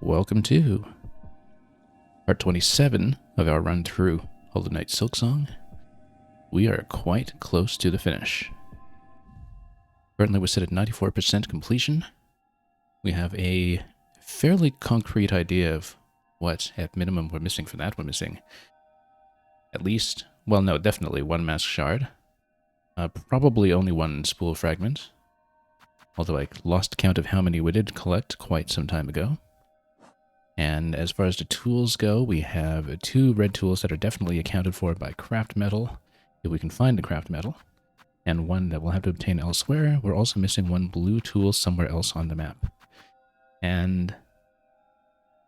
Welcome to part 27 of our run through Hollow Knight Silksong. We are quite close to the finish. Currently we're set at 94% completion. We have a fairly concrete idea of what, at minimum, we're missing for that. We're missing at least, well no, definitely one mask shard. Probably only one spool fragment. Although I lost count of how many we did collect quite some time ago. And as far as the tools go, we have 2 red tools that are definitely accounted for by craft metal, if we can find the craft metal, and 1 that we'll have to obtain elsewhere. We're also missing 1 blue tool somewhere else on the map. And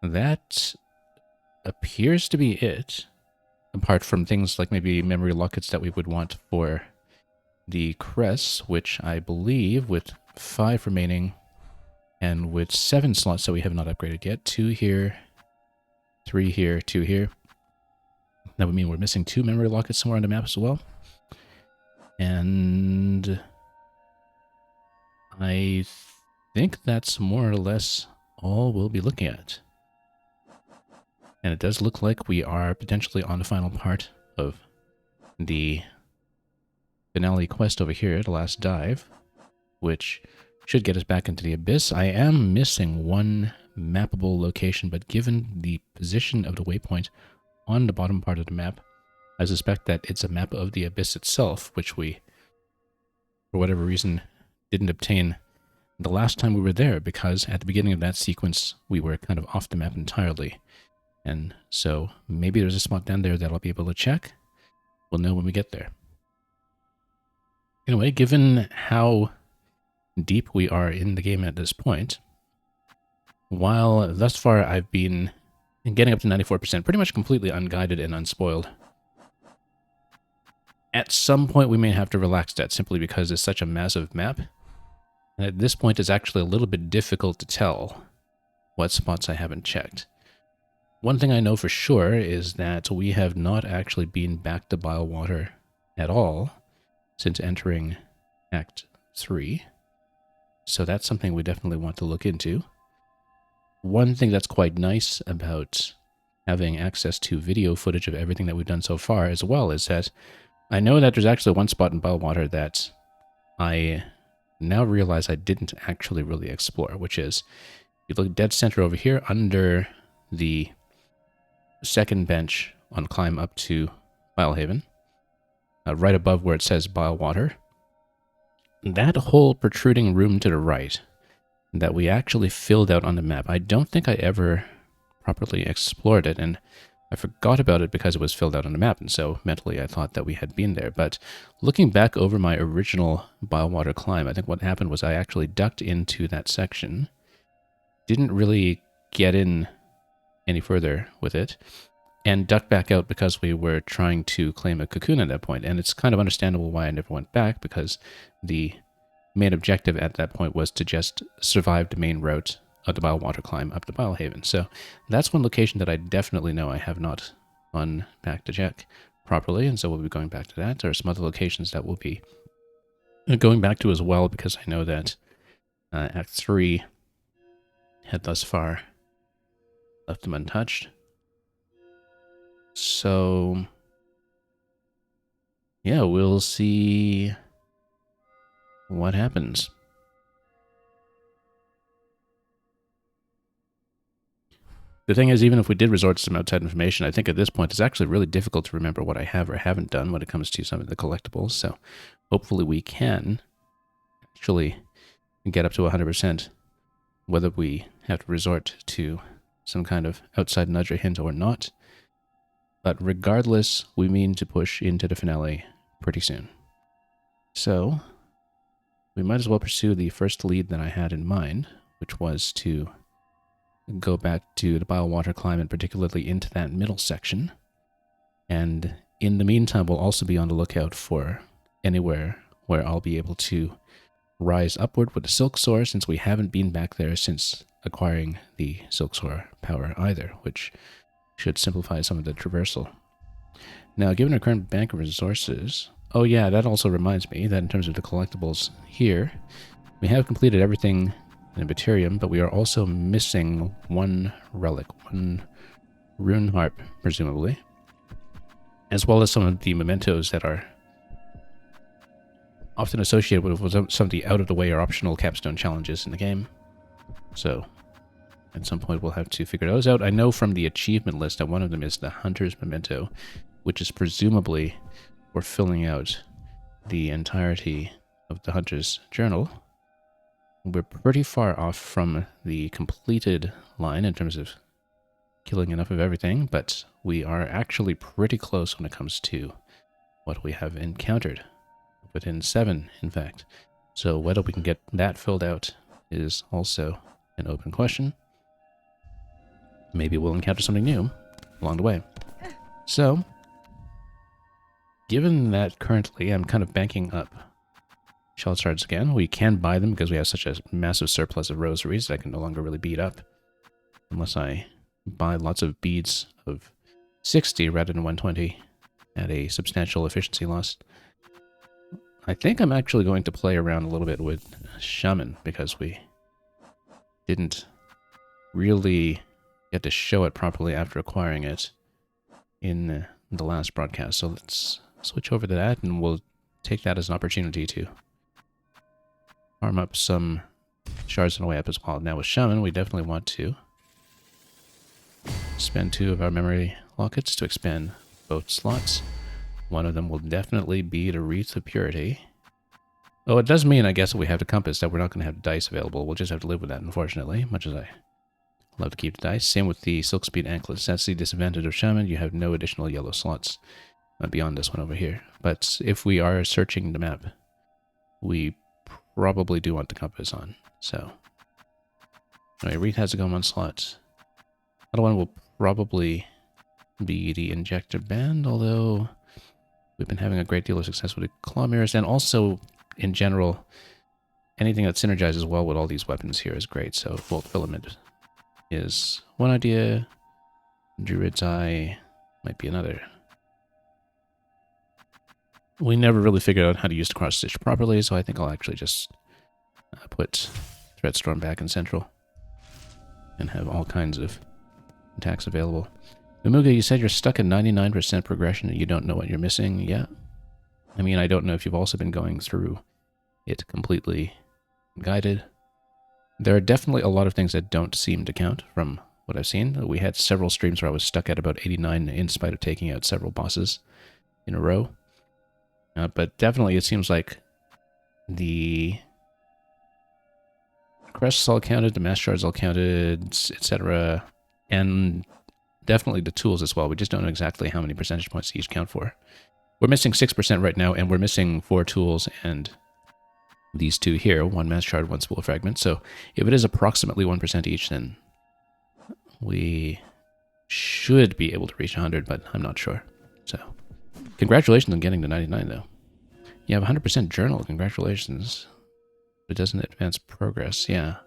that appears to be it, apart from things like maybe memory lockets that we would want for the crests, which I believe with 5 remaining, and with 7 slots that we have not upgraded yet, 2 here, 3 here, 2 here. That would mean we're missing 2 memory lockets somewhere on the map as well. And I think that's more or less all we'll be looking at. And it does look like we are potentially on the final part of the finale quest over here, the last dive, which should get us back into the abyss. I am missing 1 mappable location, but given the position of the waypoint on the bottom part of the map, I suspect that it's a map of the abyss itself, which we, for whatever reason, didn't obtain the last time we were there, because at the beginning of that sequence, we were kind of off the map entirely. And so maybe there's a spot down there that I'll be able to check. We'll know when we get there. Anyway, given how deep we are in the game at this point, while thus far I've been getting up to 94%, pretty much completely unguided and unspoiled, at some point we may have to relax that simply because it's such a massive map. And at this point it's actually a little bit difficult to tell what spots I haven't checked. One thing I know for sure is that we have not actually been back to Bylewater at all since entering Act 3. So that's something we definitely want to look into. One thing that's quite nice about having access to video footage of everything that we've done so far as well is that I know that there's actually 1 spot in Bylewater that I now realize I didn't actually really explore, which is, you look dead center over here under the second bench on climb up to Bilehaven, right above where it says Bylewater. That whole protruding room to the right that we actually filled out on the map, I don't think I ever properly explored it, and I forgot about it because it was filled out on the map, and so mentally I thought that we had been there. But looking back over my original Bylewater climb, I think what happened was I actually ducked into that section, didn't really get in any further with it, and ducked back out because we were trying to claim a cocoon at that point. And it's kind of understandable why I never went back, because the main objective at that point was to just survive the main route of the Bylewater climb up to Bilehaven. So that's one location that I definitely know I have not gone back to check properly, and so we'll be going back to that. There are some other locations that we'll be going back to as well, because I know that Act 3 had thus far left them untouched. So yeah, we'll see what happens. The thing is, even if we did resort to some outside information, I think at this point it's actually really difficult to remember what I have or haven't done when it comes to some of the collectibles. So hopefully we can actually get up to 100%, whether we have to resort to some kind of outside nudge or hint or not. But regardless, we mean to push into the finale pretty soon. So we might as well pursue the first lead that I had in mind, which was to go back to the Bylewater climb, and particularly into that middle section. And in the meantime, we'll also be on the lookout for anywhere where I'll be able to rise upward with the Silksong, since we haven't been back there since acquiring the Silksong power either, which should simplify some of the traversal. Now, given our current bank of resources, oh yeah, that also reminds me that in terms of the collectibles here, we have completed everything and a Batarium, but we are also missing one relic, one rune harp, presumably, as well as some of the mementos that are often associated with some of the out-of-the-way or optional capstone challenges in the game. So, at some point we'll have to figure those out. I know from the achievement list that one of them is the Hunter's Memento, which is presumably for filling out the entirety of the Hunter's Journal. We're pretty far off from the completed line in terms of killing enough of everything, but we are actually pretty close when it comes to what we have encountered. Within 7, in fact. So whether we can get that filled out is also an open question. Maybe we'll encounter something new along the way. So, given that currently I'm kind of banking up shell shards again, we can buy them because we have such a massive surplus of rosaries that I can no longer really beat up. Unless I buy lots of beads of 60 rather than 120 at a substantial efficiency loss. I think I'm actually going to play around a little bit with Shaman because we didn't really get to show it properly after acquiring it in the last broadcast. So let's switch over to that and we'll take that as an opportunity to farm up some shards on the way up as well. Now with Shaman, we definitely want to spend 2 of our memory lockets to expand both slots. One of them will definitely be the Wreath of Purity. Oh, it does mean, I guess, if we have the compass, that we're not going to have the dice available. We'll just have to live with that, unfortunately, much as I love to keep the dice. Same with the Silk Speed Anklets. That's the disadvantage of Shaman. You have no additional yellow slots beyond this one over here. But if we are searching the map, we probably do want the compass on. So, anyway, Wreath has to go in 1 slot. Other one will probably be the Injector Band, although we've been having a great deal of success with the Claw Mirrors, and also, in general, anything that synergizes well with all these weapons here is great. So, Bolt Filament is one idea. Druid's Eye might be another. We never really figured out how to use the cross stitch properly, so I think I'll actually just put Threadstorm back in central and have all kinds of attacks available. Umuga, you said you're stuck at 99% progression and you don't know what you're missing. Yeah. I mean, I don't know if you've also been going through it completely guided. There are definitely a lot of things that don't seem to count from what I've seen. We had several streams where I was stuck at about 89 in spite of taking out several bosses in a row. But definitely it seems like the crests all counted, the mass shards all counted, etc. And definitely the tools as well. We just don't know exactly how many percentage points each count for. We're missing 6% right now, and we're missing 4 tools and these 2 here, 1 mass shard, 1 spool fragment. So if it is approximately 1% each, then we should be able to reach 100, but I'm not sure. So congratulations on getting to 99, though. You have 100% journal. Congratulations. It doesn't advance progress. Yeah.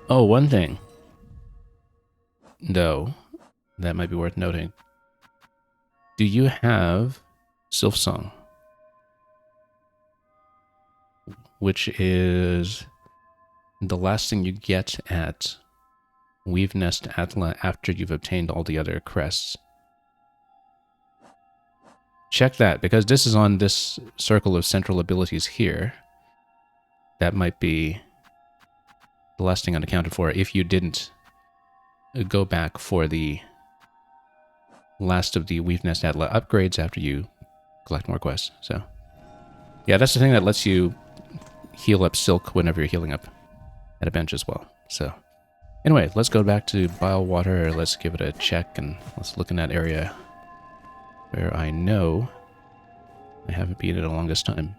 Oh, one thing, though, that might be worth noting. Do you have Silksong? Which is the last thing you get at Weave Nest Atla after you've obtained all the other crests. Check that, because this is on this circle of central abilities here. That might be the last thing unaccounted for if you didn't go back for the last of the Weave Nest Atla upgrades after you collect more quests. So, yeah, that's the thing that lets you heal up Silk whenever you're healing up at a bench as well. So, anyway, let's go back to Bile Water. Let's give it a check, and let's look in that area where I know I haven't been in the longest time.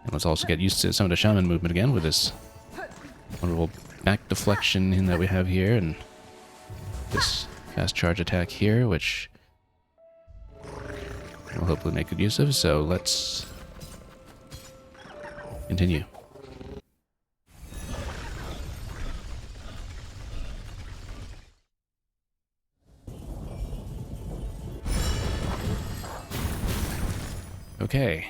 And let's also get used to some of the Shaman movement again with this wonderful back deflection that we have here, and this fast charge attack here, which we'll hopefully make good use of. So let's continue. Okay.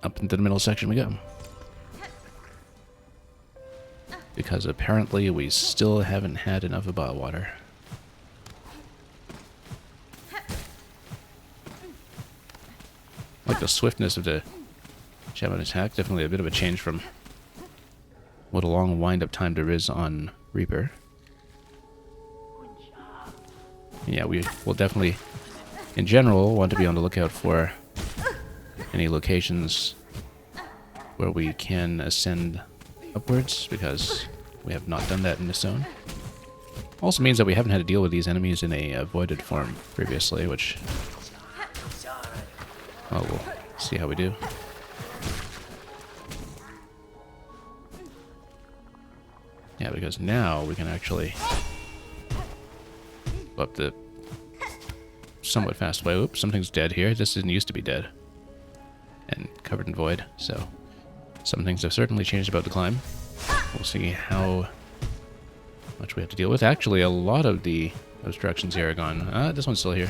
Up into the middle section we go. Because apparently we still haven't had enough of bottled water. Like the swiftness of the shaman attack, definitely a bit of a change from what a long wind-up time there is on Reaper. Yeah, we will definitely, in general, want to be on the lookout for any locations where we can ascend upwards, because we have not done that in this zone. Also means that we haven't had to deal with these enemies in a avoided form previously, which... oh, we'll see how we do. Yeah, because now we can actually go up the somewhat fast way. Oops, something's dead here. This didn't used to be dead. And covered in void, so some things have certainly changed about the climb. We'll see how much we have to deal with. Actually, a lot of the obstructions here are gone. This one's still here.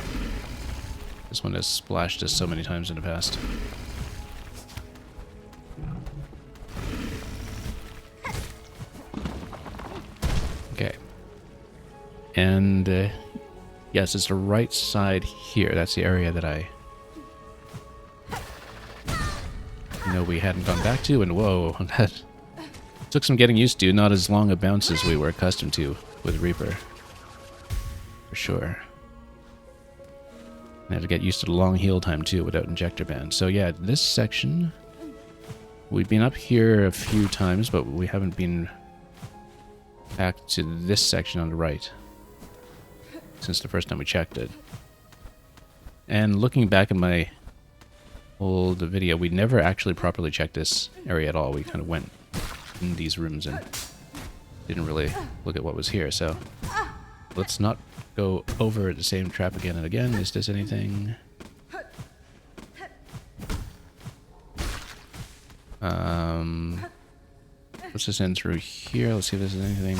This one has splashed us so many times in the past. Okay. And, yes, it's the right side here. That's the area that I know we hadn't gone back to, and whoa, that took some getting used to. Not as long a bounce as we were accustomed to with Reaper. For sure. I had to get used to the long heal time too without injector band. So yeah, this section, we've been up here a few times, but we haven't been back to this section on the right since the first time we checked it. And looking back at my old video, we never actually properly checked this area at all. We kind of went in these rooms and didn't really look at what was here, so let's not go over the same trap again and again. Is this anything? What's this end through here? Let's see if this is anything.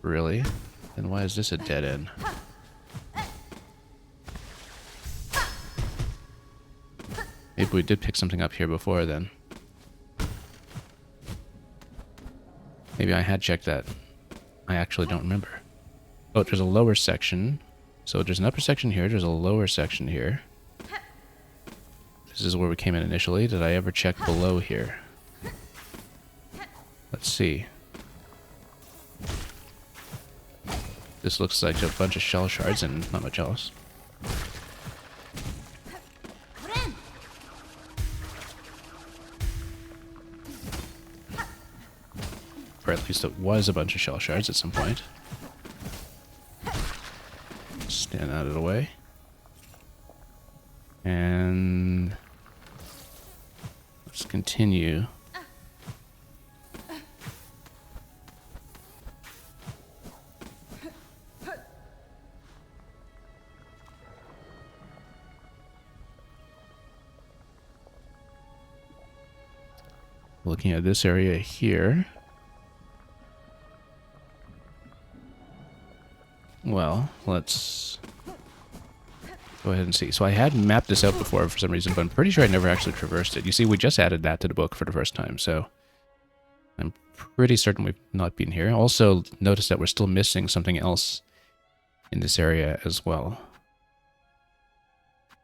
Really? Then why is this a dead end? Maybe we did pick something up here before then. Maybe I had checked that. I actually don't remember. Oh, there's a lower section. So there's an upper section here. There's a lower section here. This is where we came in initially. Did I ever check below here? Let's see. This looks like a bunch of shell shards and not much else. Or at least it was a bunch of shell shards at some point. Stand out of the way. And let's continue. Looking at this area here. Well, let's go ahead and see. So I had mapped this out before for some reason, but I'm pretty sure I never actually traversed it. You see, we just added that to the book for the first time, so I'm pretty certain we've not been here. Also, notice that we're still missing something else in this area as well.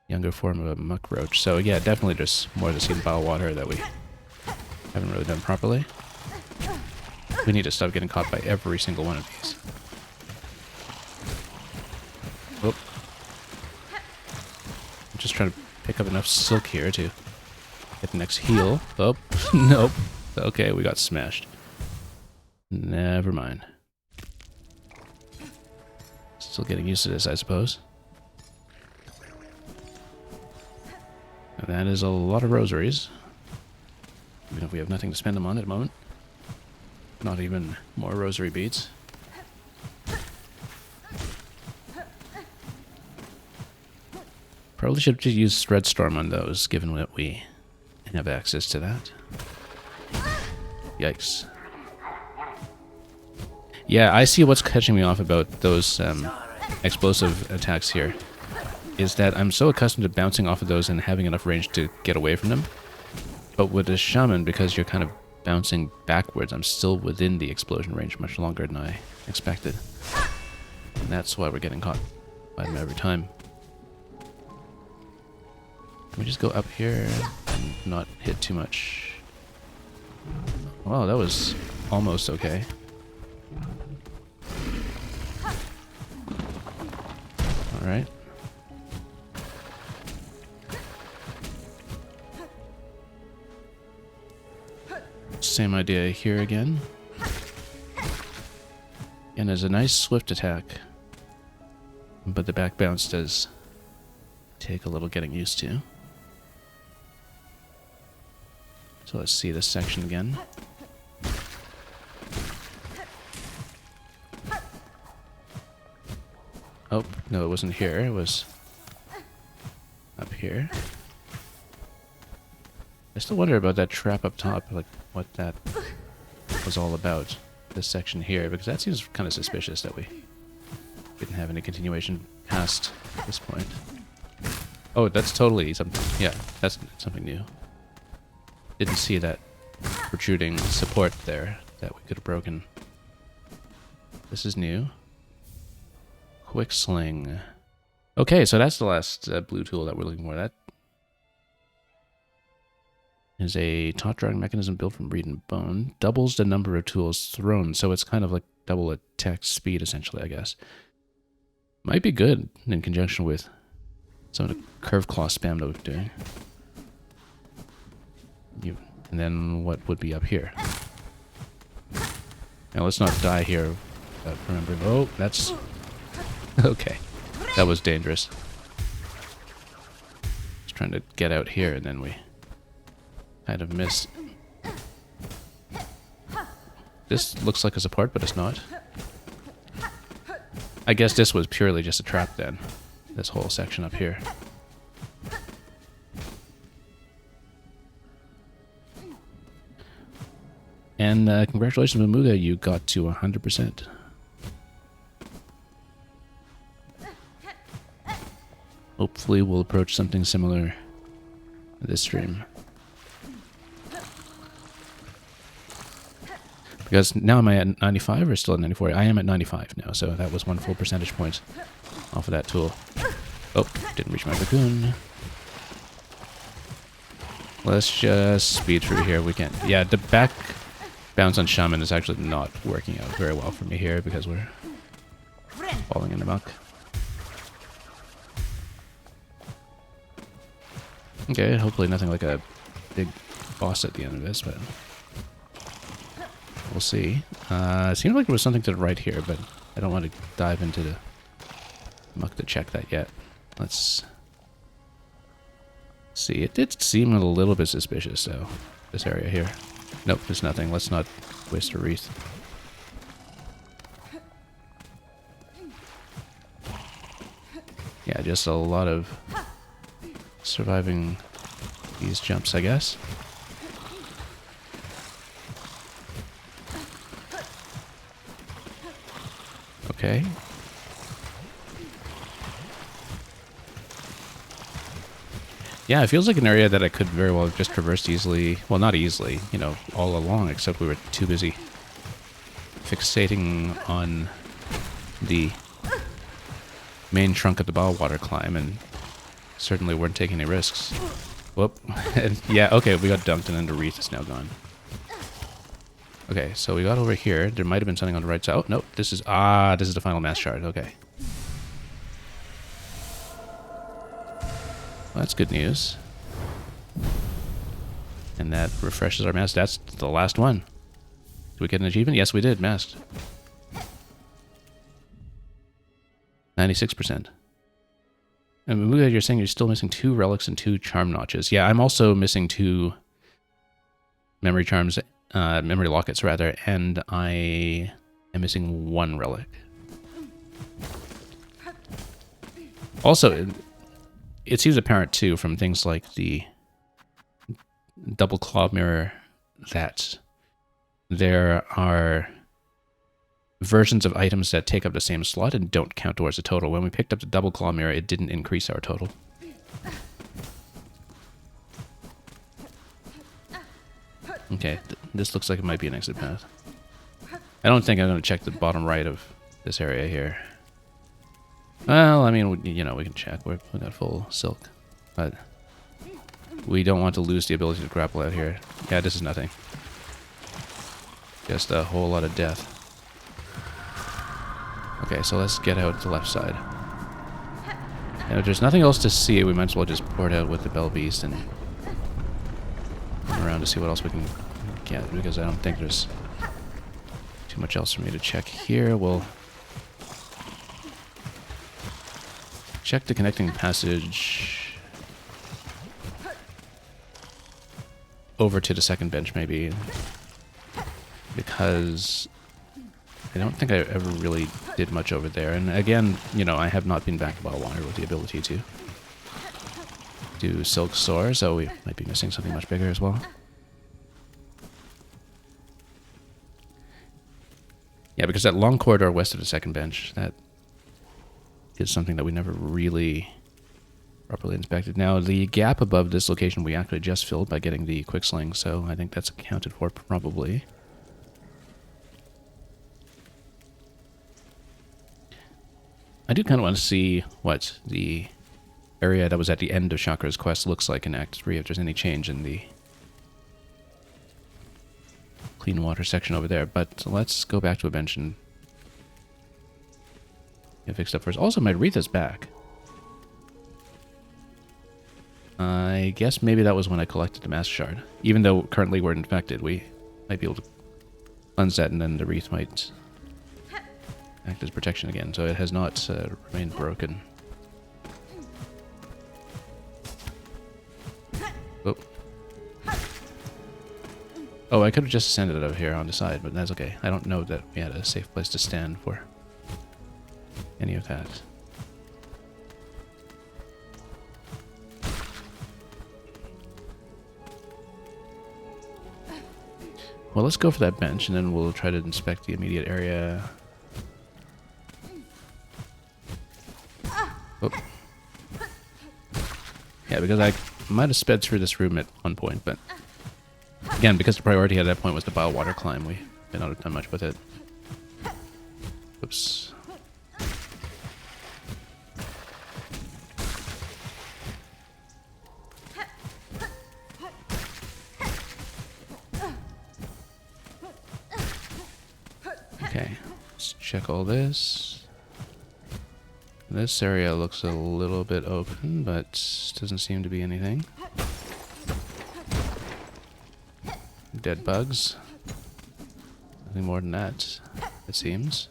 Younger form of a muck roach. So yeah, definitely there's more to see in bottled water that we haven't really done properly. We need to stop getting caught by every single one of these. Oh. I'm just trying to pick up enough silk here to get the next heal. Oh, nope. Okay, we got smashed. Never mind. Still getting used to this, I suppose. And that is a lot of rosaries. Even if we have nothing to spend them on at the moment. Not even more rosary beads. Probably should have just used Threadstorm on those, given that we have access to that. Yikes. Yeah, I see what's catching me off about those explosive attacks here. Is that I'm so accustomed to bouncing off of those and having enough range to get away from them. But with a shaman, because you're kind of bouncing backwards, I'm still within the explosion range much longer than I expected. And that's why we're getting caught by them every time. Can we just go up here and not hit too much? Wow, that was almost okay. Alright. Same idea here again. And there's a nice swift attack. But the back bounce does take a little getting used to. So let's see this section again. Oh, no, it wasn't here. It was up here. I still wonder about that trap up top, like what that was all about, this section here, because that seems kind of suspicious that we didn't have any continuation past this point. Oh, that's totally something. Yeah, that's something new. Didn't see that protruding support there that we could have broken. This is new. Quick sling. Okay, so that's the last blue tool that we're looking for. That is a taut drawing mechanism built from reed and bone. Doubles the number of tools thrown, so it's kind of like double attack speed, essentially, I guess. Might be good in conjunction with some of the curve claw spam that we're doing. And then what would be up here? Now let's not die here without remembering. Oh, that's... Okay. That was dangerous. Just trying to get out here and then we kind of missed. This looks like a support, but it's not. I guess this was purely just a trap then. This whole section up here. And congratulations, Mamuga, you got to 100%. Hopefully we'll approach something similar this stream. Because now am I at 95 or still at 94? I am at 95 now, so that was 1 full percentage point off of that tool. Oh, didn't reach my cocoon. Let's just speed through here. We can. Yeah, the back bounce on Shaman is actually not working out very well for me here because we're falling in the muck. Okay, hopefully nothing like a big boss at the end of this, but we'll see. It seemed like there was something to the right here, but I don't want to dive into the muck to check that yet. Let's see. It did seem a little bit suspicious, though, this area here. Nope, there's nothing. Let's not waste a wreath. Yeah, just a lot of surviving these jumps, I guess. Okay. Yeah, it feels like an area that I could very well have just traversed easily. Well, not easily, you know, all along, except we were too busy fixating on the main trunk of the Bowwater climb and certainly weren't taking any risks. Whoop. And yeah, okay, we got dumped and then the wreath is now gone. Okay, so we got over here. There might have been something on the right side. Oh, no, this is the final mass shard. Okay. Well, that's good news. And that refreshes our mask. That's the last one. Did we get an achievement? Yes, we did. Masked. 96%. And Mamuga, you're saying you're still missing 2 relics and 2 charm notches. Yeah, I'm also missing 2 memory charms, memory lockets rather, and I am missing 1 relic. Also, it seems apparent too from things like the double claw mirror that there are versions of items that take up the same slot and don't count towards the total. When we picked up the double claw mirror, it didn't increase our total. Okay, this looks like it might be an exit path. I don't think I'm going to check the bottom right of this area here. Well, I mean, you know, we can check. We got full silk. But we don't want to lose the ability to grapple out here. Yeah, this is nothing. Just a whole lot of death. Okay, so let's get out the left side. And if there's nothing else to see, we might as well just port out with the Bell Beast and around to see what else we can get, because I don't think there's too much else for me to check here. We'll check the connecting passage over to the second bench, maybe, because I don't think I ever really did much over there. And again, you know, I have not been back to Water with the ability to do Silk Soar, so we might be missing something much bigger as well. Yeah, because that long corridor west of the second bench, that is something that we never really properly inspected. Now, the gap above this location we actually just filled by getting the quick sling, so I think that's accounted for probably. I do kind of want to see what the area that was at the end of Chakra's quest looks like in Act 3, if there's any change in the clean water section over there. But let's go back to a bench and get fixed up first. Also, my Aretha's back. I guess maybe that was when I collected the Master Shard. Even though currently we're infected, we might be able to cleanse that, and then the wreath might act as protection again. So it has not remained broken. Oh. Oh, I could have just ascended it over here on the side, but that's okay. I don't know that we had a safe place to stand for any of that. Well, let's go for that bench, and then we'll try to inspect the immediate area. Oh. Yeah, because I might have sped through this room at one point, but again, because the priority at that point was the bile water climb, we did not have done much with it. Oops. Okay, let's check all this. This area looks a little bit open, but doesn't seem to be anything. Dead bugs. Nothing more than that, it seems.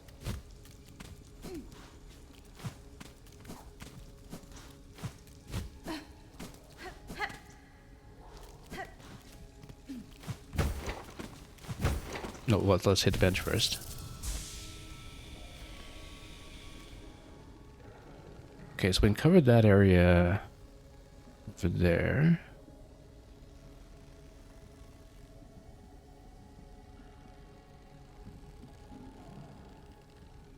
No, well, let's hit the bench first. Okay, so we covered that area over there.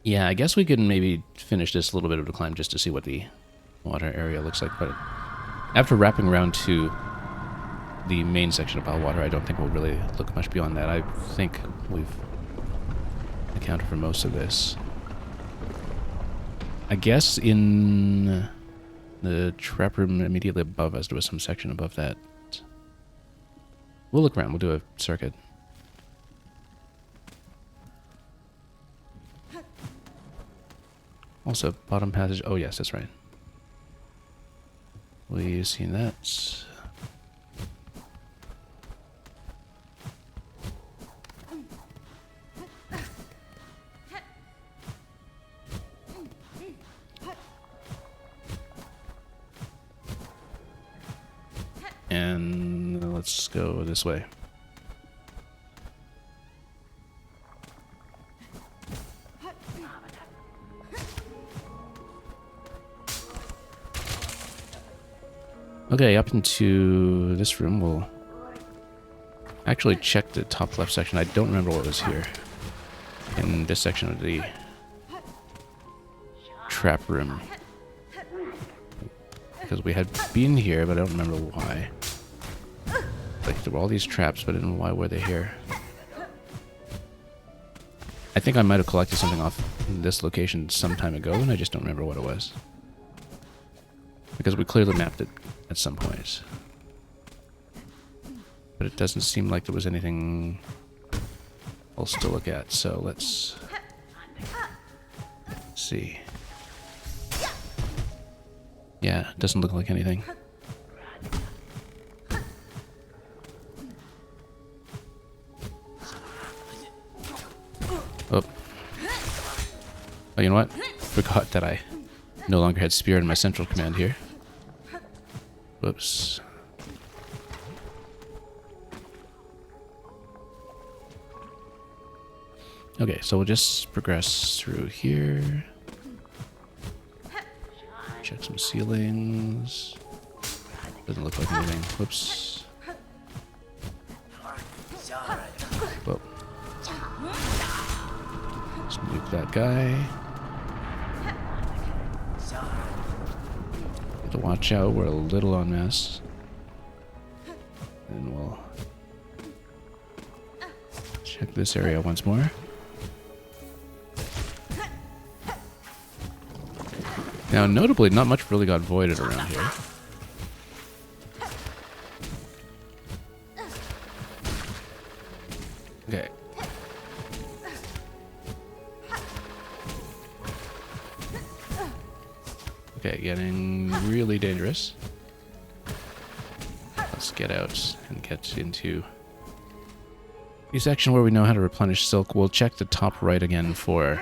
Yeah, I guess we could maybe finish this little bit of the climb just to see what the water area looks like. But after wrapping around to the main section of bile water, I don't think we'll really look much beyond that. I think we've accounted for most of this. I guess in the trap room immediately above us, there was some section above that. We'll look around. We'll do a circuit. Also, bottom passage. Oh, yes, that's right. We've seen that. And let's go this way. Okay, up into this room, we'll I actually checked the top left section. I don't remember what was here. In this section of the trap room. Because we had been here, but I don't remember why. Like, there were all these traps, but I didn't know why were they here. I think I might have collected something off this location some time ago, and I just don't remember what it was. Because we clearly mapped it at some point. But it doesn't seem like there was anything else to look at, so let's see. Yeah, it doesn't look like anything. Oh. Oh, you know what? Forgot that I no longer had spear in my central command here. Whoops. Okay, so we'll just progress through here. Check some ceilings. Doesn't look like anything. Whoops. Whoa. Let's move that guy. Have to watch out, we're a little en masse. And we'll check this area once more. Now, notably, not much really got voided around here. Okay. Okay, getting really dangerous. Let's get out and get into the section where we know how to replenish silk. We'll check the top right again for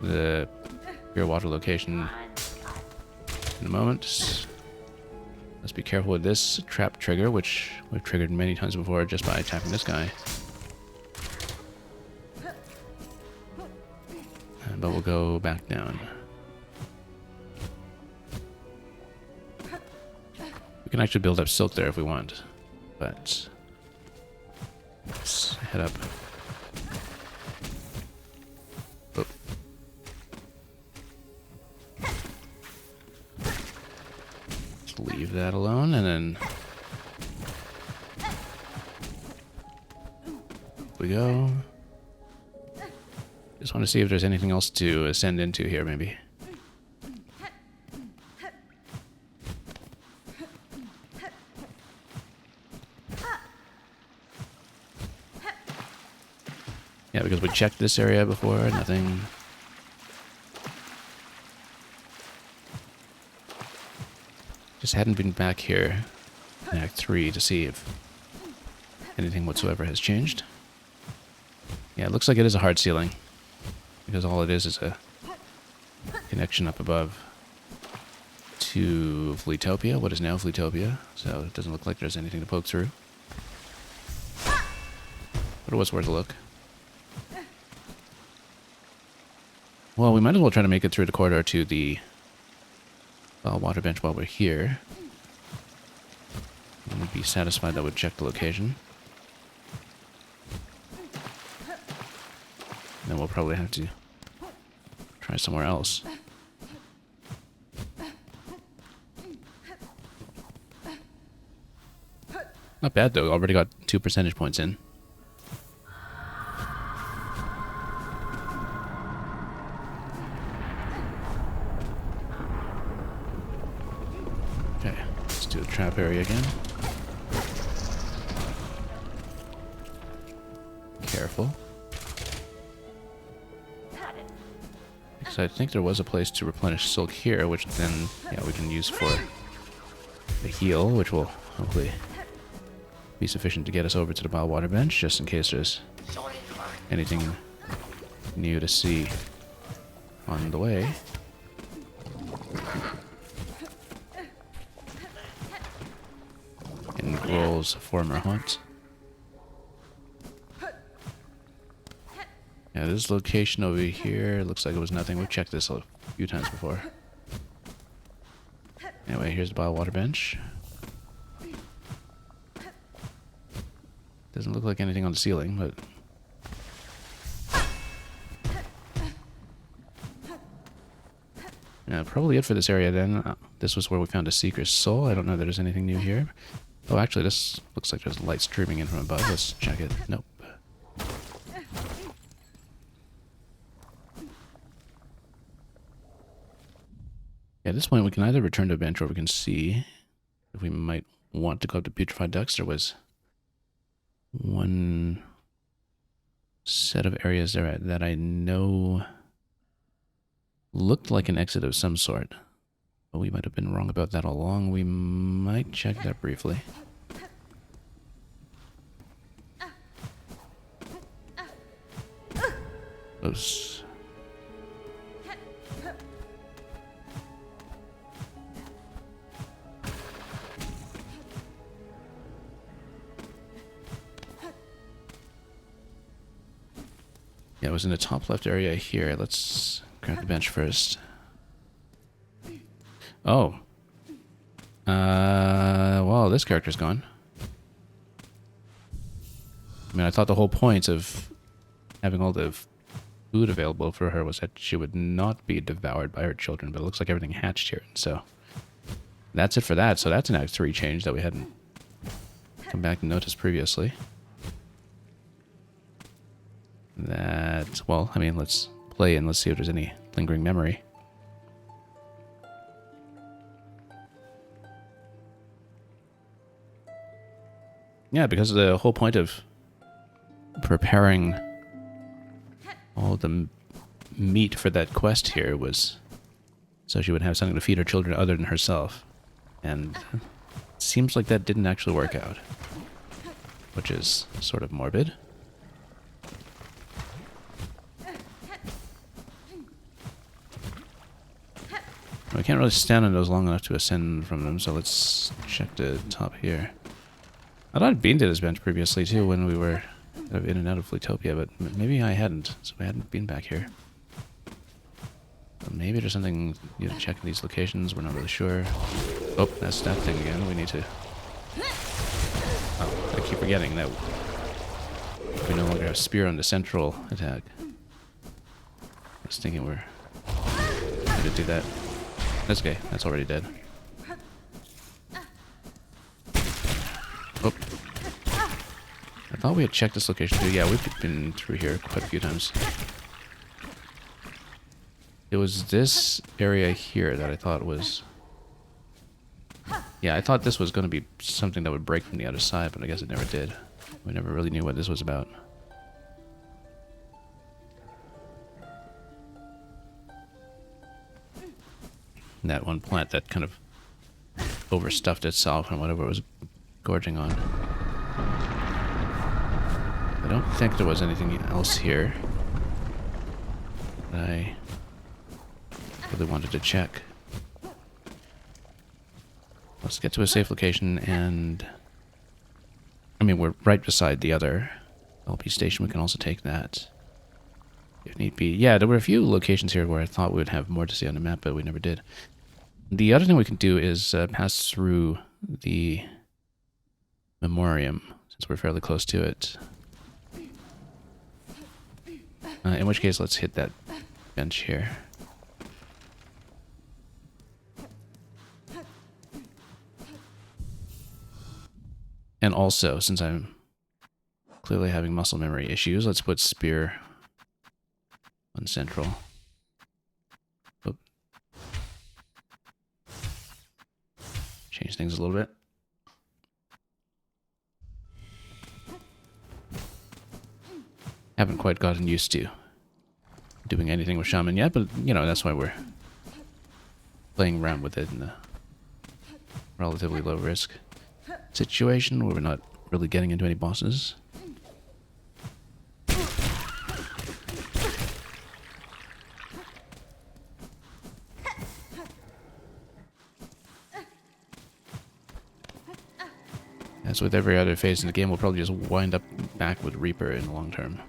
the pure water location in a moment. Let's be careful with this trap trigger, which we've triggered many times before just by attacking this guy. But we'll go back down. We can actually build up silk there if we want, but let's head up. Oh. Let's leave that alone, and then we go. Just want to see if there's anything else to ascend into here, maybe. Yeah, because we checked this area before, nothing. Just hadn't been back here in Act 3 to see if anything whatsoever has changed. Yeah, it looks like it is a hard ceiling, because all it is a connection up above to Fleetopia, what is now Fleetopia, so it doesn't look like there's anything to poke through. But it was worth a look. Well, we might as well try to make it through the corridor to the water bench while we're here. And we'd be satisfied that we'd check the location. And then we'll probably have to try somewhere else. Not bad though, already got 2 percentage points in. Okay, let's do the trap area again. Careful. Because I think there was a place to replenish silk here, which then, yeah, we can use for the heal, which will hopefully be sufficient to get us over to the water bench, just in case there's anything new to see on the way. In Grohl's former haunt. Yeah, this location over here looks like it was nothing. We've checked this a few times before. Anyway, here's the water bench. Doesn't look like anything on the ceiling, but... Yeah, probably it for this area then. This was where we found a Seeker's Soul. I don't know that there's anything new here. Oh, actually, this looks like there's light streaming in from above. Let's check it. Nope. Yeah, at this point, we can either return to a bench or we can see if we might want to go up to Putrefied Ducts. There was one set of areas there that I know looked like an exit of some sort. But we might have been wrong about that all along. We might check that briefly. Oops. Yeah, it was in the top left area here. Let's grab the bench first. Oh. Well, this character's gone. I mean, I thought the whole point of having all the food available for her was that she would not be devoured by her children, but it looks like everything hatched here. So that's it for that. So that's an Act 3 change that we hadn't come back and noticed previously. That, well, I mean, let's play and let's see if there's any lingering memory. Yeah, because the whole point of preparing all the meat for that quest here was so she would have something to feed her children other than herself. And it seems like that didn't actually work out, which is sort of morbid. We can't really stand on those long enough to ascend from them, so let's check the top here. I thought I'd been to this bench previously too when we were in and out of Fleetopia, but maybe I hadn't, so I hadn't been back here. But maybe there's something you know, check in these locations, we're not really sure. Oh, that's that thing again, we need to... Oh, I keep forgetting that we no longer have Spear on the central attack. I was thinking we're going to do that. That's okay, that's already dead. Oh. I thought we had checked this location too. Yeah, we've been through here quite a few times. It was this area here that I thought was... Yeah, I thought this was going to be something that would break from the other side, but I guess it never did. We never really knew what this was about. And that one plant that kind of overstuffed itself and whatever it was gorging on. I don't think there was anything else here that I really wanted to check. Let's get to a safe location and... I mean, we're right beside the other LP station. We can also take that if need be. Yeah, there were a few locations here where I thought we would have more to see on the map, but we never did. The other thing we can do is pass through the Memoriam, since we're fairly close to it. In which case, let's hit that bench here. And also, since I'm clearly having muscle memory issues, let's put Spear on central. Oop. Change things a little bit. Haven't quite gotten used to doing anything with Shaman yet, but, you know, that's why we're playing around with it in a relatively low risk situation where we're not really getting into any bosses. As with every other phase in the game, we'll probably just wind up back with Reaper in the long term.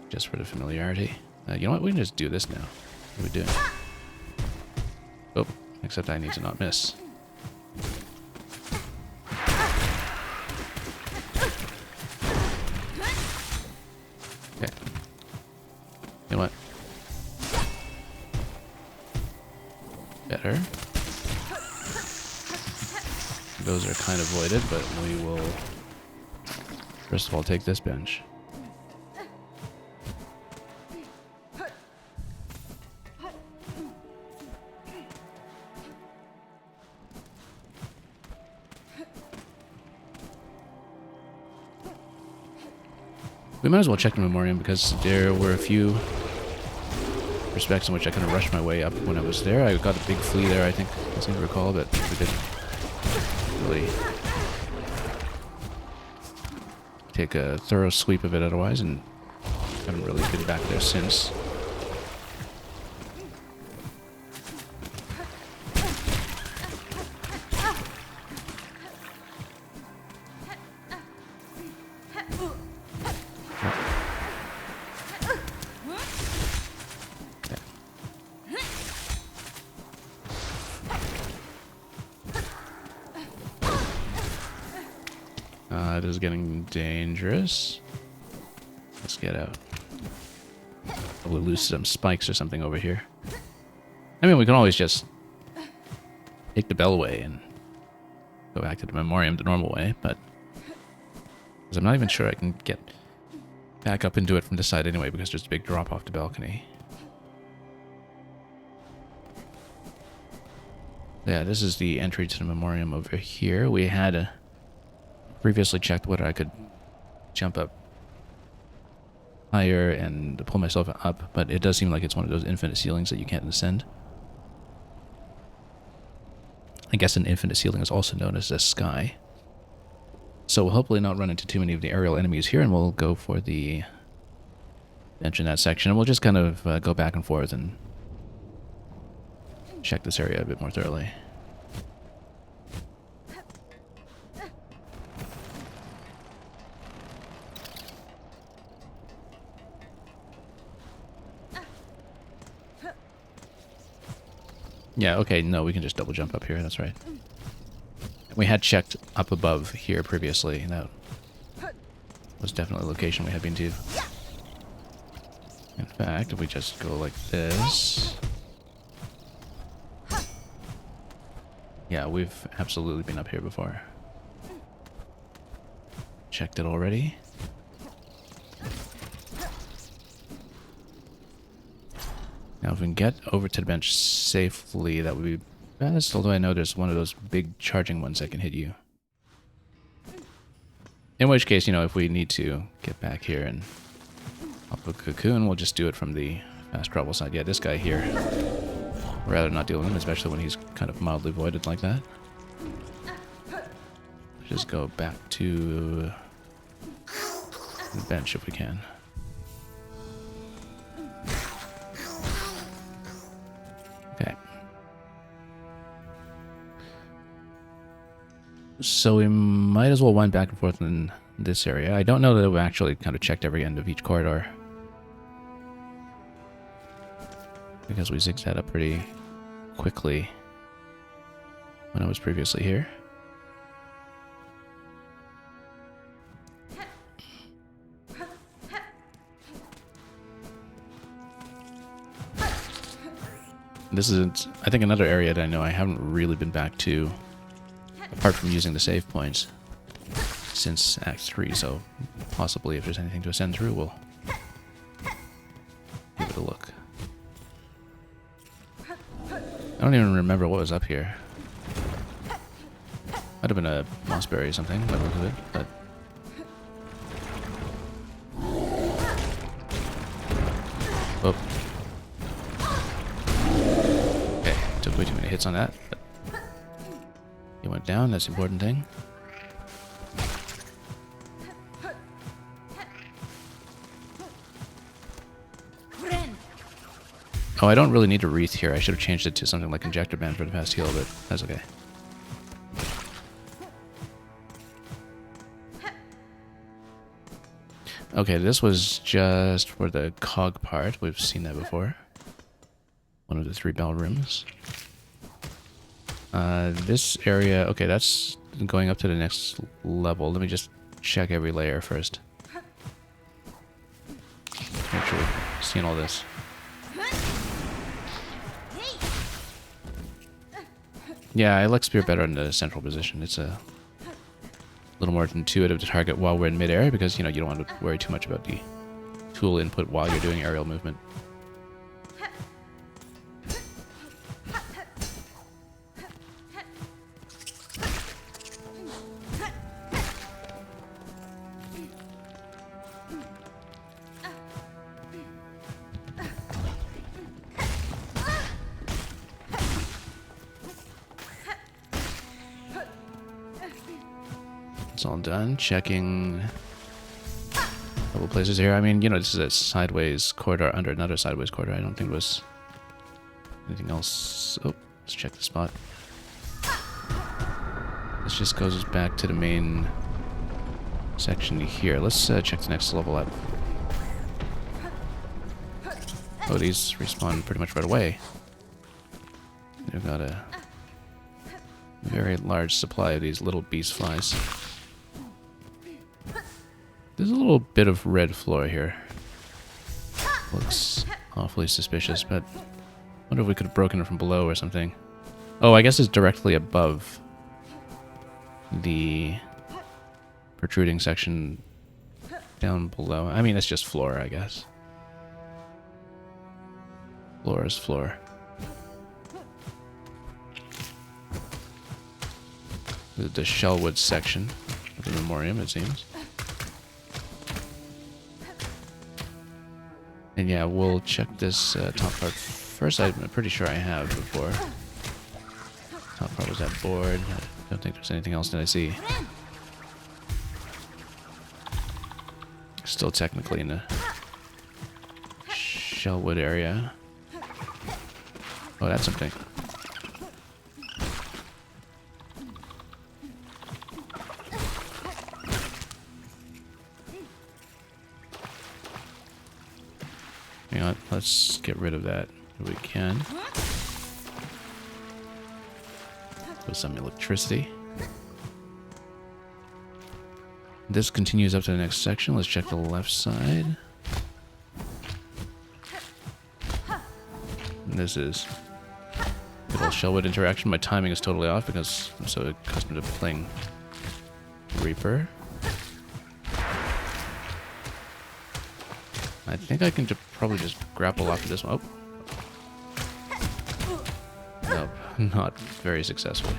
Just for the familiarity. You know what? We can just do this now. What are we doing? Oh, except I need to not miss. those are kind of voided, but we will first of all take this bench. We might as well check the memoriam because there were a few respects in which I kind of rushed my way up when I was there. I got a big flea there, I think, I seem to recall, but we didn't really take a thorough sweep of it otherwise, and haven't really been back there since. It is getting dangerous. Let's get out. Probably lose some spikes or something over here. I mean, we can always just take the bell away and go back to the memoriam the normal way, but because I'm not even sure I can get back up into it from this side anyway, because there's a big drop off the balcony. Yeah, this is the entry to the memoriam over here. We had previously checked whether I could jump up higher and pull myself up, but it does seem like it's one of those infinite ceilings that you can't ascend. I guess an infinite ceiling is also known as a sky. So we'll hopefully not run into too many of the aerial enemies here, and we'll go for the bench in that section, and we'll just kind of go back and forth and check this area a bit more thoroughly. Yeah, okay, no, we can just double jump up here, that's right. We had checked up above here previously, that was definitely a location we had been to. In fact, if we just go like this... Yeah, we've absolutely been up here before. Checked it already. Now, if we can get over to the bench safely, that would be best, although I know there's one of those big charging ones that can hit you. In which case, you know, if we need to get back here and pop a cocoon, we'll just do it from the fast travel side. Yeah, this guy here, I'd rather not deal with him, especially when he's kind of mildly voided like that. Just go back to the bench if we can. Okay. So we might as well wind back and forth in this area. I don't know that we've actually kind of checked every end of each corridor, because we zigzagged up pretty quickly when I was previously here. This is, I think, another area that I know I haven't really been back to, apart from using the save points, since Act 3, so possibly if there's anything to ascend through, we'll give it a look. I don't even remember what was up here. Might have been a mossberry or something by the look of it, but... Oh. Okay, took way too many hits on that, but... He went down, that's the important thing. Oh, I don't really need a wreath here. I should have changed it to something like injector band for the fast heal, but that's okay. Okay, this was just for the cog part. We've seen that before. One of the 3 bell rooms. This area, okay, that's going up to the next level. Let me just check every layer first. Make sure we're seeing all this. Yeah, I like Spear better in the central position. It's a little more intuitive to target while we're in midair because, you know, you don't want to worry too much about the tool input while you're doing aerial movement. It's all done. Checking a couple places here. I mean, you know, this is a sideways corridor under another sideways corridor. I don't think it was anything else. Oh, let's check the spot. This just goes us back to the main section here. Let's check the next level up. Oh, these respawn pretty much right away. They've got a very large supply of these little beast flies. There's a little bit of red floor here. Looks awfully suspicious, but I wonder if we could have broken it from below or something. Oh, I guess it's directly above the protruding section down below. I mean, it's just floor, I guess. Floor is floor. The Shellwood section of the Memoriam, it seems. And yeah, we'll check this top part first. I'm pretty sure I have before. Top part was that board. I don't think there's anything else that I see. Still technically in the Shellwood area. Oh, that's something. Hang on, let's get rid of that if we can. With some electricity. This continues up to the next section. Let's check the left side. And this is a little Shellwood interaction. My timing is totally off because I'm so accustomed to playing Reaper. I think I can probably just grapple off of this one. Oh. Nope, not very successfully.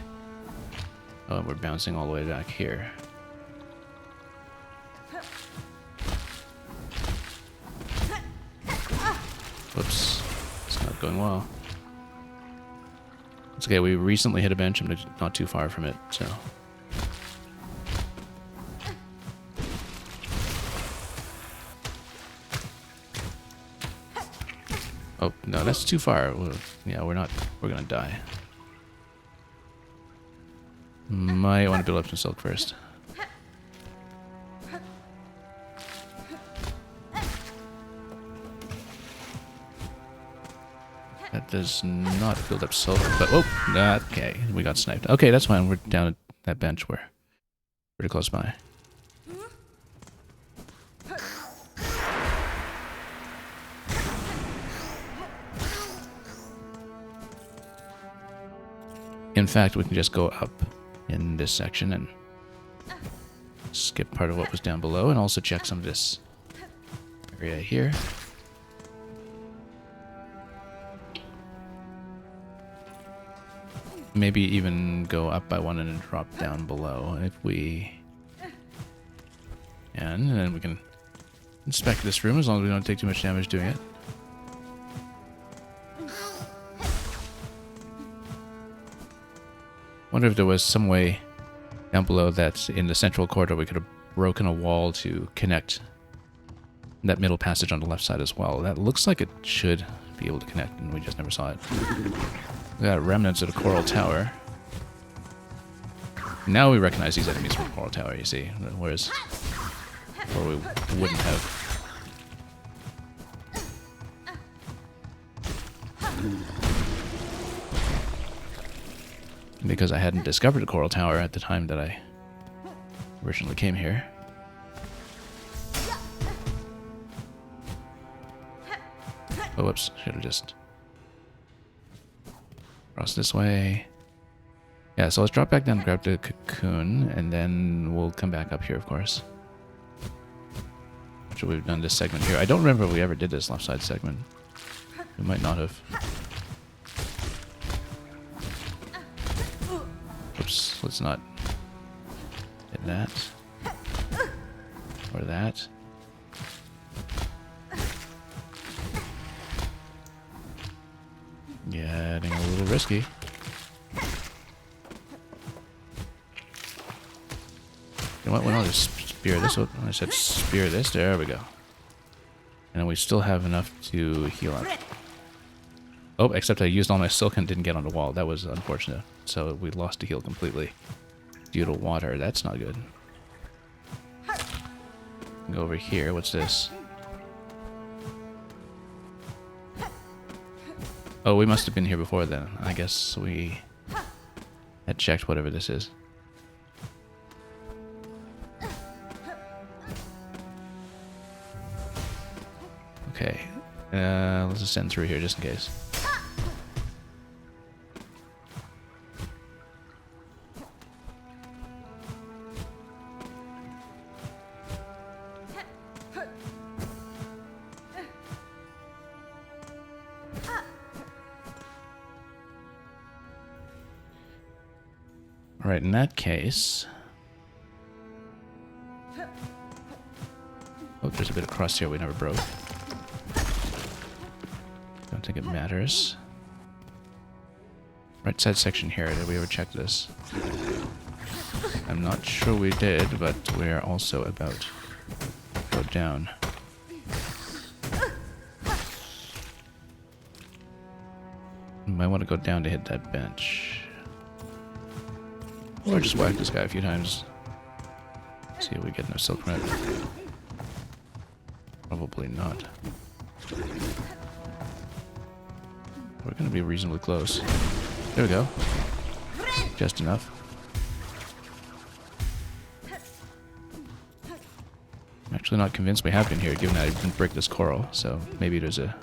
Oh, and we're bouncing all the way back here. Whoops. It's not going well. It's okay, we recently hit a bench. I'm not too far from it, so... Oh, no, that's too far. Yeah, we're gonna die. Might want to build up some silk first. That does not build up silk, but oh, okay, we got sniped. Okay, that's fine. We're down at that bench. We're pretty close by. In fact, we can just go up in this section and skip part of what was down below and also check some of this area here. Maybe even go up by one and then drop down below if we can. And then we can inspect this room as long as we don't take too much damage doing it. Wonder if there was some way down below that in the central corridor we could have broken a wall to connect that middle passage on the left side as well. That looks like it should be able to connect, and we just never saw it. We got remnants of the Coral Tower. Now we recognize these enemies from the Coral Tower, you see, whereas before we wouldn't have. Because I hadn't discovered the Coral Tower at the time that I originally came here. Oh, whoops. Should have just crossed this way. Yeah, so let's drop back down and grab the cocoon, and then we'll come back up here, of course. After we've done this segment here. I don't remember if we ever did this left side segment. We might not have. Oops, let's not hit that. Or that. Getting a little risky. You know what? Why don't I just spear this? I said spear this. There we go. And we still have enough to heal up. Oh, except I used all my silk and didn't get on the wall. That was unfortunate. So we lost the heal completely due to water. That's not good. Go over here. What's this? Oh, we must have been here before then. I guess we had checked whatever this is. Okay, let's just send through here just in case. Alright, in that case... Oh, there's a bit of crust here we never broke. Don't think it matters. Right side section here, did we ever check this? I'm not sure we did, but we're also about to go down. Might want to go down to hit that bench. Or just whack this guy a few times. See if we get no silk red. Probably not. We're going to be reasonably close. There we go. Just enough. I'm actually not convinced we have been here, given that I didn't break this coral, so maybe there's a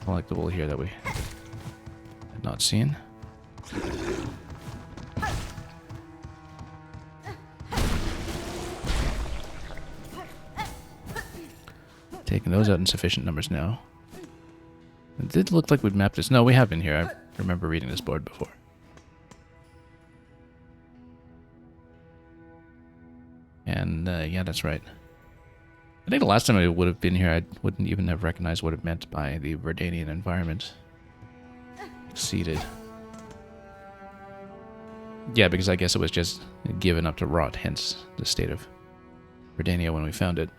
collectible here that we had not seen. Taking those out in sufficient numbers now. It did look like we'd mapped this. No, we have been here. I remember reading this board before. And, yeah, that's right. I think the last time I would have been here, I wouldn't even have recognized what it meant by the Verdanian environment. Exceeded. Yeah, because I guess it was just given up to rot, hence the state of Verdania when we found it.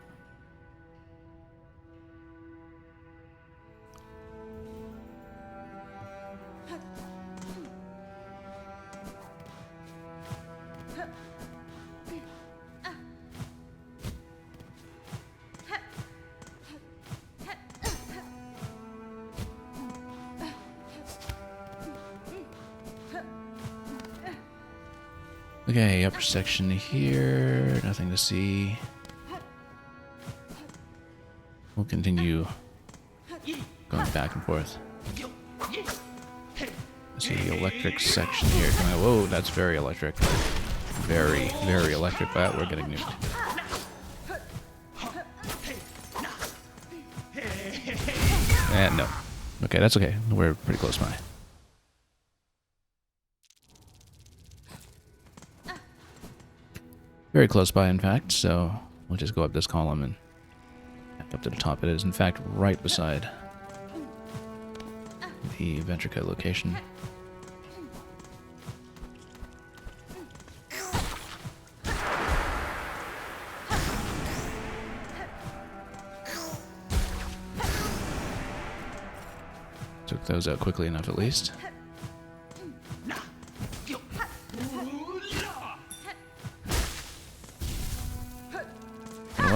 Okay, upper section here, nothing to see. We'll continue going back and forth. I see the electric section here. Whoa, that's very electric. Very, very electric, but we're getting nuked. No. Okay, that's okay. We're pretty close by. Very close by, in fact, so we'll just go up this column and back up to the top. It is, in fact, right beside the Ventrica location. Took those out quickly enough, at least.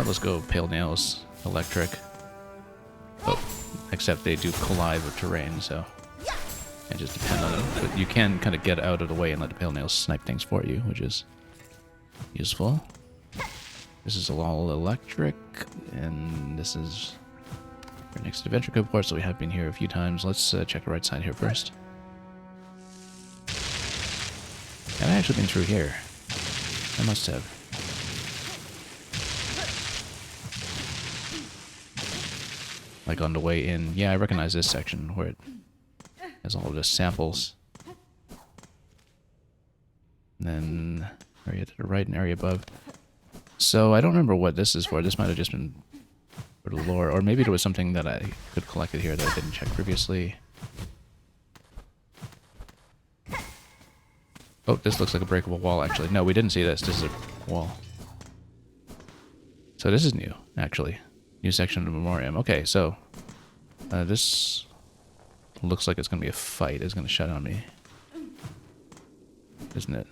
Let's go Pale Nails Electric. Oh, except they do collide with terrain, so it just depends on them. But you can kind of get out of the way and let the Pale Nails snipe things for you, which is useful. This is all electric, and this is right next to the Ventrica port, so we have been here a few times. Let's check the right side here first. actually been through here? I must have. Like on the way in. Yeah, I recognize this section where it has all of the samples. And then area to the right and area above. So I don't remember what this is for. This might have just been for the lore. Or maybe there was something that I could collect it here that I didn't check previously. Oh, this looks like a breakable wall, actually. No, we didn't see this. This is a wall. So this is new, actually. New section of the memoriam. Okay, so this looks like it's going to be a fight. It's going to shut on me. Isn't it?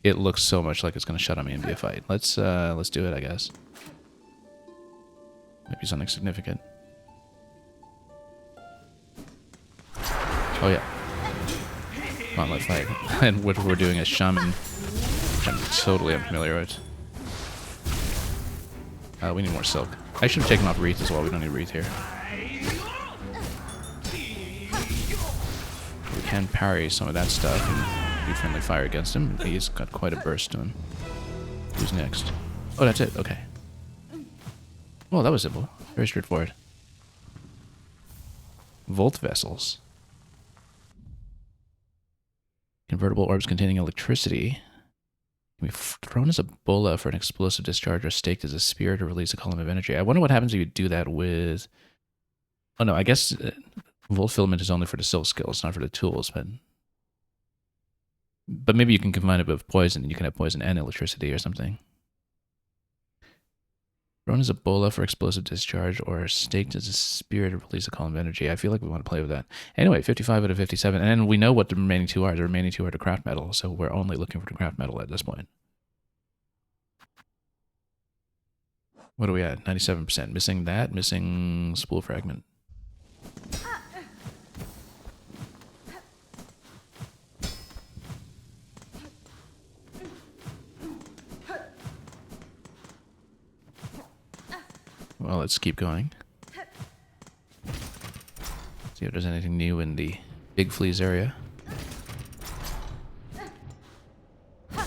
It looks so much like it's going to shut on me and be a fight. Let's do it, I guess. Maybe something significant. Oh, yeah. Come on, let's fight. And what we're doing is shaman, which I'm totally unfamiliar with. We need more silk. I should have taken off wreath as well. We don't need wreath here. We can parry some of that stuff and do friendly fire against him. He's got quite a burst to him. Who's next? Oh, that's it. Okay. Well, that was simple. Very straightforward. Volt vessels. Convertible orbs containing electricity. Can be thrown as a bola for an explosive discharge or staked as a spear to release a column of energy. I wonder what happens if you do that with... Oh no, I guess volt filament is only for the silk skills, not for the tools, but maybe you can combine it with poison, and you can have poison and electricity or something. Thrown as a bola for explosive discharge or staked as a spear to release a column of energy. I feel like we want to play with that. Anyway, 55 out of 57. And we know what the remaining two are. The remaining two are the craft metal, so we're only looking for the craft metal at this point. What are we at? 97%. Missing that. Missing spool fragment. Well, let's keep going. See if there's anything new in the Big Fleas area. A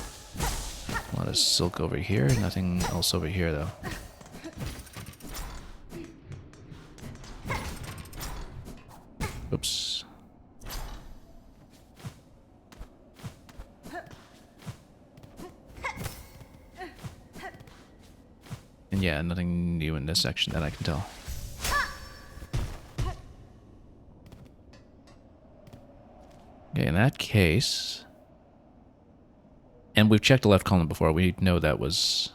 lot of silk over here. Nothing else over here, though. Oops. And yeah, nothing new in this section that I can tell. Okay, in that case... And we've checked the left column before. We know that was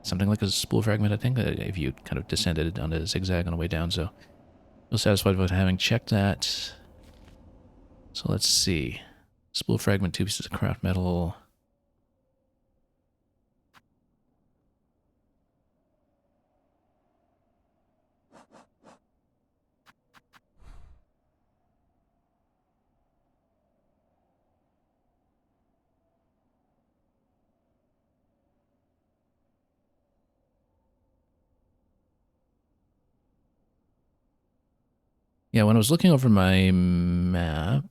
something like a spool fragment, I think, if you kind of descended on a zigzag on the way down, so... Feel satisfied with having checked that. So let's see. Spool fragment, 2 pieces of craft metal... Yeah, when I was looking over my map...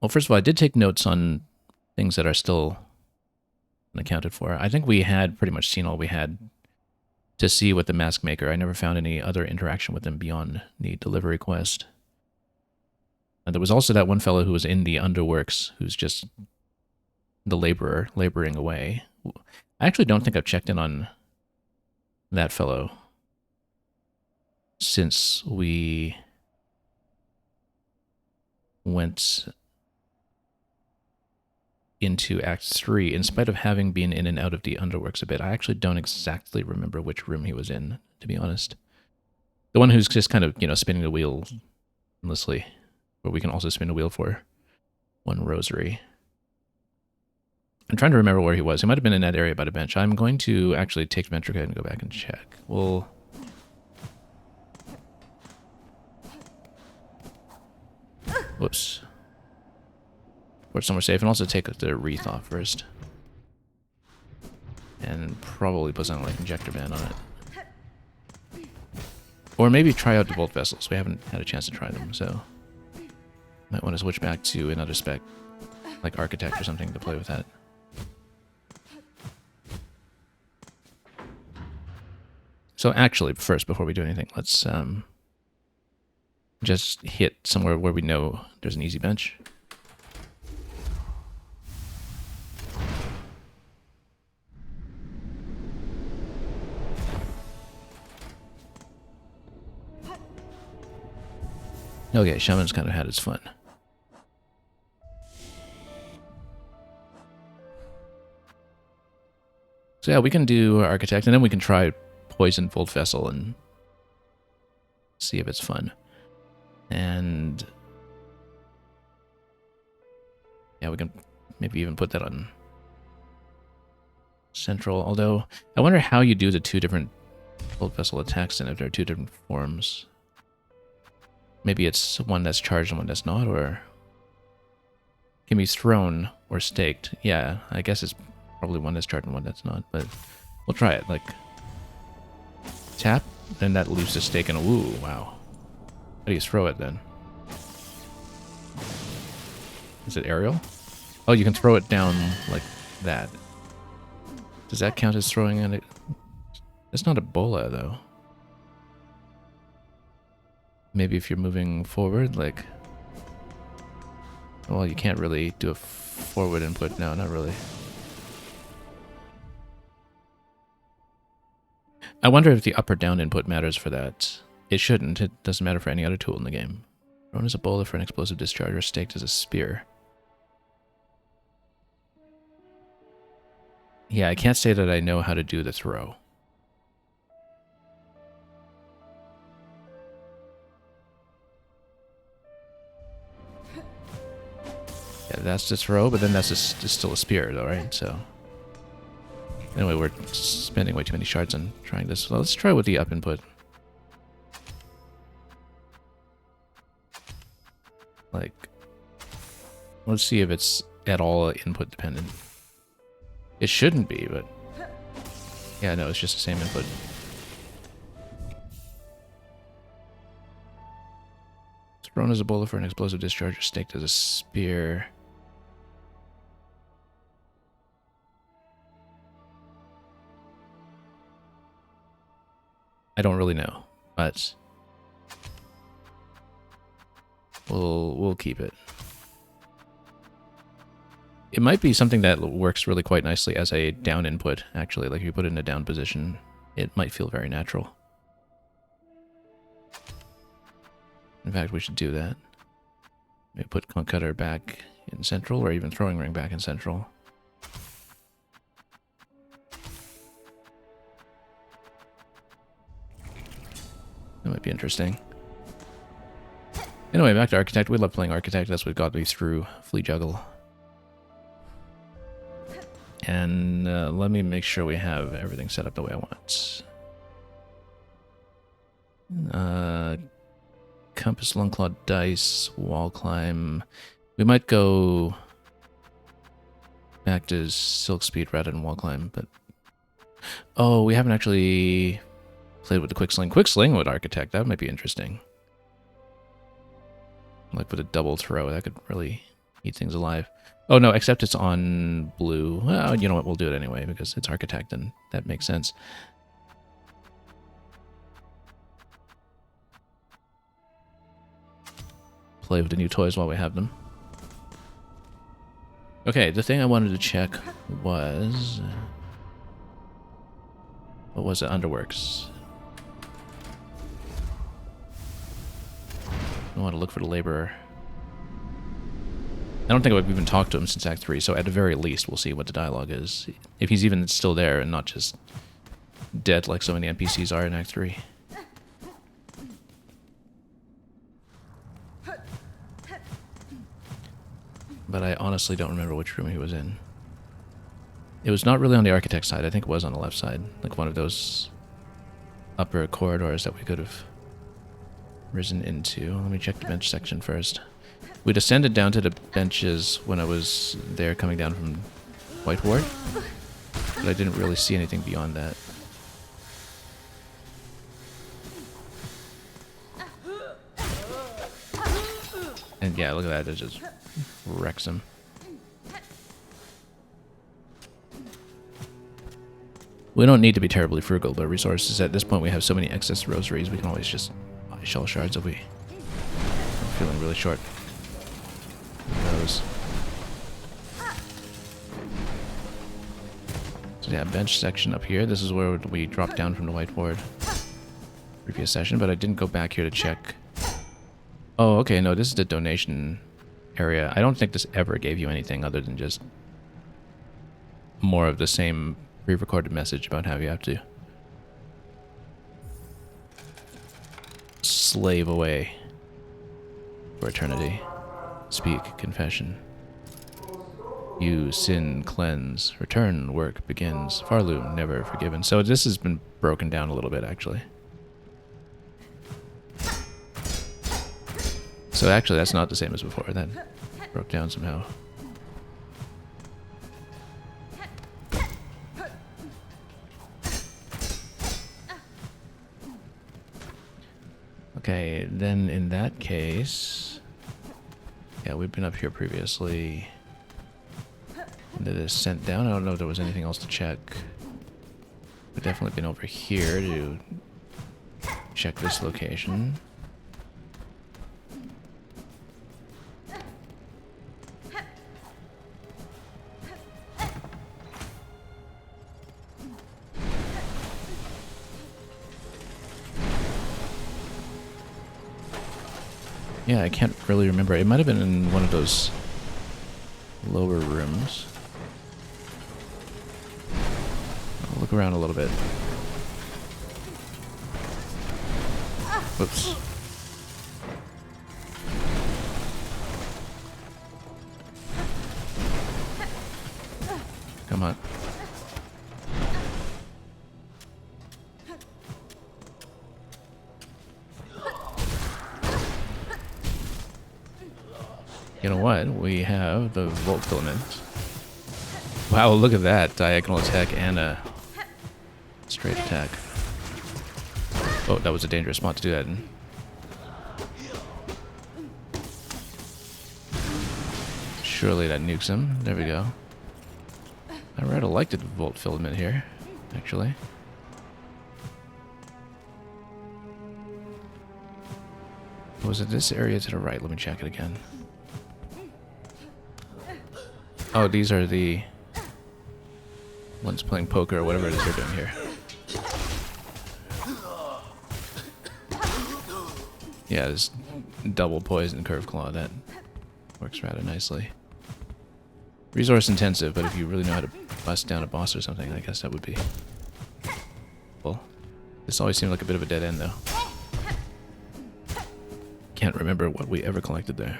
Well, first of all, I did take notes on things that are still unaccounted for. I think we had pretty much seen all we had to see with the mask maker. I never found any other interaction with him beyond the delivery quest. And there was also that one fellow who was in the underworks, who's just the laborer, laboring away. I actually don't think I've checked in on that fellow since we went into Act 3, in spite of having been in and out of the underworks a bit. I actually don't exactly remember which room he was in, to be honest. The one who's just kind of, you know, spinning the wheel endlessly, where we can also spin the wheel for 1 rosary. I'm trying to remember where he was. He might have been in that area by the bench. I'm going to actually take the Ventrica and go back and check. We'll... Whoops. Put somewhere safe, and also take the wreath off first. And probably put something like injector band on it. Or maybe try out the bolt vessels. We haven't had a chance to try them, so... Might want to switch back to another spec, like Architect or something, to play with that. So actually, first, before we do anything, let's just hit somewhere where we know there's an easy bench. Okay, Shaman's kind of had its fun. So yeah, we can do Architect, and then we can try Poison Volt Vessel and see if it's fun. And yeah, we can maybe even put that on Central, although I wonder how you do the two different Volt Vessel attacks and if there are two different forms. Maybe it's one that's charged and one that's not, or can be thrown or staked. Yeah, I guess it's probably one that's charged and one that's not, but we'll try it. Like, tap, then that leaves the stake in a woo, wow. How do you throw it then? Is it aerial? Oh, you can throw it down like that. Does that count as throwing it? It's not a bola though. Maybe if you're moving forward, like... Well, you can't really do a forward input. No, not really. I wonder if the up or down input matters for that. It shouldn't. It doesn't matter for any other tool in the game. Thrown as a bola for an explosive discharge or staked as a spear. Yeah, I can't say that I know how to do the throw. Yeah, that's the throw, but then that's still a spear, though, right? So anyway, we're spending way too many shards on trying this. So let's try with the up input. Like, let's see if it's at all input dependent. It shouldn't be, but yeah, no, it's just the same input. Thrown as a bola for an explosive discharge or staked as a spear. I don't really know, but we'll keep it. It might be something that works really quite nicely as a down input, actually. Like if you put it in a down position, it might feel very natural. In fact, we should do that. Maybe put Conch Cutter back in central, or even Throwing Ring back in central. That might be interesting. Anyway, back to Architect. We love playing Architect. That's what got me through Flea Juggle. And let me make sure we have everything set up the way I want. Compass, Lungclaw, Dice, Wall Climb. We might go back to Silk Speed rather than Wall Climb, but... Oh, we haven't actually played with the Quick Sling. Quick Sling with Architect, that might be interesting. Like with a double throw, that could really eat things alive. Oh no, except it's on blue. Well, you know what, we'll do it anyway, because it's Architect, and that makes sense. Play with the new toys while we have them. Okay, the thing I wanted to check was... What was it? Underworks. I want to look for the laborer. I don't think I've even talked to him since Act 3, so at the very least we'll see what the dialogue is. If he's even still there and not just dead like so many NPCs are in Act 3. But I honestly don't remember which room he was in. It was not really on the Architect side, I think it was on the left side. Like one of those upper corridors that we could have risen into. Let me check the bench section first. We descended down to the benches when I was there coming down from White Ward, but I didn't really see anything beyond that. And And yeah, look at that, it just wrecks him. We don't need to be terribly frugal about resources. At this point we have so many excess rosaries, we can always just buy shell shards if we are feeling really short. Those. So yeah, bench section up here. This is where we dropped down from the whiteboard previous session, but I didn't go back here to check. Oh, okay, no, this is the donation area. I don't think this ever gave you anything other than just more of the same pre-recorded message about how you have to slave away for eternity. Speak, confession. You sin, cleanse, return, work begins. Farlu, never forgiven. So this has been broken down a little bit, actually. So actually, that's not the same as before. That broke down somehow. Okay, then in that case... Yeah, we've been up here previously. That is sent down. I don't know if there was anything else to check. We've definitely been over here to check this location. Yeah, I can't really remember. It might have been in one of those lower rooms. I'll look around a little bit. Whoops. Come on. You know what? We have the Volt Filament. Wow, look at that. Diagonal attack and a straight attack. Oh, that was a dangerous spot to do that in. Surely that nukes him. There we go. I rather liked the Volt Filament here, actually. Was it this area to the right? Let me check it again. Oh, these are the ones playing poker or whatever it is they're doing here. Yeah, this double poison curve claw, that works rather nicely. Resource intensive, but if you really know how to bust down a boss or something, I guess that would be... Well, this always seemed like a bit of a dead end, though. Can't remember what we ever collected there.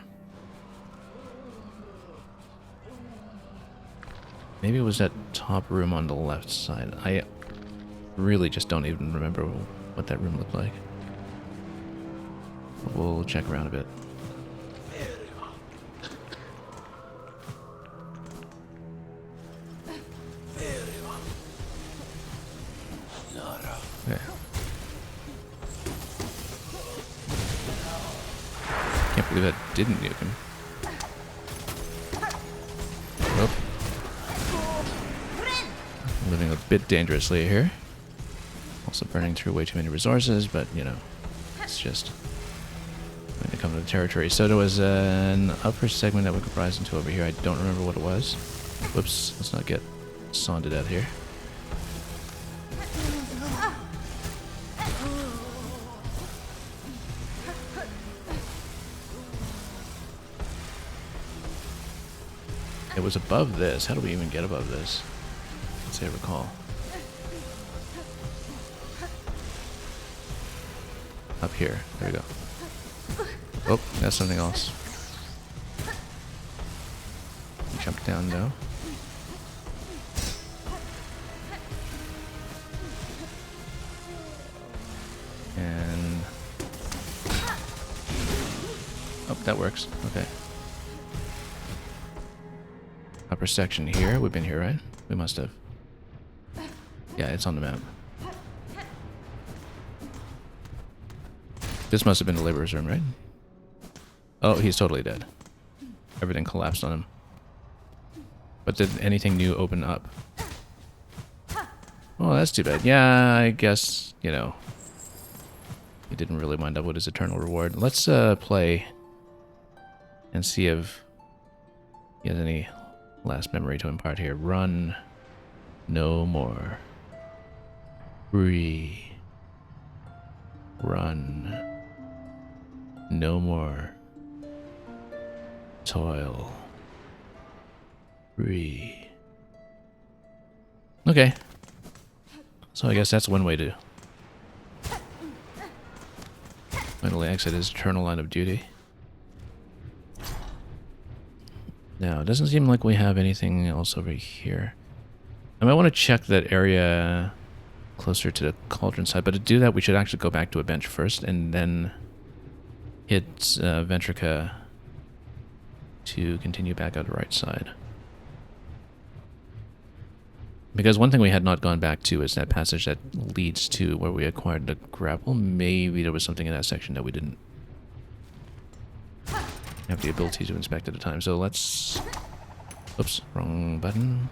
Maybe it was that top room on the left side. I really just don't even remember what that room looked like. We'll check around a bit. Okay. Can't believe that didn't nuke him. Nope. Living a bit dangerously here. Also burning through way too many resources, but, you know, it's just when they come to the territory. So there was an upper segment that we could rise into over here. I don't remember what it was. Whoops, let's not get sawned to death here. It was above this. How do we even get above this? Let's say I recall. Up here. There we go. Oh, that's something else. Jump down though. And... oh, that works. Okay. Upper section here. We've been here, right? We must have. Yeah, it's on the map. This must have been the laborer's room, right? Oh, he's totally dead. Everything collapsed on him. But did anything new open up? Oh, that's too bad. Yeah, I guess, you know, he didn't really wind up with his eternal reward. Let's play and see if he has any last memory to impart here. Run no more. Free. Run no more. Toil. Free. Okay. So I guess that's one way to finally exit his eternal line of duty. Now, it doesn't seem like we have anything else over here. I might want to check that area closer to the cauldron side, but to do that we should actually go back to a bench first and then hit Ventrica to continue back out the right side. Because one thing we had not gone back to is that passage that leads to where we acquired the grapple. Maybe there was something in that section that we didn't have the ability to inspect at the time. So let's... Oops, wrong button.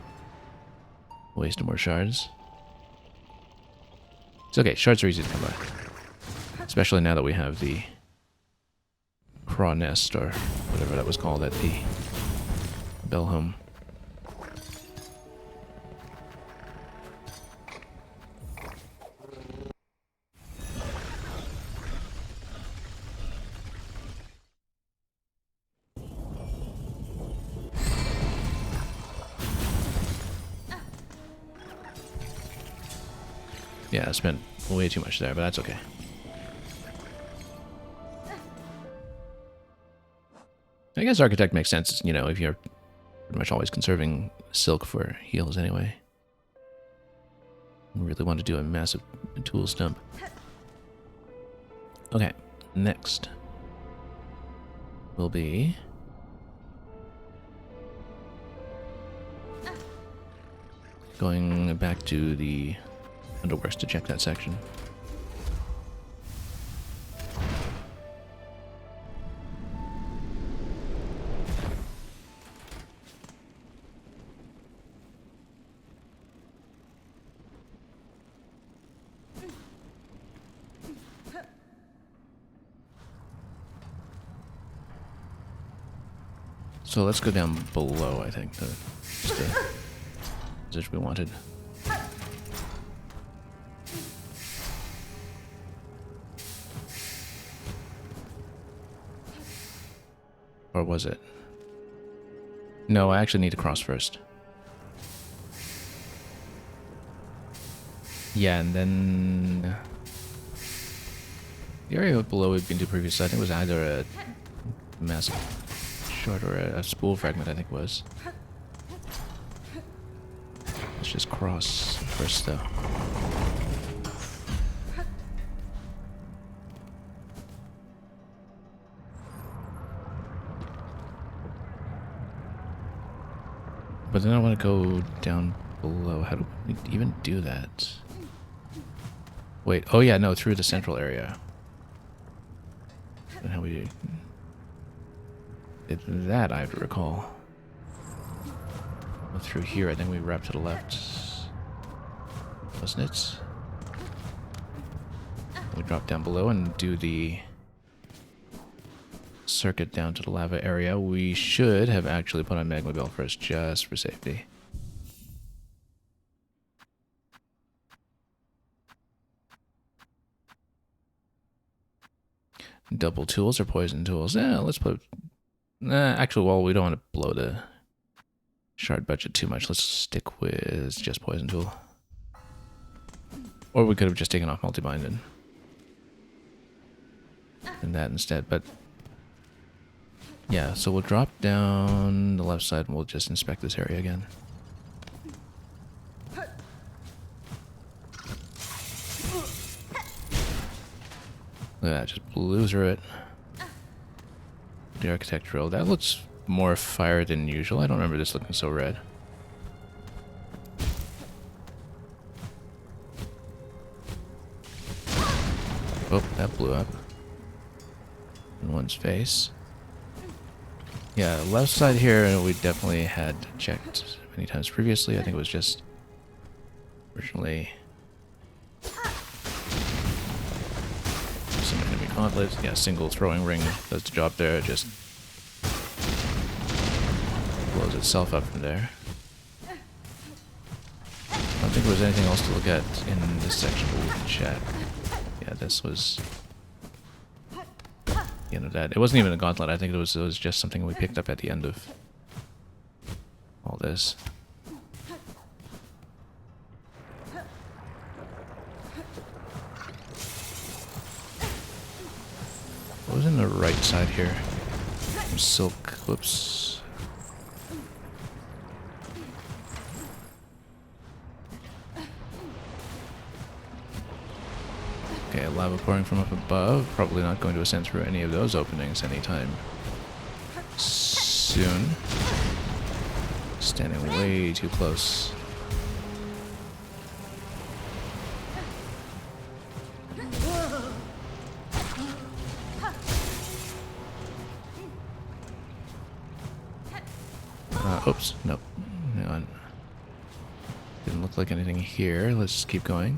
Waste more shards. It's okay, shards are easy to come by. Especially now that we have the craw nest, or whatever that was called at the bell home. Yeah, I spent way too much there, but that's okay. I guess Architect makes sense, you know, if you're pretty much always conserving silk for heals anyway. We really want to do a massive tool stump. Okay, next will be... going back to the Underworks to check that section. So let's go down below, I think, the position we wanted. Or was it? No, I actually need to cross first. Yeah, and then... the area below we've been to previously, I think, was either a massive shard or a spool fragment, I think it was. Let's just cross first, though. But then I want to go down below. How do we even do that? Wait, oh yeah, no, through the central area. And how we did that, I have to recall. Well, through here, I think we wrapped to the left. Wasn't it? We drop down below and do the circuit down to the lava area. We should have actually put on Magma Bell first, just for safety. Double tools or poison tools? Yeah, let's put... actually, well, we don't want to blow the shard budget too much. Let's stick with just poison tool. Or we could have just taken off multi-bind and that instead, but... yeah, so we'll drop down the left side and we'll just inspect this area again. Look at that, just blew through it. The architect drill. That looks more fire than usual. I don't remember this looking so red. Oh, that blew up in one's face. Yeah, left side here we definitely had checked many times previously. I think it was just originally some enemy gauntlets. Yeah, single throwing ring does the job there. It just blows itself up from there. I don't think there was anything else to look at in this section, but we can check. Yeah, this was the end of that. It wasn't even a gauntlet. I think it was just something we picked up at the end of all this. What was in the right side here? Some silk. Whoops. Okay, lava pouring from up above. Probably not going to ascend through any of those openings anytime soon. Standing way too close. Oops, nope. Hang on. Didn't look like anything here. Let's just keep going.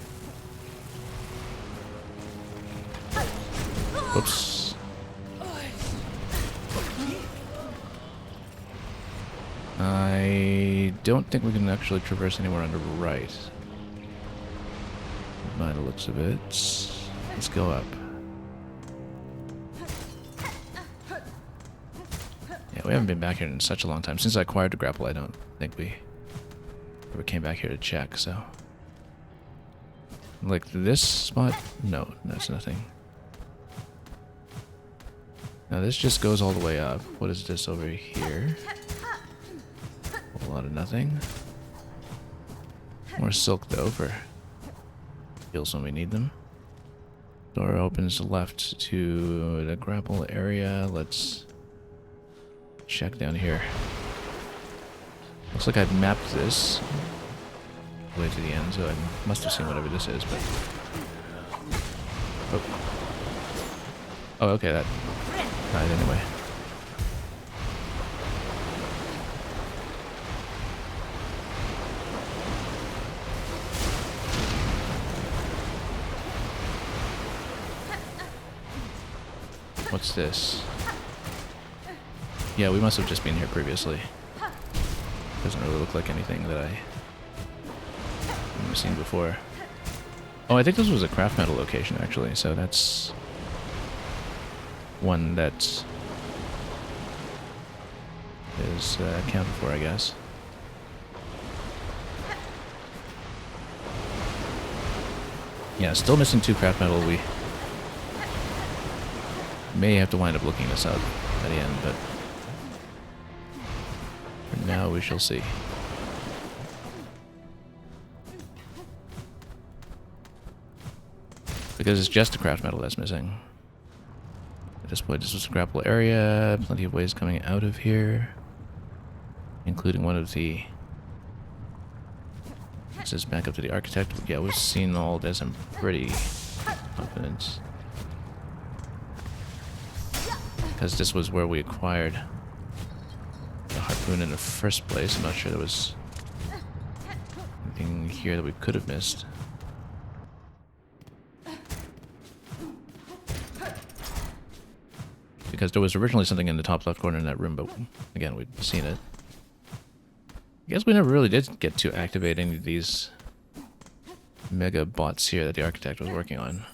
Oops. I don't think we can actually traverse anywhere on the right. By the looks of it. Let's go up. Yeah, we haven't been back here in such a long time. Since I acquired the grapple, I don't think we ever came back here to check, so... Like this spot? No, that's nothing. Now this just goes all the way up. What is this over here? A whole lot of nothing. More silk though for heals when we need them. Door opens left to the grapple area. Let's check down here. Looks like I've mapped this all the way to the end, so I must have seen whatever this is, but... Oh, oh okay, that died anyway. What's this? Yeah, we must have just been here previously. Doesn't really look like anything that I've seen before. Oh, I think this was a craft metal location, actually, so that's one that is accounted for, I guess. Yeah, still missing 2 craft metal. We may have to wind up looking this up at the end, but for now we shall see. Because it's just the craft metal that's missing. At this point, this was a grapple area. Plenty of ways coming out of here, including one of the... This is back up to the architect. Yeah, we've seen all this. I'm pretty confident. Because this was where we acquired the harpoon in the first place. I'm not sure there was anything here that we could have missed. Because there was originally something in the top left corner in that room, but again, we'd seen it. I guess we never really did get to activate any of these mega bots here that the architect was working on.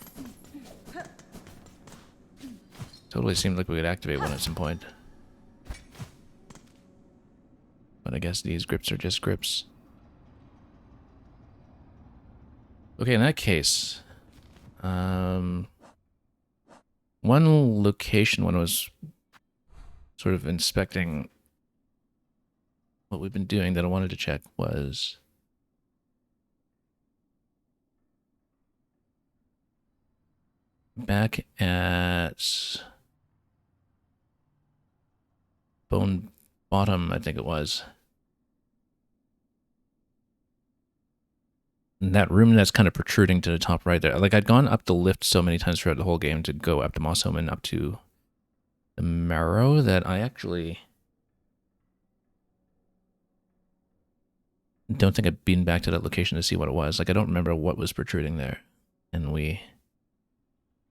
Totally seemed like we could activate one at some point. But I guess these grips are just grips. Okay, in that case, one location when I was sort of inspecting what we've been doing that I wanted to check was back at Bone Bottom, I think it was. And that room that's kind of protruding to the top right there. Like, I'd gone up the lift so many times throughout the whole game to go up to Mossholm and up to the Marrow that I actually don't think I've been back to that location to see what it was. Like, I don't remember what was protruding there. And we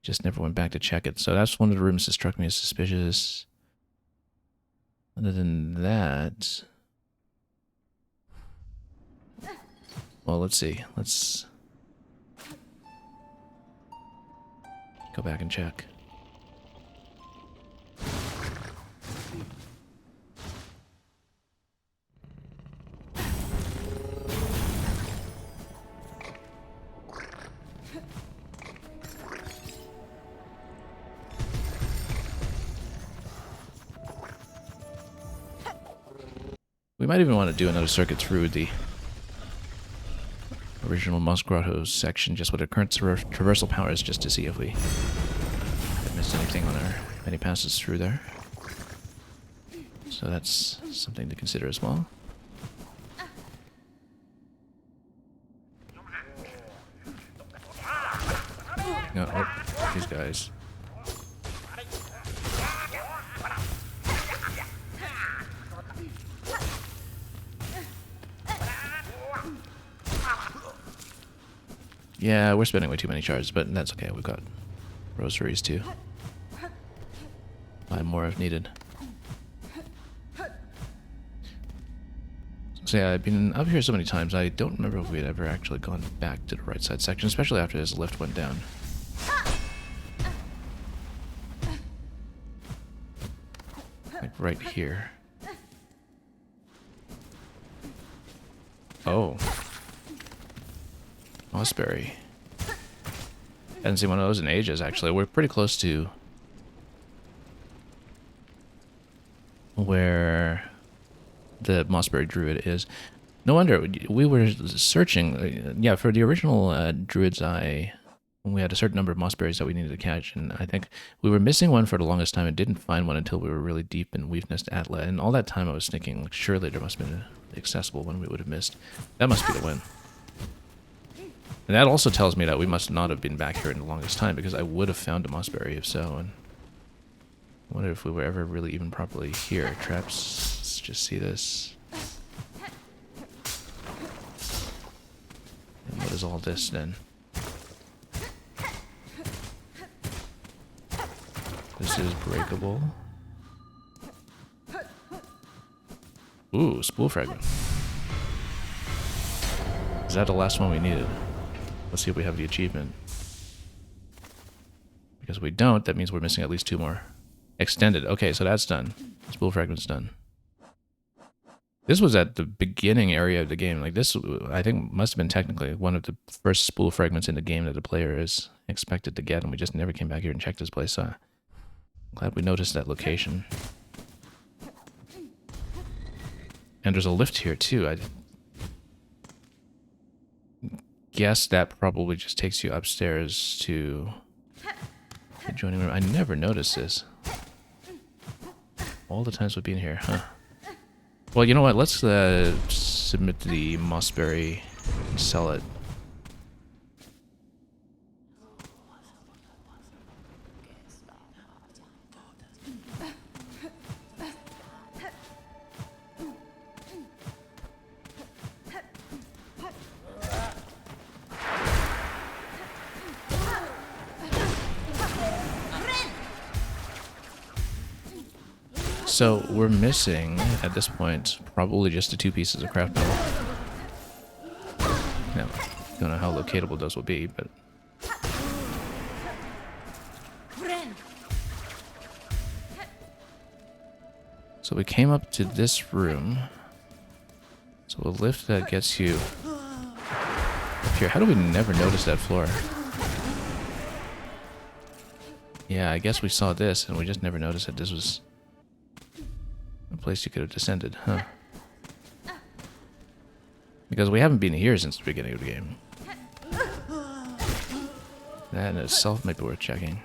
just never went back to check it. So that's one of the rooms that struck me as suspicious. Other than that... Well, let's see. Let's go back and check. We might even want to do another circuit through the original Moss Grotto section, just with our current traversal powers, just to see if we have missed anything on our many passes through there. So that's something to consider as well. Oh, these guys. Yeah, we're spending way too many charges, but that's okay. We've got rosaries too. Buy more if needed. So yeah, I've been up here so many times, I don't remember if we had ever actually gone back to the right side section, especially after this lift went down. Like right here. Oh. Mossberry. Hadn't seen one of those in ages, actually. We're pretty close to where the Mossberry Druid is. No wonder, we were searching, yeah, for the original Druid's Eye, we had a certain number of Mossberries that we needed to catch, and I think we were missing one for the longest time and didn't find one until we were really deep in Weefnest Atla, and all that time I was thinking, like, surely there must have been an accessible one we would have missed. That must be the one. And that also tells me that we must not have been back here in the longest time, because I would have found a Mossberry if so, and I wonder if we were ever really even properly here. Traps, let's just see this. And what is all this then? This is breakable. Ooh, spool fragment. Is that the last one we needed? Let's see if we have the achievement. Because if we don't, that means we're missing at least 2 more. Extended. Okay, so that's done. Spool fragment's done. This was at the beginning area of the game. Like this, I think, must have been technically one of the first spool fragments in the game that the player is expected to get, and we just never came back here and checked this place. So I'm glad we noticed that location. And there's a lift here too. I guess that probably just takes you upstairs to the adjoining room. I never noticed this. All the times we've been here, huh? Well, you know what? Let's submit the Mossberry and sell it. So we're missing, at this point, probably just the 2 pieces of craft metal. Now, don't know how locatable those will be, but... So we came up to this room. So a lift that gets you up here. How do we never notice that floor? Yeah, I guess we saw this and we just never noticed that this was a place you could have descended, huh? Because we haven't been here since the beginning of the game. That in itself might be worth checking.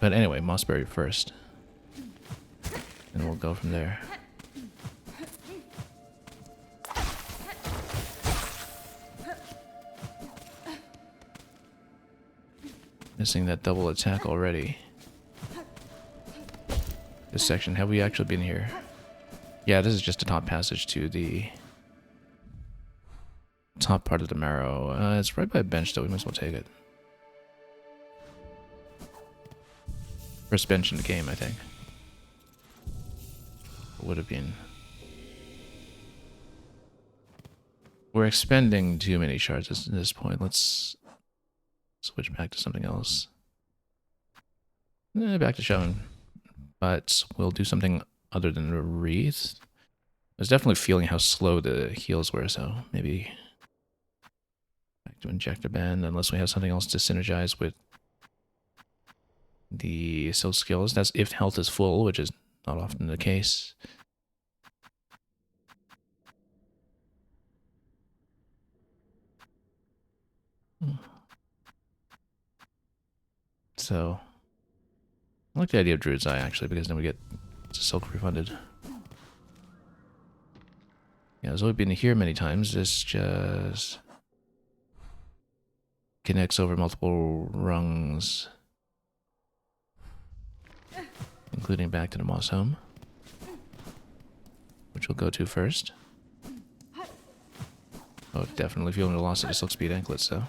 But anyway, Mossberry first. And we'll go from there. Missing that double attack already. This section. Have we actually been here? Yeah, this is just a top passage to the top part of the marrow. It's right by a bench, though. We might as well take it. First bench in the game, I think. Would have been. We're expending too many shards at this point. Let's switch back to something else. Back to Shown. But we'll do something other than a wreath. I was definitely feeling how slow the heals were, so maybe back to Injector Band, unless we have something else to synergize with the Silk skills. That's if health is full, which is not often the case. So, I like the idea of Druid's Eye, actually, because then we get Silk refunded. Yeah, as we've been here many times, this just connects over multiple rungs, including back to the Moss Home, which we'll go to first. Oh, definitely feeling the loss of the Silk Speed anklets, though.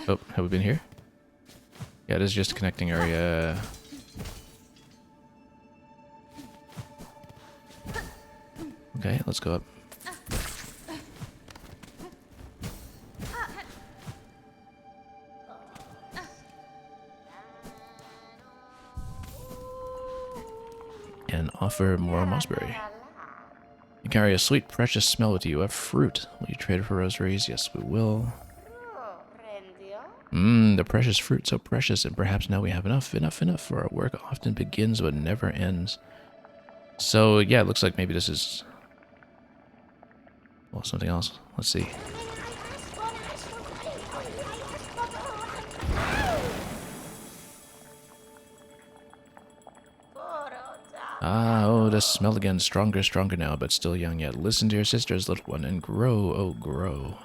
Oh, have we been here? Yeah, it is just a connecting area. Okay, let's go up. And offer more mossberry. You carry a sweet, precious smell with you, a fruit. Will you trade it for rosaries? Yes, we will. The precious fruit, so precious, and perhaps now we have enough for our work. Often begins but never ends. So, yeah, it looks like maybe this is... well, something else. Let's see. Ah, oh, the smell again. Stronger, stronger now, but still young yet. Listen to your sisters, little one, and grow, oh, grow.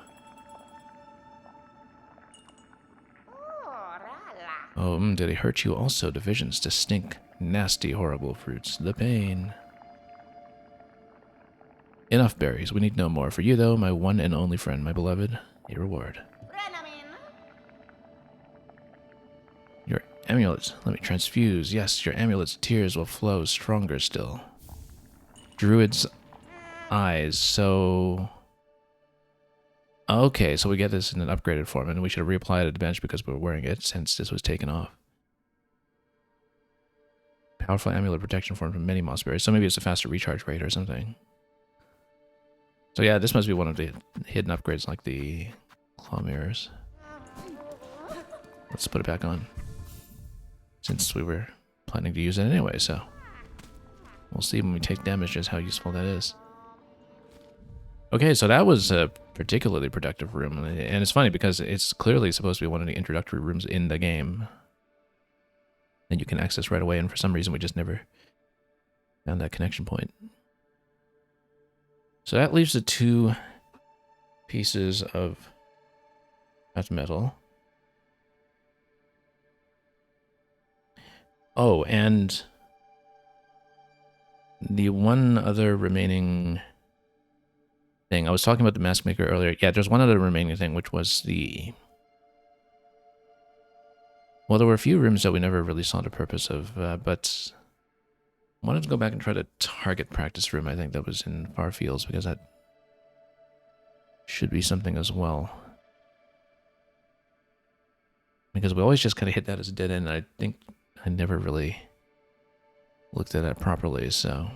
Oh, did they hurt you also? The visions, the stink. Nasty, horrible fruits. The pain. Enough berries. We need no more. For you, though, my one and only friend, my beloved, a reward. Your amulets. Let me transfuse. Yes, your amulet's tears will flow stronger still. Druid's eyes. So... okay, so we get this in an upgraded form, and we should have reapplied it at the bench because we were wearing it since this was taken off. Powerful amulet protection form from many mossberries. So maybe it's a faster recharge rate or something. So yeah, this must be one of the hidden upgrades like the claw mirrors. Let's put it back on. Since we were planning to use it anyway, so... we'll see when we take damage just how useful that is. Okay, so that was a particularly productive room, and it's funny because it's clearly supposed to be one of the introductory rooms in the game. And you can access right away, and for some reason we just never found that connection point. So that leaves the two pieces of craft metal. Oh, and the one other remaining thing. I was talking about the mask maker earlier. Yeah, there's one other remaining thing, which was the... well, there were a few rooms that we never really saw the purpose of, but I wanted to go back and try the target practice room. I think that was in Far Fields, because that should be something as well. Because we always just kind of hit that as a dead end, and I think I never really looked at it properly, so...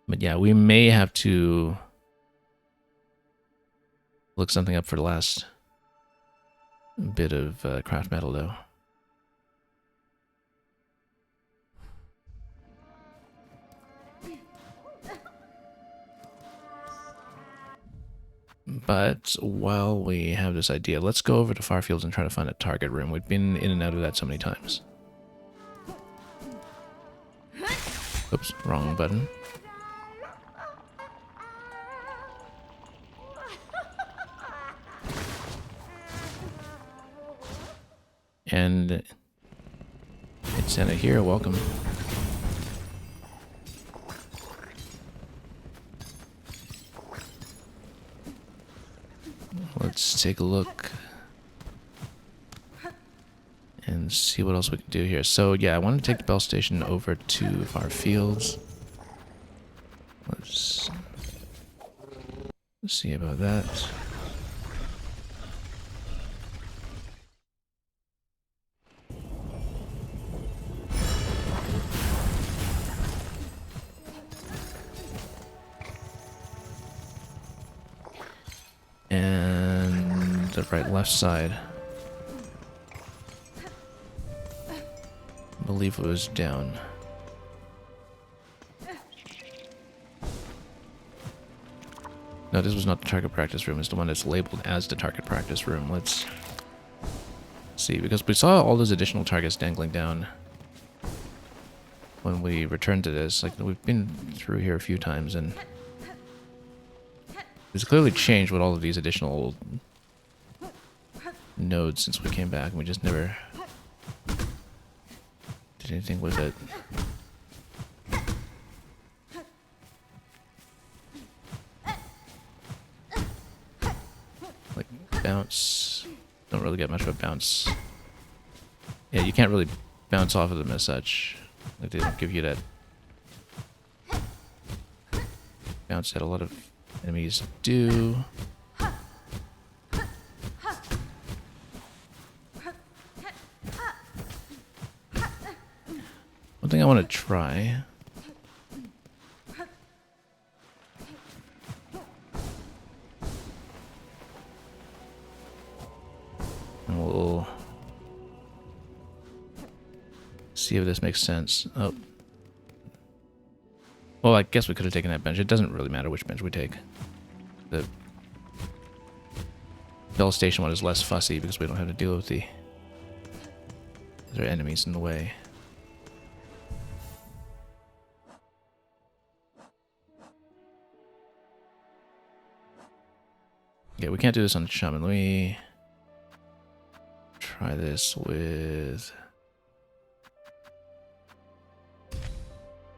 but yeah, we may have to look something up for the last bit of craft metal, though. But while we have this idea, let's go over to Farfields and try to find a target room. We've been in and out of that so many times. Oops, wrong button. And it's Santa here, welcome. Let's take a look and see what else we can do here. So yeah, I want to take the bell station over to Far Fields. Let's see about that. And the left side. I believe it was down. No, this was not the target practice room. It's the one that's labeled as the target practice room. Let's see, because we saw all those additional targets dangling down when we returned to this. Like, we've been through here a few times, and it's clearly changed with all of these additional nodes since we came back, and we just never did anything with it. Like, bounce. Don't really get much of a bounce. Yeah, you can't really bounce off of them as such. Like, they don't give you that bounce that a lot of enemies do. One thing I want to try. And we'll see if this makes sense. Oh. Well, I guess we could have taken that bench. It doesn't really matter which bench we take. The bell station one is less fussy because we don't have to deal with the other enemies in the way. Yeah, we can't do this on Shaman. Let me try this with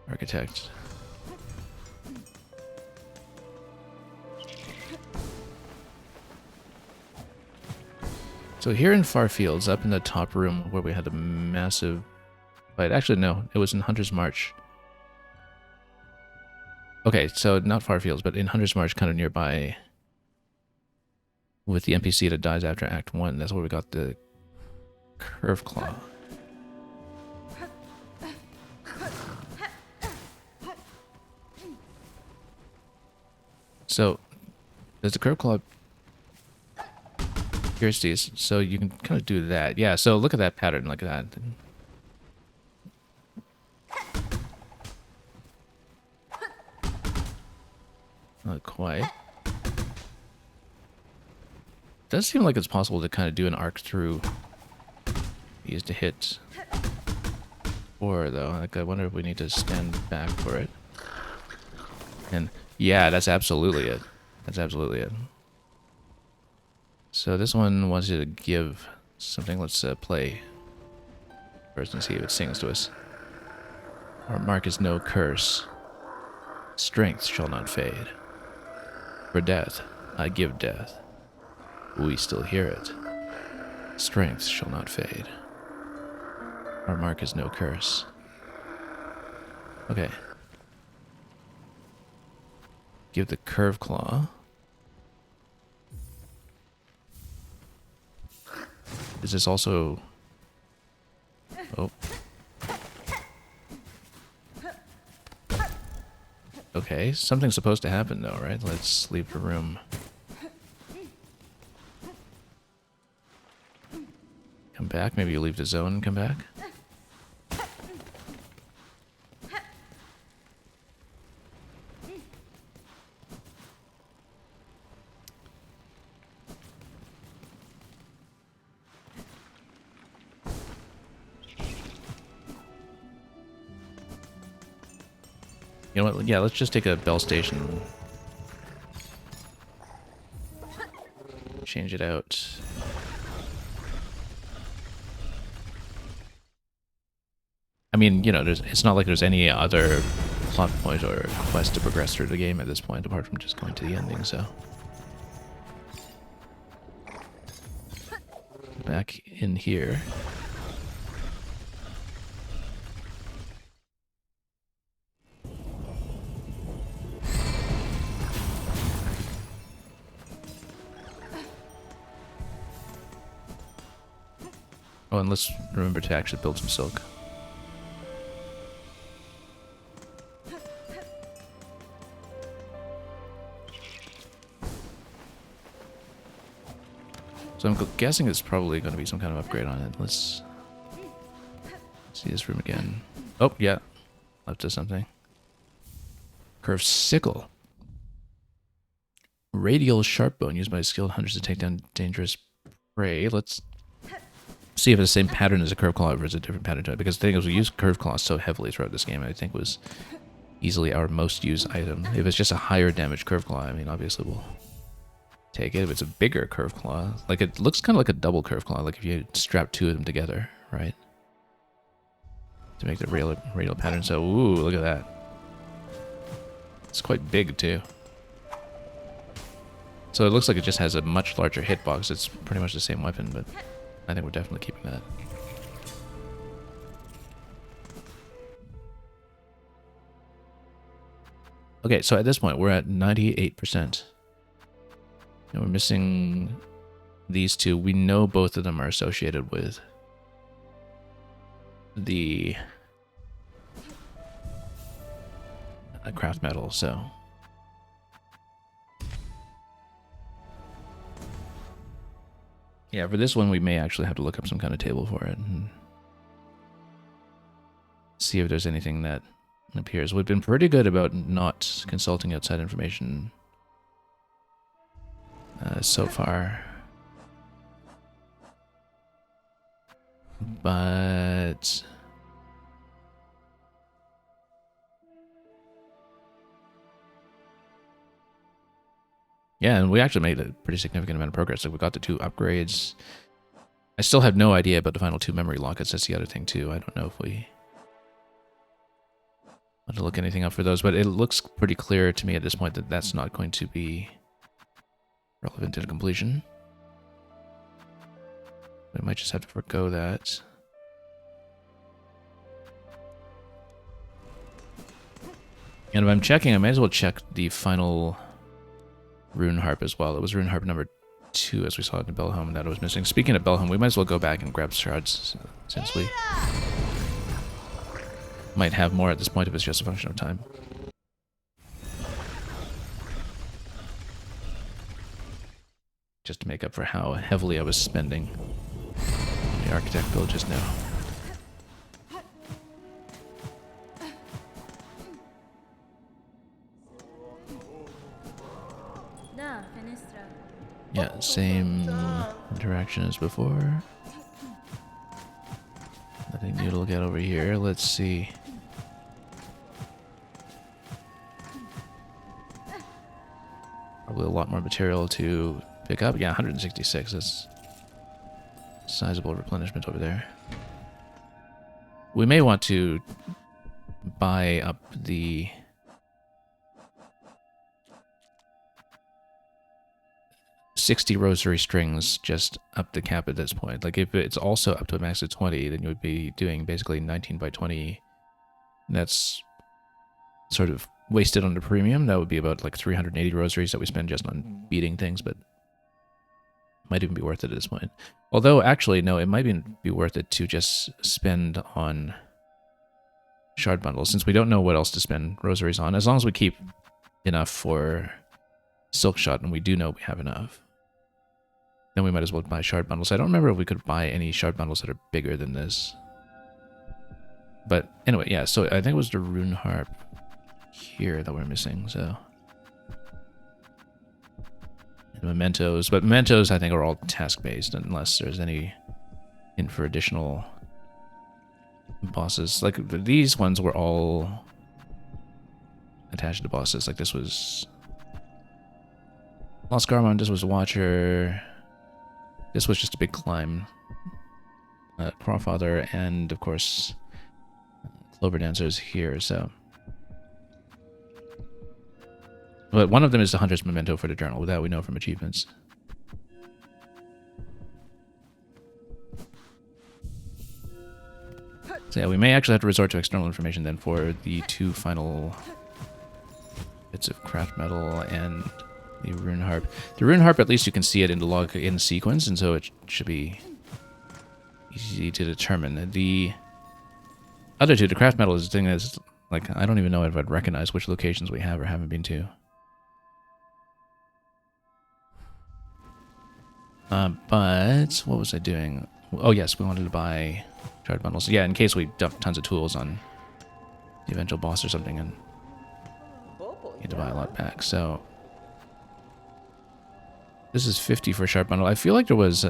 Architect. So here in Far Fields, up in the top room where we had a massive fight. Actually, no, it was in Hunter's March. Okay, so not Far Fields, but in Hunter's March, kind of nearby, with the NPC that dies after Act 1. That's where we got the Curve Claw. So, there's the Curve Claw pierce these, so you can kind of do that. Yeah, so look at that pattern, like that. Not quite. Does seem like it's possible to kind of do an arc through these to hit 4, though. Like, I wonder if we need to stand back for it. And yeah, that's absolutely it. That's absolutely it. So this one wants you to give something. Let's play first and see if it sings to us. Our mark is no curse. Strength shall not fade. For death, I give death. We still hear it. Strength shall not fade. Our mark is no curse. Okay. Give the Curve Claw. Is this also... Oh. Okay, something's supposed to happen though, right? Let's leave the room. Come back, maybe you leave the zone and come back? You know what? Yeah, let's just take a bell station. Change it out. I mean, you know, it's not like there's any other plot point or quest to progress through the game at this point, apart from just going to the ending, so. Back in here. Oh, and let's remember to actually build some silk. So I'm guessing it's probably going to be some kind of upgrade on it. Let's see this room again. Oh, yeah. Left us something. Curved sickle. Radial sharp bone used by skilled hunters to take down dangerous prey. Let's see if it's the same pattern as a curved claw or is it a different pattern to it. Because the thing is, we use curved claws so heavily throughout this game, I think was easily our most used item. If it's just a higher damage curved claw, I mean, obviously we'll take it. If it's a bigger curved claw, like it looks kind of like a double curved claw, like if you strap two of them together, right? To make the radial pattern. So, ooh, look at that. It's quite big too. So it looks like it just has a much larger hitbox. It's pretty much the same weapon, but I think we're definitely keeping that. Okay, so at this point, we're at 98%. And we're missing these two. We know both of them are associated with the craft metal, so... Yeah, for this one, we may actually have to look up some kind of table for it and see if there's anything that appears. We've been pretty good about not consulting outside information so far. But... yeah, and we actually made a pretty significant amount of progress. Like, we got the 2 upgrades. I still have no idea about the final 2 memory lockets. That's the other thing, too. I don't know if we want to look anything up for those, but it looks pretty clear to me at this point that that's not going to be relevant to the completion. We might just have to forgo that. And if I'm checking, I might as well check the final rune harp as well. It was rune harp number 2, as we saw in the Bellhelm, that I was missing. Speaking of Bellhelm, we might as well go back and grab shards, since we might have more at this point if it's just a function of time. Just to make up for how heavily I was spending on the architect build just now. Yeah, same interaction as before. Nothing new to look at over here. Let's see. Probably a lot more material to pick up. Yeah, 166. That's sizable replenishment over there. We may want to buy up the... $60 rosary strings just up the cap at this point. Like, if it's also up to a max of 20, then you would be doing basically 19 by 20. That's sort of wasted on the premium. That would be about like 380 rosaries that we spend just on beating things, but might even be worth it at this point. Although, actually, no, it might be worth it to just spend on shard bundles, since we don't know what else to spend rosaries on. As long as we keep enough for silk shot, and we do know we have enough, then we might as well buy shard bundles. I don't remember if we could buy any shard bundles that are bigger than this. But anyway, yeah, so I think it was the rune harp here that we're missing, so... and mementos, but mementos I think are all task-based, unless there's any hint for additional bosses. Like, these ones were all attached to bosses. Like, this was Lost Garmon, this was Watcher, this was just a big climb. Crawfather, and of course Clover Dancer is here, so... But one of them is the Hunter's Memento for the journal. That we know from achievements. So yeah, we may actually have to resort to external information then for the 2 final bits of craft metal and the rune harp. The rune harp, at least you can see it in the log in sequence, and so it should be easy to determine. The other 2, the craft metal is the thing that's like, I don't even know if I'd recognize which locations we have or haven't been to. But what was I doing? Oh yes, we wanted to buy shard bundles. Yeah, in case we dump tons of tools on the eventual boss or something and need to buy a lot back. So this is 50 for a shard bundle. I feel like there was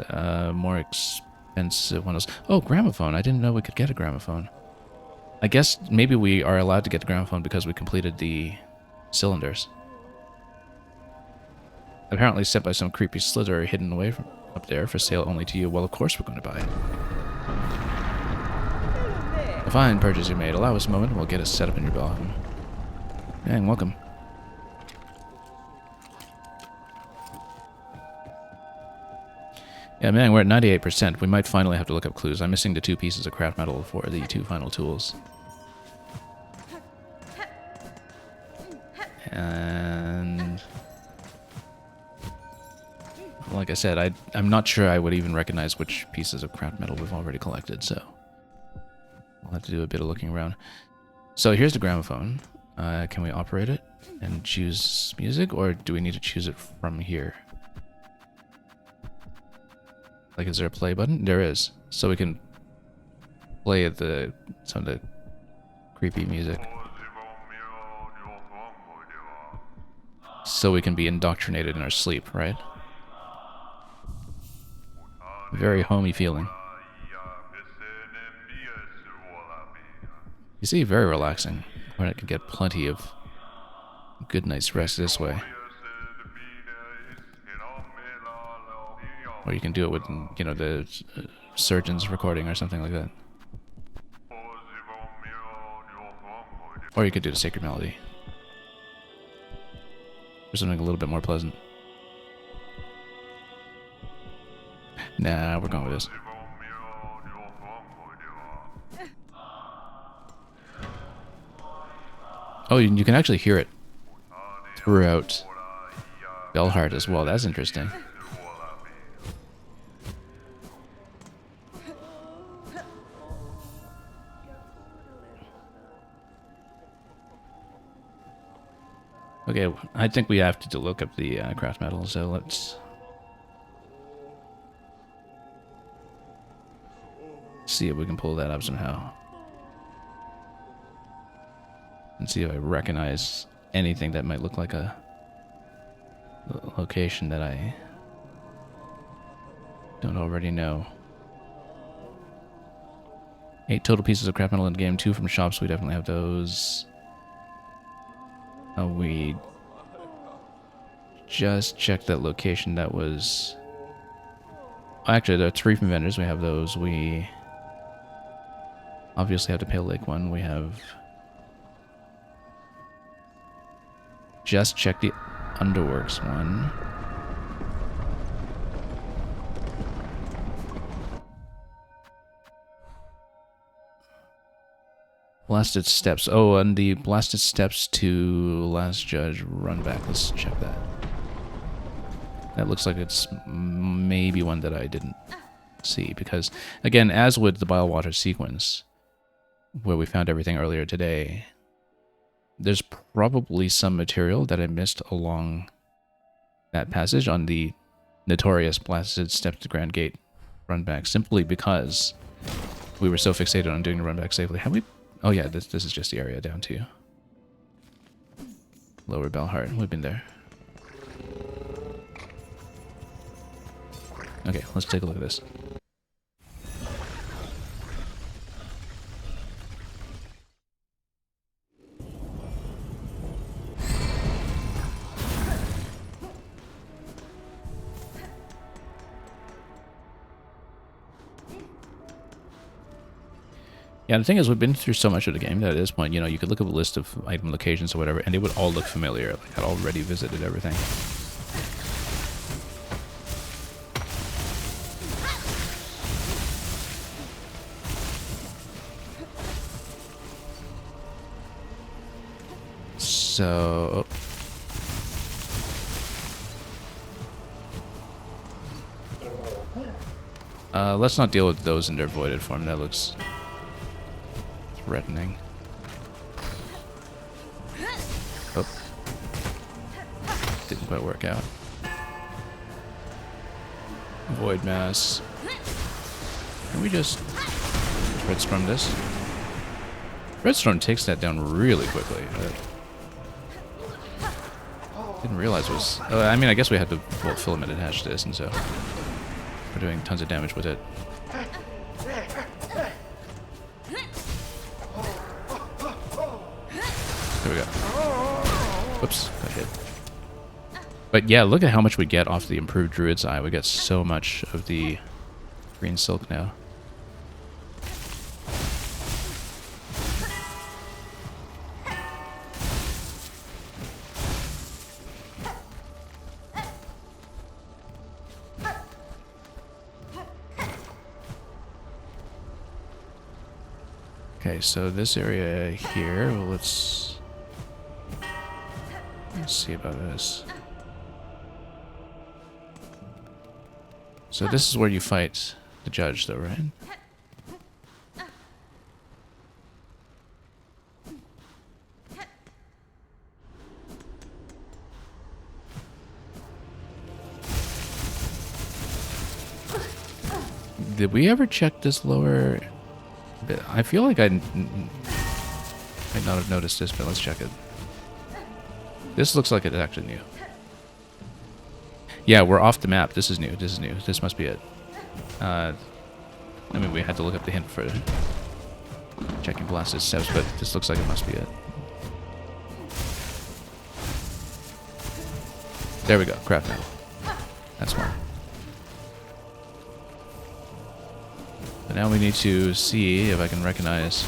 more expensive ones. Oh, gramophone. I didn't know we could get a gramophone. I guess maybe we are allowed to get the gramophone because we completed the cylinders. Apparently sent by some creepy slither hidden away from up there for sale only to you. Well, of course we're going to buy it. A fine purchase you made. Allow us a moment and we'll get us set up in your belonging. Dang, welcome. Yeah, man, we're at 98%. We might finally have to look up clues. I'm missing the 2 pieces of craft metal for the 2 final tools. And... like I said, I'm not sure I would even recognize which pieces of craft metal we've already collected, so we'll have to do a bit of looking around. So here's the gramophone. Can we operate it and choose music, or do we need to choose it from here? Like, is there a play button? There is. So we can play some of the creepy music. So we can be indoctrinated in our sleep, right? Very homey feeling. You see, very relaxing. Where I can get plenty of good night's rest this way. Or you can do it with, you know, the surgeon's recording or something like that. Or you could do the sacred melody. Or something a little bit more pleasant. Nah, we're going with this. Oh, you can actually hear it throughout Bellheart as well. That's interesting. Okay, I think we have to look up the craft metal, so let's see if we can pull that up somehow. And see if I recognize anything that might look like a location that I don't already know. 8 total pieces of craft metal in the game, 2 from shops, we definitely have those. Oh, we just checked that location. That was... Actually, there are 3 from vendors. We have those. We obviously have the Pale Lake one. We have just checked the Underworks one. Blasted Steps. Oh, and the Blasted Steps to Last Judge run back. Let's check that. That looks like it's maybe one that I didn't see. Because, again, as with the Bilewater sequence, where we found everything earlier today, there's probably some material that I missed along that passage on the notorious Blasted Steps to Grand Gate run back, simply because we were so fixated on doing the run back safely. Have we... Oh yeah, this is just the area down to Lower Bellheart. We've been there. Okay, let's take a look at this. Yeah, the thing is, we've been through so much of the game that at this point, you know, you could look up a list of item locations or whatever, and they would all look familiar. Like, I'd already visited everything. So... let's not deal with those in their voided form. That looks threatening. Oh. Didn't quite work out. Void mass. Can we just Redstorm this? Redstorm takes that down really quickly. Didn't realize it was... I mean, I guess we had to filament attach this, and so we're doing tons of damage with it. There we go. Whoops, got hit. But yeah, look at how much we get off the improved Druid's Eye. We get so much of the green silk now. Okay, so this area here, well, let's see about this. So this is where you fight the judge, though, right? Did we ever check this lower... I feel like I might not have noticed this, but let's check it. This looks like it's actually new. Yeah, we're off the map. This is new. This is new. This must be it. I mean, we had to look up the hint for checking blasted steps, but this looks like it must be it. There we go. Craft metal. That's smart. But now we need to see if I can recognize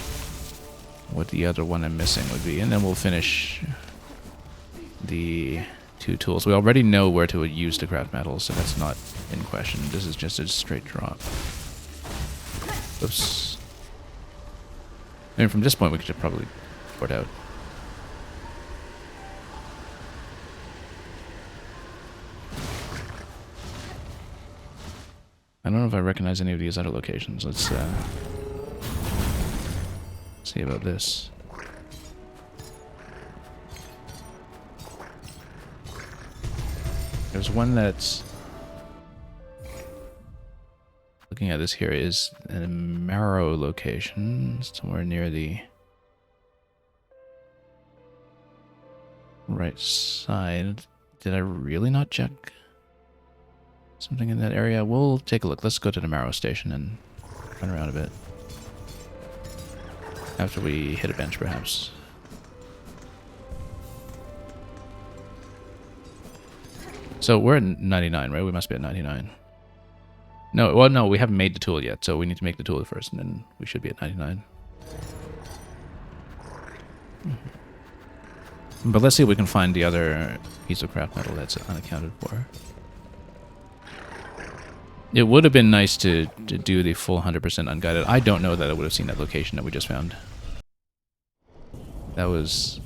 what the other one I'm missing would be, and then we'll finish the two tools. We already know where to use the craft metal, so that's not in question. This is just a straight drop. Oops. I mean, from this point we could probably port out. I don't know if I recognize any of these other locations. Let's see about this. There's one that's... Looking at this here is a Marrow location, somewhere near the right side. Did I really not check something in that area? We'll take a look. Let's go to the Marrow station and run around a bit. After we hit a bench, perhaps. So we're at 99, right? We must be at 99. No, well, no, we haven't made the tool yet, so we need to make the tool first, and then we should be at 99. But let's see if we can find the other piece of craft metal that's unaccounted for. It would have been nice to do the full 100% unguided. I don't know that I would have seen that location that we just found. That was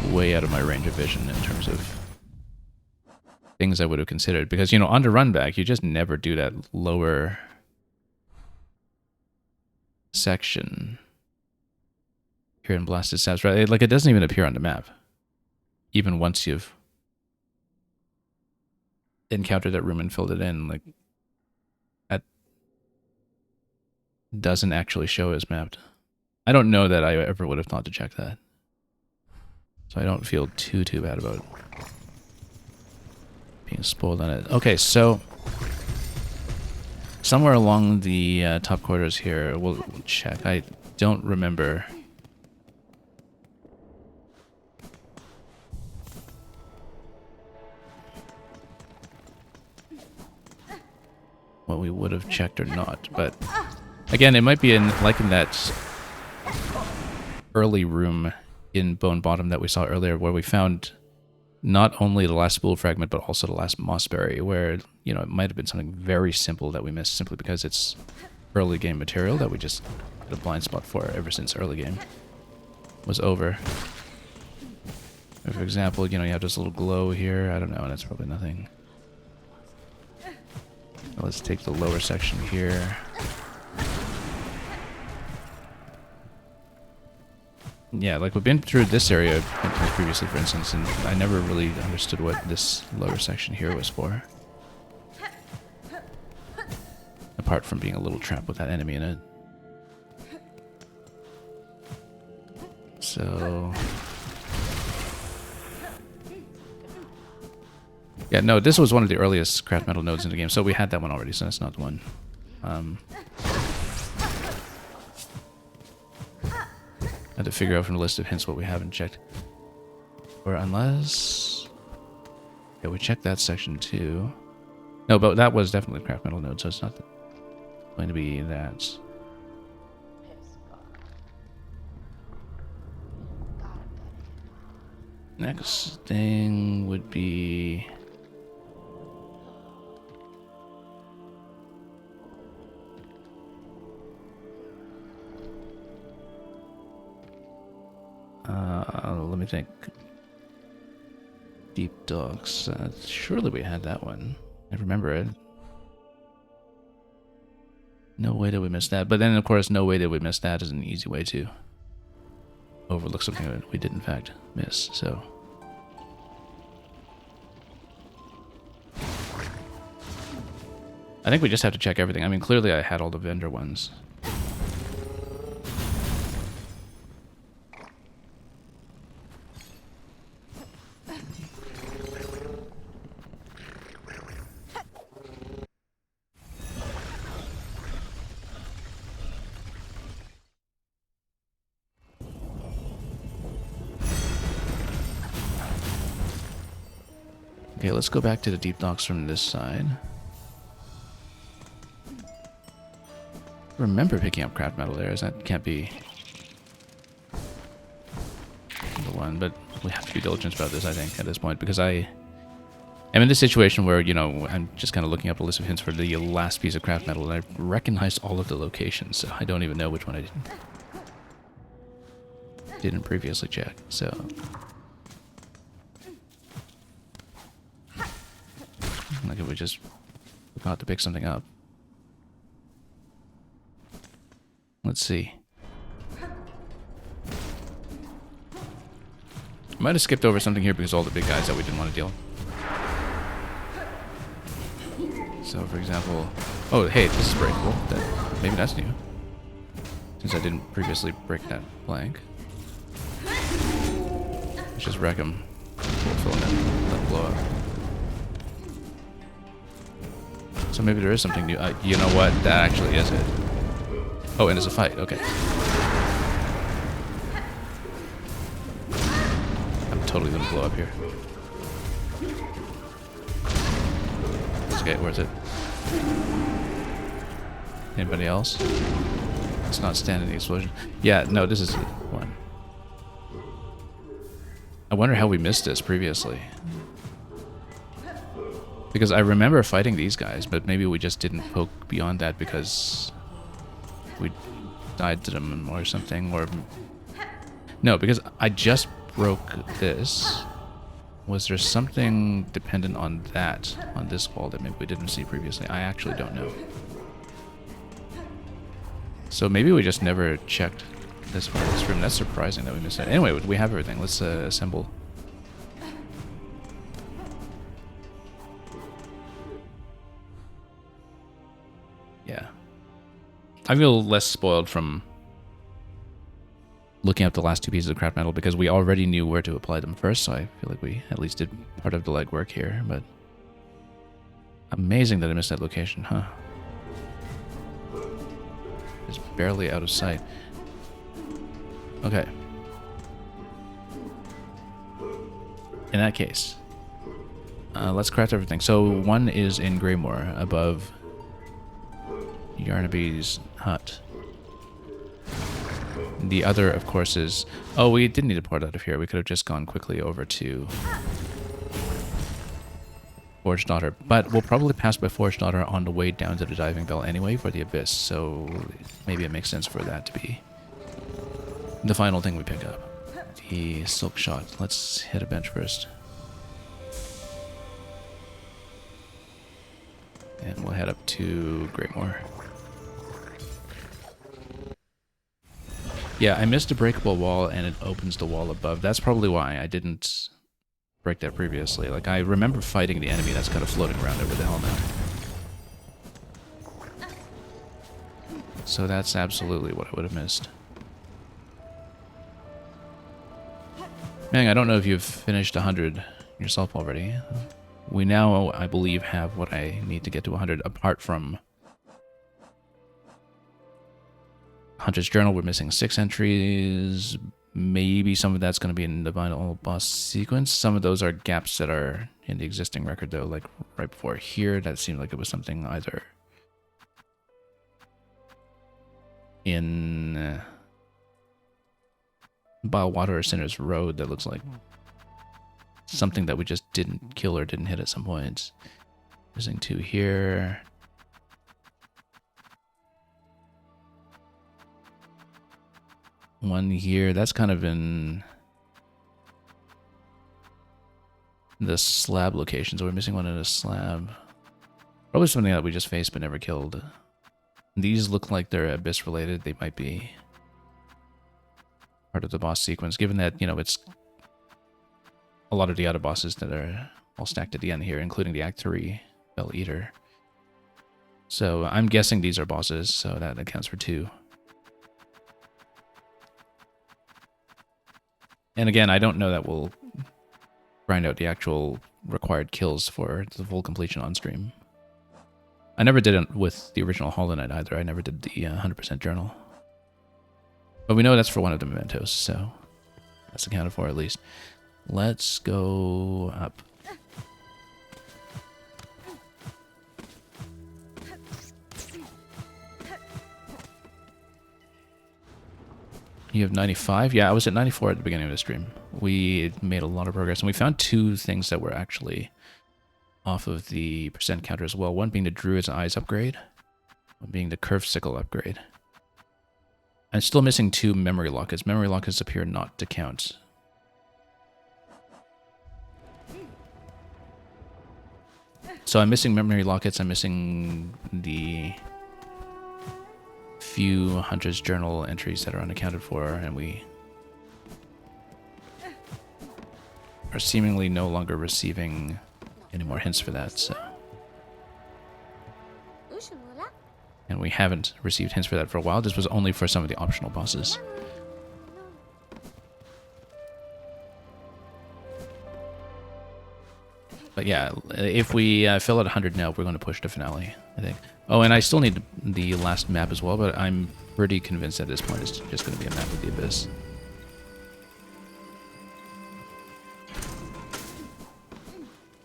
way out of my range of vision in terms of things I would have considered. Because, you know, on the run back, you just never do that lower section here in Blasted Steps, right? Like, it doesn't even appear on the map. Even once you've encountered that room and filled it in, like, that doesn't actually show as mapped. I don't know that I ever would have thought to check that. So I don't feel too bad about being spoiled on it. Okay, so somewhere along the top quarters here, we'll check. I don't remember what we would have checked or not, but Again, it might be like in that early room in Bone Bottom that we saw earlier, where we found not only the last spool fragment, but also the last mossberry, where, you know, it might have been something very simple that we missed simply because it's early game material that we just had a blind spot for ever since early game was over. For example, you know, you have this little glow here. I don't know, that's probably nothing. Let's take the lower section here. Yeah, like we've been through this area previously, for instance, and I never really understood what this lower section here was for. Apart from being a little trap with that enemy in it. So... yeah, no, this was one of the earliest craft metal nodes in the game, so we had that one already, so that's not the one. I had to figure out from the list of hints what we haven't checked. Or unless... yeah, we checked that section too. No, but that was definitely a craft metal node, so it's not going to be that. Next thing would be... let me think. Deep Docks. Surely we had that one. I remember it. No way that we missed that. But then, of course, no way that we missed that is an easy way to overlook something that we did, in fact, miss. So... I think we just have to check everything. I mean, clearly I had all the vendor ones. Okay, let's go back to the deep docks from this side. Remember picking up craft metal there, that can't be the one, but we have to be diligent about this, I think, at this point, because I am in this situation where, you know, I'm just kind of looking up a list of hints for the last piece of craft metal, and I recognized all of the locations, so I don't even know which one I didn't previously check, so... like if we just about to pick something up. Let's see. I might have skipped over something here because all the big guys that we didn't want to deal. So, for example... oh, hey, this is breakable. Maybe that's new. Since I didn't previously break that plank. Let's just wreck him. We'll fill him in. Let him blow up. So maybe there is something new. You know what? That actually is it. Oh, and it's a fight. Okay. I'm totally gonna blow up here. It's okay. Where's it? Anybody else? It's not standing the explosion. Yeah, no, this is the one. I wonder how we missed this previously. Because I remember fighting these guys, but maybe we just didn't poke beyond that because we died to them or something, or... no, because I just broke this. Was there something dependent on that, on this wall, that maybe we didn't see previously? I actually don't know. So maybe we just never checked this part of this room. That's surprising that we missed that. Anyway, we have everything. Let's assemble. Yeah. I feel less spoiled from looking up the last two pieces of craft metal because we already knew where to apply them first, so I feel like we at least did part of the legwork here, but amazing that I missed that location, huh? It's barely out of sight. Okay. In that case, let's craft everything. So one is in Greymore above Yarnaby's hut. The other, of course, is... Oh, we didn't need to port out of here. We could have just gone quickly over to Forge Daughter. But we'll probably pass by Forge Daughter on the way down to the Diving Bell anyway for the Abyss. So maybe it makes sense for that to be the final thing we pick up. The Silk Shot. Let's hit a bench first. And we'll head up to Greatmoor. Yeah, I missed a breakable wall and it opens the wall above. That's probably why I didn't break that previously. Like, I remember fighting the enemy that's kind of floating around over the helmet. So that's absolutely what I would have missed. Man, I don't know if you've finished 100 yourself already. We now, I believe, have what I need to get to 100, apart from Hunter's Journal. We're missing 6 entries. Maybe some of that's going to be in the final boss sequence. Some of those are gaps that are in the existing record, though. Like right before here, that seemed like it was something either in Bilwater or Sinner's Road that looks like something that we just didn't kill or didn't hit at some point. Missing 2 here. One here. That's kind of in the slab location. So we're missing one in a slab. Probably something that we just faced but never killed. These look like they're Abyss related. They might be part of the boss sequence, given that, you know, it's a lot of the other bosses that are all stacked at the end here, including the Act 3 Bell Eater. So I'm guessing these are bosses, so that accounts for 2. And again, I don't know that we'll grind out the actual required kills for the full completion on stream. I never did it with the original Hollow Knight either. I never did the 100% journal. But we know that's for one of the mementos, so that's accounted for at least. Let's go up. You have 95? Yeah, I was at 94 at the beginning of the stream. We made a lot of progress, and we found 2 things that were actually off of the percent counter as well. One being the Druid's Eyes upgrade, one being the Curved Sickle upgrade. I'm still missing 2 memory lockets. Memory lockets appear not to count. So I'm missing memory lockets. I'm missing the few Hunter's Journal entries that are unaccounted for, and we are seemingly no longer receiving any more hints for that, so. And we haven't received hints for that for a while. This was only for some of the optional bosses. But yeah, if we fill at 100 now, we're going to push the finale, I think. Oh, and I still need the last map as well, but I'm pretty convinced at this point it's just going to be a map of the Abyss.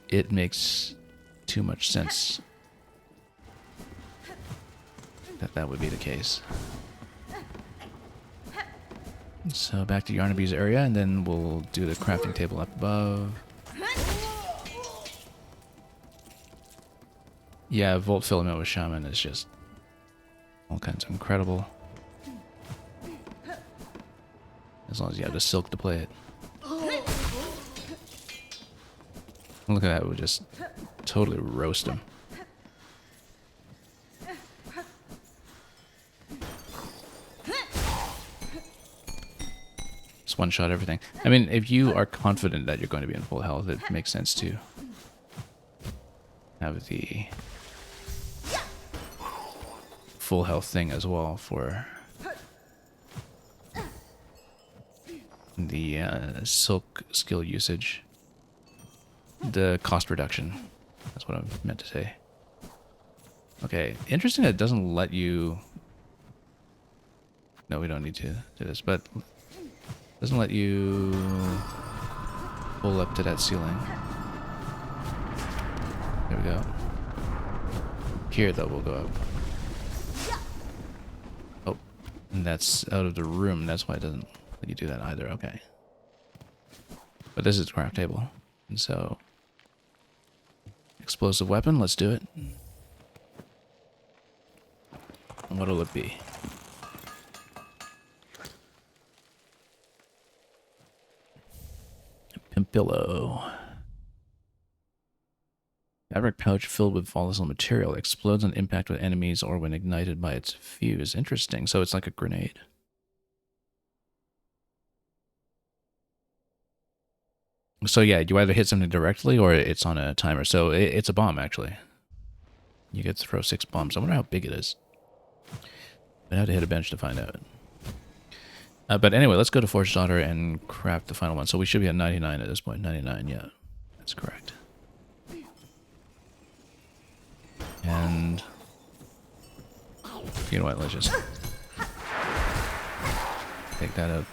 It makes too much sense that that would be the case. So back to Yarnaby's area, and then we'll do the crafting table up above. Yeah, Volt Filament with Shaman is just all kinds of incredible. As long as you have the silk to play it. Look at that, we'll just totally roast him. Just one-shot everything. I mean, if you are confident that you're going to be in full health, it makes sense to have the full health thing as well for the silk skill usage. The cost reduction. That's what I meant to say. Okay, interesting that it doesn't let you... No, we don't need to do this, but it doesn't let you pull up to that ceiling. There we go. Here, though, we'll go up. And that's out of the room. That's why it doesn't let you do that either. Okay. But this is the craft table. And so, explosive weapon, let's do it. And what'll it be? Pimpillo. Fabric pouch filled with volatile material. Explodes on impact with enemies or when ignited by its fuse. Interesting. So it's like a grenade. So yeah, you either hit something directly or it's on a timer. So it's a bomb, actually. You get to throw 6 bombs. I wonder how big it is. I'd have to hit a bench to find out. But anyway, let's go to Forged Daughter and craft the final one. So we should be at 99 at this point. 99, yeah. That's correct. And... you know what, let's just... take that out.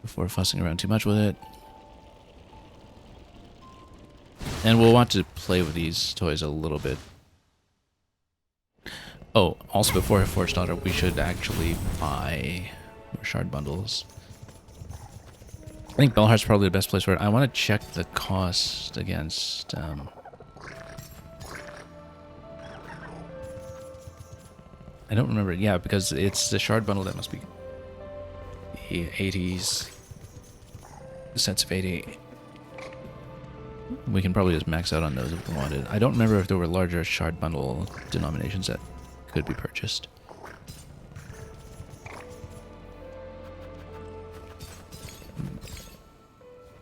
Before fussing around too much with it. And we'll want to play with these toys a little bit. Oh, also before Forged Daughter, we should actually buy more shard bundles. I think Belheart's probably the best place for it. I want to check the cost against... I don't remember. Yeah, because it's the shard bundle that must be... the 80s. The sets of 80. We can probably just max out on those if we wanted. I don't remember if there were larger shard bundle denominations that could be purchased.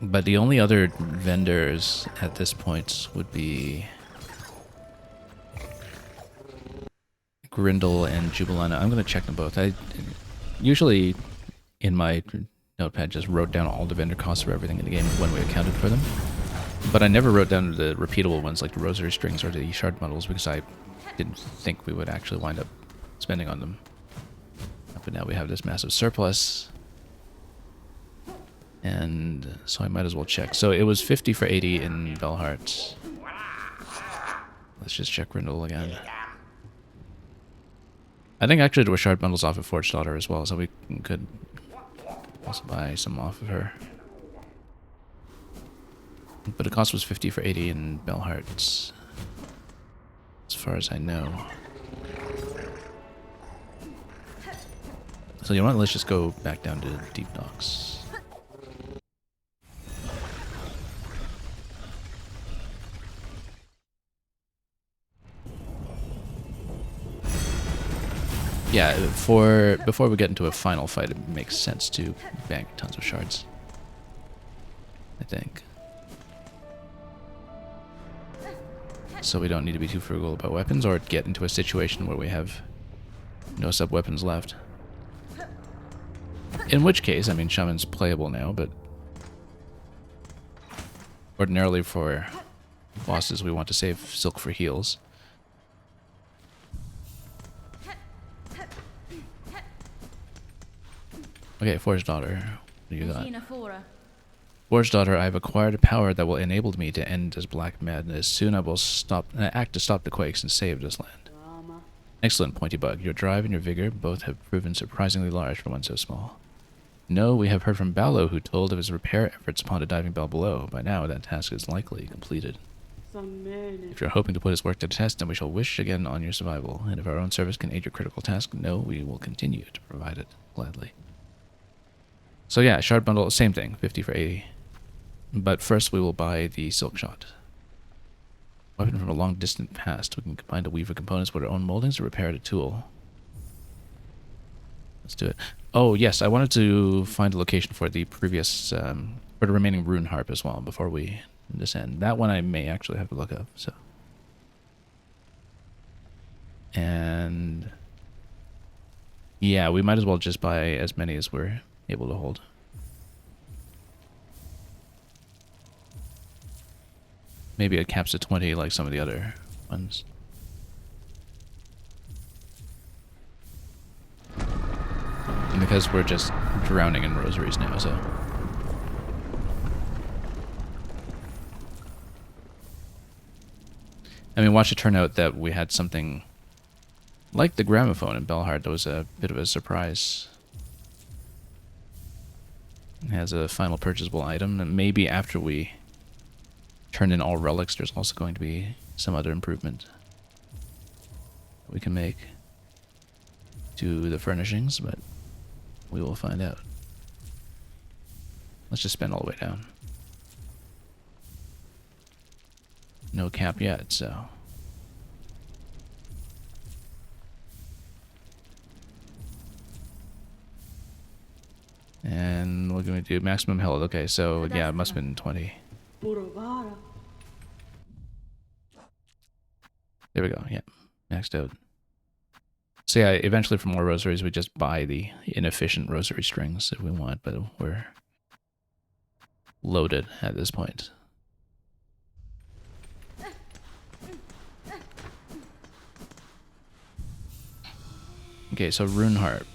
But the only other vendors at this point would be Grindel and Jubilana. I'm going to check them both. I usually in my notepad just wrote down all the vendor costs for everything in the game when we accounted for them. But I never wrote down the repeatable ones like the rosary strings or the shard bundles because I didn't think we would actually wind up spending on them. But now we have this massive surplus. And so I might as well check. So it was 50 for 80 in Belheart. Let's just check Grindel again. I think actually there were shard bundles off of Forged Daughter as well, so we could also buy some off of her. But the cost was 50 for 80 in Belheart, as far as I know. So you know what, let's just go back down to Deep Docks. Yeah, before we get into a final fight, it makes sense to bang tons of shards, I think. So we don't need to be too frugal about weapons or get into a situation where we have no sub-weapons left. In which case, I mean, Shaman's playable now, but ordinarily for bosses we want to save Silk for heals. Okay, Forged Daughter. What do you got? Forged Daughter, I have acquired a power that will enable me to end this black madness. Soon I will act to stop the quakes and save this land. Excellent, Pointy Bug. Your drive and your vigor both have proven surprisingly large for one so small. No, we have heard from Ballo, who told of his repair efforts upon the diving bell below. By now, that task is likely completed. If you're hoping to put his work to the test, then we shall wish again on your survival. And if our own service can aid your critical task, no, we will continue to provide it gladly. So yeah, shard bundle, same thing, 50 for 80. But first we will buy the Silk Shot. Weapon from a long distant past. We can combine the weaver components with our own moldings to repair the tool. Let's do it. Oh yes, I wanted to find a location for the previous, for the remaining rune harp as well before we descend. That one I may actually have to look up, so. And yeah, we might as well just buy as many as we're able to hold. Maybe it caps at 20 like some of the other ones. And because we're just drowning in rosaries now, so. I mean, watch it turn out that we had something Like the gramophone in Belhard, that was a bit of a surprise. It has a final purchasable item, and maybe after we turn in all relics, there's also going to be some other improvement we can make to the furnishings, but we will find out. Let's just spend all the way down. No cap yet, so... And what can we do? Maximum health. Okay, so yeah, it must have been 20. There we go, yeah. Maxed out. So yeah, eventually for more rosaries, we just buy the inefficient rosary strings if we want, but we're loaded at this point. Okay, so Rune Harp.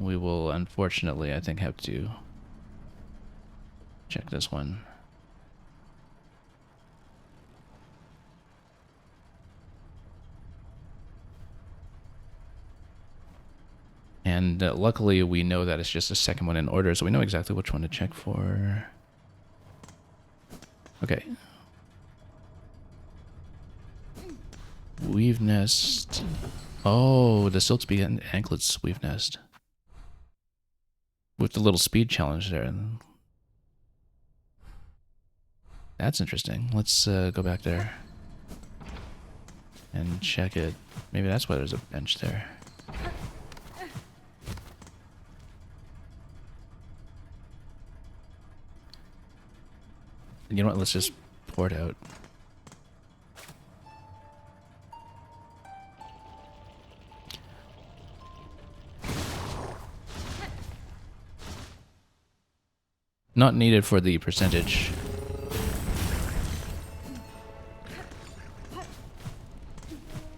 We will, unfortunately, I think, have to check this one. And luckily, we know that it's just the second one in order, so we know exactly which one to check for. Okay. Weave Nest. Oh, the Silksong Anklets Weave Nest. With the little speed challenge there. That's interesting. Let's go back there and check it. Maybe that's why there's a bench there. You know what? Let's just pour it out. Not needed for the percentage.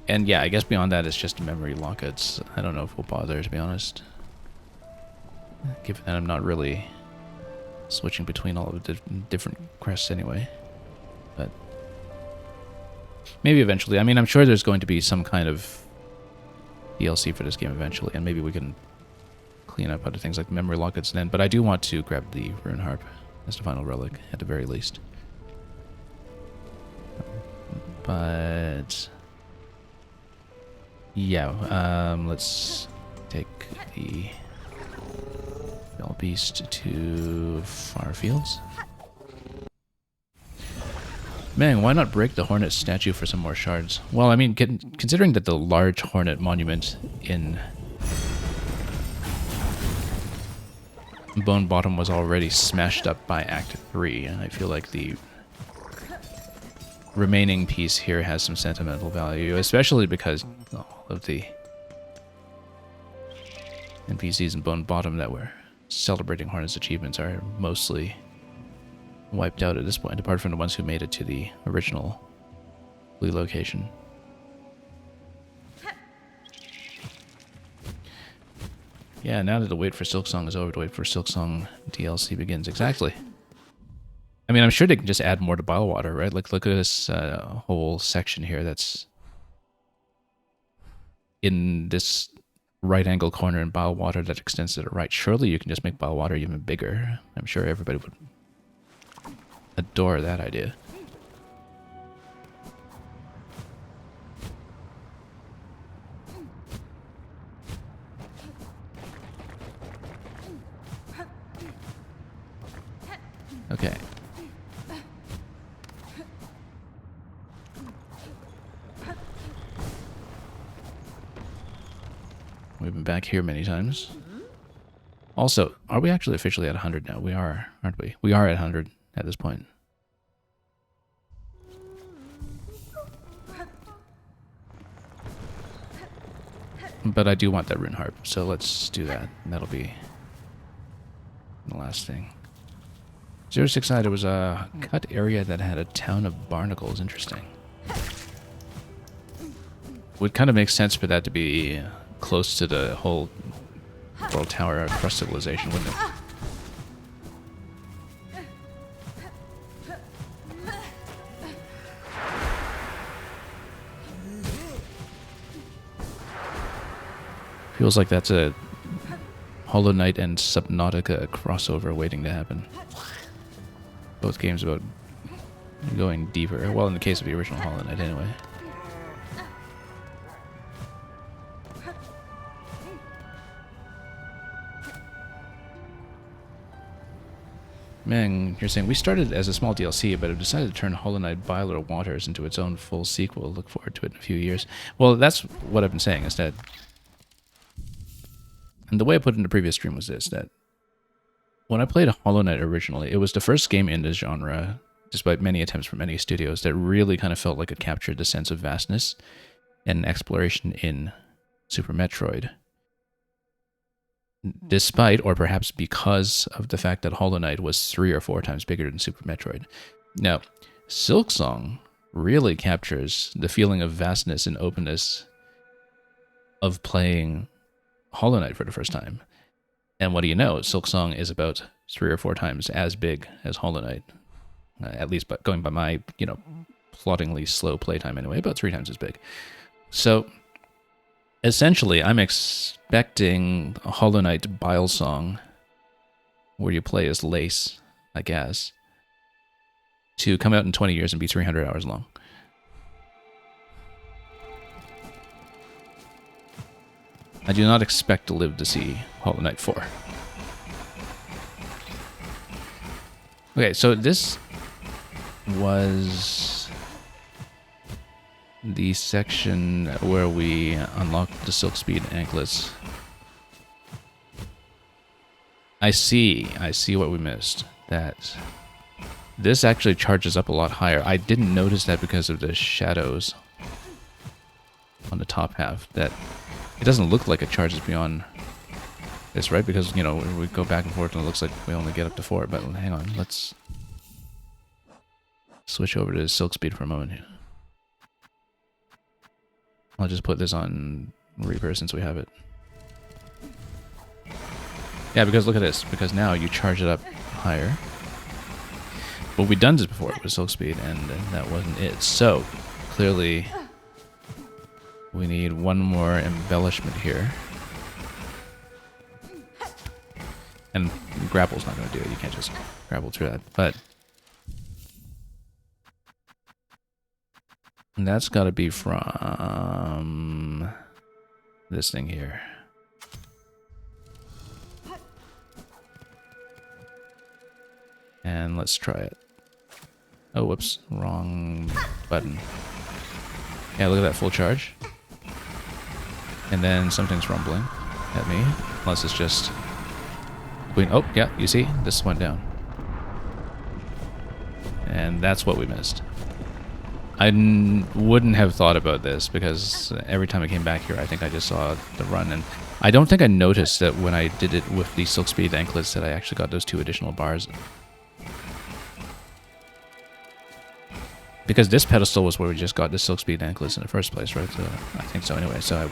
And yeah, I guess beyond that, it's just memory lockets. I don't know if we'll bother, to be honest. Given that I'm not really switching between all of the different crests anyway. But maybe eventually. I mean, I'm sure there's going to be some kind of DLC for this game eventually, and maybe we can clean up other things like memory lockets then. But I do want to grab the Rune Harp as the final relic, at the very least. But yeah, let's take the Bell Beast to Far Fields. Man, why not break the Hornet statue for some more shards? Well, I mean, considering that the large Hornet monument in Bone Bottom was already smashed up by Act 3, and I feel like the remaining piece here has some sentimental value, especially because all of the NPCs in Bone Bottom that were celebrating Hornet's achievements are mostly wiped out at this point, apart from the ones who made it to the original relocation. Yeah, now that the wait for Silksong is over, the wait for Silksong DLC begins. Exactly. I mean, I'm sure they can just add more to Bilewater, right? Like, look at this whole section here that's in this right-angle corner in Bilewater that extends to the right. Surely you can just make Bilewater even bigger. I'm sure everybody would adore that idea. Okay. We've been back here many times. Also, are we actually officially at 100 now? We are, aren't we? We are at 100 at this point. But I do want that Rune Harp, so let's do that. And that'll be the last thing. 06 side, it was a cut area that had a town of barnacles. Interesting. Would kind of make sense for that to be close to the whole World Tower across civilization, wouldn't it? Feels like that's a Hollow Knight and Subnautica crossover waiting to happen. Both games about going deeper. Well, in the case of the original Hollow Knight, anyway. Man, you're saying, we started as a small DLC, but have decided to turn Hollow Knight Bile of Waters into its own full sequel. Look forward to it in a few years. Well, that's what I've been saying, is that... And the way I put it in the previous stream was this, that when I played Hollow Knight originally, it was the first game in this genre, despite many attempts from many studios, that really kind of felt like it captured the sense of vastness and exploration in Super Metroid. Despite, or perhaps because of the fact that Hollow Knight was 3 or 4 times bigger than Super Metroid. Now, Silksong really captures the feeling of vastness and openness of playing Hollow Knight for the first time. And what do you know? Silksong is about 3 or 4 times as big as Hollow Knight. At least going by my, ploddingly slow playtime anyway, about 3 times as big. So... essentially, I'm expecting a Hollow Knight Bile Song, where you play as Lace, I guess, to come out in 20 years and be 300 hours long. I do not expect to live to see Hollow Knight 4. Okay, so this was... the section where we unlocked the Silk Speed anklets. I see what we missed. That this actually charges up a lot higher. I didn't notice that because of the shadows on the top half. That it doesn't look like it charges beyond this, right? Because, we go back and forth and it looks like we only get up to 4. But hang on, let's switch over to Silk Speed for a moment here. I'll just put this on Reaper since we have it. Yeah, because look at this. Because now you charge it up higher. But we've done this before with Silk Speed, and that wasn't it. So, clearly, we need one more embellishment here. And grapple's not going to do it. You can't just grapple through that. But... and that's got to be from this thing here. And let's try it. Oh, whoops. Wrong button. Yeah, look at that full charge. And then something's rumbling at me. Unless it's just... oh, yeah, you see? This went down. And that's what we missed. I wouldn't have thought about this because every time I came back here, I think I just saw the run. And I don't think I noticed that when I did it with the Silk Speed anklets that I actually got those 2 additional bars. Because this pedestal was where we just got the Silk Speed anklets in the first place, right? So I think so anyway, so I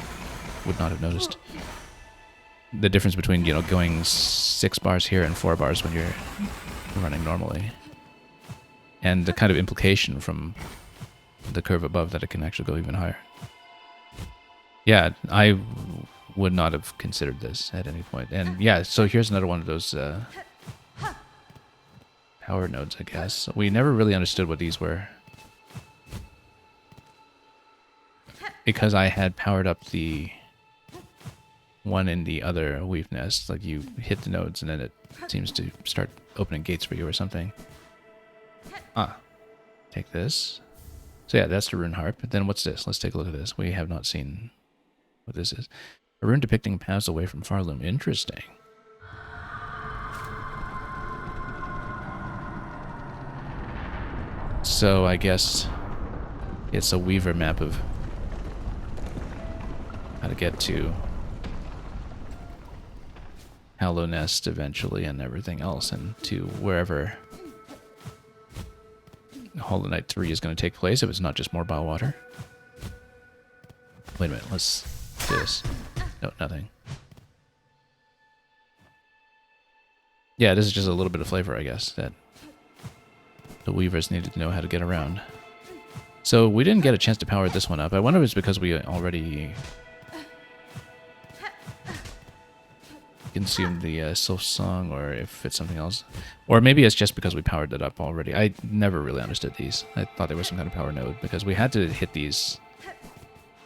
would not have noticed the difference between, going 6 bars here and 4 bars when you're running normally. And the kind of implication from... the curve above that it can actually go even higher. Yeah, I would not have considered this at any point. And yeah, so here's another one of those power nodes, I guess. We never really understood what these were. Because I had powered up the one in the other weave nest. Like you hit the nodes and then it seems to start opening gates for you or something. Ah, take this. So yeah, that's the rune harp. Then what's this? Let's take a look at this. We have not seen what this is. A rune depicting paths away from Farloom. Interesting. So I guess it's a Weaver map of how to get to Hallow Nest eventually and everything else, and to wherever Hollow Knight 3 is going to take place if it's not just more bile water. Wait a minute, let's do this. No, nothing. Yeah, this is just a little bit of flavor, I guess, that the Weavers needed to know how to get around. So we didn't get a chance to power this one up. I wonder if it's because we already consume the Silksong, or if it's something else. Or maybe it's just because we powered it up already. I never really understood these. I thought they were some kind of power node, because we had to hit these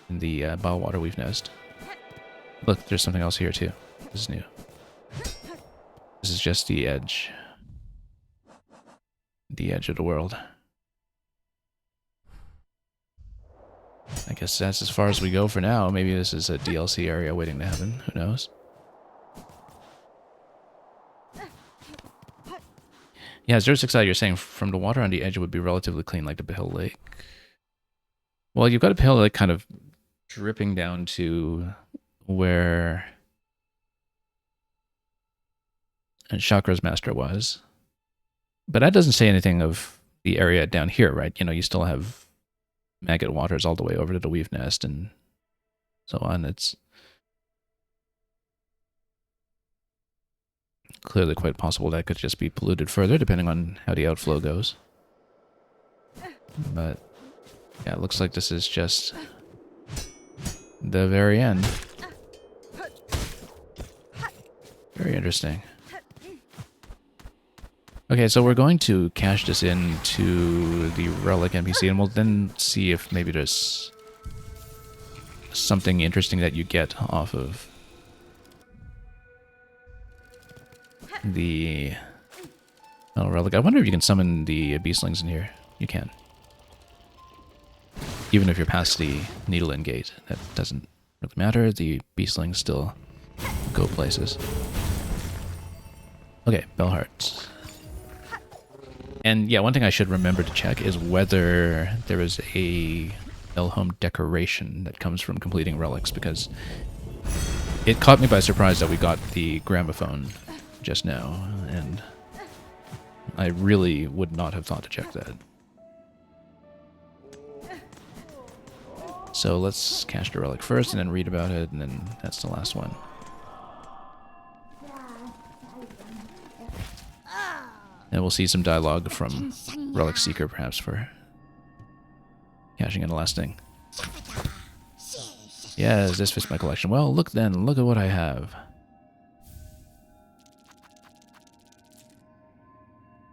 in the Biowater Weave Nest. Look, there's something else here too. This is new. This is just the edge. The edge of the world. I guess that's as far as we go for now. Maybe this is a DLC area waiting to happen. Who knows? Yeah, 06i, you're saying from the water on the edge it would be relatively clean like the Pale Lake. Well, you've got a Pale Lake kind of dripping down to where Chakra's Master was. But that doesn't say anything of the area down here, right? You know, you still have maggot waters all the way over to the Weave Nest and so on. It's clearly quite possible that could just be polluted further, depending on how the outflow goes. But yeah, it looks like this is just the very end. Very interesting. Okay, so we're going to cache this into the Relic NPC, and we'll then see if maybe there's something interesting that you get off of the Relic. I wonder if you can summon the Beastlings in here. You can. Even if you're past the Needle Inn Gate, that doesn't really matter. The Beastlings still go places. Okay, Bellheart. And yeah, one thing I should remember to check is whether there is a Bellhome decoration that comes from completing relics, because it caught me by surprise that we got the gramophone just now, and I really would not have thought to check that. So let's cache the relic first and then read about it, and then that's the last one. And we'll see some dialogue from Relic Seeker, perhaps, for caching in the last thing. Yes, this fits my collection. Well, look then, look at what I have.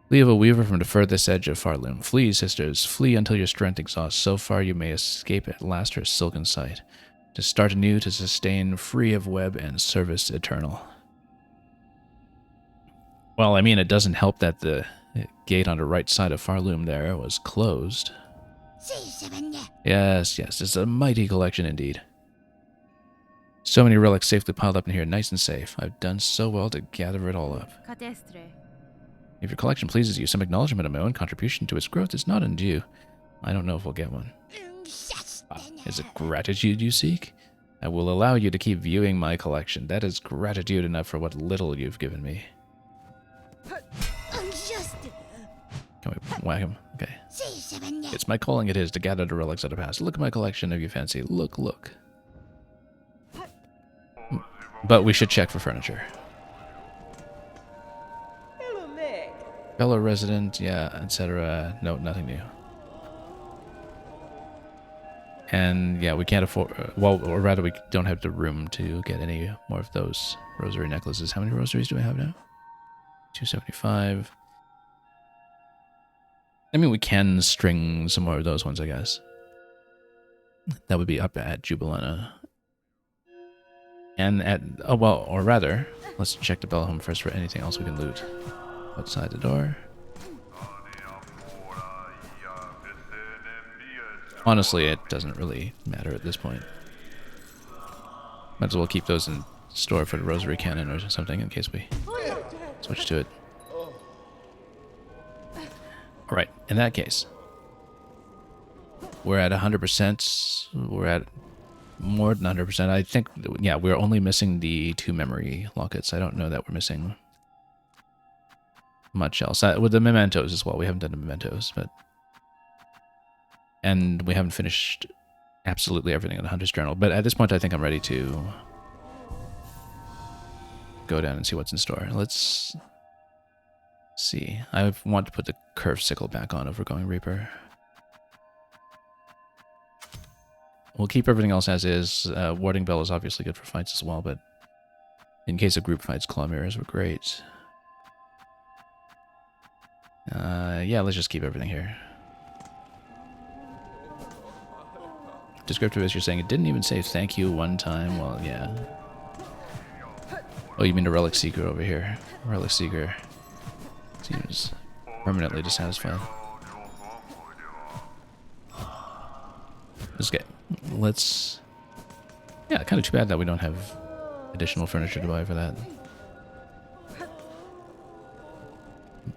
Flee of a weaver from the furthest edge of Farloom. Flee, sisters, flee until your strength exhausts. So far you may escape at last her silken sight. To start anew, to sustain, free of web and service eternal. Well, I mean, it doesn't help that the gate on the right side of Farloom there was closed. Yes, yes, it's a mighty collection indeed. So many relics safely piled up in here, nice and safe. I've done so well to gather it all up. If your collection pleases you, some acknowledgement of my own contribution to its growth is not undue. I don't know if we'll get one. Is it gratitude you seek? I will allow you to keep viewing my collection. That is gratitude enough for what little you've given me. Can we whack him? Okay. It's my calling it is to gather the relics of the past. Look at my collection if you fancy. Look, look. But we should check for furniture. Fellow resident, yeah, etc. No, nothing new. And yeah, we can't afford, well, or rather we don't have the room to get any more of those rosary necklaces. How many rosaries do we have now? 275. I mean, we can string some more of those ones, I guess. That would be up at Jubilana. And at, oh well, or rather, let's check the Bellhome first for anything else we can loot. Outside the door. Honestly, it doesn't really matter at this point. Might as well keep those in store for the Rosary Cannon or something in case we switch to it. Alright, in that case, we're at 100%. We're at more than 100%. I think, yeah, we're only missing the 2 memory lockets. I don't know that we're missing much else. With the mementos as well. We haven't done the mementos, but... And we haven't finished absolutely everything in the Hunter's Journal. But at this point, I think I'm ready to go down and see what's in store. Let's see. I want to put the curved sickle back on if we're going Reaper. We'll keep everything else as is. Warding Bell is obviously good for fights as well, but In case of group fights, claw mirrors were great. Yeah, let's just keep everything here. Descriptive as you're saying, it didn't even say thank you one time. Well, yeah. Oh, you mean the Relic Seeker over here. Relic Seeker seems permanently dissatisfied. Okay, let's... Yeah, kind of too bad that we don't have additional furniture to buy for that.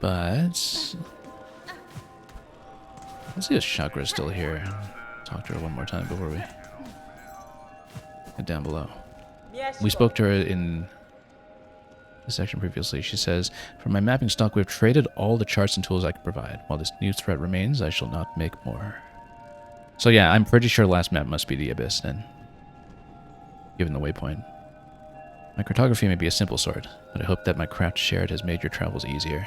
But... let's see if Chakra's still here. Talk to her one more time before we get down below. We spoke to her in the section previously. She says, "For my mapping stock, we've traded all the charts and tools I can provide. While this new threat remains, I shall not make more." So yeah, I'm pretty sure last map must be the Abyss then, given the waypoint. My cartography may be a simple sort, but I hope that my craft shared has made your travels easier.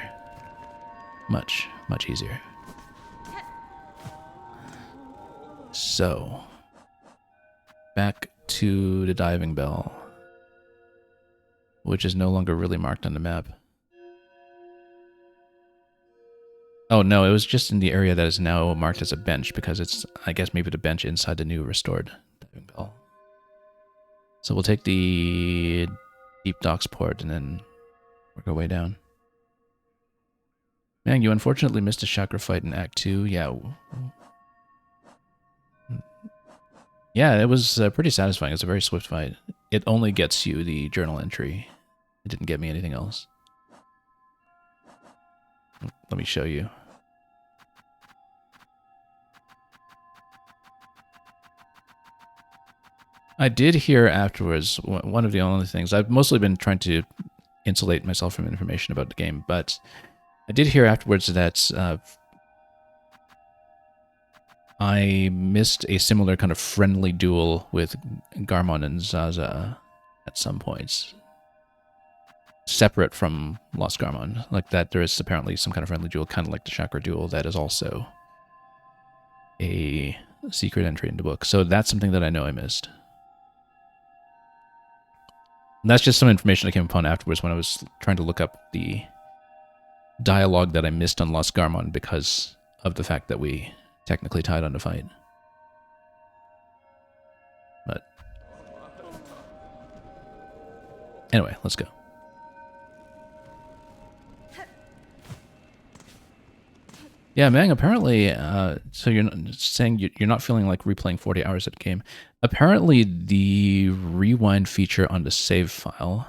Much, much easier. So, back to the diving bell, which is no longer really marked on the map. Oh no, it was just in the area that is now marked as a bench, because it's, I guess, maybe the bench inside the new restored diving bell. So we'll take the deep docks port and then work our way down. Man, you unfortunately missed a chakra fight in Act 2. Yeah. Yeah, it was pretty satisfying. It's a very swift fight. It only gets you the journal entry. It didn't get me anything else. Let me show you. I did hear afterwards, one of the only things, I've mostly been trying to insulate myself from information about the game, but I did hear afterwards that I missed a similar kind of friendly duel with Garmon and Zaza at some points. Separate from Lost Garmon. Like that, there is apparently some kind of friendly duel, kind of like the Chakra duel, that is also a secret entry in the book. So that's something that I know I missed. And that's just some information I came upon afterwards when I was trying to look up the dialogue that I missed on Lost Garmon because of the fact that we technically tied on the fight. But anyway, let's go. Yeah, Mang, apparently, so you're saying you're not feeling like replaying 40 hours of the game. Apparently, the rewind feature on the save file,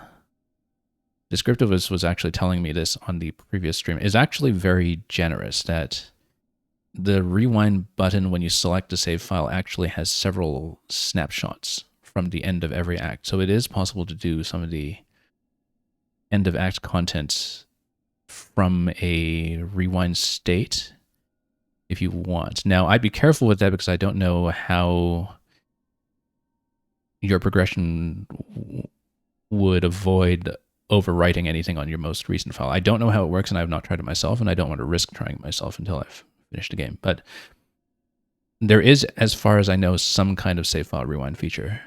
Descriptive was actually telling me this on the previous stream, is actually very generous, that the rewind button when you select the save file actually has several snapshots from the end of every act. So it is possible to do some of the end of act content from a rewind state if you want. Now, I'd be careful with that because I don't know how your progression would avoid overwriting anything on your most recent file. I don't know how it works, and I have not tried it myself, and I don't want to risk trying it myself until I've finished the game. But there is, as far as I know, some kind of save file rewind feature.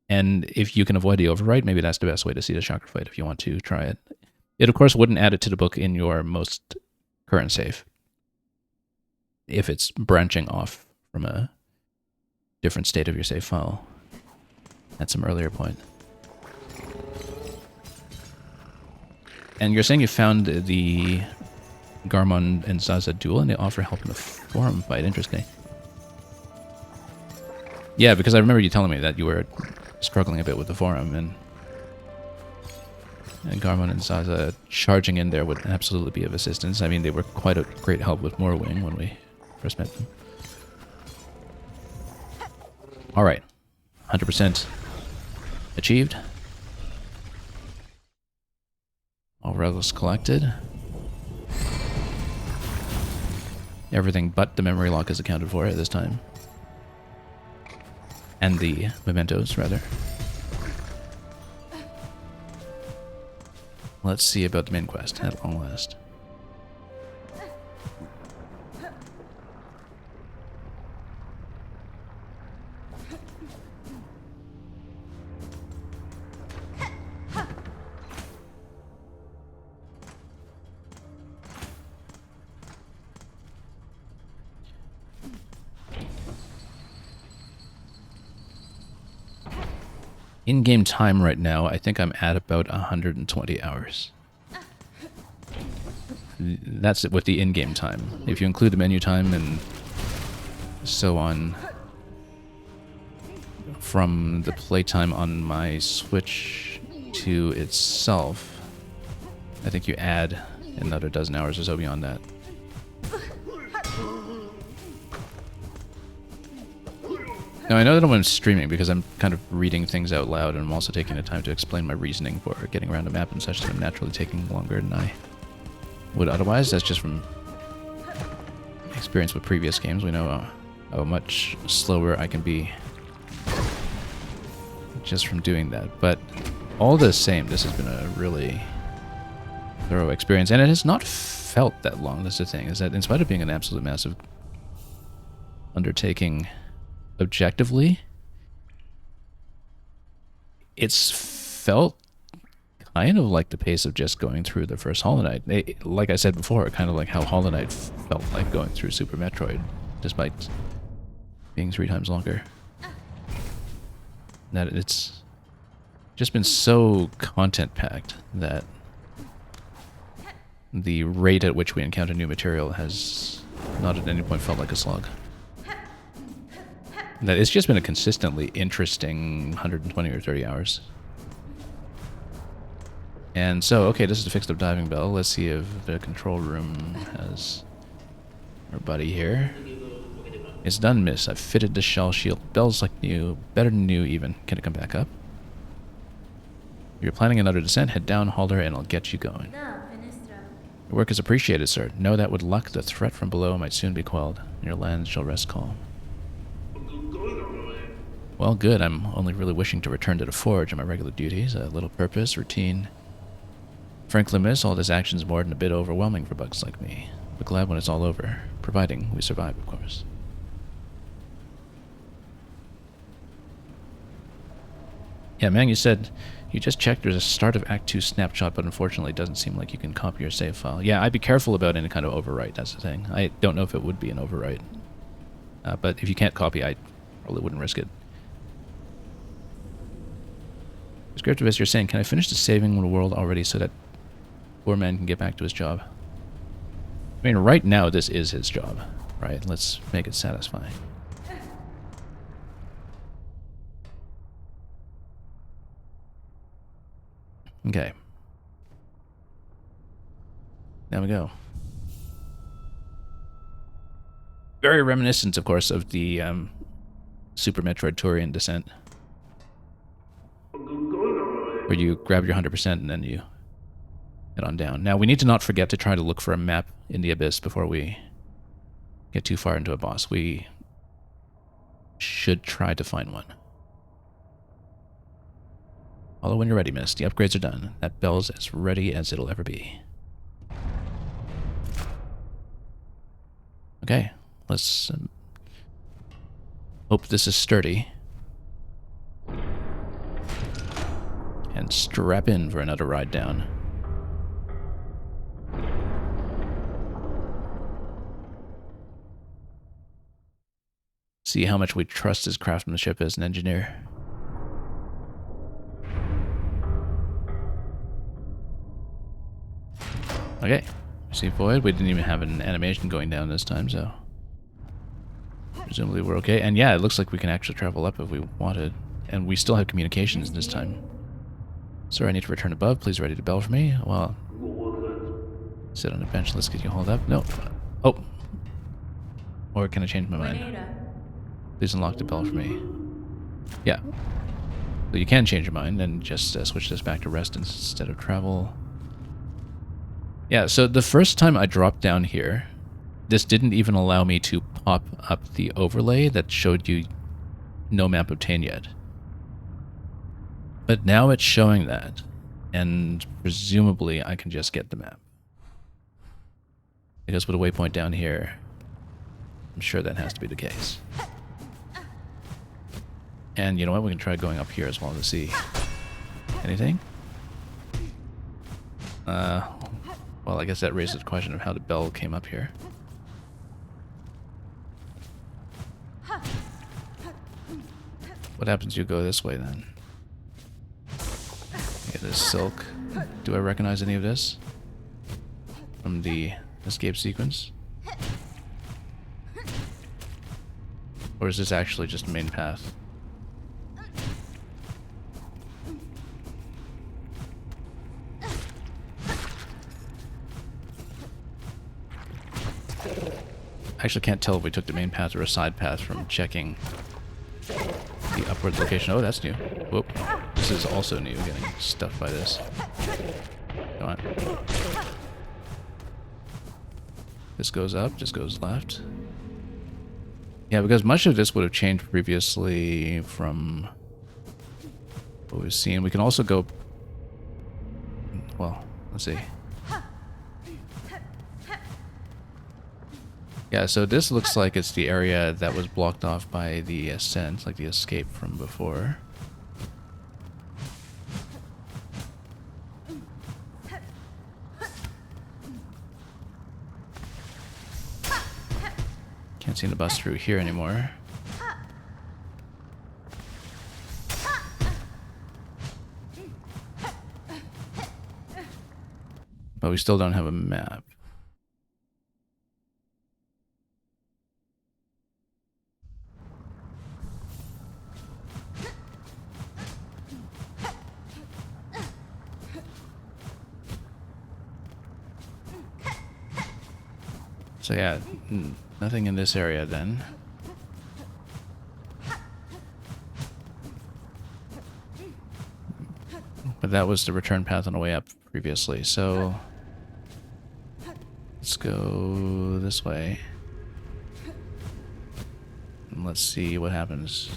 And if you can avoid the overwrite, maybe that's the best way to see the chakra fight if you want to try it. It, of course, wouldn't add it to the book in your most current save if it's branching off from a different state of your save file at some earlier point. And you're saying you found the Garmon and Zaza duel and they offer help in the forum fight. Interesting. Yeah, because I remember you telling me that you were struggling a bit with the forum, and Garmon and Zaza charging in there would absolutely be of assistance. I mean, they were quite a great help with Morrowind when we first met them. Alright. 100% achieved. All relics collected. Everything but the memory lock is accounted for at this time. And the mementos, rather. Let's see about the main quest at long last. In-game time right now, I think I'm at about 120 hours. That's it with the in-game time. If you include the menu time and so on, from the playtime on my Switch to itself, I think you add another dozen hours or so beyond that. Now, I know that I'm streaming because I'm kind of reading things out loud, and I'm also taking the time to explain my reasoning for getting around a map and such, that I'm naturally taking longer than I would otherwise. That's just from experience with previous games. We know how much slower I can be just from doing that. But all the same, this has been a really thorough experience, and it has not felt that long. That's the thing, is that in spite of being an absolute massive undertaking objectively, it's felt kind of like the pace of just going through the first Hollow Knight. Like I said before, kind of like how Hollow Knight felt like going through Super Metroid, despite being 3 times longer. That it's just been so content-packed that the rate at which we encounter new material has not at any point felt like a slog. That it's just been a consistently interesting 120 or 30 hours. And so, okay, this is the fixed up diving bell. Let's see if the control room has our buddy here. It's done, miss. I've fitted the shell shield. Bell's like new. Better than new, even. Can it come back up? If you're planning another descent, head down, hold her, and I'll get you going. Your work is appreciated, sir. Know that with luck, the threat from below might soon be quelled, and your lands shall rest calm. Well, good. I'm only really wishing to return to the forge and my regular duties. A little purpose, routine. Frankly, miss, all this action's more than a bit overwhelming for bugs like me. But glad when it's all over, providing we survive, of course. Yeah, man, you said you just checked there's a start of Act 2 snapshot, but unfortunately it doesn't seem like you can copy your save file. Yeah, I'd be careful about any kind of overwrite, that's the thing. I don't know if it would be an overwrite. But if you can't copy, I probably wouldn't risk it. Descriptive, as you're saying, can I finish the saving the world already so that poor man can get back to his job? I mean, right now this is his job, right? Let's make it satisfying. Okay. There we go. Very reminiscent, of course, of the Super Metroid Turian Descent, where you grab your 100% and then you head on down. Now, we need to not forget to try to look for a map in the abyss before we get too far into a boss. We should try to find one. Although when you're ready, miss, the upgrades are done. That bell's as ready as it'll ever be. Okay, let's hope this is sturdy. And strap in for another ride down. See how much we trust his craftsmanship as an engineer. Okay, see void. We didn't even have an animation going down this time, so presumably we're okay. And yeah, it looks like we can actually travel up if we wanted. And we still have communications this time. Sir, I need to return above. Please ready to bell for me. Well, sit on the bench. Let's get you hauled up. No. Oh. Or can I change my mind? Please unlock the bell for me. Yeah. So you can change your mind and just switch this back to rest instead of travel. Yeah, so the first time I dropped down here, this didn't even allow me to pop up the overlay that showed you no map obtained yet. But now it's showing that, and presumably I can just get the map. Because with a waypoint down here, I'm sure that has to be the case. And you know what, we can try going up here as well to see anything. Well, I guess that raises the question of how the bell came up here. What happens if you go this way then? Yeah, this silk. Do I recognize any of this from the escape sequence? Or is this actually just main path? I actually can't tell if we took the main path or a side path from checking the upward location. Oh, that's new. Whoop. This is also new, getting stuffed by this. Come on. This goes up, this goes left. Yeah, because much of this would have changed previously from what we've seen. We can also go... Well, let's see. Yeah, so this looks like it's the area that was blocked off by the ascent, like the escape from before. Can't seem to bust through here anymore. But we still don't have a map. So yeah, nothing in this area then. But that was the return path on the way up previously, so let's go this way. And let's see what happens.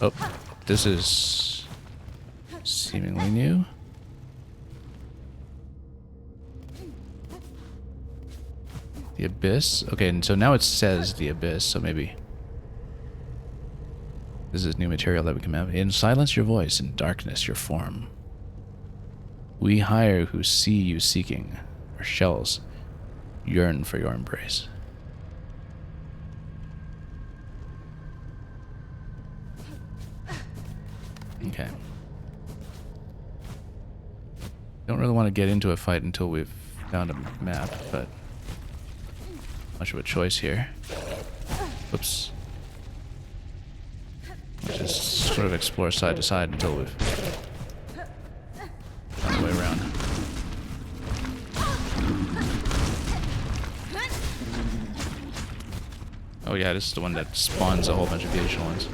Oh, this is seemingly new. The Abyss? Okay, and so now it says the Abyss, so maybe this is new material that we can have. In silence your voice, in darkness your form. We hire who see you seeking. Our shells yearn for your embrace. Okay. Don't really want to get into a fight until we've found a map, but much of a choice here. Oops. Let's just sort of explore side to side until we've found a way around. Oh yeah, this is the one that spawns a whole bunch of additional ones.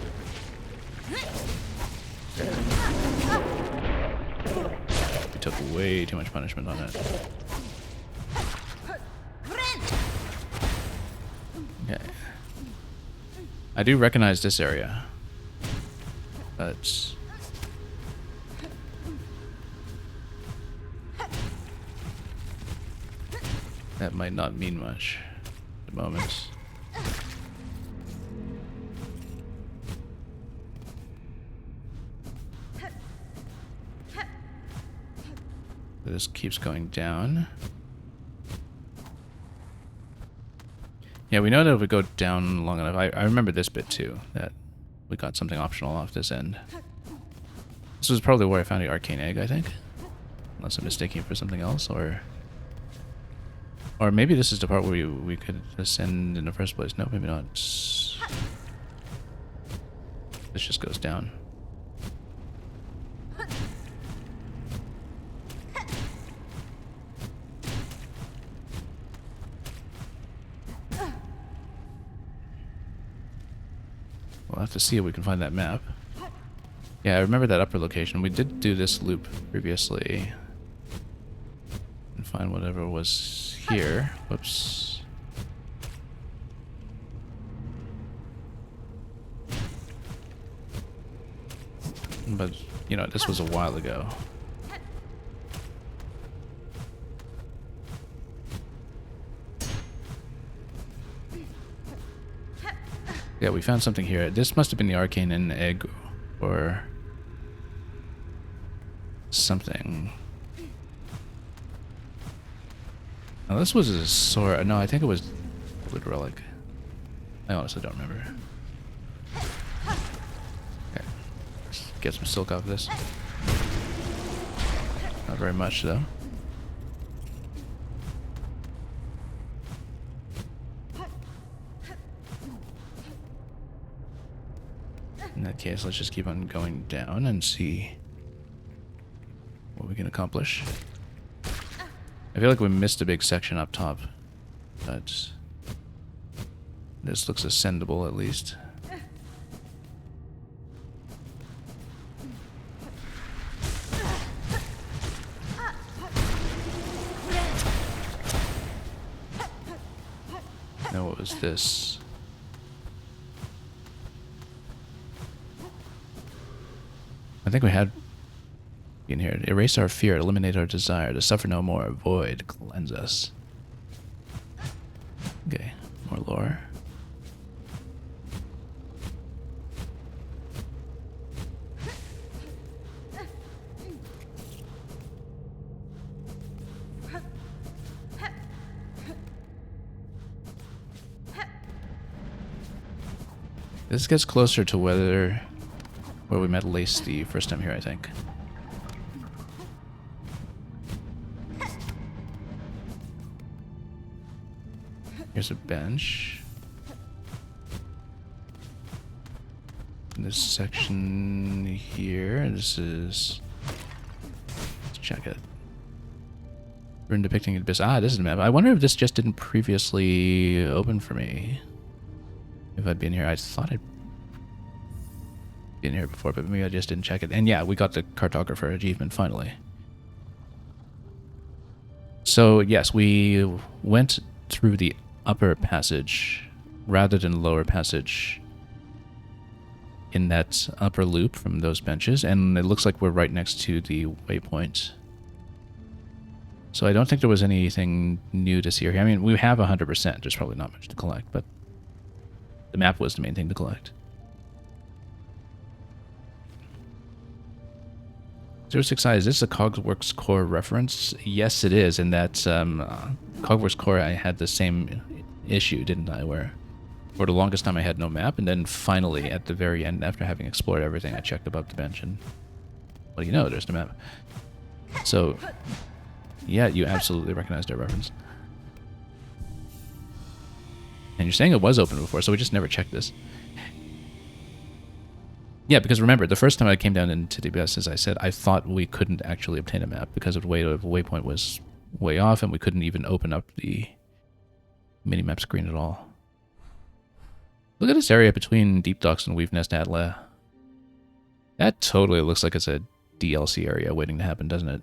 We took way too much punishment on it. Okay. I do recognize this area, but that might not mean much at the moment. This keeps going down. Yeah, we know that if we go down long enough, I remember this bit too, that we got something optional off this end. This was probably where I found the arcane egg, I think. Unless I'm mistaking it for something else, or maybe this is the part where we could ascend in the first place. No, maybe not. This just goes down. We'll have to see if we can find that map. Yeah, I remember that upper location. We did do this loop previously. And find whatever was here. Whoops. But, you know, this was a while ago. Yeah, we found something here. This must have been the arcane egg or something. Now this was a sword. No, I think it was a wood relic. I honestly don't remember. Get some silk off this. Not very much, though. In that case, let's just keep on going down and see what we can accomplish. I feel like we missed a big section up top, but this looks ascendable at least. Now what was this? I think we had in here. Erase our fear, eliminate our desire, to suffer no more, avoid, cleanse us. Okay, more lore. This gets closer to where we met Lace the first time here, I think. Here's a bench. This section here, this is... Let's check it. Rune depicting an abyss. Ah, this is a map. I wonder if this just didn't previously open for me. If I'd been here, I thought I'd been here before, but maybe I just didn't check it. And yeah, we got the cartographer achievement finally. So yes, we went through the upper passage rather than lower passage in that upper loop from those benches, and it looks like we're right next to the waypoint. So I don't think there was anything new to see here. I mean, we have 100%. There's probably not much to collect, but the map was the main thing to collect. 06i, is this a Cogworks Core reference? Yes, it is. In that Cogworks Core, I had the same issue, didn't I? Where for the longest time I had no map, and then finally, at the very end, after having explored everything, I checked above the bench, and what do you know? There's the map. So, yeah, you absolutely recognized our reference. And you're saying it was open before, so we just never checked this. Yeah, because remember, the first time I came down into the abyss, as I said, I thought we couldn't actually obtain a map because of the way the waypoint was way off, and we couldn't even open up the minimap screen at all. Look at this area between Deep Docks and Weave Nest Atla. That totally looks like it's a DLC area waiting to happen, doesn't it?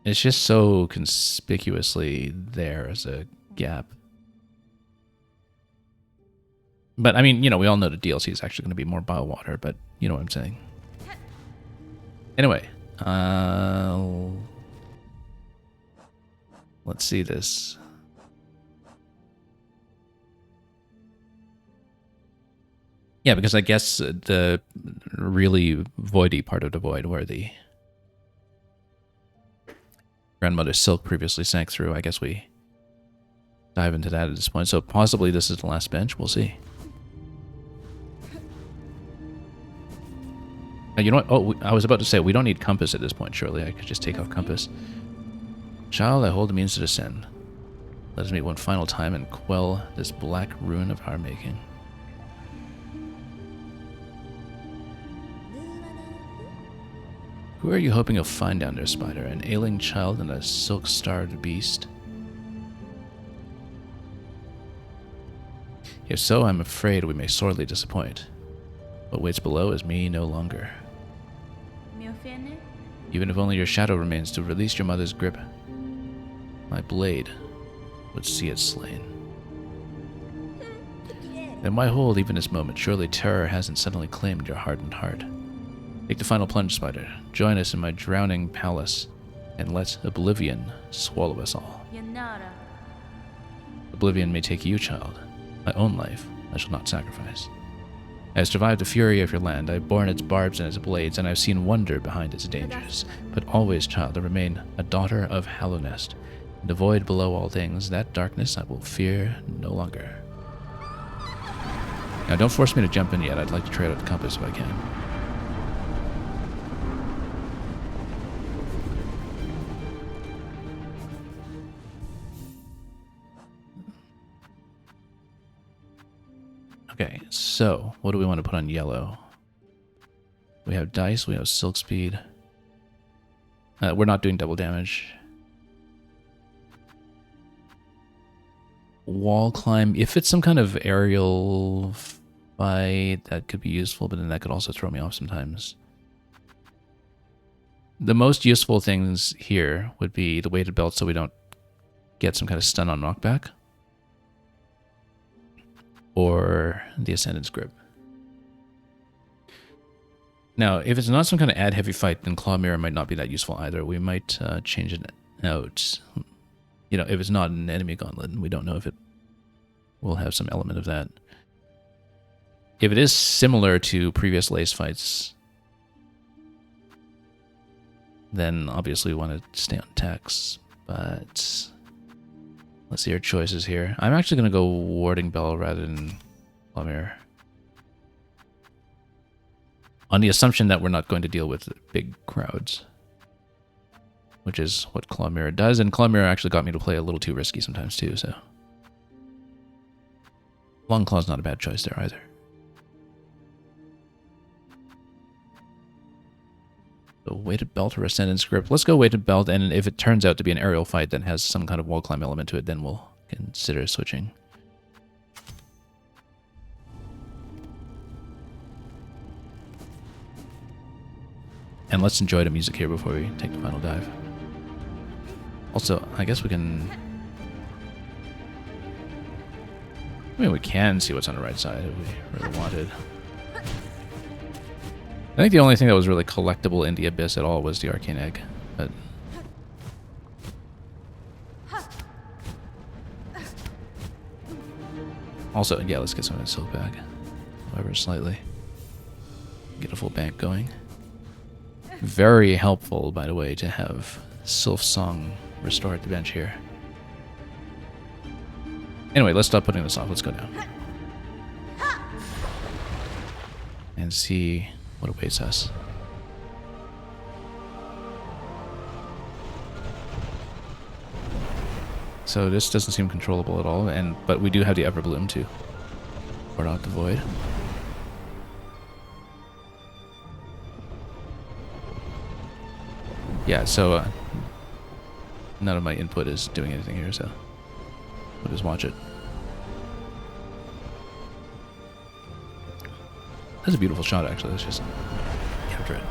It's just so conspicuously there as a gap. But, I mean, you know, we all know the DLC is actually going to be more biowater, but you know what I'm saying. Anyway, let's see this. Yeah, because I guess the really voidy part of the void where the grandmother Silk previously sank through, I guess we dive into that at this point. So possibly this is the last bench. We'll see. You know what? Oh, I was about to say, we don't need compass at this point, surely. I could just take off compass. Child, I hold the means to descend. Let us meet one final time and quell this black ruin of our making. Who are you hoping you'll find down there, Spider? An ailing child and a silk-starred beast? If so, I'm afraid we may sorely disappoint. What waits below is me no longer. Even if only your shadow remains to release your mother's grip, my blade would see it slain. Then why hold even this moment? Surely terror hasn't suddenly claimed your hardened heart. Take the final plunge, Spider. Join us in my drowning palace, and let oblivion swallow us all. Oblivion may take you, child. My own life I shall not sacrifice. I have survived the fury of your land. I have borne its barbs and its blades, and I have seen wonder behind its dangers. But always, child, I remain a daughter of Hallownest. The void below all things, that darkness I will fear no longer. Now, don't force me to jump in yet. I'd like to try out the compass if I can. Okay, so what do we want to put on yellow? We have dice, we have silk speed. We're not doing double damage. Wall climb. If it's some kind of aerial fight, that could be useful, but then that could also throw me off sometimes. The most useful things here would be the weighted belt so we don't get some kind of stun on knockback. Or the Ascendant's Grip. Now, if it's not some kind of add heavy fight, then Claw Mirror might not be that useful either. We might change it out. You know, if it's not an enemy gauntlet, we don't know if it will have some element of that. If it is similar to previous lace fights, then obviously we want to stay on attacks. But let's see our choices here. I'm actually going to go Warding Bell rather than Claw Mirror. On the assumption that we're not going to deal with big crowds. Which is what Claw Mirror does, and Claw Mirror actually got me to play a little too risky sometimes too, so... Long Claw's not a bad choice there either. So weighted belt or Ascendant's Grip. Let's go weighted belt, and if it turns out to be an aerial fight that has some kind of wall climb element to it, then we'll consider switching. And let's enjoy the music here before we take the final dive. Also, I guess we can... I mean, we can see what's on the right side if we really wanted. I think the only thing that was really collectible in the Abyss at all was the Arcane Egg, but... Also, yeah, let's get some of that silk back. However, slightly. Get a full bank going. Very helpful, by the way, to have Silksong restore at the bench here. Anyway, let's stop putting this off. Let's go down. And see what awaits us. So this doesn't seem controllable at all, but we do have the Everbloom to ward out the void. Yeah, so none of my input is doing anything here, so we'll just watch it. That's a beautiful shot, actually. Let's just capture it.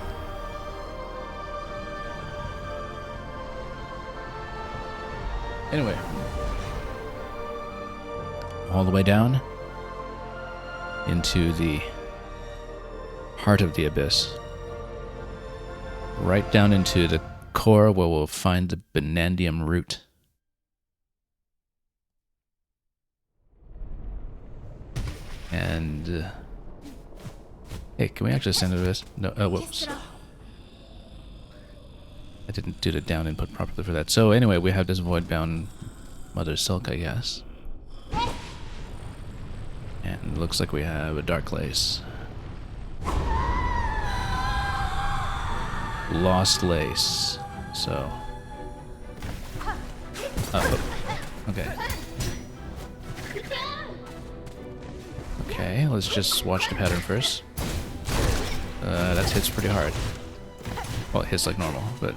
Anyway, all the way down into the heart of the Abyss. Right down into the core where we'll find the Benandium root. And... hey, can we actually send it to this? No, whoops. I didn't do the down input properly for that. So anyway, we have this void-bound Mother Silk, I guess. And it looks like we have a Dark Lace. Lost Lace. So... okay. Okay, let's just watch the pattern first. That hits pretty hard. Well, it hits like normal, but...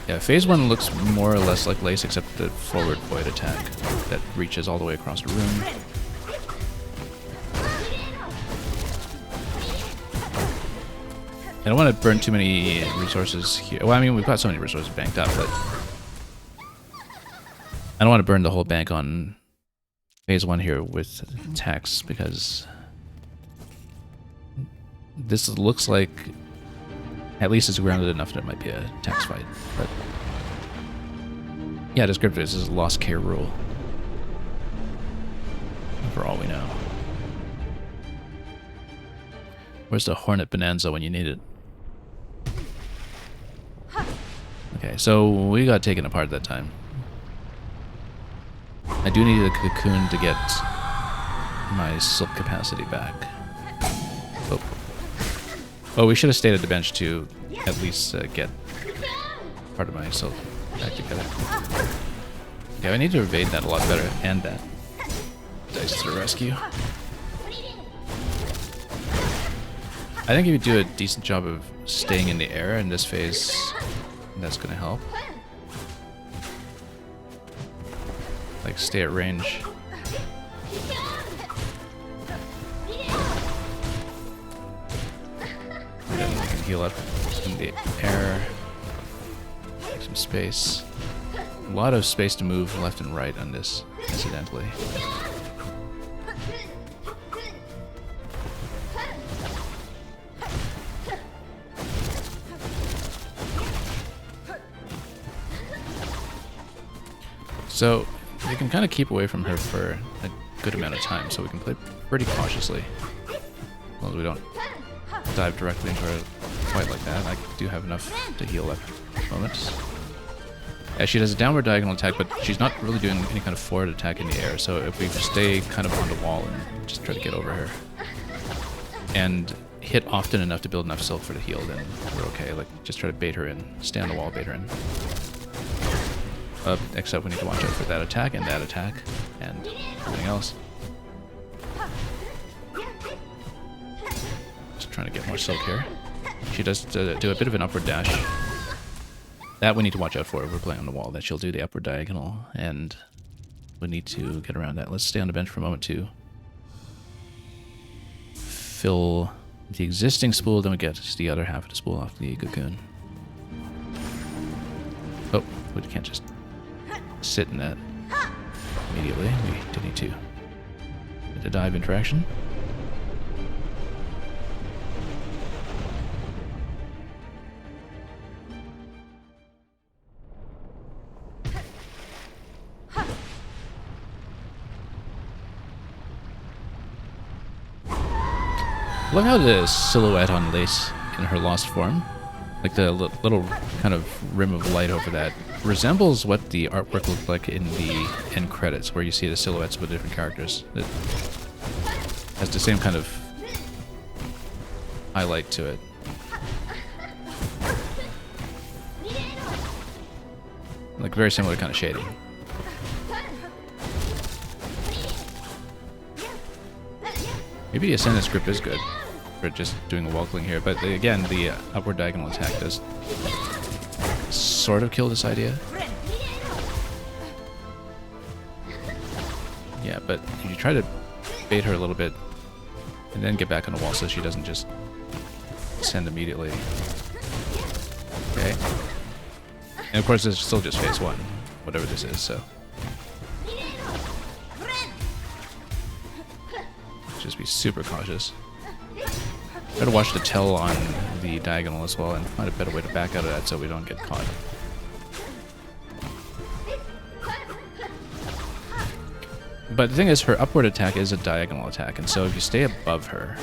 yeah, phase 1 looks more or less like Lace, except the forward void attack that reaches all the way across the room. I don't want to burn too many resources here. Well, I mean, we've got so many resources banked up, but... I don't want to burn the whole bank on phase 1 here with attacks, because... this looks like... at least it's grounded enough that it might be a tax fight, but... yeah, descriptive, this is a Lost Care rule. For all we know. Where's the Hornet Bonanza when you need it? Okay, so we got taken apart that time. I do need a cocoon to get my silk capacity back. Oh. Oh, we should have stayed at the bench to at least get part of my silk back together. Yeah, I need to evade that a lot better, and that dice to the rescue. I think if you do a decent job of staying in the air in this phase, that's going to help. Like, stay at range. And then we can heal up in the air. Make some space. A lot of space to move left and right on this, incidentally. So, we can kind of keep away from her for a good amount of time, so we can play pretty cautiously. As long as we don't dive directly into her quite like that. I do have enough to heal up at the moment. Yeah, she does a downward diagonal attack, but she's not really doing any kind of forward attack in the air, so if we stay kind of on the wall and just try to get over her, and hit often enough to build enough silk for the heal, then we're okay. Like, just try to bait her in. Stay on the wall, bait her in. Except we need to watch out for that attack, and everything else. Just trying to get more silk here. She does do a bit of an upward dash. That we need to watch out for if we're playing on the wall, that she'll do the upward diagonal, and we need to get around that. Let's stay on the bench for a moment to fill the existing spool, then we get the other half of the spool off the cocoon. Oh, we can't just sit in that immediately. We do need to get a dive interaction. Look how the silhouette on Lace in her lost form, like the little kind of rim of light over that, resembles what the artwork looked like in the end credits, where you see the silhouettes of the different characters. It has the same kind of highlight to it. Like very similar kind of shading. Maybe the Ascendant script is good for just doing a wall cling here, but again, the upward diagonal attack does sort of kill this idea. Yeah, but if you try to bait her a little bit and then get back on the wall so she doesn't just ascend immediately. Okay. And of course, this is still just phase one, whatever this is, so. Just be super cautious. Try to watch the tell on the diagonal as well and find a better way to back out of that so we don't get caught. But the thing is, her upward attack is a diagonal attack, and so if you stay above her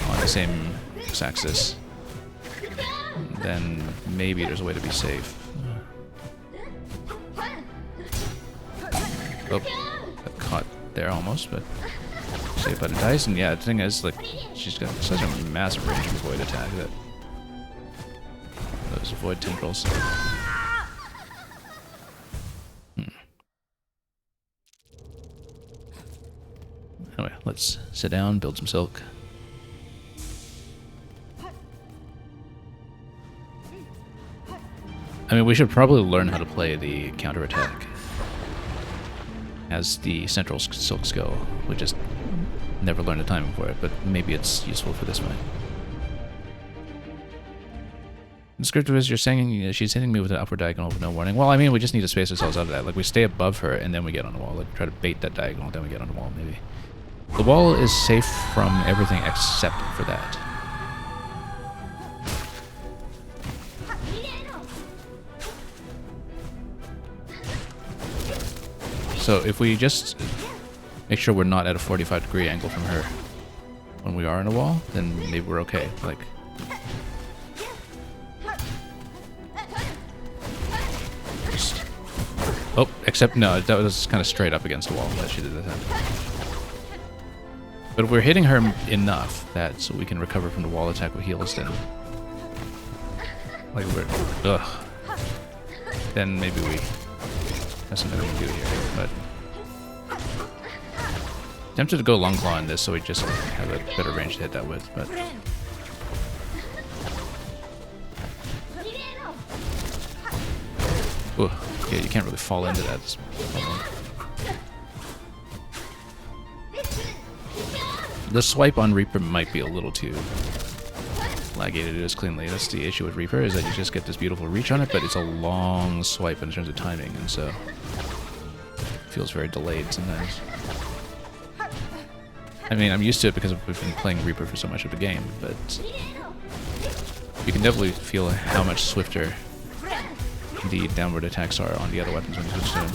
on the same x-axis, then maybe there's a way to be safe. Oh, got caught there almost, but saved by the dice. And yeah, the thing is, like, she's got such a massive range of void attack that those void tendrils. Anyway, let's sit down, build some silk. I mean, we should probably learn how to play the counterattack as the central silk skull. We just never learned the timing for it, but maybe it's useful for this fight. The script was, you're saying she's hitting me with an upward diagonal with no warning. Well, I mean, we just need to space ourselves out of that. Like, we stay above her and then we get on the wall. Like, try to bait that diagonal, then we get on the wall, maybe. The wall is safe from everything except for that. So if we just make sure we're not at a 45-degree angle from her when we are on a wall, then maybe we're okay. Like, just Oh, except no, that was kind of straight up against the wall that she did that time. But if we're hitting her enough that so we can recover from the wall attack with heals, then like then maybe we have something we can do here. But tempted to go long claw on this so we just have a better range to hit that with, but ooh, yeah, you can't really fall into that. The swipe on Reaper might be a little too laggy to do this cleanly. That's the issue with Reaper, is that you just get this beautiful reach on it, but it's a long swipe in terms of timing, and so it feels very delayed sometimes. I mean, I'm used to it because we've been playing Reaper for so much of the game, but you can definitely feel how much swifter the downward attacks are on the other weapons when you switch to them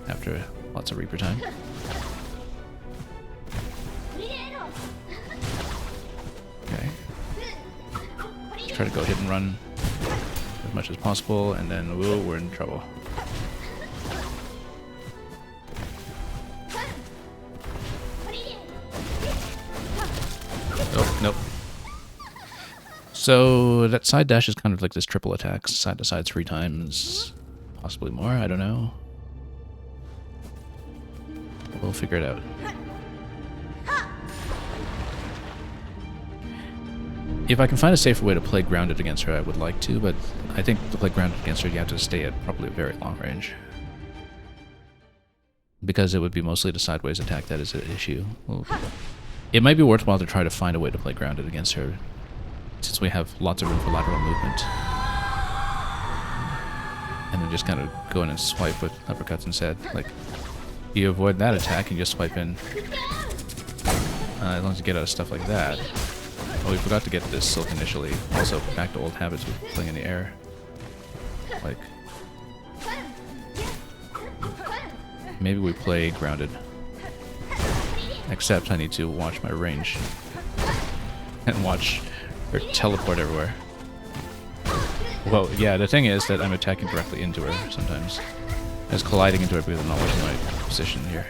after lots of Reaper time. Okay. Let's try to go hit and run as much as possible, and then whoa, we're in trouble. Oh, nope. So that side dash is kind of like this triple attack, side to side 3 times, possibly more, I don't know. We'll figure it out. If I can find a safer way to play grounded against her, I would like to, but I think to play grounded against her, you have to stay at probably a very long range. Because it would be mostly the sideways attack that is an issue. Well, it might be worthwhile to try to find a way to play grounded against her, since we have lots of room for lateral movement. And then just kind of go in and swipe with uppercuts instead. Like, you avoid that attack and just swipe in. As long as you get out of stuff like that. Oh, we forgot to get this silk initially. Also, back to old habits with playing in the air. Like, maybe we play grounded. Except I need to watch my range. And watch her teleport everywhere. Well, yeah, the thing is that I'm attacking directly into her sometimes. I was colliding into her because I'm not watching my position here.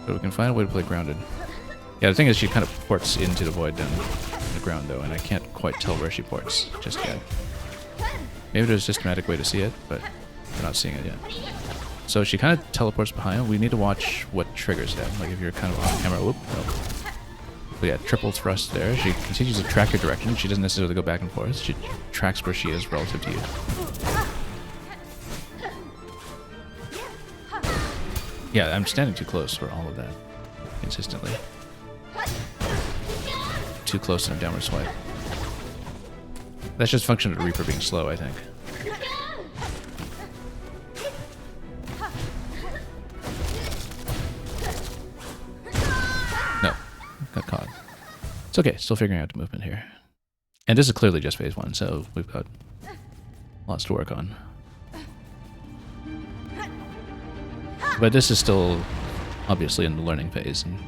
So we can find a way to play grounded. Yeah, the thing is she kind of ports into the void down the ground though, and I can't quite tell where she ports just yet. Maybe there's a systematic way to see it, but we're not seeing it yet. So she kind of teleports behind. We need to watch what triggers that. Like if you're kind of off camera, whoop, no. But yeah, triple thrust there. She continues to track your direction. She doesn't necessarily go back and forth. She tracks where she is relative to you. Yeah, I'm standing too close for all of that. Consistently. Too close in a downward swipe. That's just a function of the Reaper being slow, I think. No. Got caught. It's okay, still figuring out the movement here. And this is clearly just phase 1, so we've got lots to work on. But this is still obviously in the learning phase, and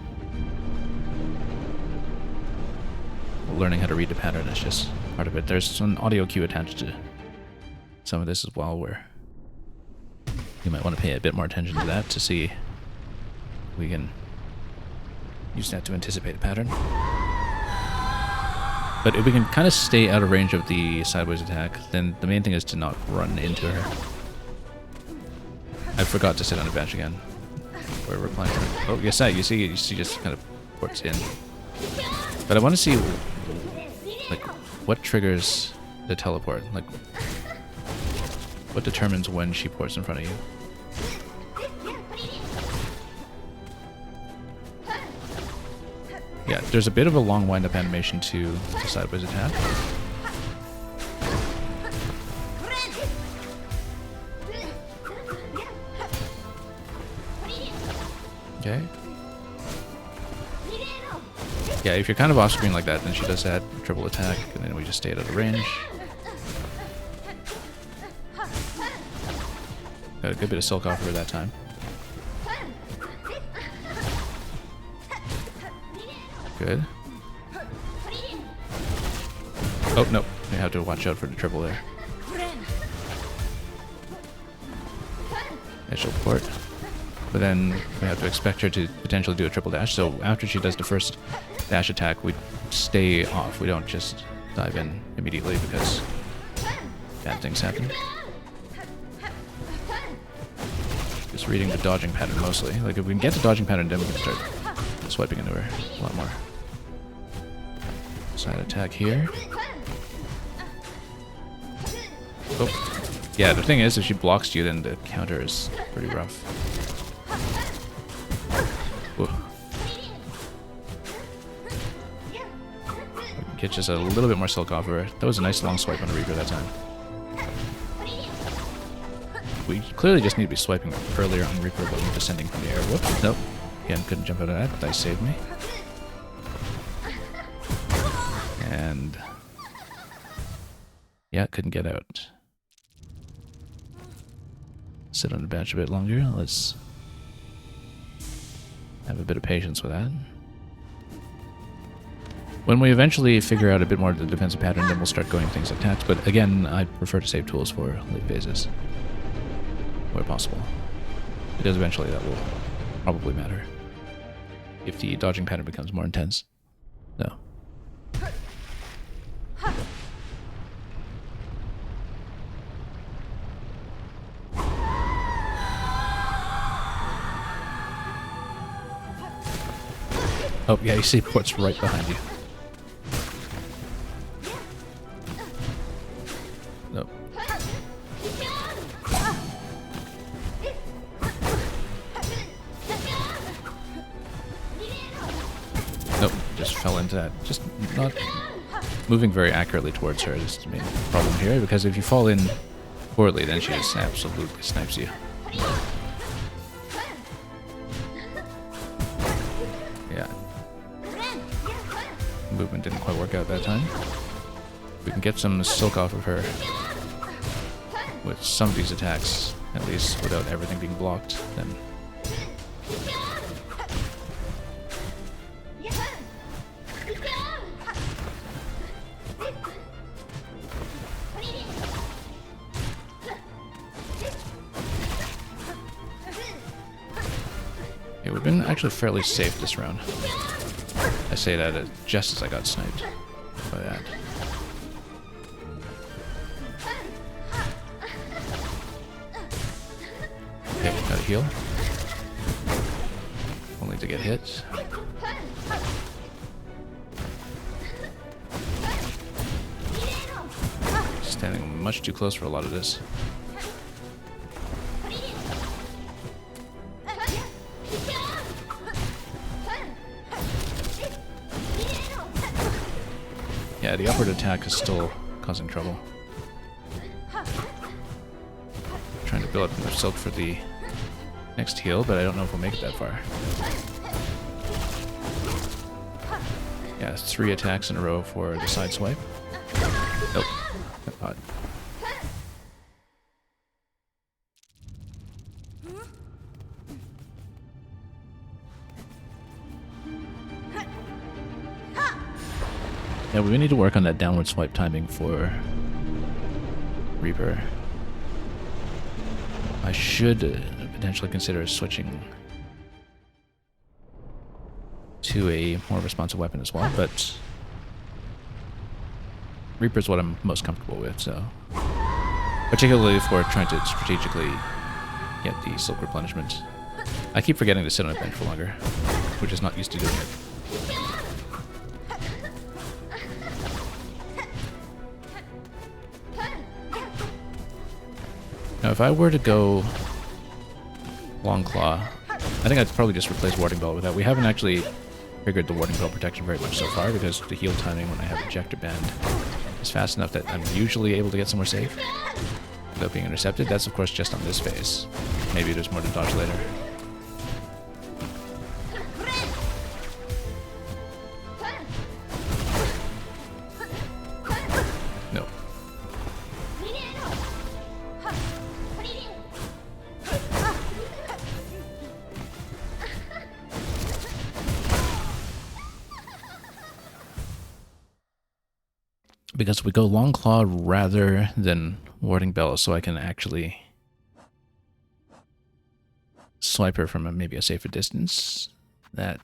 learning how to read the pattern is just part of it. There's an audio cue attached to some of this as well, where you might want to pay a bit more attention to that to see if we can use that to anticipate a pattern. But if we can kind of stay out of range of the sideways attack, then the main thing is to not run into her. I forgot to sit on a bench again. Where we're playing. Oh, yes, you see just kind of ports in. But I want to see, like, what triggers the teleport. Like, what determines when she ports in front of you. Yeah, there's a bit of a long wind-up animation to the sideways attack. Okay. Yeah, if you're kind of off screen like that, then she does that triple attack, and then we just stay out of range. Got a good bit of silk off of her that time. Good. Oh, no. We have to watch out for the triple there. Initial port. But then we have to expect her to potentially do a triple dash, so after she does the first dash attack, we stay off. We don't just dive in immediately because bad things happen. Just reading the dodging pattern mostly. Like, if we can get the dodging pattern, then we can start swiping into her a lot more. Side attack here. Oh. Yeah, the thing is, if she blocks you, then the counter is pretty rough. Whoa. Get just a little bit more silk off her. That was a nice long swipe on the Reaper that time. We clearly just need to be swiping earlier on Reaper, but we're descending from the air. Whoops. Nope. Again, couldn't jump out of that. Dice saved me. And yeah, couldn't get out. Sit on the bench a bit longer. Let's have a bit of patience with that. When we eventually figure out a bit more of the defensive pattern, then we'll start going things like that. But again, I prefer to save tools for late phases, where possible, because eventually that will probably matter if the dodging pattern becomes more intense. No. Oh, yeah, you see port's right behind you. Nope. Nope, just fell into that. Just not moving very accurately towards her is the main problem here, because if you fall in poorly, then she just absolutely snipes you. Yeah. Movement didn't quite work out that time. We can get some silk off of her with some of these attacks, at least without everything being blocked, then yeah, we've been actually fairly safe this round. I say that just as I got sniped by that. Okay, gotta heal. Only to get hit. Standing much too close for a lot of this. Yeah, the upward attack is still causing trouble. Trying to build up enough silk for the next heal, but I don't know if we'll make it that far. Yeah, 3 attacks in a row for the side swipe. Nope. Odd. Yeah, we need to work on that downward swipe timing for Reaper. I should potentially consider switching to a more responsive weapon as well, but Reaper's what I'm most comfortable with, so particularly if we're trying to strategically get the silk replenishment. I keep forgetting to sit on a bench for longer, which is not used to doing it. Now, if I were to go Long Claw, I think I'd probably just replace Warding Belt with that. We haven't actually triggered the Warding Belt protection very much so far, because the heal timing when I have Ejector Band is fast enough that I'm usually able to get somewhere safe without being intercepted. That's, of course, just on this phase. Maybe there's more to dodge later. No. because we go Long Claw rather than Warding Bell, so I can actually swipe her from maybe a safer distance. That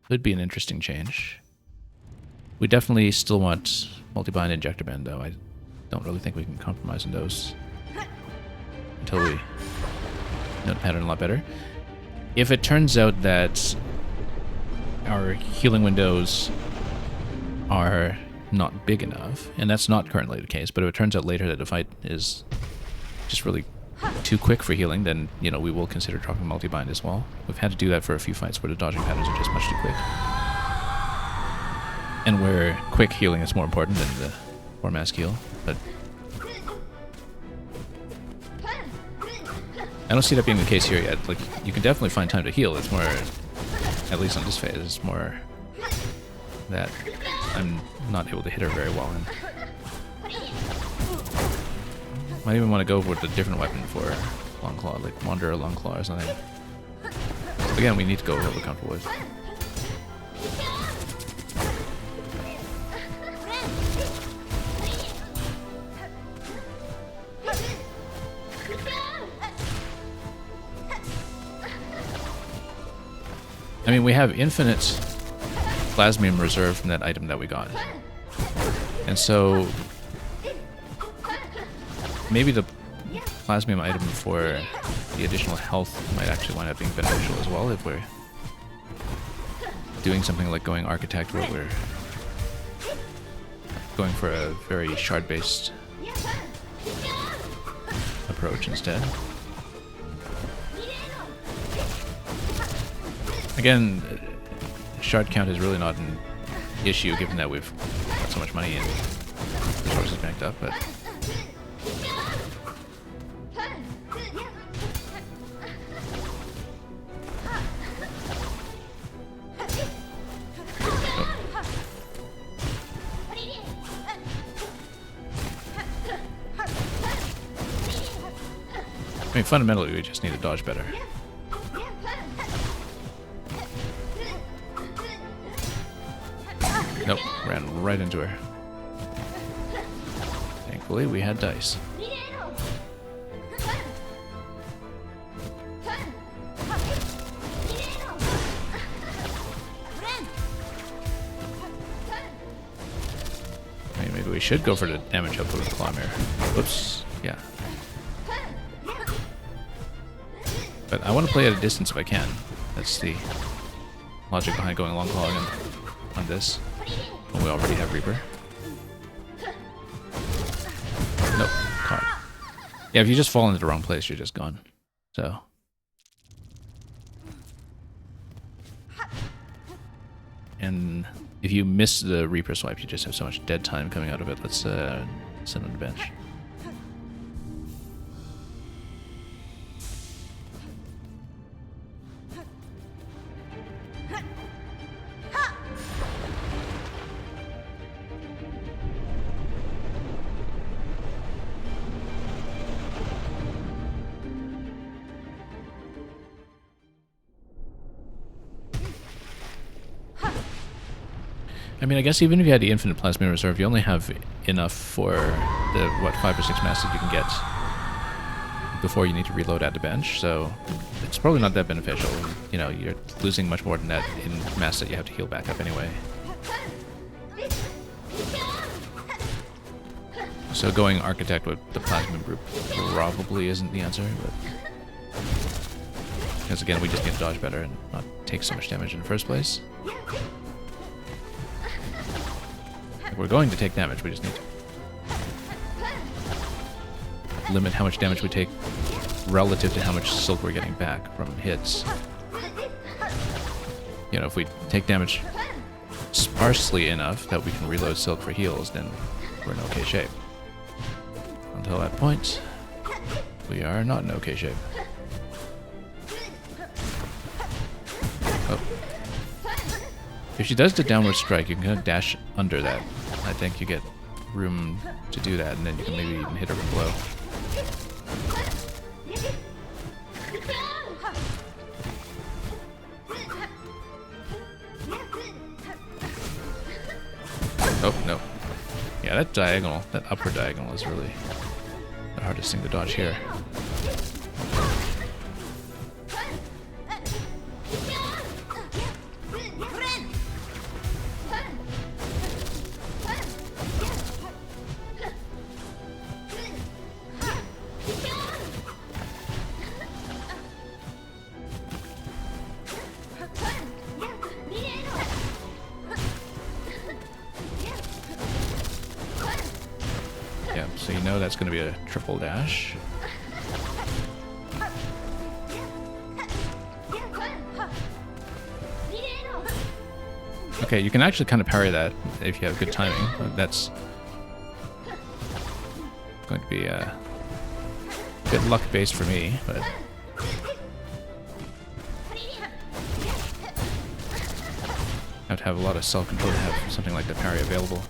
could be an interesting change. We definitely still want multi-bind Injector Bend, though. I don't really think we can compromise on those until we know the pattern a lot better. If it turns out that our healing windows are not big enough, and that's not currently the case, but if it turns out later that the fight is just really too quick for healing, then, you know, we will consider dropping multi-bind as well. We've had to do that for a few fights where the dodging patterns are just much too quick. And where quick healing is more important than the 4-mask heal, but I don't see that being the case here yet. Like, you can definitely find time to heal. It's more, at least on this phase, it's more that I'm not able to hit her very well in. Might even want to go with a different weapon for Long Claw, like Wanderer Long Claw or something. But again, we need to go with what we're comfortable with. I mean, we have infinite Plasmium reserved from that item that we got. And so maybe the Plasmium item for the additional health might actually wind up being beneficial as well if we're doing something like going Architect, where we're going for a very shard-based approach instead. Again, shard count is really not an issue given that we've got so much money and resources banked up, but I mean, fundamentally, we just need to dodge better. Nope, ran right into her. Thankfully, we had dice. I mean, maybe we should go for the damage output with the Claw Mirror. Whoops, yeah. But I want to play at a distance if I can. That's the logic behind going Long Claw on this. When we already have Reaper. Nope, caught. Yeah, if you just fall into the wrong place, you're just gone. So. And if you miss the Reaper swipe, you just have so much dead time coming out of it. Let's sit on the bench. I mean, I guess even if you had the infinite plasma reserve, you only have enough for the, what, 5 or 6 masses you can get before you need to reload at the bench, so it's probably not that beneficial. You know, you're losing much more than that in mass that you have to heal back up anyway. So going Architect with the Plasma group probably isn't the answer, but because again, we just need to dodge better and not take so much damage in the first place. We're going to take damage, we just need to limit how much damage we take relative to how much silk we're getting back from hits. You know, if we take damage sparsely enough that we can reload silk for heals, then we're in okay shape. Until that point, we are not in okay shape. Oh. If she does the downward strike, you can kind of dash under that. I think you get room to do that, and then you can maybe even hit her from below. Oh, no. Yeah, that diagonal, that upward diagonal is really the hardest thing to dodge here. Yeah, so you know that's going to be a triple dash. Okay, you can actually kind of parry that if you have good timing. That's going to be a bit luck-based for me, but I have to have a lot of self-control to have something like the parry available.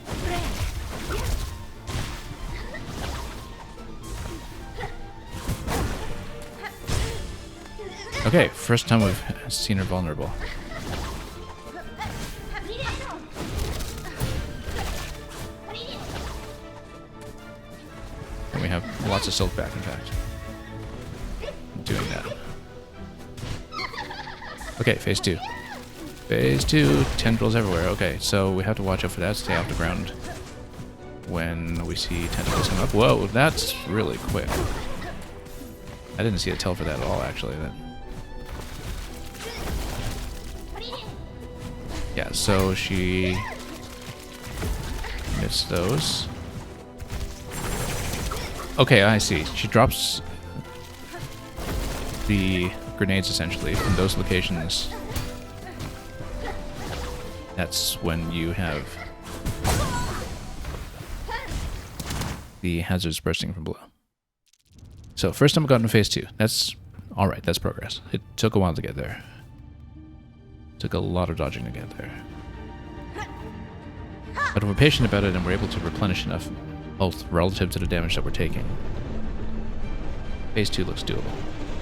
Okay, first time we've seen her vulnerable. And we have lots of silk back, in fact. Doing that. Okay, phase 2. Phase 2, tendrils everywhere. Okay, so we have to watch out for that, stay off the ground when we see tentacles come up. Whoa, that's really quick. I didn't see a tell for that at all, actually. Yeah, so she missed those. Okay, I see. She drops the grenades, essentially, from those locations. That's when you have the hazards bursting from below. So, first time I got into phase 2. That's alright, that's progress. It took a while to get there. Took a lot of dodging to get there. But if we're patient about it and we're able to replenish enough health relative to the damage that we're taking, phase 2 looks doable.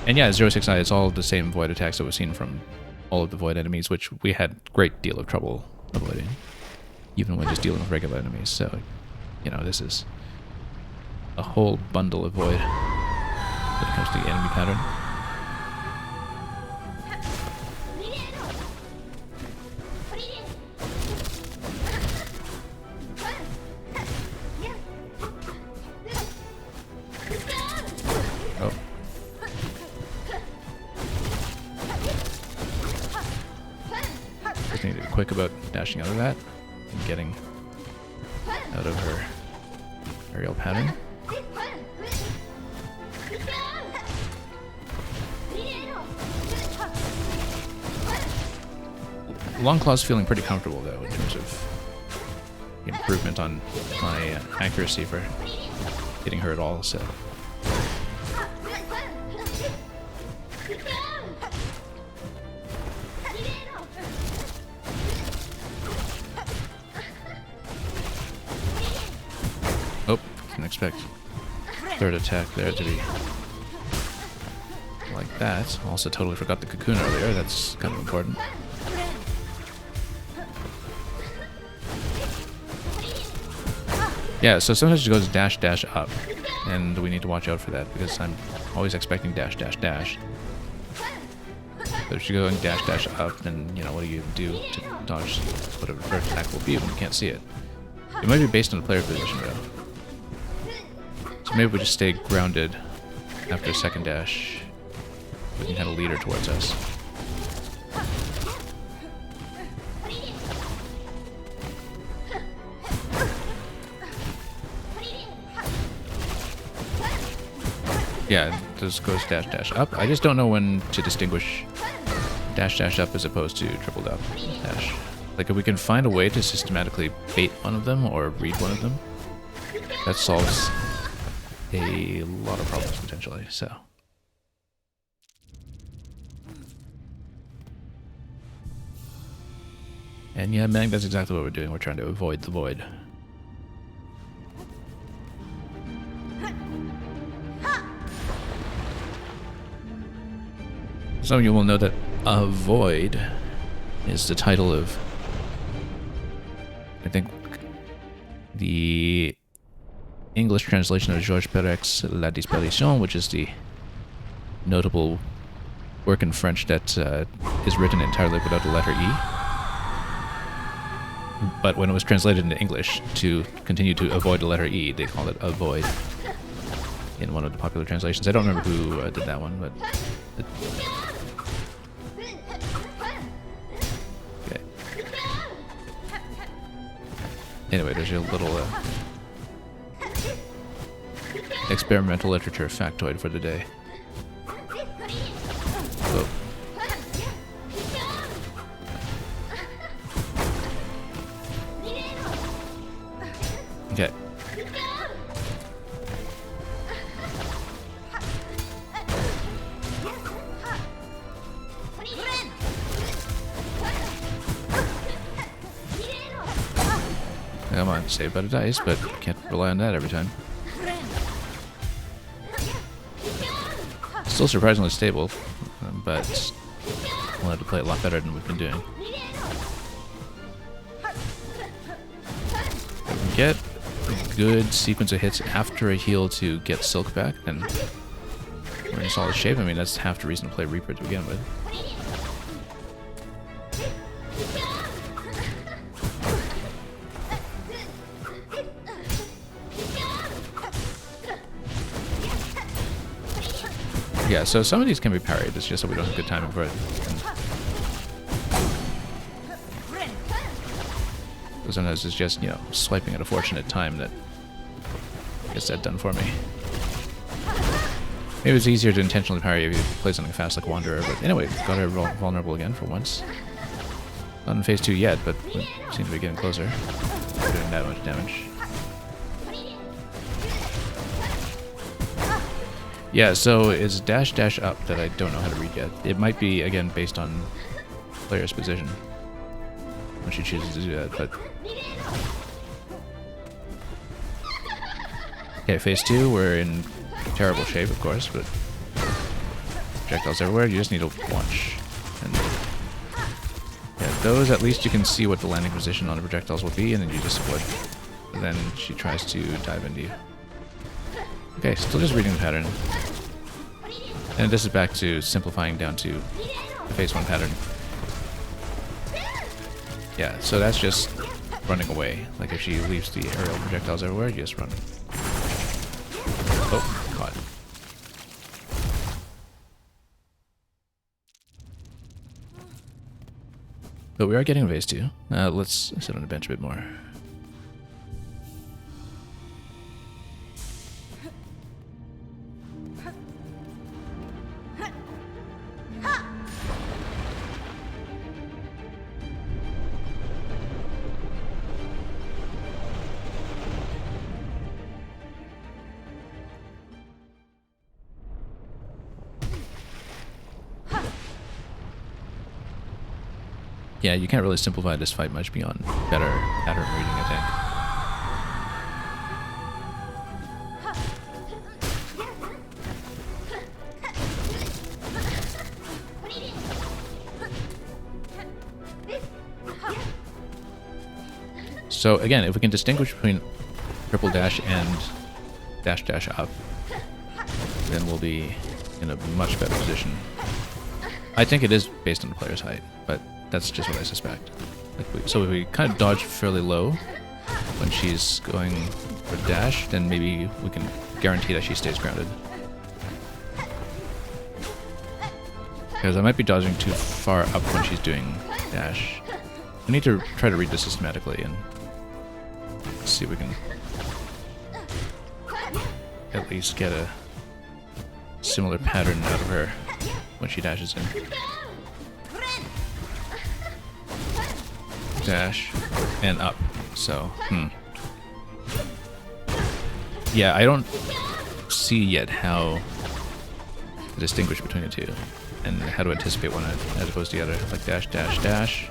And yeah, 069, it's all the same void attacks that we've seen from all of the void enemies, which we had a great deal of trouble avoiding, even when just dealing with regular enemies. So, you know, this is a whole bundle of void when it comes to the enemy pattern. Need to be quick about dashing out of that and getting out of her aerial pattern. Longclaw's feeling pretty comfortable though in terms of the improvement on my accuracy for hitting her at all, so. Oh, didn't expect third attack there to be like that. Also totally forgot the cocoon earlier, that's kind of important. Yeah, so sometimes she goes dash dash up, and we need to watch out for that because I'm always expecting dash dash dash. So if she's going dash dash up, then, you know, what do you do to dodge whatever her attack will be when you can't see it? It might be based on the player position though. So maybe we just stay grounded after a second dash. We can kind of lead her towards us. Yeah, this goes dash dash up. I just don't know when to distinguish dash dash up as opposed to triple dash. Like if we can find a way to systematically bait one of them or read one of them, that solves a lot of problems potentially, so. And yeah, I think that's exactly what we're doing. We're trying to avoid the void. Some of you will know that the English translation of Georges Perec's La Disparition, which is the notable work in French that is written entirely without the letter E. But when it was translated into English, to continue to avoid the letter E, they called it avoid in one of the popular translations. I don't remember who did that one, but... Okay. Anyway, there's your little experimental literature factoid for the day. Oh. Okay. Come on, save by the dice, but can't rely on that every time. Still surprisingly stable, but wanted to play a lot better than we've been doing. If we can get a good sequence of hits after a heal to get Silk back, then we're in solid shape. I mean, that's half the reason to play Reaper to begin with. Yeah, so some of these can be parried, it's just that we don't have good timing for it. So sometimes it's just, you know, swiping at a fortunate time that gets that done for me. Maybe it's easier to intentionally parry if you play something fast like Wanderer, but anyway, got her vulnerable again for once. Not in phase 2 yet, but we seem to be getting closer. We're doing that much damage. Yeah, so it's dash dash up that I don't know how to read yet. It might be, again, based on player's position when she chooses to do that, but... Okay, phase 2, we're in terrible shape, of course, but... projectiles everywhere, you just need to watch. And yeah, those, at least you can see what the landing position on the projectiles will be, and then you just avoid. And then she tries to dive into you. Okay, still just reading the pattern. And this is back to simplifying down to the phase 1 pattern. Yeah, so that's just running away. Like if she leaves the aerial projectiles everywhere, you just run. Oh, caught. But we are getting phase 2. Let's sit on the bench a bit more. Yeah, you can't really simplify this fight much beyond better pattern reading, I think. So again, if we can distinguish between triple dash and dash dash up, then we'll be in a much better position. I think it is based on the player's height, but that's just what I suspect. So if we kind of dodge fairly low when she's going for dash, then maybe we can guarantee that she stays grounded. Because I might be dodging too far up when she's doing dash. We need to try to read this systematically and see if we can at least get a similar pattern out of her when she dashes in. Dash and up. So, yeah, I don't see yet how to distinguish between the two and how to anticipate one as opposed to the other. Like dash, dash, dash.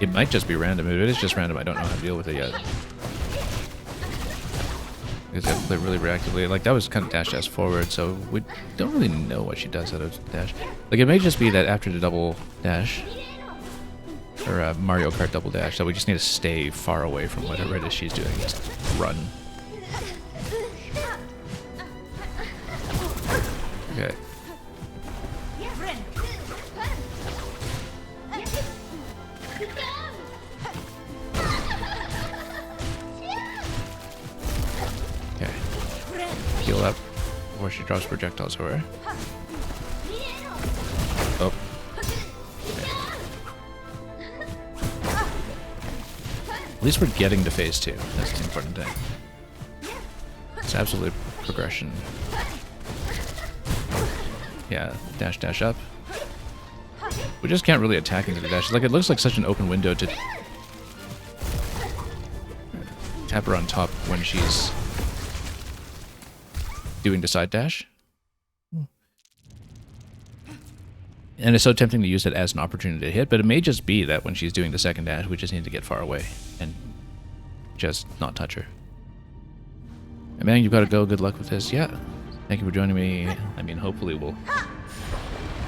It might just be random. If it is just random, I don't know how to deal with it yet. Because I play really reactively. Like, that was kind of dash dash forward, so we don't really know what she does out of dash. Like, it may just be that after the double dash, or Mario Kart Double Dash, that we just need to stay far away from whatever it is she's doing. Just run. Okay. Okay. Heal up before she drops projectiles over. Oh. At least we're getting to phase 2. That's the important thing. It's absolute progression. Yeah, dash, dash up. We just can't really attack into the dash. Like, it looks like such an open window to tap her on top when she's doing the side dash. And it's so tempting to use it as an opportunity to hit, but it may just be that when she's doing the second dash, we just need to get far away and just not touch her. And man, you've got to go. Good luck with this. Yeah. Thank you for joining me. I mean, hopefully we'll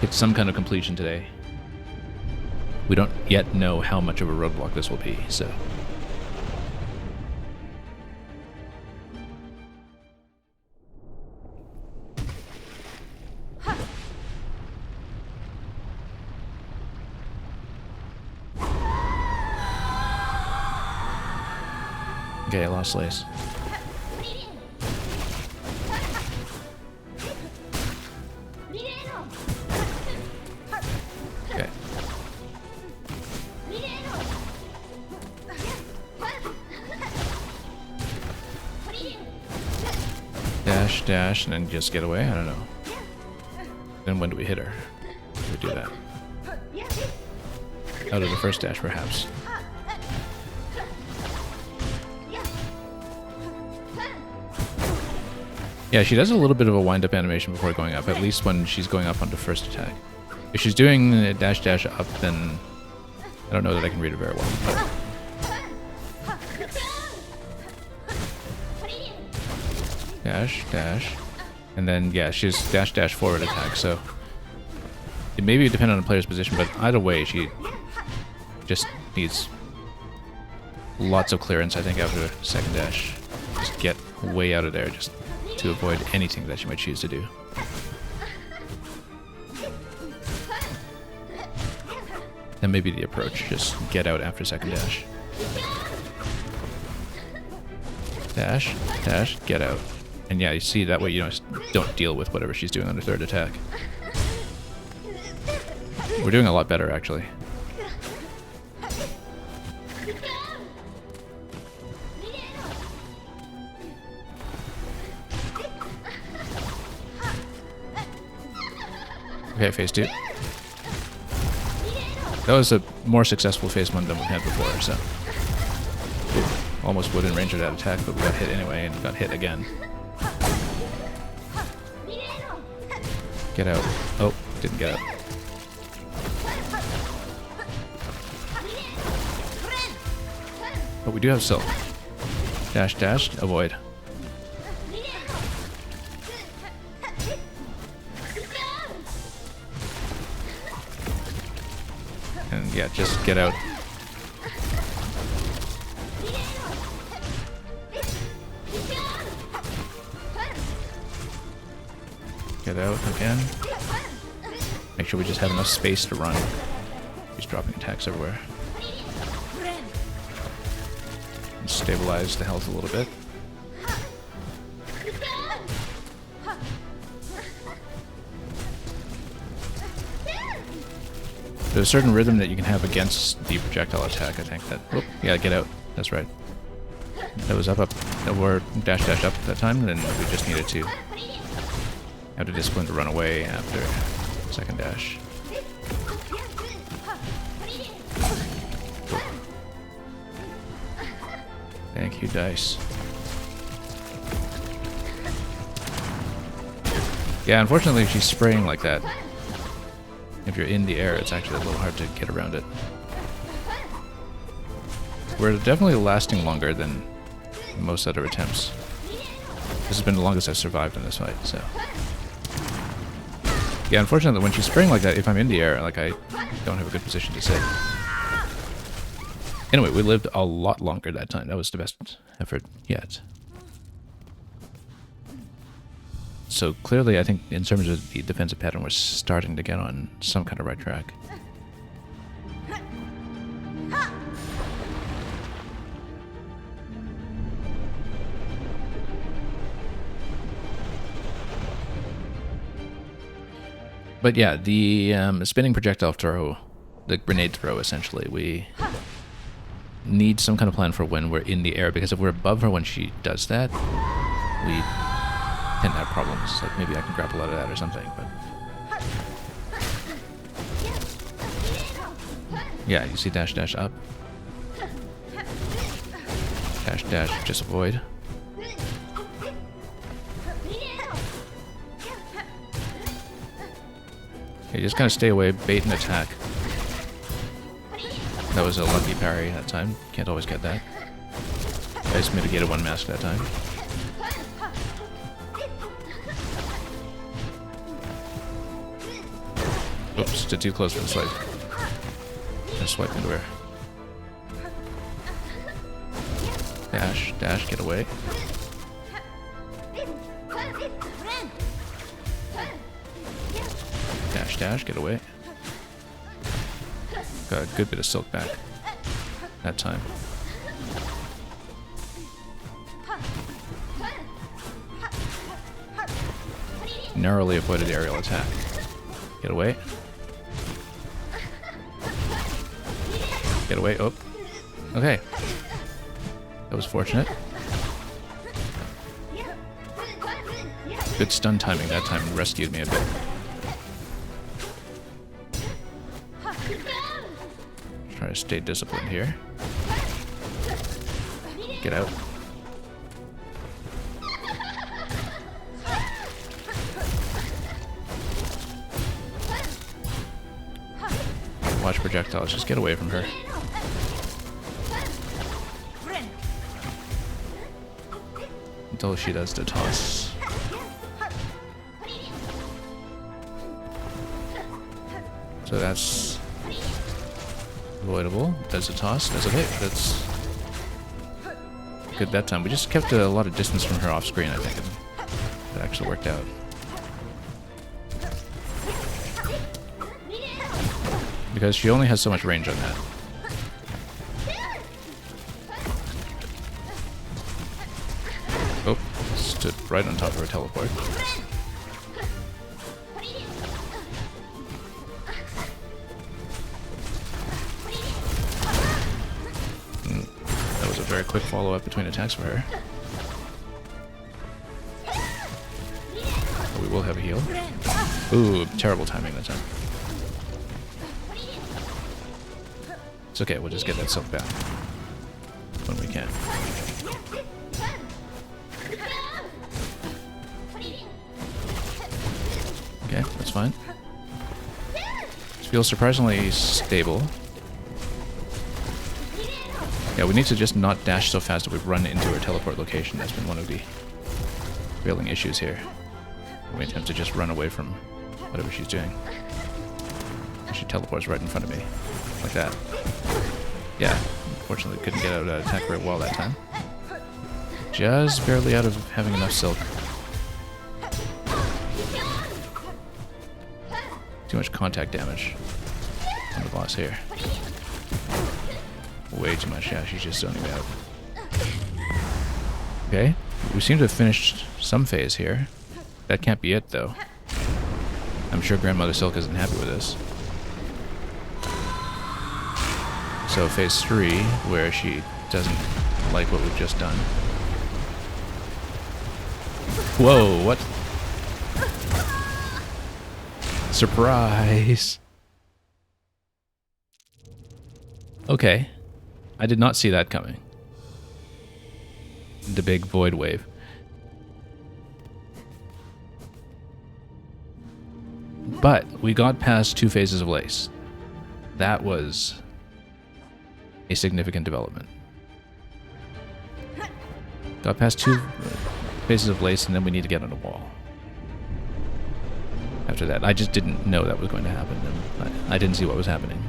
hit some kind of completion today. We don't yet know how much of a roadblock this will be, so... Okay, I lost Lace. Okay. Dash, dash, and then just get away? I don't know. Then when do we hit her? Do we do that? Out of the first dash, perhaps. Yeah, she does a little bit of a wind-up animation before going up, at least when she's going up onto first attack. If she's doing a dash dash up, then I don't know that I can read it very well. But dash, dash, and then yeah, she's dash dash forward attack, so it may be dependent on the player's position, but either way, she just needs lots of clearance, I think, after the second dash. Just get way out of there, just to avoid anything that she might choose to do. That may be the approach, just get out after second dash. Dash, dash, get out. And yeah, you see, that way you don't deal with whatever she's doing on her third attack. We're doing a lot better, actually. Okay, phase 2. That was a more successful phase 1 than we had before, so... Ooh, almost wouldn't range of that attack, but we got hit anyway, and got hit again. Get out. Oh, didn't get out. But we do have Silk. Dash, dash, avoid. And yeah, just get out. Get out again. Make sure we just have enough space to run. He's dropping attacks everywhere. And stabilize the health a little bit. There's a certain rhythm that you can have against the projectile attack, I think. That, oh, yeah, get out. That's right. That was up, or dash, dash up at that time, and then we just needed to have the discipline to run away after second dash. Thank you, dice. Yeah, unfortunately, if she's spraying like that, if you're in the air, it's actually a little hard to get around it. We're definitely lasting longer than most other attempts. This has been the longest I've survived in this fight, so... Yeah, unfortunately, when she's spraying like that, if I'm in the air, like, I don't have a good position to sit. Anyway, we lived a lot longer that time. That was the best effort yet. So clearly, I think in terms of the defensive pattern, we're starting to get on some kind of right track. But yeah, the spinning projectile throw, the grenade throw, essentially, we need some kind of plan for when we're in the air, because if we're above her when she does that, we tend to have problems. Like, maybe I can grapple out of that or something, but... Yeah, you see dash, dash up. Dash, dash, just avoid. Okay, just kind of stay away, bait and attack. That was a lucky parry that time. Can't always get that. I just mitigated one mask that time. Oops, did too close for the swipe. Just swipe into her. Dash, dash, get away. Dash, dash, get away. Got a good bit of silk back that time. Narrowly avoided aerial attack. Get away. Get away. Oh. Okay. That was fortunate. Good stun timing that time rescued me a bit. Try to stay disciplined here. Get out. Watch projectiles, just get away from her. Until she does the toss. So that's avoidable. Does a toss, does a hit. That's good that time. We just kept a lot of distance from her off screen, I think, and that actually worked out. Because she only has so much range on that. Oh, stood right on top of her teleport. That was a very quick follow-up between attacks for her. Oh, we will have a heal. Ooh, terrible timing that time. It's okay, we'll just get that silk back when we can. Okay, that's fine. This feels surprisingly stable. Yeah, we need to just not dash so fast that we run into her teleport location. That's been one of the failing issues here. We attempt to just run away from whatever she's doing. She teleports right in front of me, like that. Yeah, unfortunately couldn't get out of that attack very well that time. Just barely out of having enough silk. Too much contact damage on the boss here. Way too much, yeah, she's just zoning me out. Okay, we seem to have finished some phase here. That can't be it, though. I'm sure Grandmother Silk isn't happy with this. So phase 3, where she doesn't like what we've just done. Whoa, what? Surprise! Okay. I did not see that coming. The big void wave. But we got past 2 phases of lace. That was a significant development. Got past 2 phases of lace, and then we need to get on a wall. After that, I just didn't know that was going to happen, and I didn't see what was happening.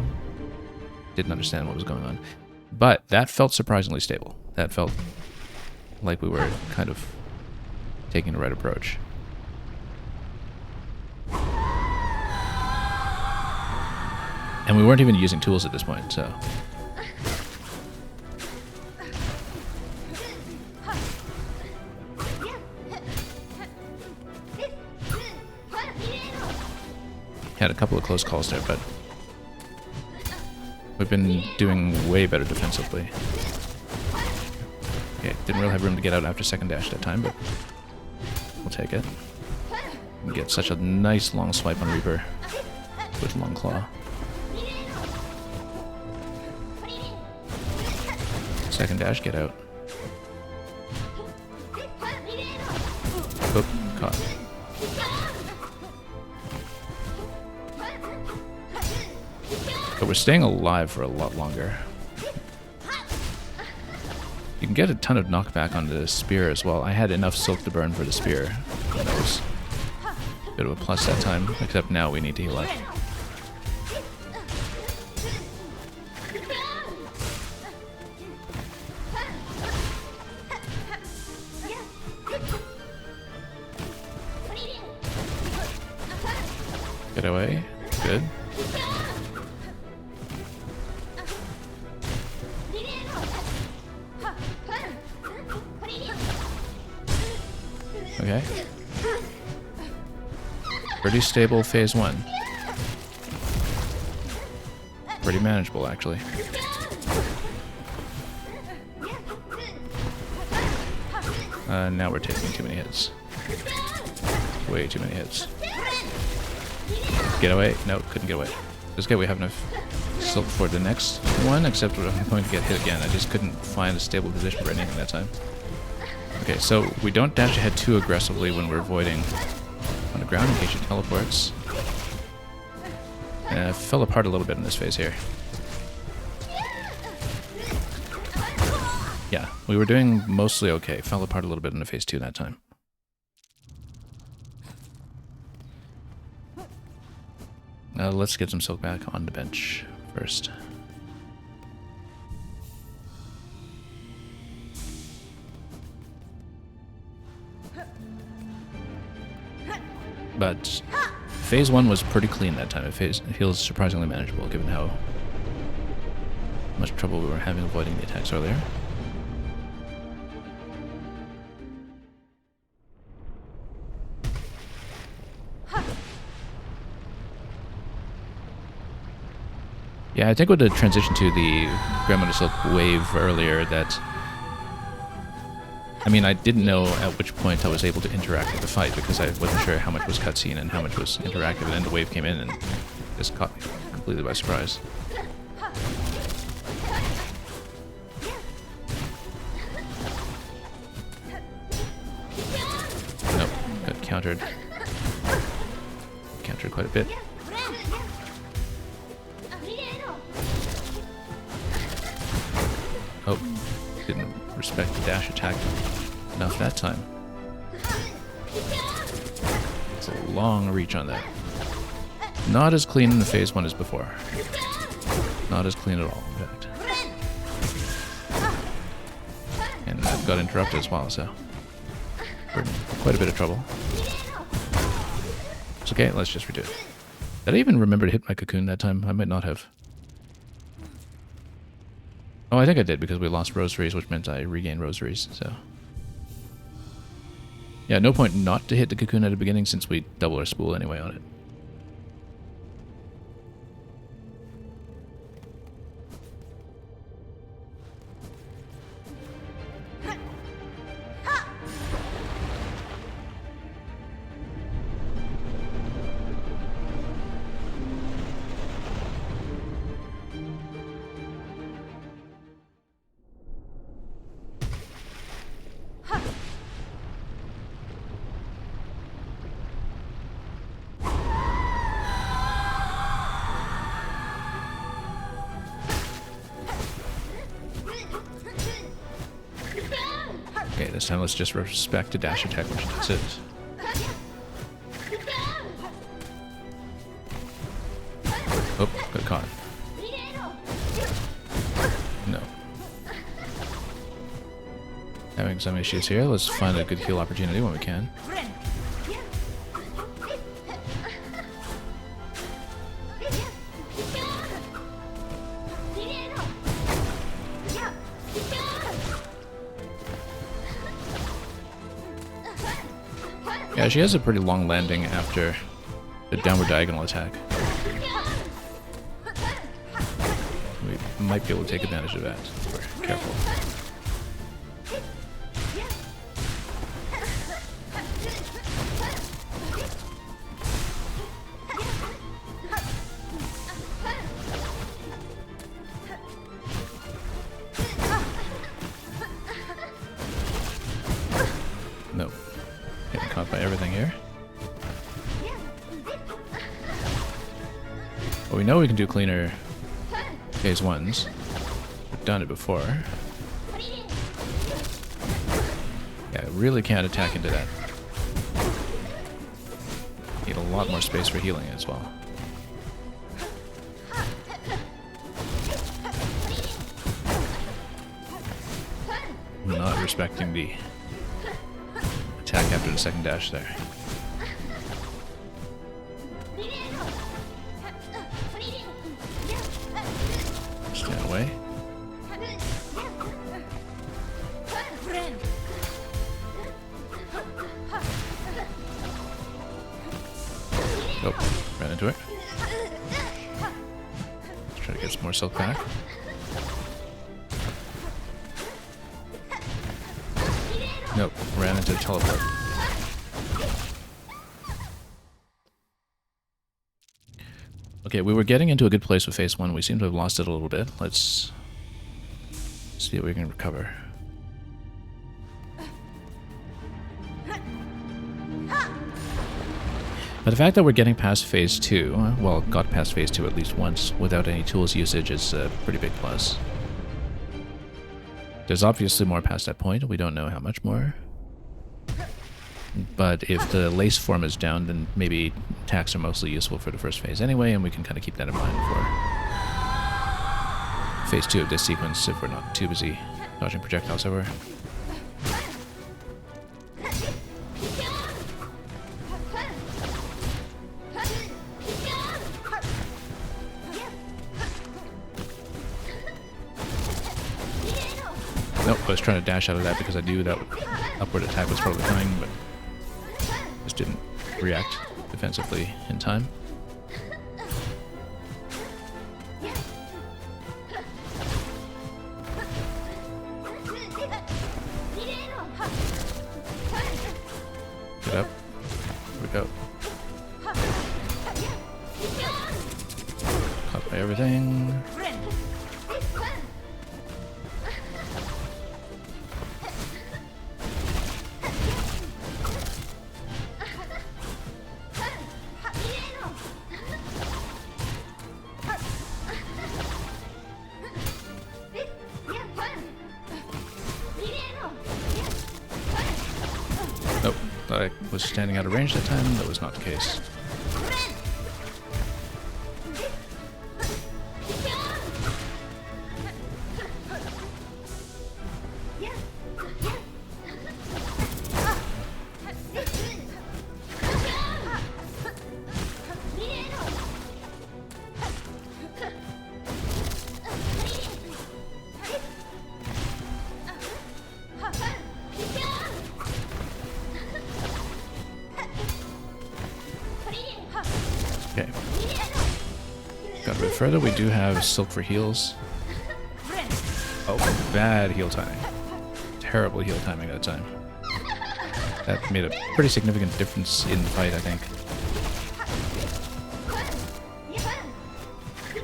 Didn't understand what was going on. But that felt surprisingly stable. That felt like we were kind of taking the right approach. And we weren't even using tools at this point, so... Had a couple of close calls there, but... we've been doing way better defensively. Okay, didn't really have room to get out after second dash that time, but... we'll take it. We get such a nice long swipe on Reaper with Long Claw. Second dash, get out. Oop, caught. But we're staying alive for a lot longer. You can get a ton of knockback on the spear as well. I had enough silk to burn for the spear. That was a bit of a plus that time, except now we need to heal up. Get away. Good. Okay. Pretty stable phase 1. Pretty manageable, actually. Now we're taking too many hits. Way too many hits. Get away. No, couldn't get away. It's okay, we have enough silk for the next one, except I'm going to get hit again. I just couldn't find a stable position for anything that time. Okay, so we don't dash ahead too aggressively when we're avoiding on the ground in case she teleports. And I fell apart a little bit in this phase here. Yeah, we were doing mostly okay. Fell apart a little bit in the phase 2 that time. Let's get some silk back on the bench first. But phase 1 was pretty clean that time. It feels surprisingly manageable given how much trouble we were having avoiding the attacks earlier. Yeah, I think with the transition to the Grandmother Silk wave earlier that... I mean, I didn't know at which point I was able to interact with the fight because I wasn't sure how much was cutscene and how much was interactive, and then the wave came in and just caught me completely by surprise. Nope, got countered. Countered quite a bit. Oh, didn't respect the dash attack enough that time. It's a long reach on that. Not as clean in the phase 1 as before. Not as clean at all, in fact. And I've got interrupted as well, so we're in quite a bit of trouble. It's okay, let's just redo it. Did I even remember to hit my cocoon that time? I might not have. Oh, I think I did because we lost rosaries, which meant I regained rosaries, so... Yeah, no point not to hit the cocoon at the beginning since we double our spool anyway on it. Okay, this time let's just respect the dash attack, which that's it. Oh, got caught. No. Having some issues here. Let's find a good heal opportunity when we can. Yeah, she has a pretty long landing after the downward diagonal attack. We might be able to take advantage of that if we're careful. Nope. Getting caught by everything here. Well, we know we can do cleaner phase ones. We've done it before. Yeah, really can't attack into that. Need a lot more space for healing as well. Not respecting the attack after the second dash there. Stand away. Oh, ran into it. Let's try to get some more silk back. Nope, ran into a teleport. Okay, we were getting into a good place with phase one. We seem to have lost it a little bit. Let's see if we can recover. But the fact that we're getting past phase two, well, got past phase two at least once without any tools usage is a pretty big plus. There's obviously more past that point. We don't know how much more. But if the lace form is down, then maybe attacks are mostly useful for the first phase anyway, and we can kind of keep that in mind for phase two of this sequence if we're not too busy dodging projectiles everywhere. Nope, I was trying to dash out of that because I knew that upward attack was probably coming, but just didn't react defensively in time. Get up. Here we go. Caught by everything. Nope, thought I was standing out of range that time. That was not the case. Okay. Got a bit further. We do have silk for heals. Oh, bad heal timing. Terrible heal timing that time. That made a pretty significant difference in the fight, I think.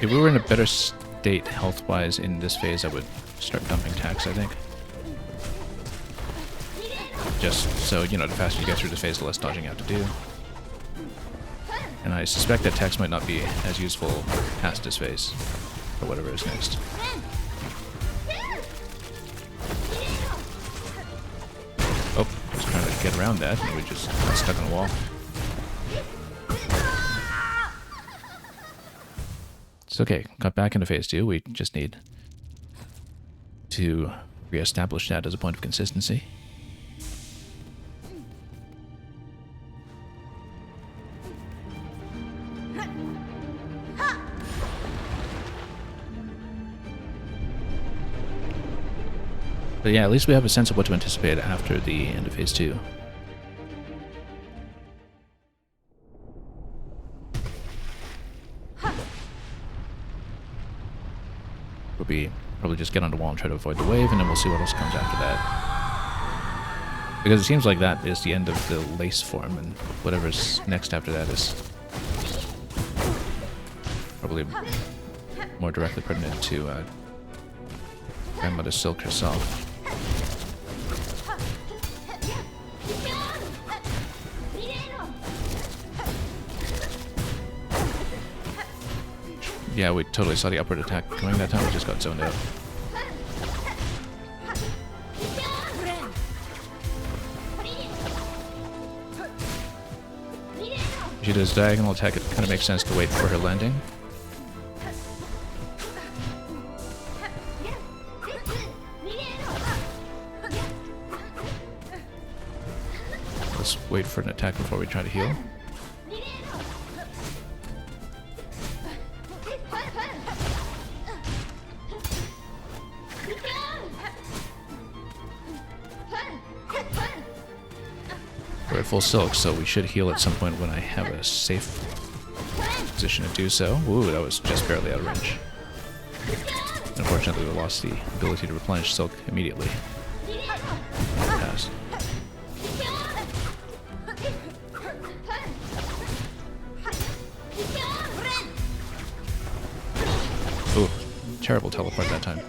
If we were in a better state health-wise in this phase, I would start dumping attacks, I think. Just so, you know, the faster you get through this phase, the less dodging you have to do. And I suspect that attacks might not be as useful past this phase, or whatever is next. Oh, I was trying to get around that, and we just got stuck on a wall. It's okay, got back into phase 2, we just need to re-establish that as a point of consistency. But yeah, at least we have a sense of what to anticipate after the end of Phase 2. We'll be probably just get on the wall and try to avoid the wave, and then we'll see what else comes after that. Because it seems like that is the end of the lace form, and whatever's next after that is probably more directly pertinent to Grandmother Silk herself. Yeah, we totally saw the upward attack coming that time, we just got zoned out. If she does diagonal attack, it kind of makes sense to wait for her landing. Let's wait for an attack before we try to heal. We're at full silk, so we should heal at some point when I have a safe position to do so. Ooh, that was just barely out of range. Unfortunately, we lost the ability to replenish silk immediately. Pass. Ooh, terrible teleport that time.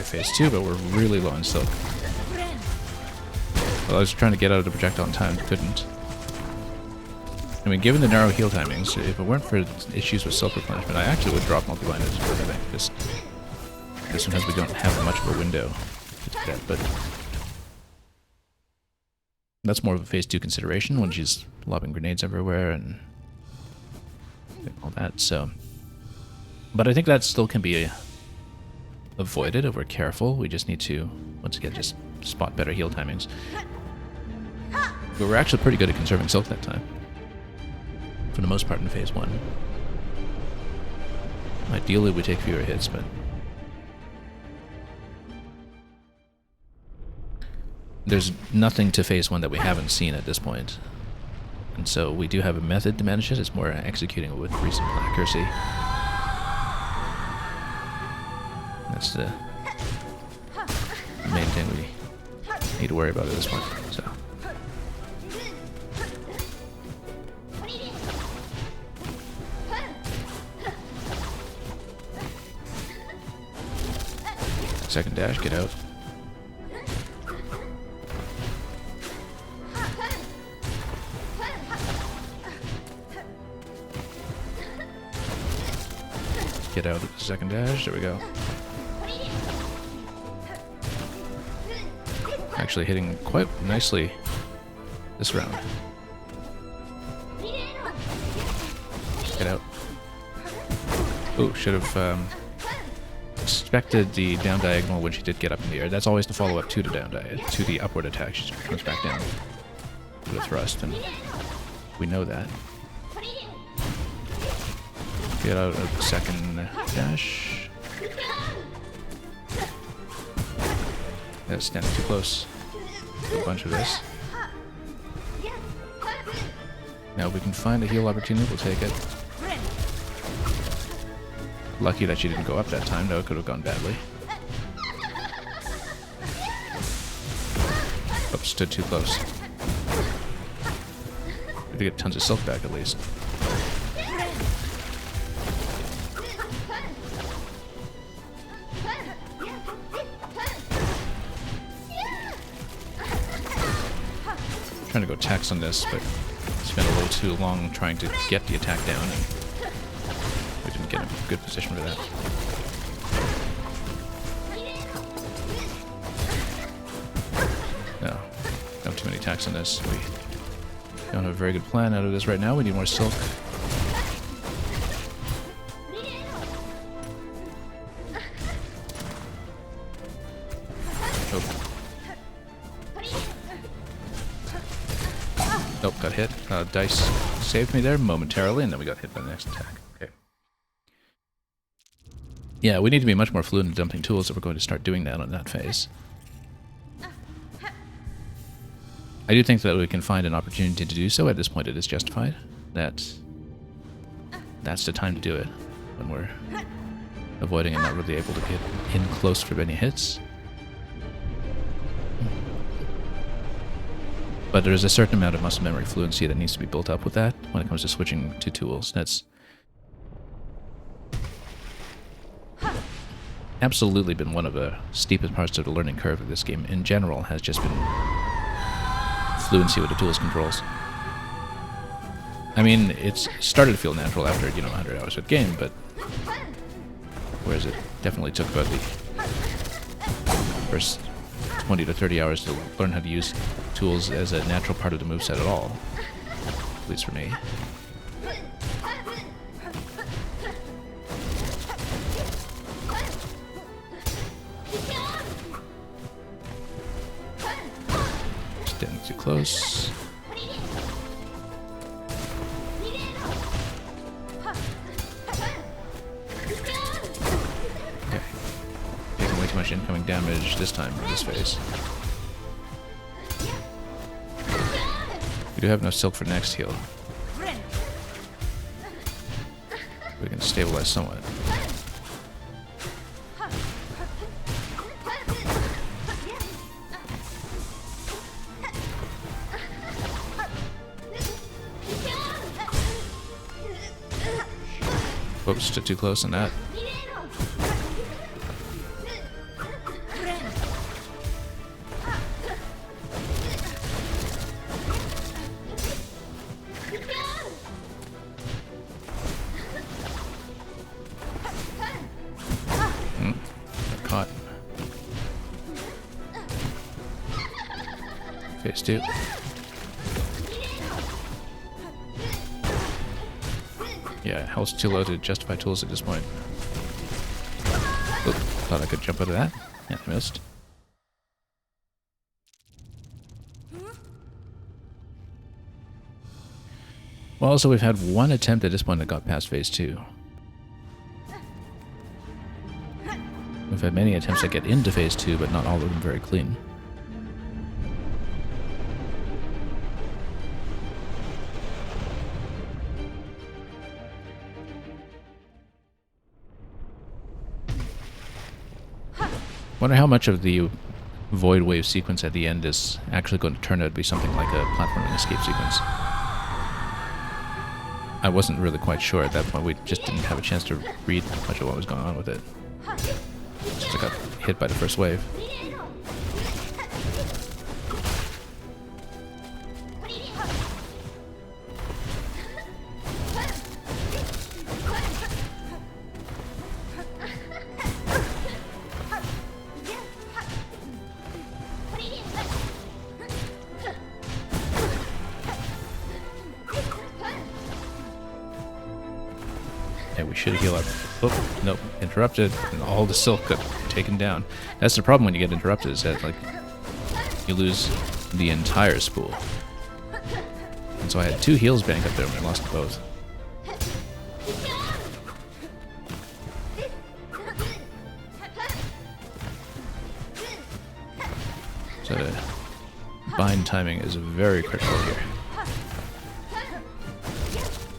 Phase 2, but we're really low on silk. Well, I was trying to get out of the projectile in time, couldn't. I mean, given the narrow heal timings, if it weren't for issues with silk replenishment, I actually would drop multi-blinded, I think. Just sometimes we don't have much of a window to do that, but that's more of a Phase 2 consideration when she's lobbing grenades everywhere and all that, so. But I think that still can be avoided if we're careful. We just need to, once again, just spot better heal timings. But we're actually pretty good at conserving silk that time, for the most part in Phase 1. Ideally we take fewer hits, but there's nothing to Phase 1 that we haven't seen at this point. And so we do have a method to manage it. It's more executing it with reasonable accuracy. That's the main thing we need to worry about at this point. So. Second dash, get out. Get out of the second dash, there we go. Actually hitting quite nicely this round. Get out. Oh, should have expected the down diagonal when she did get up in the air. That's always the follow-up to the down to the upward attack. She comes back down with a thrust, and we know that. Get out of the second dash. That's standing too close. A bunch of this. Now if we can find a heal opportunity, we'll take it. Lucky that she didn't go up that time, though it could have gone badly. Oops, stood too close. We have to get tons of silk back at least. Trying to go tax on this, but spent a little too long trying to get the attack down, and we didn't get in a good position for that. attacks on this. We don't have a very good plan out of this right now. We need more silk. Nope, got hit. Dice saved me there momentarily, and then we got hit by the next attack. Okay. Yeah, we need to be much more fluent in dumping tools if we're going to start doing that on that phase. I do think that we can find an opportunity to do so. At this point, it is justified. That's the time to do it, when we're avoiding and not really able to get in close for any hits. But there's a certain amount of muscle memory fluency that needs to be built up with that when it comes to switching to tools. That's absolutely been one of the steepest parts of the learning curve of this game in general, has just been fluency with the tools controls. I mean, it's started to feel natural after, 100 hours of the game, but whereas it definitely took about the first 20 to 30 hours to learn how to use tools as a natural part of the moveset at all. At least for me. Just getting too close. Okay. Taking way too much incoming damage this time in this phase. We do have no silk for the next heal. We can stabilize somewhat. Whoops, stood too close on that. Caught. Phase 2. Yeah, health's too low to justify tools at this point. Oop, thought I could jump out of that. Yeah, I missed. Well, also we've had one attempt at this point that got past phase 2. We've had many attempts that get into phase 2, but not all of them very clean. Wonder how much of the void wave sequence at the end is actually going to turn out to be something like a platforming escape sequence. I wasn't really quite sure at that point. We just didn't have a chance to read much of what was going on with it. Just got hit by the first wave. We should heal up. Oh, nope. Interrupted, and all the silk got taken down. That's the problem when you get interrupted, is that, like, you lose the entire spool. And so I had 2 heals bank up there and I lost them both. So, bind timing is very critical here.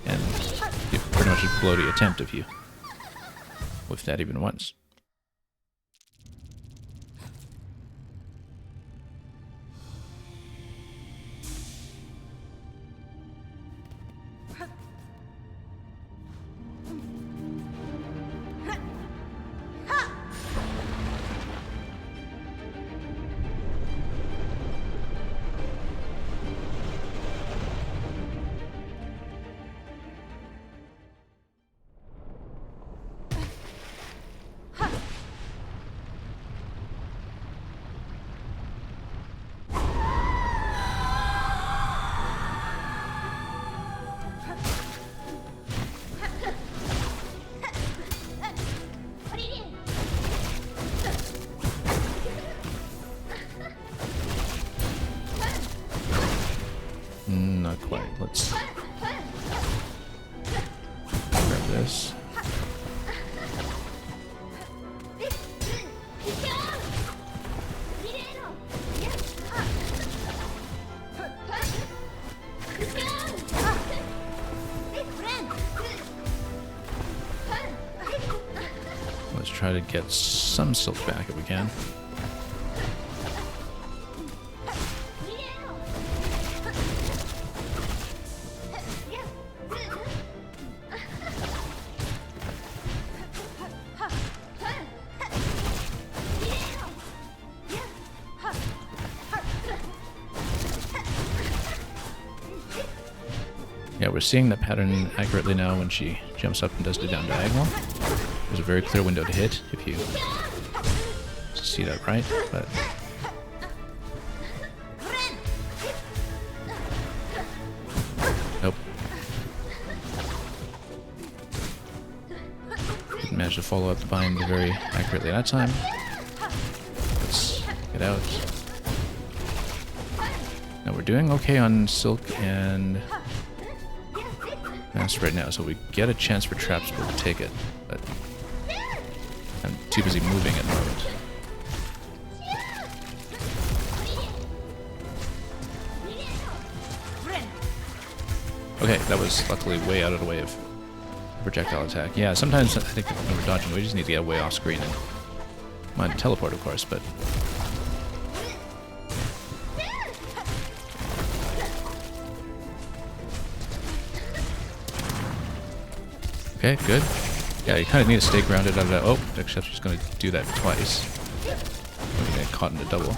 And you pretty much blow the attempt if you whiff that even once. quite. Let's grab this. Let's try to get some silk back if we can. Yeah, we're seeing the pattern accurately now when she jumps up and does the down diagonal. There's a very clear window to hit if you see that right, but nope. Didn't manage to follow up the bind very accurately that time. Let's get out. Now we're doing okay on silk and master right now, so we get a chance for traps, we'll take it. But I'm too busy moving at the moment. Okay, that was luckily way out of the way of projectile attack. Yeah, sometimes I think when we're dodging, we just need to get way off screen and mind teleport, of course, but okay, good. Yeah, you kind of need to stay grounded out of that. Oh, except she's going to do that twice. We're going to get caught in a double.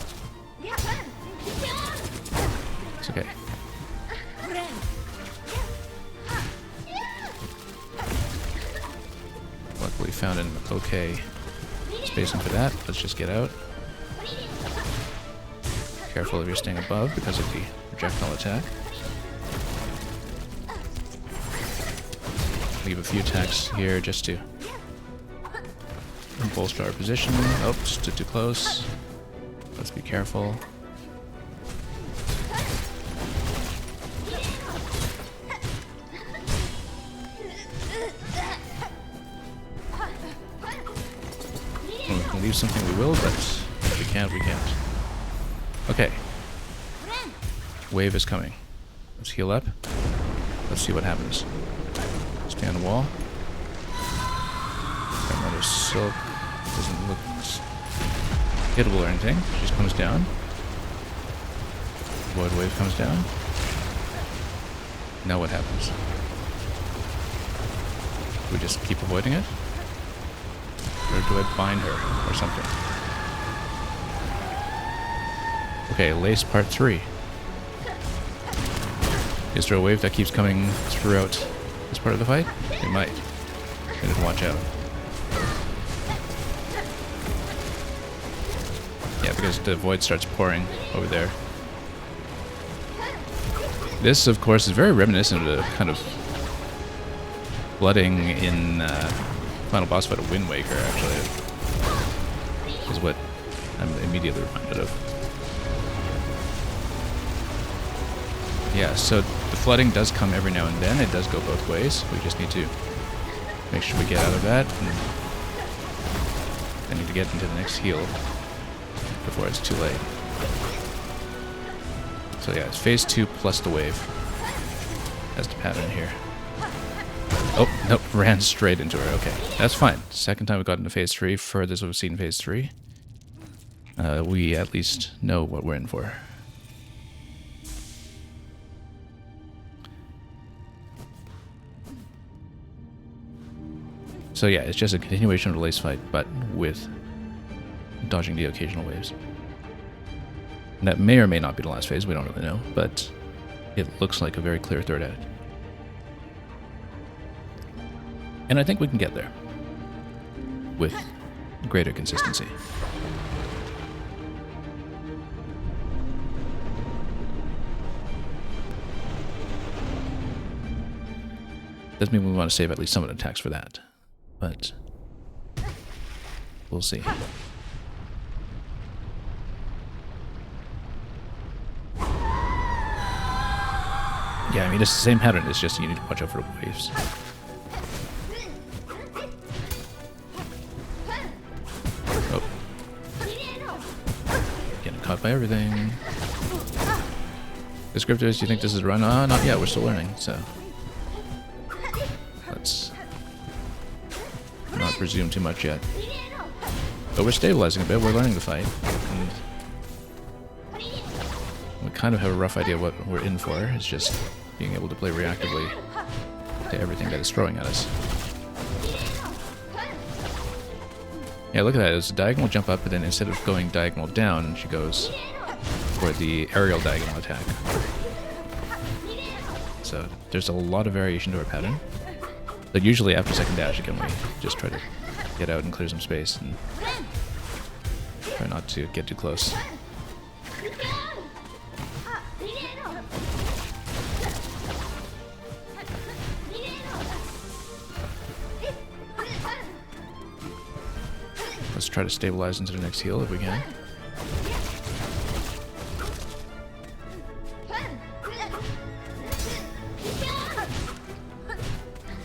It's okay. Luckily found an okay spacing for that. Let's just get out. Careful if you're staying above because of the projectile attack. Leave a few attacks here just to bolster our position. Oh, stood too close. Let's be careful. If we can leave something, we will, but if we can't, we can't. Okay. Wave is coming. Let's heal up. Let's see what happens. Stay on the wall. Another silk. Doesn't look hittable or anything. She just comes down. Void wave comes down. Now what happens? Do we just keep avoiding it? Or do I bind her or something? Okay, lace part 3. Is there a wave that keeps coming throughout this part of the fight? It might. We need to watch out. Yeah, because the void starts pouring over there. This, of course, is very reminiscent of the kind of flooding in final boss fight of Wind Waker, actually. Is what I'm immediately reminded of. Yeah, so the flooding does come every now and then. It does go both ways. We just need to make sure we get out of that. And I need to get into the next heal before it's too late. So yeah, it's phase 2 plus the wave. That's the pattern here. Oh, nope, ran straight into her. Okay, that's fine. Second time we got into phase 3, furthest we've seen phase 3. We at least know what we're in for. So yeah, it's just a continuation of the lace fight, but with dodging the occasional waves. And that may or may not be the last phase, we don't really know, but it looks like a very clear third act. And I think we can get there with greater consistency. Doesn't mean we want to save at least some of the attacks for that, but we'll see. Yeah, I mean, it's the same pattern, it's just you need to watch out for the waves. Oh. Getting caught by everything. Descriptives, do you think this is a run? Not yet, we're still learning, so... let's not presume too much yet. But we're stabilizing a bit, we're learning to fight. And we kind of have a rough idea what we're in for. It's just being able to play reactively to everything that is throwing at us. Yeah, look at that. It's a diagonal jump up, but then instead of going diagonal down, she goes for the aerial diagonal attack. So there's a lot of variation to our pattern. But usually after second dash, again, we just try to get out and clear some space and try not to get too close. Let's try to stabilize into the next heal if we can.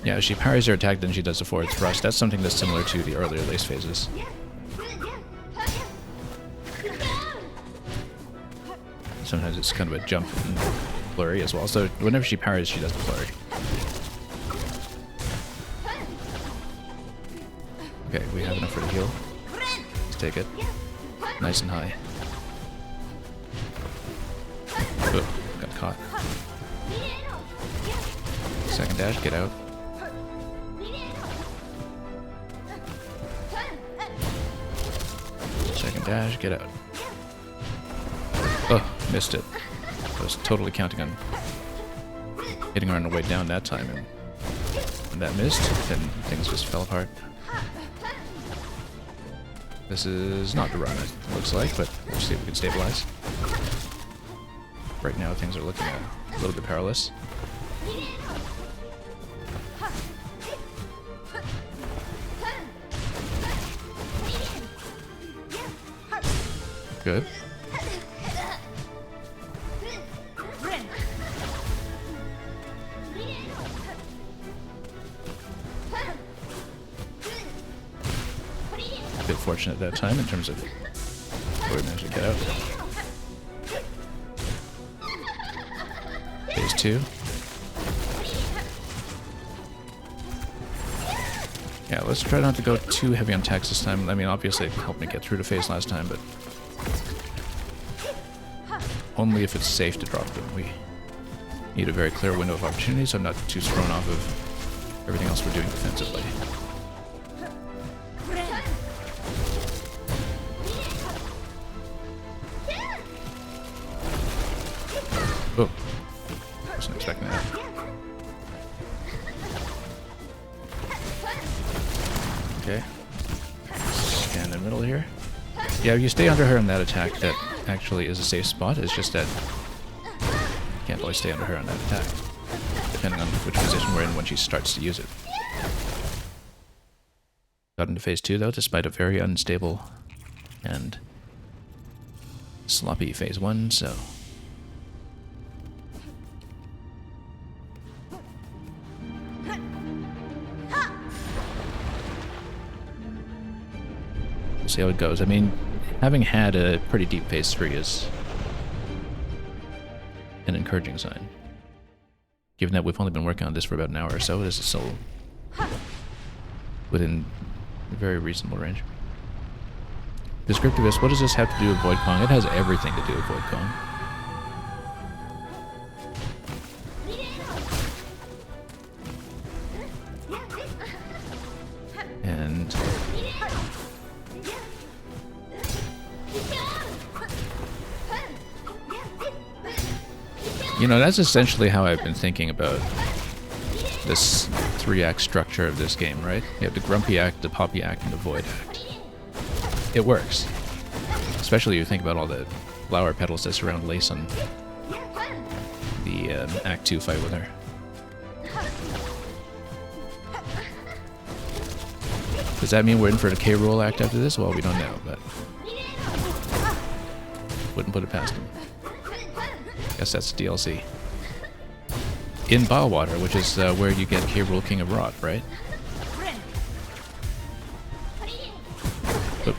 Yeah, if she parries her attack, then she does the forward thrust. That's something that's similar to the earlier lace phases. Sometimes it's kind of a jump and flurry as well. So whenever she parries, she does the flurry. Okay, we have enough for the heal. Let's take it. Nice and high. Oh, got caught. Second dash, get out. Second dash, get out. Oh, missed it. I was totally counting on hitting her on the way down that time, and when that missed, then things just fell apart. This is not the run, it looks like, but we'll see if we can stabilize. Right now, things are looking a little bit perilous. Good. A bit fortunate at that time in terms of where we managed to get out. Phase 2. Yeah, let's try not to go too heavy on attacks this time. I mean, obviously it helped me get through the phase last time, but only if it's safe to drop them. We need a very clear window of opportunity, so I'm not too thrown off of everything else we're doing defensively. Oh, wasn't expecting that. Okay. Stand in the middle here. Yeah, you stay under her in that attack. That actually is a safe spot. It's just that you can't always stay under her on that attack, depending on which position we're in when she starts to use it. Got into phase 2 though, despite a very unstable and sloppy phase 1, so... we'll see how it goes. I mean, having had a pretty deep phase 3 is an encouraging sign. Given that we've only been working on this for about an hour or so, this is still within a very reasonable range. Descriptivist, what does this have to do with Void Kong? It has everything to do with Void Kong. And... you know, that's essentially how I've been thinking about this 3-act structure of this game, right? You have the Grumpy Act, the Poppy Act, and the Void Act. It works. Especially if you think about all the flower petals that surround Lace on the Act 2 fight with her. Does that mean we're in for the K-Rool Act after this? Well, we don't know, but... wouldn't put it past him. Guess that's DLC. in Bilewater, which is where you get Hyrule King of Rot, right? Oop.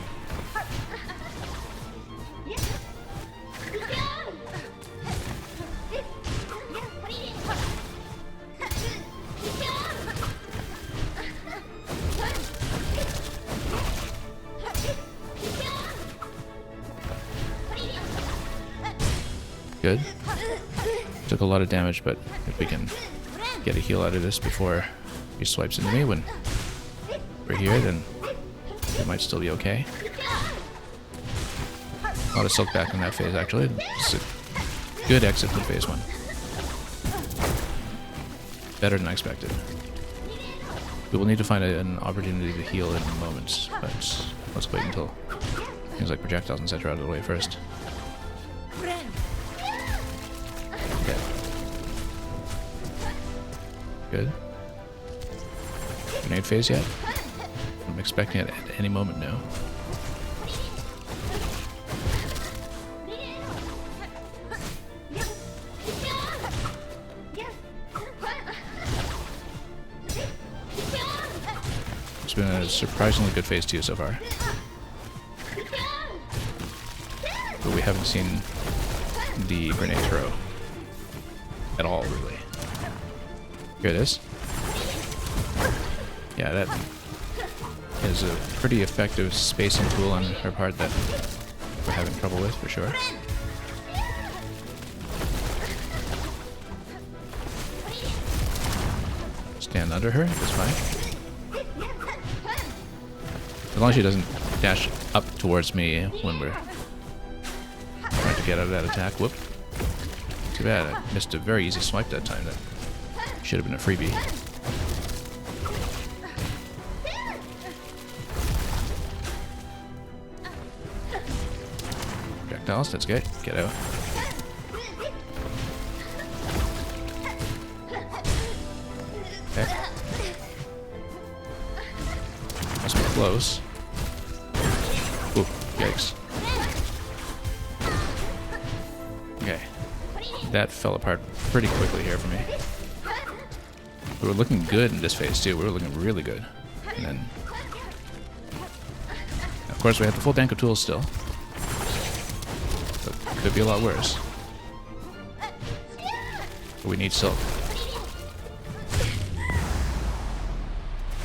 Good. Took a lot of damage, but if we can get a heal out of this before he swipes into me when we're here, then it might still be okay. A lot of silk back in that phase, actually. It's a good exit from phase 1. Better than I expected. We will need to find an opportunity to heal in moments, but let's wait until things like projectiles and such are out of the way first. Okay. Good. Grenade phase yet? I'm expecting it at any moment now. It's been a surprisingly good phase 2 so far. But we haven't seen the grenade throw at all, really. Here it is. Yeah, that is a pretty effective spacing tool on her part that we're having trouble with, for sure. Stand under her, that's fine. As long as she doesn't dash up towards me when we're trying to get out of that attack. Whoop. Too bad, I missed a very easy swipe that time. That should have been a freebie. Projectiles, that's good. Get out. Okay. Must be close. Ooh, yikes. Okay. That fell apart pretty quickly here for me. We were looking good in this phase too. We were looking really good. And then, of course, we have the full bank of tools still. So it could be a lot worse. But we need silk.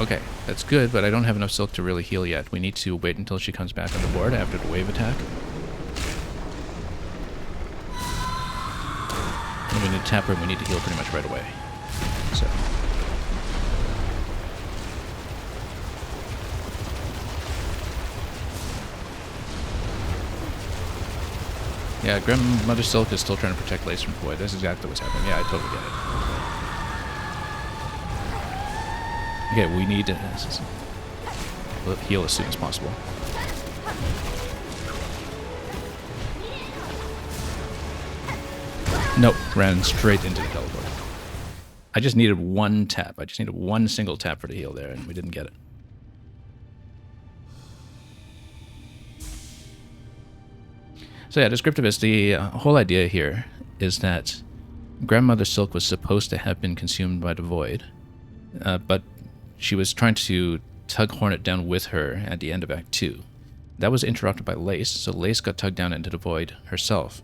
Okay, that's good, but I don't have enough silk to really heal yet. We need to wait until she comes back on the board after the wave attack. When we need to tap her, we need to heal pretty much right away. So. Yeah, Grandmother Silk is still trying to protect Lace from Void. That's exactly what's happening. Yeah, I totally get it. Okay, we need to heal as soon as possible. Nope, ran straight into the teleport. I just needed one tap. I just needed one single tap for the heal there, and we didn't get it. So yeah, Descriptivist, the whole idea here is that Grandmother Silk was supposed to have been consumed by the Void, but she was trying to tug Hornet down with her at the end of Act 2. That was interrupted by Lace, so Lace got tugged down into the Void herself.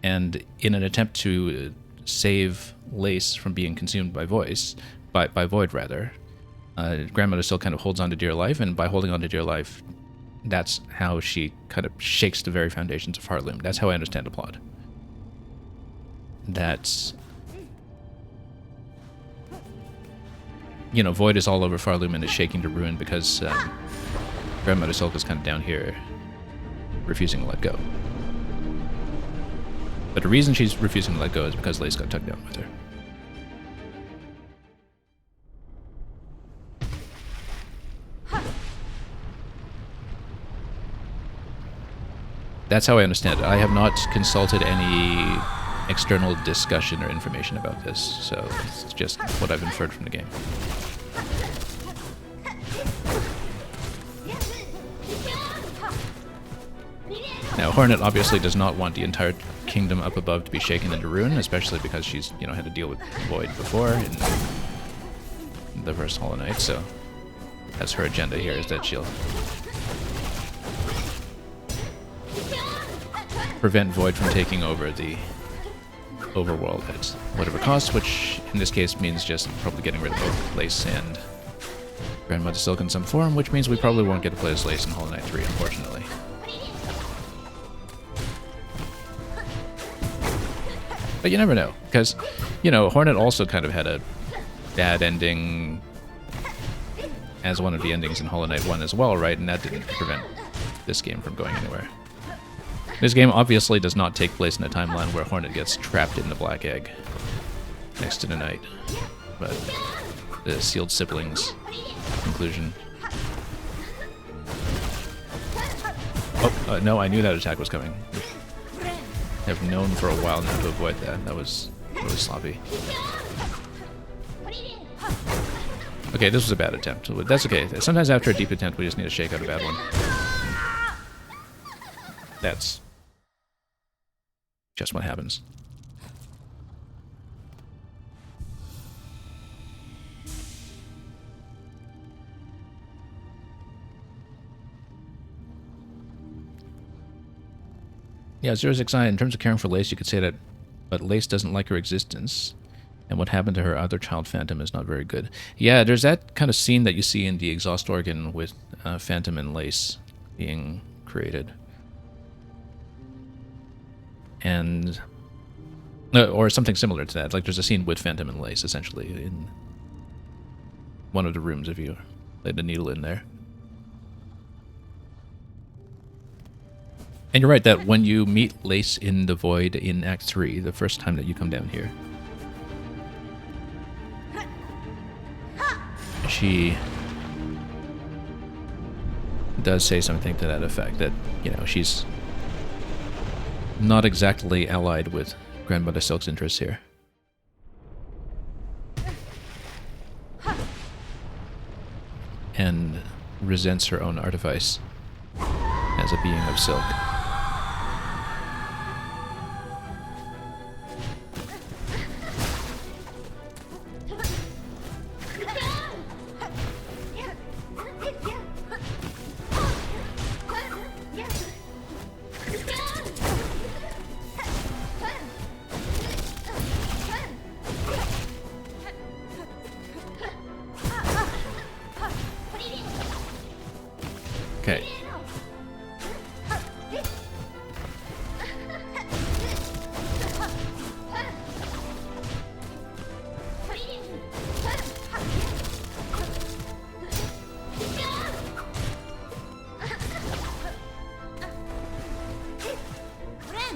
And in an attempt to save Lace from being consumed by Void rather, Grandmother Silk kind of holds on to dear life, and by holding on to dear life, that's how she kind of shakes the very foundations of Heartloom. That's how I understand the plot. That's... You know, Void is all over Farloom and is shaking to ruin because Grandmother Silk is kind of down here refusing to let go. But the reason she's refusing to let go is because Lace got tugged down with her. That's how I understand it. I have not consulted any external discussion or information about this, so it's just what I've inferred from the game. Now, Hornet obviously does not want the entire kingdom up above to be shaken into ruin, especially because she's, you know, had to deal with Void before in the first Hollow Knight, so that's her agenda here, is that she'll prevent Void from taking over the overworld at whatever cost, which in this case means just probably getting rid of both Lace and Grandmother Silk in some form, which means we probably won't get to play as Lace in Hollow Knight 3, unfortunately. But you never know, because, you know, Hornet also kind of had a bad ending as one of the endings in Hollow Knight 1 as well, right? And that didn't prevent this game from going anywhere. This game obviously does not take place in a timeline where Hornet gets trapped in the Black Egg next to the Knight, but the Sealed Siblings conclusion. Oh, no, I knew that attack was coming. I've known for a while now to avoid that. That was really sloppy. Okay, this was a bad attempt. That's okay. Sometimes after a deep attempt, we just need to shake out a bad one. That's just what happens. Yeah, 069, in terms of caring for Lace, you could say that, but Lace doesn't like her existence, and what happened to her other child Phantom is not very good. Yeah, there's that kind of scene that you see in the exhaust organ with Phantom and Lace being created. And or something similar to that. Like there's a scene with Phantom and Lace, essentially, in one of the rooms if you lay the needle in there. And you're right that when you meet Lace in the Void in Act 3, the first time that you come down here, she does say something to that effect, that, you know, she's not exactly allied with Grandmother Silk's interests here. And resents her own artifice as a being of Silk. Okay.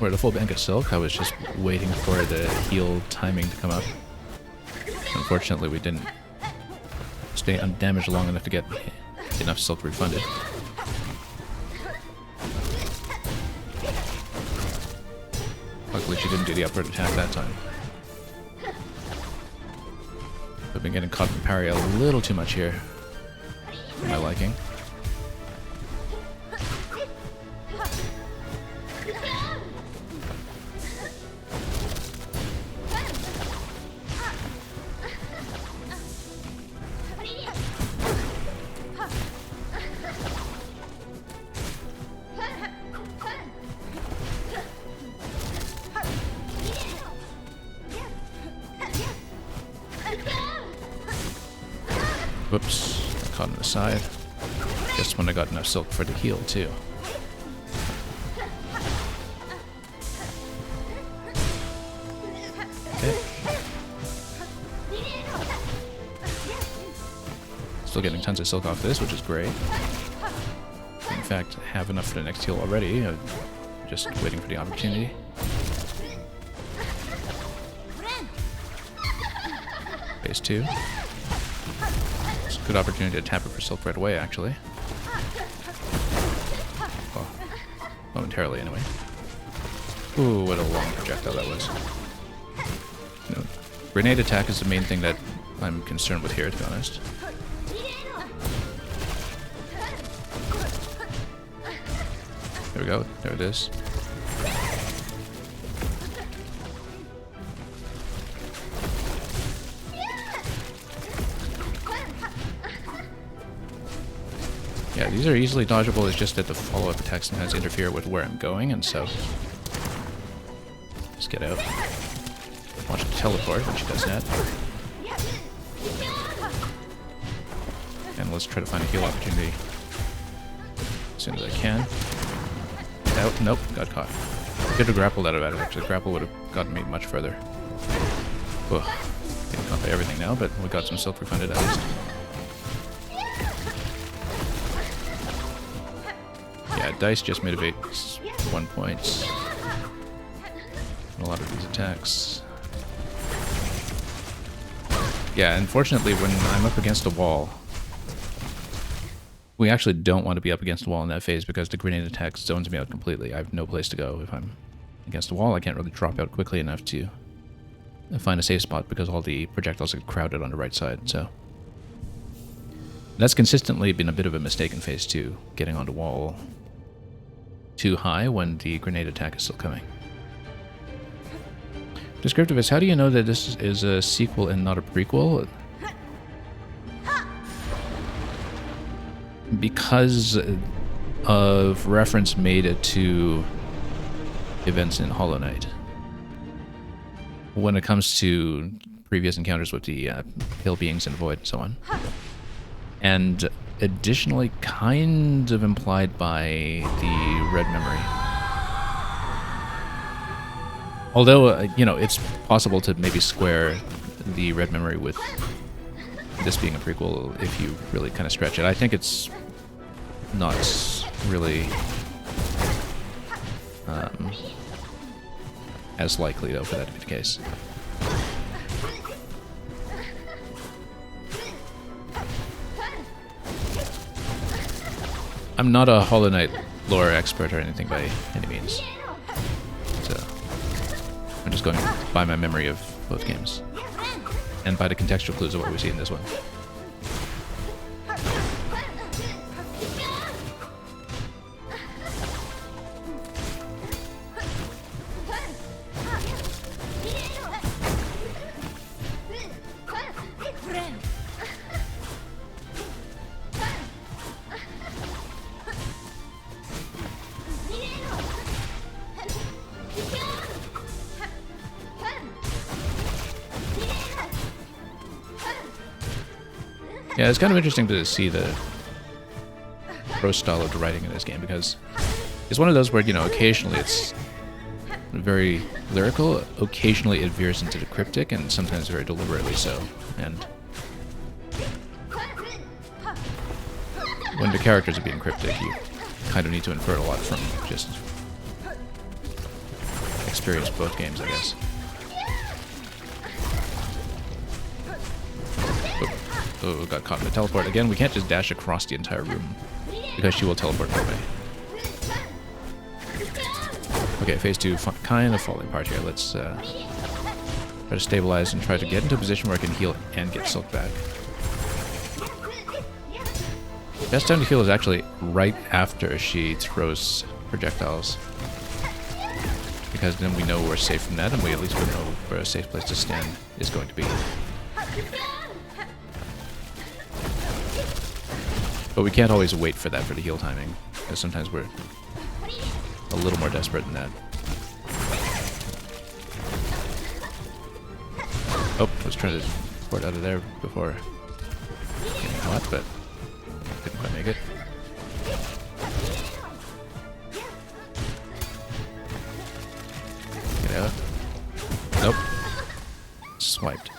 We're at a full bank of Silk. I was just waiting for the heal timing to come up. Unfortunately, we didn't stay undamaged long enough to get enough Silk refunded. Luckily, she didn't do the upward attack that time. I've been getting caught in parry a little too much here, for my liking. Whoops, I caught on the side. Just when I got enough Silk for the heal, too. Okay. Still getting tons of Silk off this, which is great. In fact, have enough for the next heal already. I'm just waiting for the opportunity. Phase 2. Good opportunity to tap it for Silk right away, actually. Well, momentarily, anyway. Ooh, what a long projectile that was. No, grenade attack is the main thing that I'm concerned with here, to be honest. There we go. There it is. Yeah, these are easily dodgeable. It's just that the follow-up attack sometimes interfere with where I'm going, and so just get out. Watch her teleport when she does that. And let's try to find a heal opportunity as soon as I can. Out. Nope, got caught. Could have grappled out of it, actually. Grapple would have gotten me much further. Ugh. Getting caught by everything now, but we got some silk refunded at least. Yeah, dice just mitigate 1 point. A lot of these attacks. Yeah, unfortunately, when I'm up against a wall, we actually don't want to be up against a wall in that phase because the grenade attack zones me out completely. I have no place to go. If I'm against a wall, I can't really drop out quickly enough to find a safe spot because all the projectiles are crowded on the right side, so... That's consistently been a bit of a mistake in phase 2, getting onto wall too high when the grenade attack is still coming. Descriptivist, how do you know that this is a sequel and not a prequel? Because of reference made to events in Hollow Knight. When it comes to previous encounters with the hill beings and void and so on. And additionally kind of implied by the red memory. Although, you know, it's possible to maybe square the red memory with this being a prequel if you really kind of stretch it. I think it's not really as likely, though, for that to be the case. I'm not a Hollow Knight lore expert or anything by any means. So I'm just going by my memory of both games. And by the contextual clues of what we see in this one. Yeah, it's kind of interesting to see the prose style of the writing in this game, because it's one of those where, you know, occasionally it's very lyrical, occasionally it veers into the cryptic, and sometimes very deliberately so. And when the characters are being cryptic, you kind of need to infer a lot from just experience both games, I guess. Oh, got caught in the teleport. Again, we can't just dash across the entire room because she will teleport away. Okay, phase 2 kind of falling apart here. Let's try to stabilize and try to get into a position where I can heal and get silk back. Best time to heal is actually right after she throws projectiles, because then we know we're safe from that, and we at least would know where a safe place to stand is going to be. But we can't always wait for that for the heal timing, because sometimes we're a little more desperate than that. Oh, I was trying to port out of there before getting caught, but didn't quite make it. Get out. Nope. Swiped.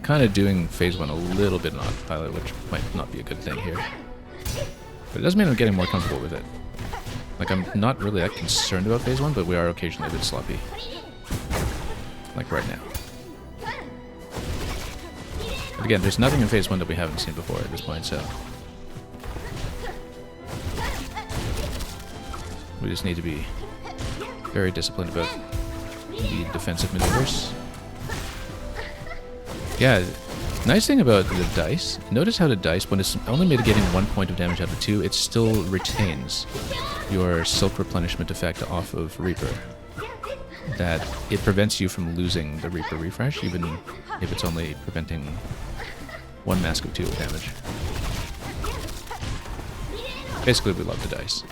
kind of doing phase 1 a little bit on autopilot, which might not be a good thing here. But it doesn't mean I'm getting more comfortable with it. Like, I'm not really that concerned about phase 1, but we are occasionally a bit sloppy. Like right now. But again, there's nothing in phase 1 that we haven't seen before at this point, so... we just need to be very disciplined about the defensive maneuvers. Yeah, nice thing about the dice, notice how the dice, when it's only mitigating 1 point of damage out of 2, it still retains your Silk replenishment effect off of Reaper. That it prevents you from losing the Reaper refresh, even if it's only preventing 1 mask of 2 of damage. Basically, we love the dice.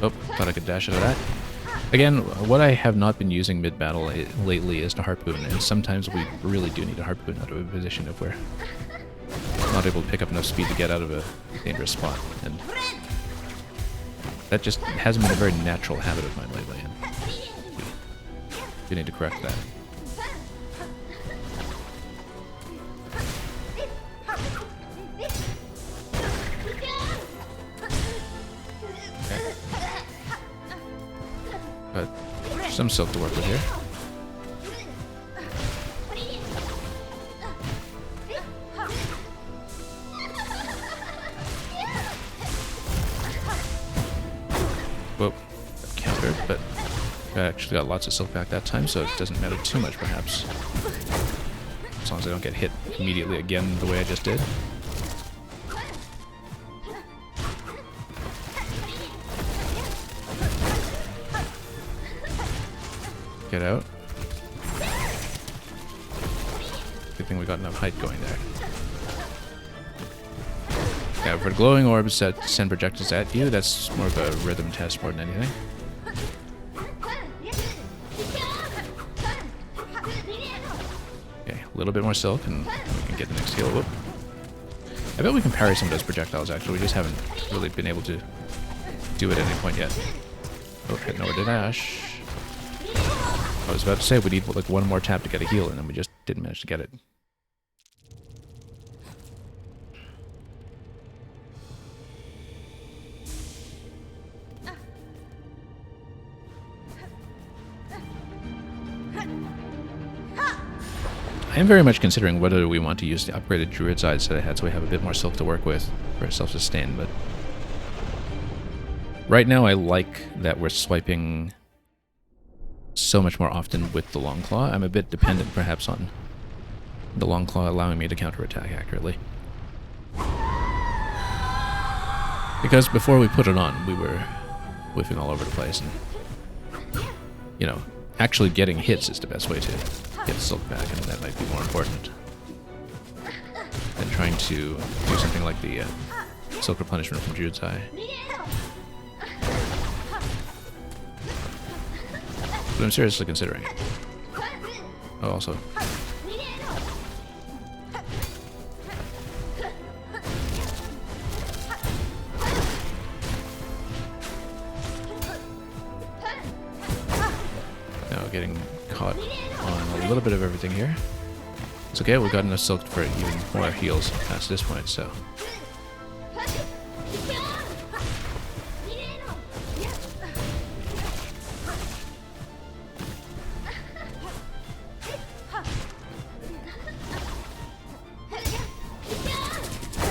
Oh, thought I could dash out of that. Again, what I have not been using mid-battle lately is the harpoon, and sometimes we really do need a harpoon out of a position if we're not able to pick up enough speed to get out of a dangerous spot. And that just hasn't been a very natural habit of mine lately, and we need to correct that. But some silk to work with here. Whoa, countered, but I actually got lots of silk back that time, so it doesn't matter too much, perhaps. As long as I don't get hit immediately again the way I just did. Get out. Good thing we got enough height going there. Yeah, for glowing orbs that send projectiles at you, that's more of a rhythm test more than anything. Okay, a little bit more silk and we can get the next heal. Whoop. I bet we can parry some of those projectiles actually, we just haven't really been able to do it at any point yet. Oh, heading over to Dash. I was about to say we need like 1 more tap to get a heal, and then we just didn't manage to get it. I am very much considering whether we want to use the upgraded Druid's Eyes that I had so we have a bit more silk to work with for self-sustain, but right now I like that we're swiping so much more often with the Long Claw. I'm a bit dependent perhaps on the Long Claw allowing me to counterattack accurately. Because before we put it on, we were whiffing all over the place, and, you know, actually getting hits is the best way to get silk back, and that might be more important than trying to do something like the silk replenishment from Druid's Eye. But I'm seriously considering it. Oh, also. Now getting caught on a little bit of everything here. It's okay, we've got enough silk for even more heals past this point, so.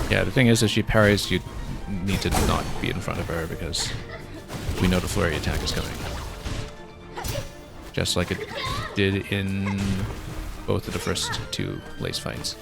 Yeah, the thing is, if she parries, you need to not be in front of her because we know the flurry attack is coming. Just like it did in both of the first 2 lace fights.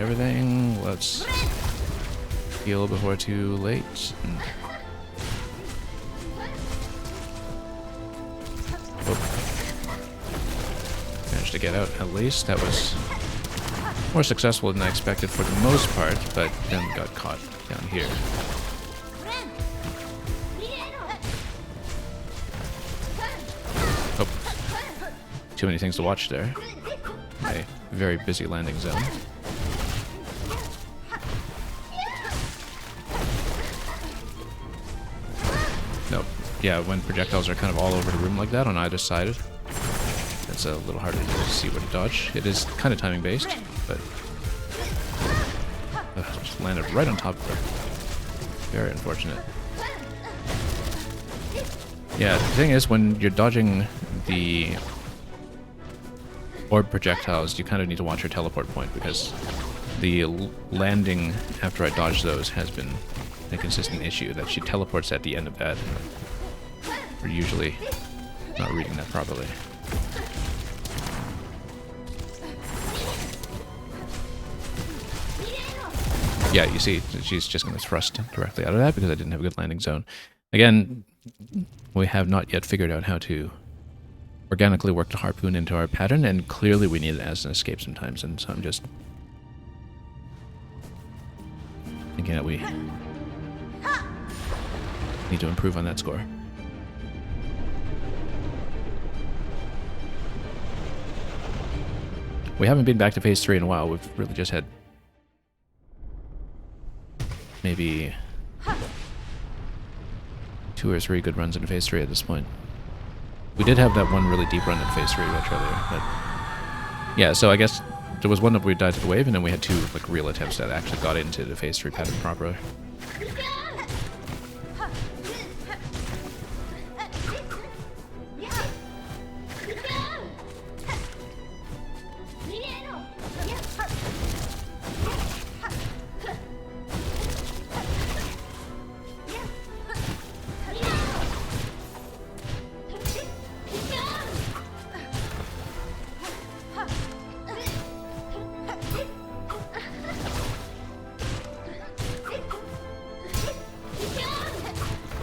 everything. Let's heal before too late. Managed to get out at least. That was more successful than I expected for the most part, but then got caught down here. Oh, too many things to watch there. A very busy landing zone. Nope. Yeah, when projectiles are kind of all over the room like that on either side, it's a little harder to see what to dodge. It is kind of timing based, but just landed right on top of her. Very unfortunate. Yeah, the thing is, when you're dodging the orb projectiles, you kind of need to watch your teleport point, because the landing after I dodge those has been a consistent issue, that she teleports at the end of that. We're usually not reading that properly. Yeah, you see, she's just going to thrust directly out of that because I didn't have a good landing zone. Again, we have not yet figured out how to organically work the harpoon into our pattern, and clearly we need it as an escape sometimes, and so I'm just thinking that we need to improve on that score. We haven't been back to phase 3 in a while. We've really just had maybe 2 or 3 good runs in phase 3 at this point. We did have that one really deep run in phase 3 much earlier, but yeah, so I guess there was one that we died to the wave, and then we had 2 like real attempts that actually got into the phase 3 pattern properly.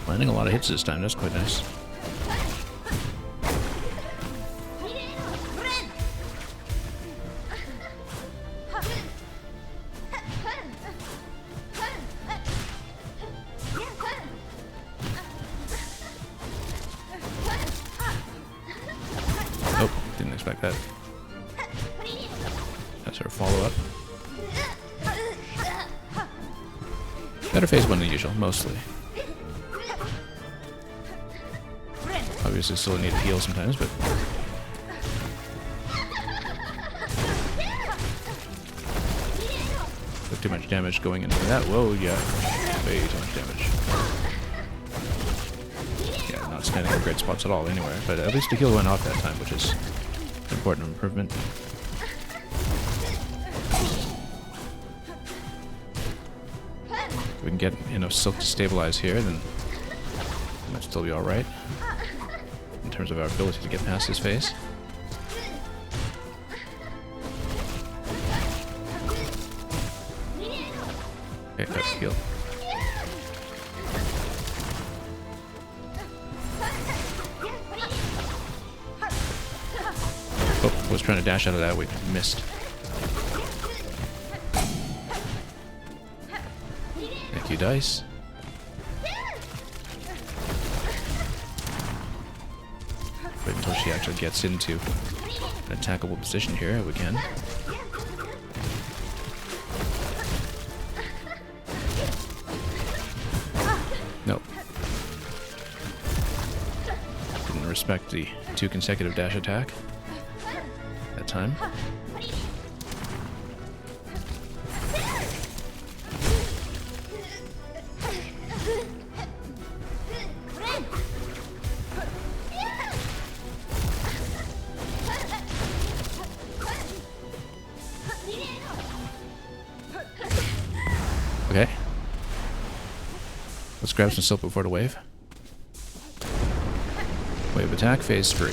Landing a lot of hits this time, that's quite nice. Nope, didn't expect that. That's our follow-up. Better phase 1 than usual, mostly. Obviously still need to heal sometimes, but put too much damage going into that. Whoa, yeah. Way too much damage. Yeah, not standing in great spots at all anywhere, but at least the heal went off that time, which is an important improvement. If we can get enough silk to stabilize here, then we might still be alright in terms of our ability to get past this phase. Okay, that's heal. Oh, was trying to dash out of that, we missed. Thank you, dice. Wait until she actually gets into an attackable position here, if we can. Nope. Didn't respect the 2 consecutive dash attack that time. Okay. Let's grab some silk before the wave. Wave attack, phase 3.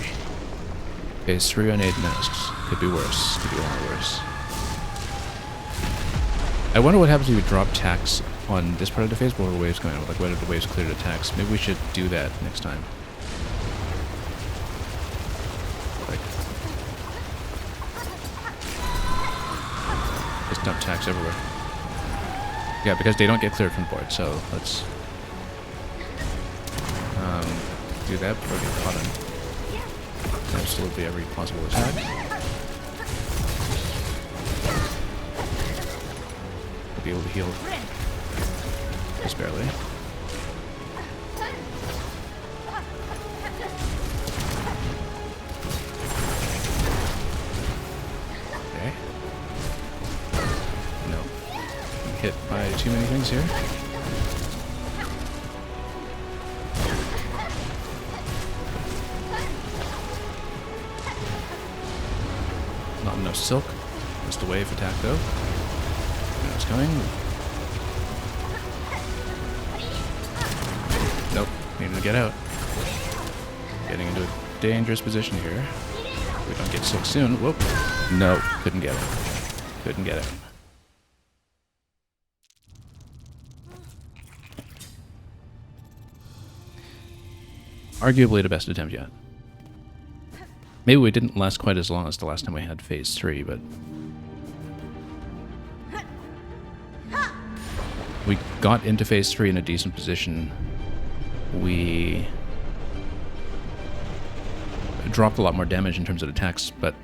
Phase 3 on 8 masks. Could be worse. Could be a lot worse. I wonder what happens if we drop tax on this part of the phase before the waves going on. Like, whether the waves cleared attacks. Maybe we should do that next time. Like, just dump tax everywhere. Yeah, because they don't get cleared from the board, so let's do that before we get caught on absolutely every possible attack. We'll be able to heal just barely. Okay. No. I'm hit by too many things here. Not enough silk. Missed a wave attack though. Now it's coming. Nope. Needing to get out. Getting into a dangerous position here. If we don't get silk soon. Whoop. No. Couldn't get it. Couldn't get it. Arguably the best attempt yet. Maybe we didn't last quite as long as the last time we had phase 3, but we got into phase 3 in a decent position. We dropped a lot more damage in terms of attacks, but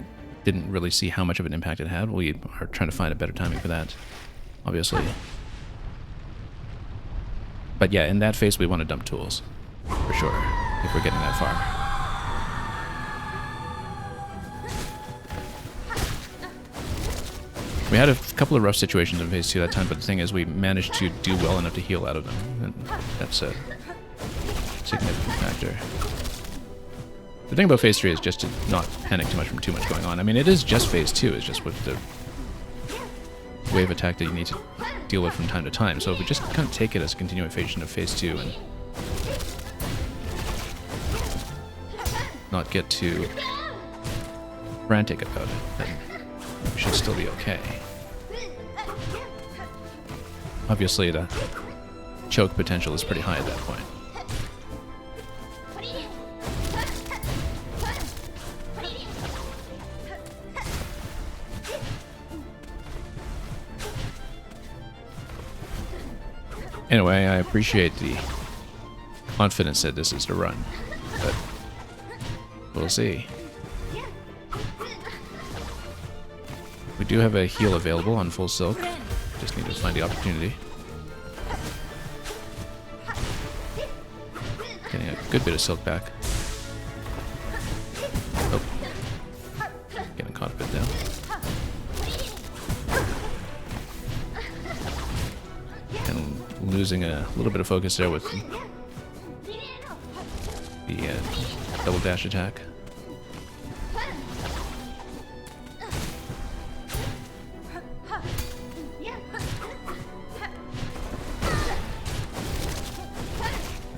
didn't really see how much of an impact it had. We are trying to find a better timing for that, obviously. But yeah, in that phase we want to dump tools, for sure, if we're getting that far. We had a couple of rough situations in phase 2 that time, but the thing is we managed to do well enough to heal out of them, and that's a significant factor. The thing about phase 3 is just to not panic too much from too much going on. I mean, it is just phase 2, it's just with the wave attack that you need to deal with from time to time. So if we just kind of take it as a continuation of phase 2 and not get too frantic about it, then we should still be okay. Obviously, the choke potential is pretty high at that point. Anyway, I appreciate the confidence that this is the run, but we'll see. We do have a heal available on full silk. Just need to find the opportunity. Getting a good bit of silk back. Oh. Getting caught a bit down. And losing a little bit of focus there with the double dash attack.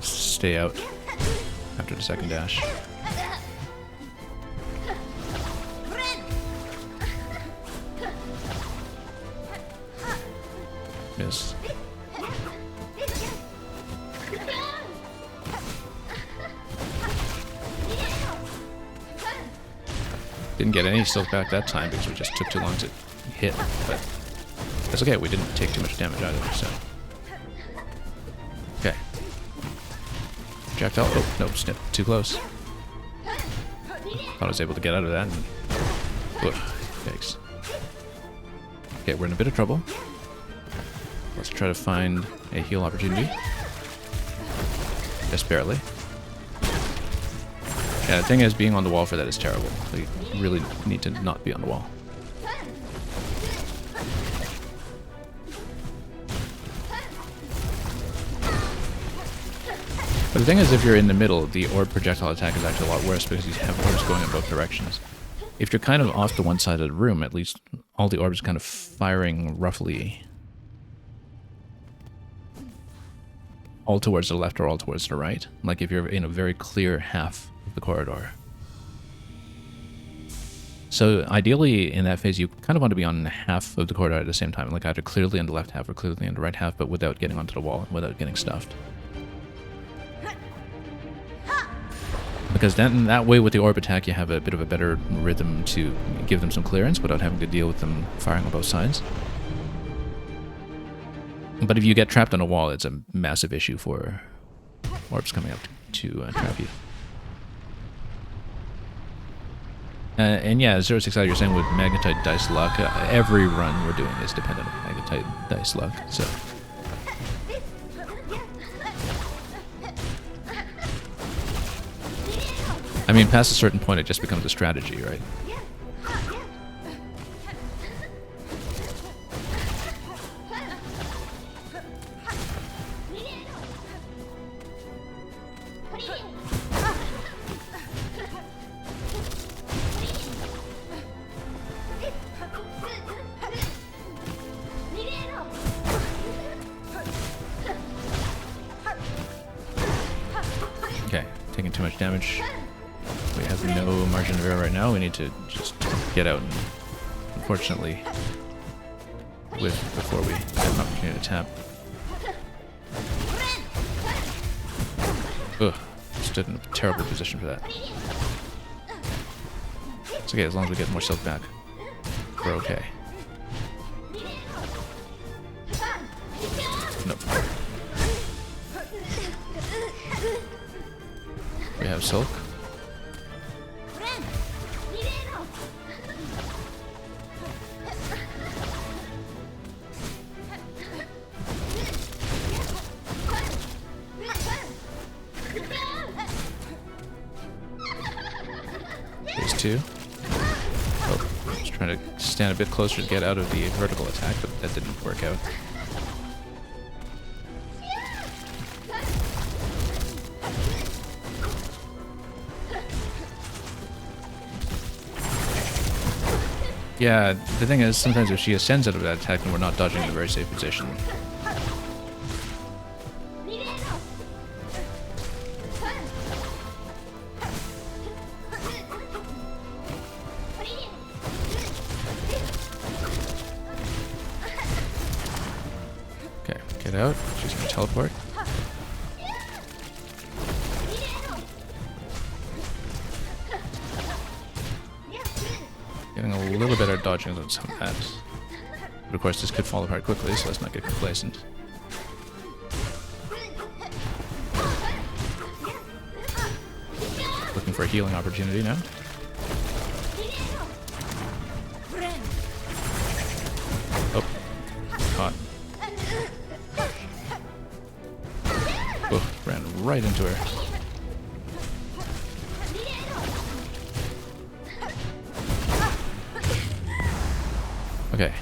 Stay out after the second dash. Miss. Didn't get any silk back that time because we just took too long to hit, but that's okay, we didn't take too much damage either, so. Okay. Projectile. Oh, nope, snip. Too close. Thought I was able to get out of that. And, oof, yikes. Okay, we're in a bit of trouble. Let's try to find a heal opportunity. Just barely. Yeah, the thing is, being on the wall for that is terrible. We really need to not be on the wall. But the thing is, if you're in the middle, the orb projectile attack is actually a lot worse because you have orbs going in both directions. If you're kind of off to one side of the room, at least all the orbs are kind of firing roughly all towards the left or all towards the right. Like if you're in a very clear half of the corridor. So ideally, in that phase, you kind of want to be on half of the corridor at the same time, like either clearly on the left half or clearly on the right half, but without getting onto the wall, without getting stuffed. Because then that way with the orb attack, you have a bit of a better rhythm to give them some clearance without having to deal with them firing on both sides. But if you get trapped on a wall, it's a massive issue for orbs coming up to trap you. And yeah, 060, you're saying with Magnetite Dice luck, every run we're doing is dependent on Magnetite Dice luck, so... I mean, past a certain point, it just becomes a strategy, right? Okay, taking too much damage. We have no margin of error right now. We need to just get out and, unfortunately, before we have an opportunity to tap. Ugh, stood in a terrible position for that. It's okay, as long as we get more silk back, we're okay. Nope. We have silk. Phase 2. Oh, I was trying to stand a bit closer to get out of the vertical attack, but that didn't work out. Yeah, the thing is, sometimes if she ascends out of that attack, then we're not dodging in a very safe position. Okay, get out. She's gonna teleport. Getting a little better at dodging than some of that. But of course this could fall apart quickly, so let's not get complacent. Looking for a healing opportunity now. Oh. Caught. Oh, ran right into her. Okay.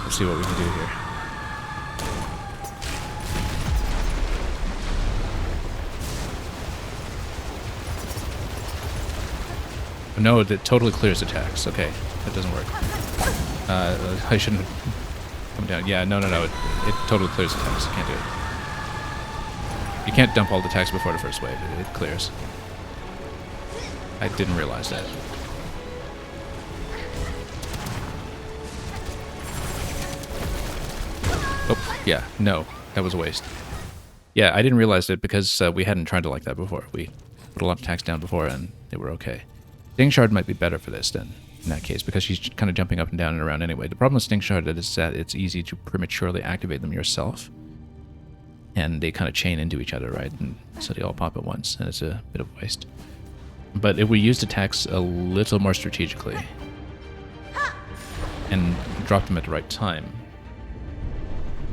Let's see what we can do here. No, it totally clears attacks. Okay, that doesn't work. I shouldn't have come down. Yeah, no. It totally clears attacks. I can't do it. You can't dump all the attacks before the first wave. It clears. I didn't realize that. Oh, yeah. No. That was a waste. Yeah, I didn't realize it because we hadn't tried it like that before. We put a lot of attacks down before and they were okay. Sting Shard might be better for this then, in that case, because she's kind of jumping up and down and around anyway. The problem with Sting Shard is that it's easy to prematurely activate them yourself. And they kind of chain into each other, right? And so they all pop at once, and it's a bit of a waste. But if we used attacks a little more strategically and dropped them at the right time,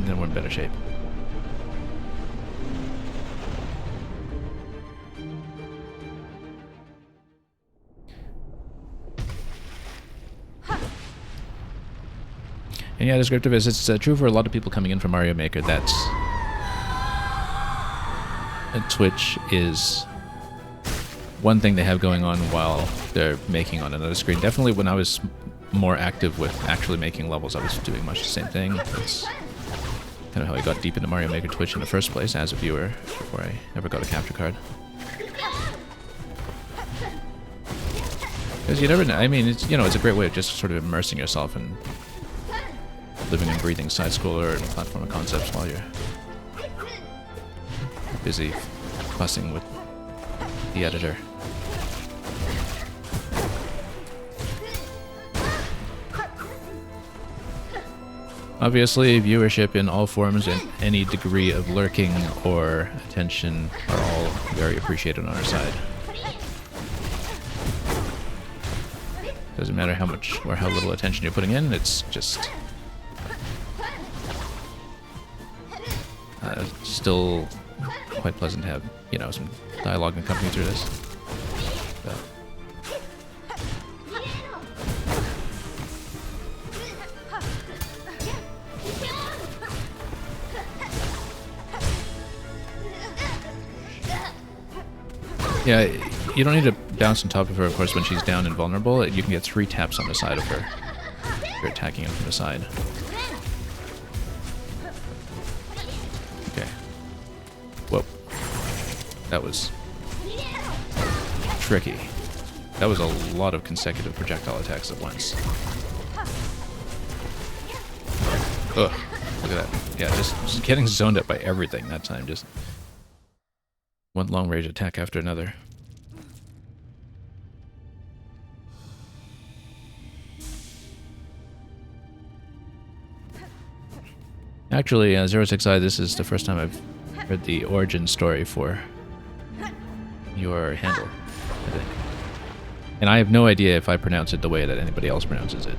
then we're in better shape. And yeah, descriptive is it's true for a lot of people coming in from Mario Maker that Twitch is one thing they have going on while they're making on another screen. Definitely when I was more active with actually making levels, I was doing much the same thing. Kind of how I got deep into Mario Maker Twitch in the first place as a viewer, before I ever got a capture card. Because you never know, I mean, it's, you know, it's a great way of just sort of immersing yourself in living and breathing side-scroller and platformer concepts while you're busy fussing with the editor. Obviously, viewership in all forms and any degree of lurking or attention are all very appreciated on our side. Doesn't matter how much or how little attention you're putting in, it's just still quite pleasant to have, you know, some dialogue and company through this. So. Yeah, you don't need to bounce on top of her, of course, when she's down and vulnerable. You can get 3 taps on the side of her if you're attacking her from the side. Okay. Whoa. That was tricky. That was a lot of consecutive projectile attacks at once. Ugh. Look at that. Yeah, just getting zoned up by everything that time. Just one long range attack after another. Actually, 06i, this is the first time I've heard the origin story for your handle, I think. And I have no idea if I pronounce it the way that anybody else pronounces it.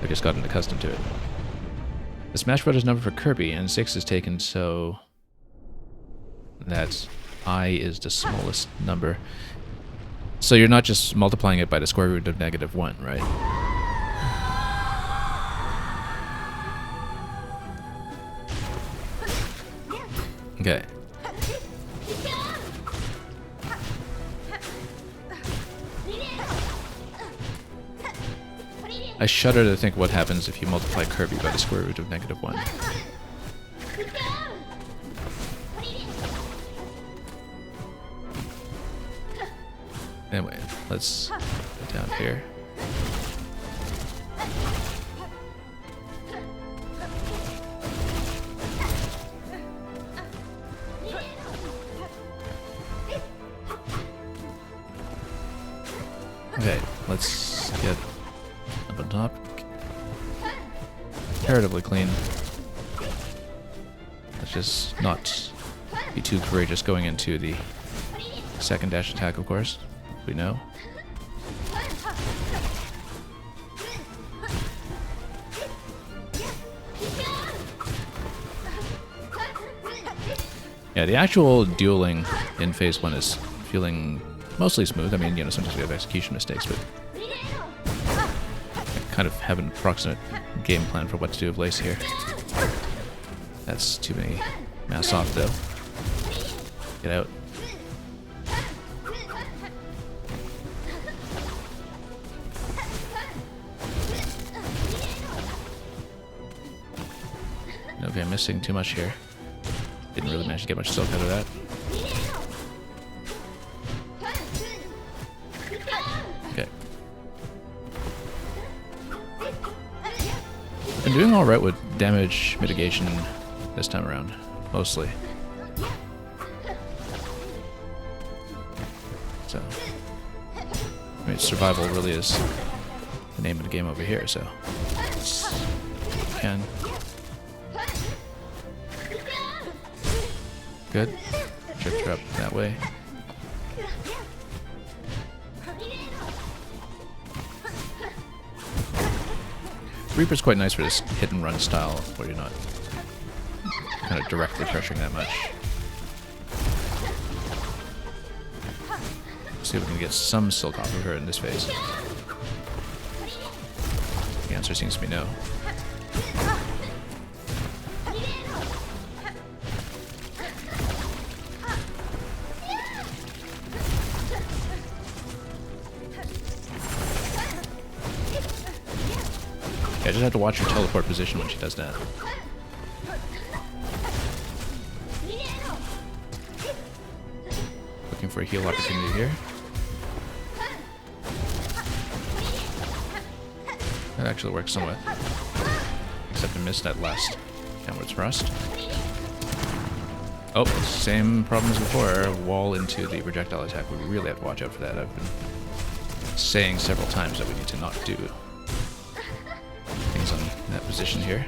I've just gotten accustomed to it. The Smash Brothers number for Kirby, and 6 is taken so that I is the smallest number. So you're not just multiplying it by the square root of -1, right? Okay. I shudder to think what happens if you multiply Kirby by the square root of -1. Anyway, let's get down here. Okay, let's get up on top. Comparatively clean. Let's just not be too courageous going into the second dash attack, of course. We know. Yeah, the actual dueling in Phase 1 is feeling mostly smooth. I mean, you know, sometimes we have execution mistakes, but I kind of have an approximate game plan for what to do with Lace here. That's too many mass off, though. Get out. Okay, I'm missing too much here. Didn't really manage to get much silk out of that. Okay. Been doing alright with damage mitigation this time around, mostly. So, I mean, survival really is the name of the game over here, so can. Good. Tripped her up that way. Reaper's quite nice for this hit and run style where you're not kind of directly pressuring that much. See if we can get some silk off of her in this phase. The answer seems to be no. I just have to watch her teleport position when she does that. for a heal opportunity here. That actually works somewhat. Except I missed that last downward thrust. Oh, same problem as before. Wall into the projectile attack. We really have to watch out for that. I've been saying several times that we need to not do things on that position here.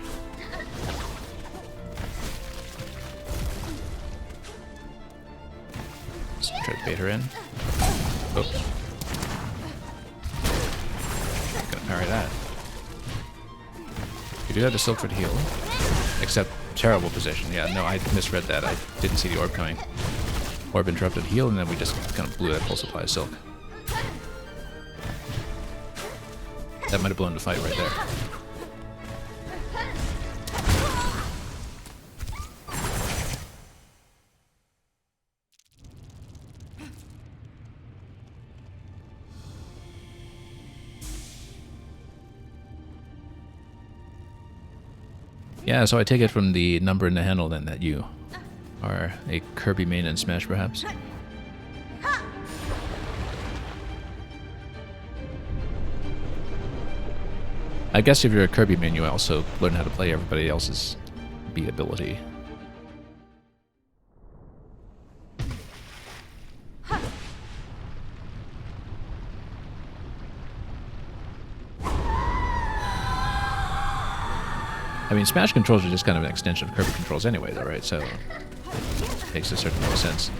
Let's try to bait her in. Oh. Gonna parry that. We do have the Silkfoot heal, except terrible position. Yeah, no, I misread that. I didn't see the orb coming. Orb interrupted heal, and then we just kind of blew that full supply of silk. That might have blown the fight right there. Yeah, so I take it from the number in the handle then that you are a Kirby main in Smash, perhaps? I guess if you're a Kirby main, you also learn how to play everybody else's B ability. I mean, Smash controls are just kind of an extension of Kirby controls anyway, though, right? So it makes a certain amount of sense.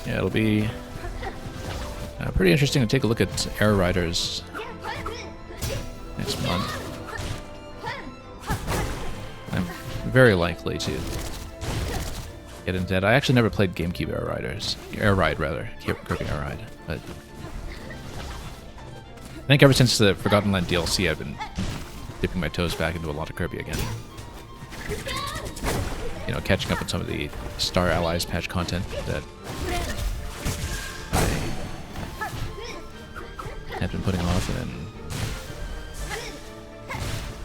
Yeah, it'll be pretty interesting to take a look at Air Riders next month. I'm very likely to get into that. I actually never played GameCube Air Riders. Air Ride, rather. Kirby Air Ride. But I think ever since the Forgotten Land DLC, I've been dipping my toes back into a lot of Kirby again. You know, catching up on some of the Star Allies patch content that had been putting off, and then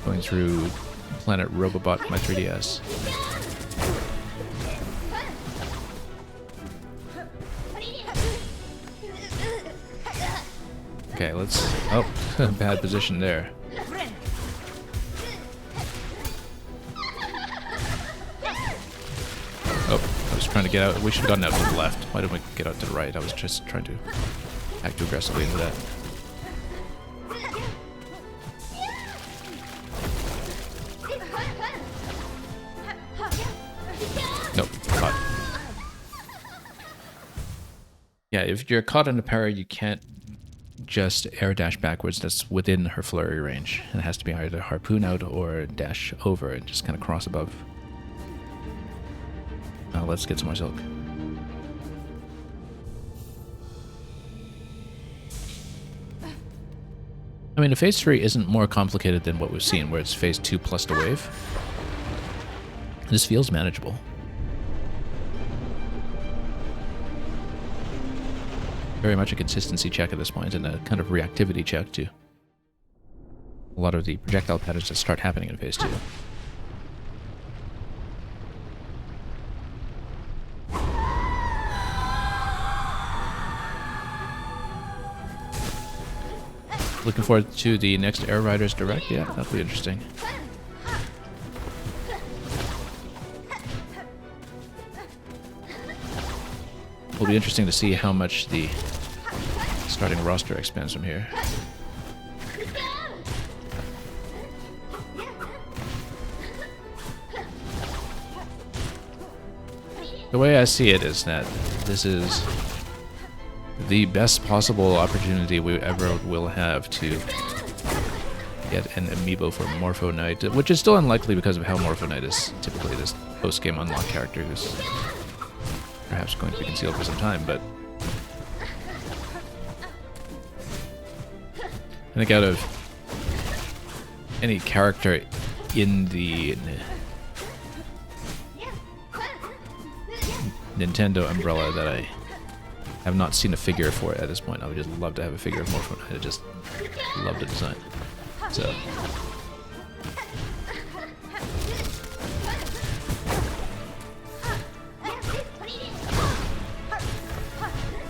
going through Planet Robobot on my 3DS. Okay, let's... Oh, bad position there. Oh, I was trying to get out. We should have gotten out to the left. Why didn't we get out to the right? I was just trying to act too aggressively into that. Nope, caught. Yeah, if you're caught in a parry, you can't just air dash backwards. That's within her flurry range. And it has to be either harpoon out or dash over and just kind of cross above. Now let's get some more silk. I mean, the phase 3 isn't more complicated than what we've seen, where it's phase 2 plus the wave. This feels manageable. Very much a consistency check at this point, and a kind of reactivity check to a lot of the projectile patterns that start happening in phase 2. Looking forward to the next Air Riders Direct. Yeah, that'll be interesting. It'll be interesting to see how much the starting roster expands from here. The way I see it is that this is the best possible opportunity we ever will have to get an amiibo for Morpho Knight, which is still unlikely because of how Morpho Knight is typically this post-game unlock character who's perhaps going to be concealed for some time, but I think out of any character in the Nintendo umbrella that I have not seen a figure for at this point, I would just love to have a figure of Morphone. I just love the design. So.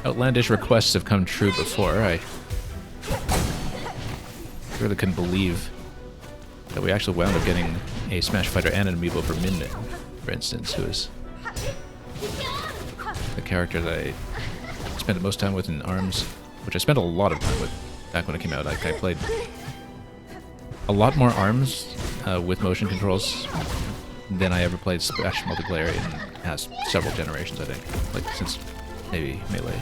Outlandish requests have come true before. I really couldn't believe that we actually wound up getting a Smash Fighter and an amiibo for Min Min, for instance, who is the character that I spent the most time with in ARMS, which I spent a lot of time with back when it came out. I played a lot more ARMS with motion controls than I ever played Smash multiplayer in past several generations, I think. Like, since maybe Melee.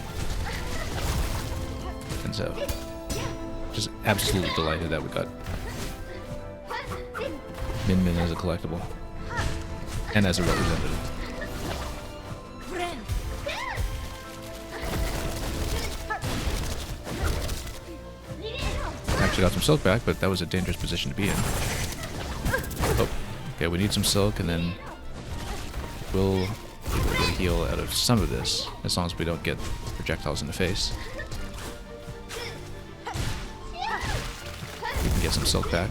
And so, just absolutely delighted that we got Min Min as a collectible. And as a representative. Actually got some silk back, but that was a dangerous position to be in. Oh, okay, we need some silk, and then we'll get a heal out of some of this, as long as we don't get projectiles in the face. We can get some silk back.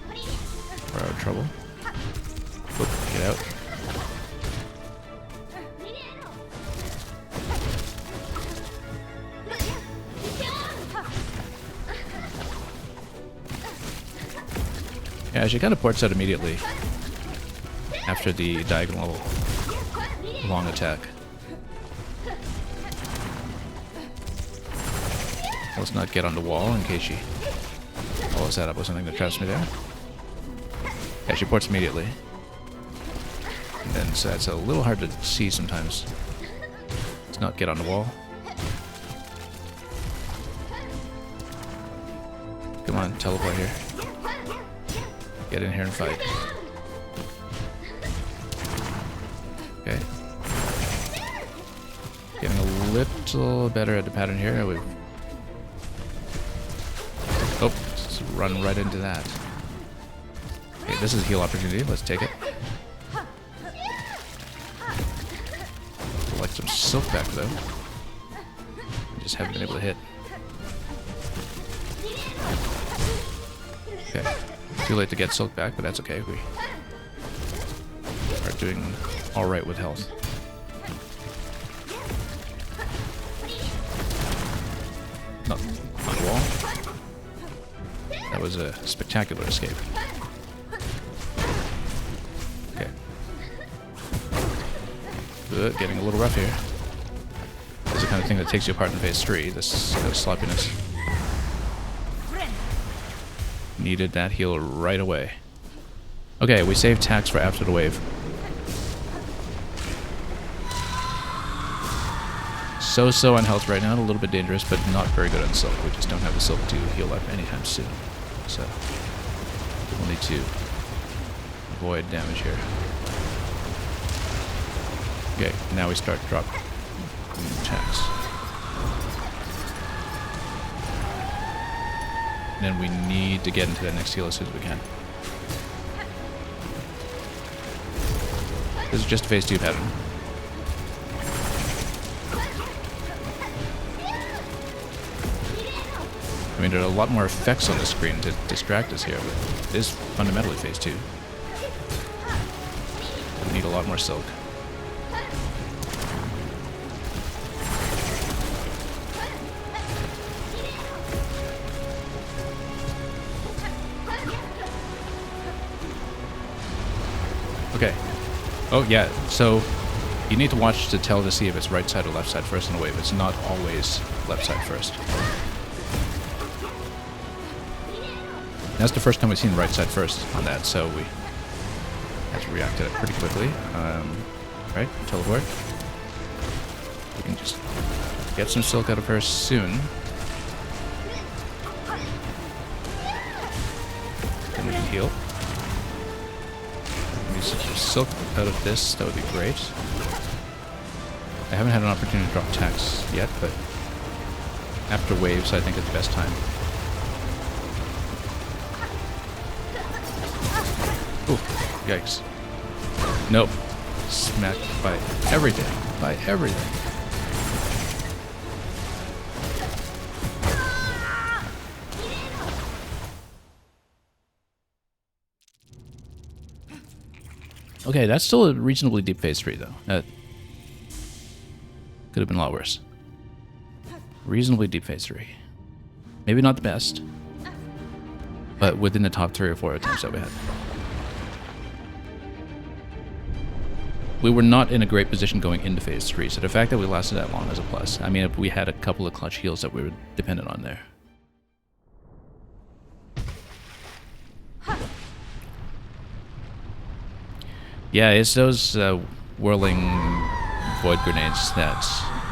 We're out of trouble. Oop, get out. Yeah, she kind of ports out immediately after the diagonal long attack. Let's not get on the wall in case she follows that up with something that traps me there. Yeah, she ports immediately. And then, so that's a little hard to see sometimes. Let's not get on the wall. Come on, teleport here. Get in here and fight. Okay. Getting a little better at the pattern here. We've... Oh, just run right into that. Okay, this is a heal opportunity. Let's take it. Collect some silk back though. Just haven't been able to hit. Okay. Too late to get silk back, but that's okay. We are doing alright with health. Not on the wall. That was a spectacular escape. Okay. Good, getting a little rough here. This is the kind of thing that takes you apart in phase 3, this sloppiness. Needed that heal right away. Okay, we saved tax for after the wave. So on health right now, a little bit dangerous, but not very good on silk. We just don't have the silk to heal up anytime soon. So, we'll need to avoid damage here. Okay, now we start dropping tax. And we need to get into the next heal as soon as we can. This is just a phase 2 pattern. I mean, there are a lot more effects on the screen to distract us here, but it is fundamentally phase 2. We need a lot more silk. Okay. Oh, yeah. So, you need to watch to tell to see if it's right side or left side first in a wave. It's not always left side first. That's the first time we've seen right side first on that, so we have to react to it pretty quickly. Right? Teleport. We can just get some silk out of her soon. Then we can heal. Some silk out of this, that would be great. I haven't had an opportunity to drop tax yet, but after waves I think it's the best time. Yikes. Nope. Smacked by everything. By everything. Okay, that's still a reasonably deep phase 3, though. That could have been a lot worse. Reasonably deep phase 3. Maybe not the best, but within the top 3 or 4 attempts that we had. We were not in a great position going into phase 3, so the fact that we lasted that long is a plus. I mean, we had a couple of clutch heals that we were dependent on there. Yeah, it's those whirling void grenades that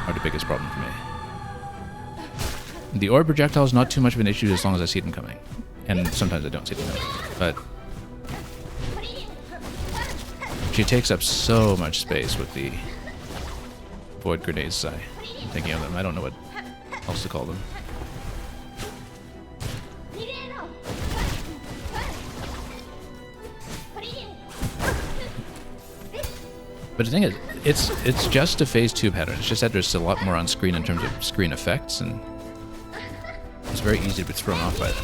are the biggest problem for me. The orb projectile is not too much of an issue as long as I see them coming. And sometimes I don't see them coming. But she takes up so much space with the void grenades. I'm thinking of them. I don't know what else to call them. But the thing is, it's just a phase 2 pattern. It's just that there's a lot more on screen in terms of screen effects, and it's very easy to be thrown off by that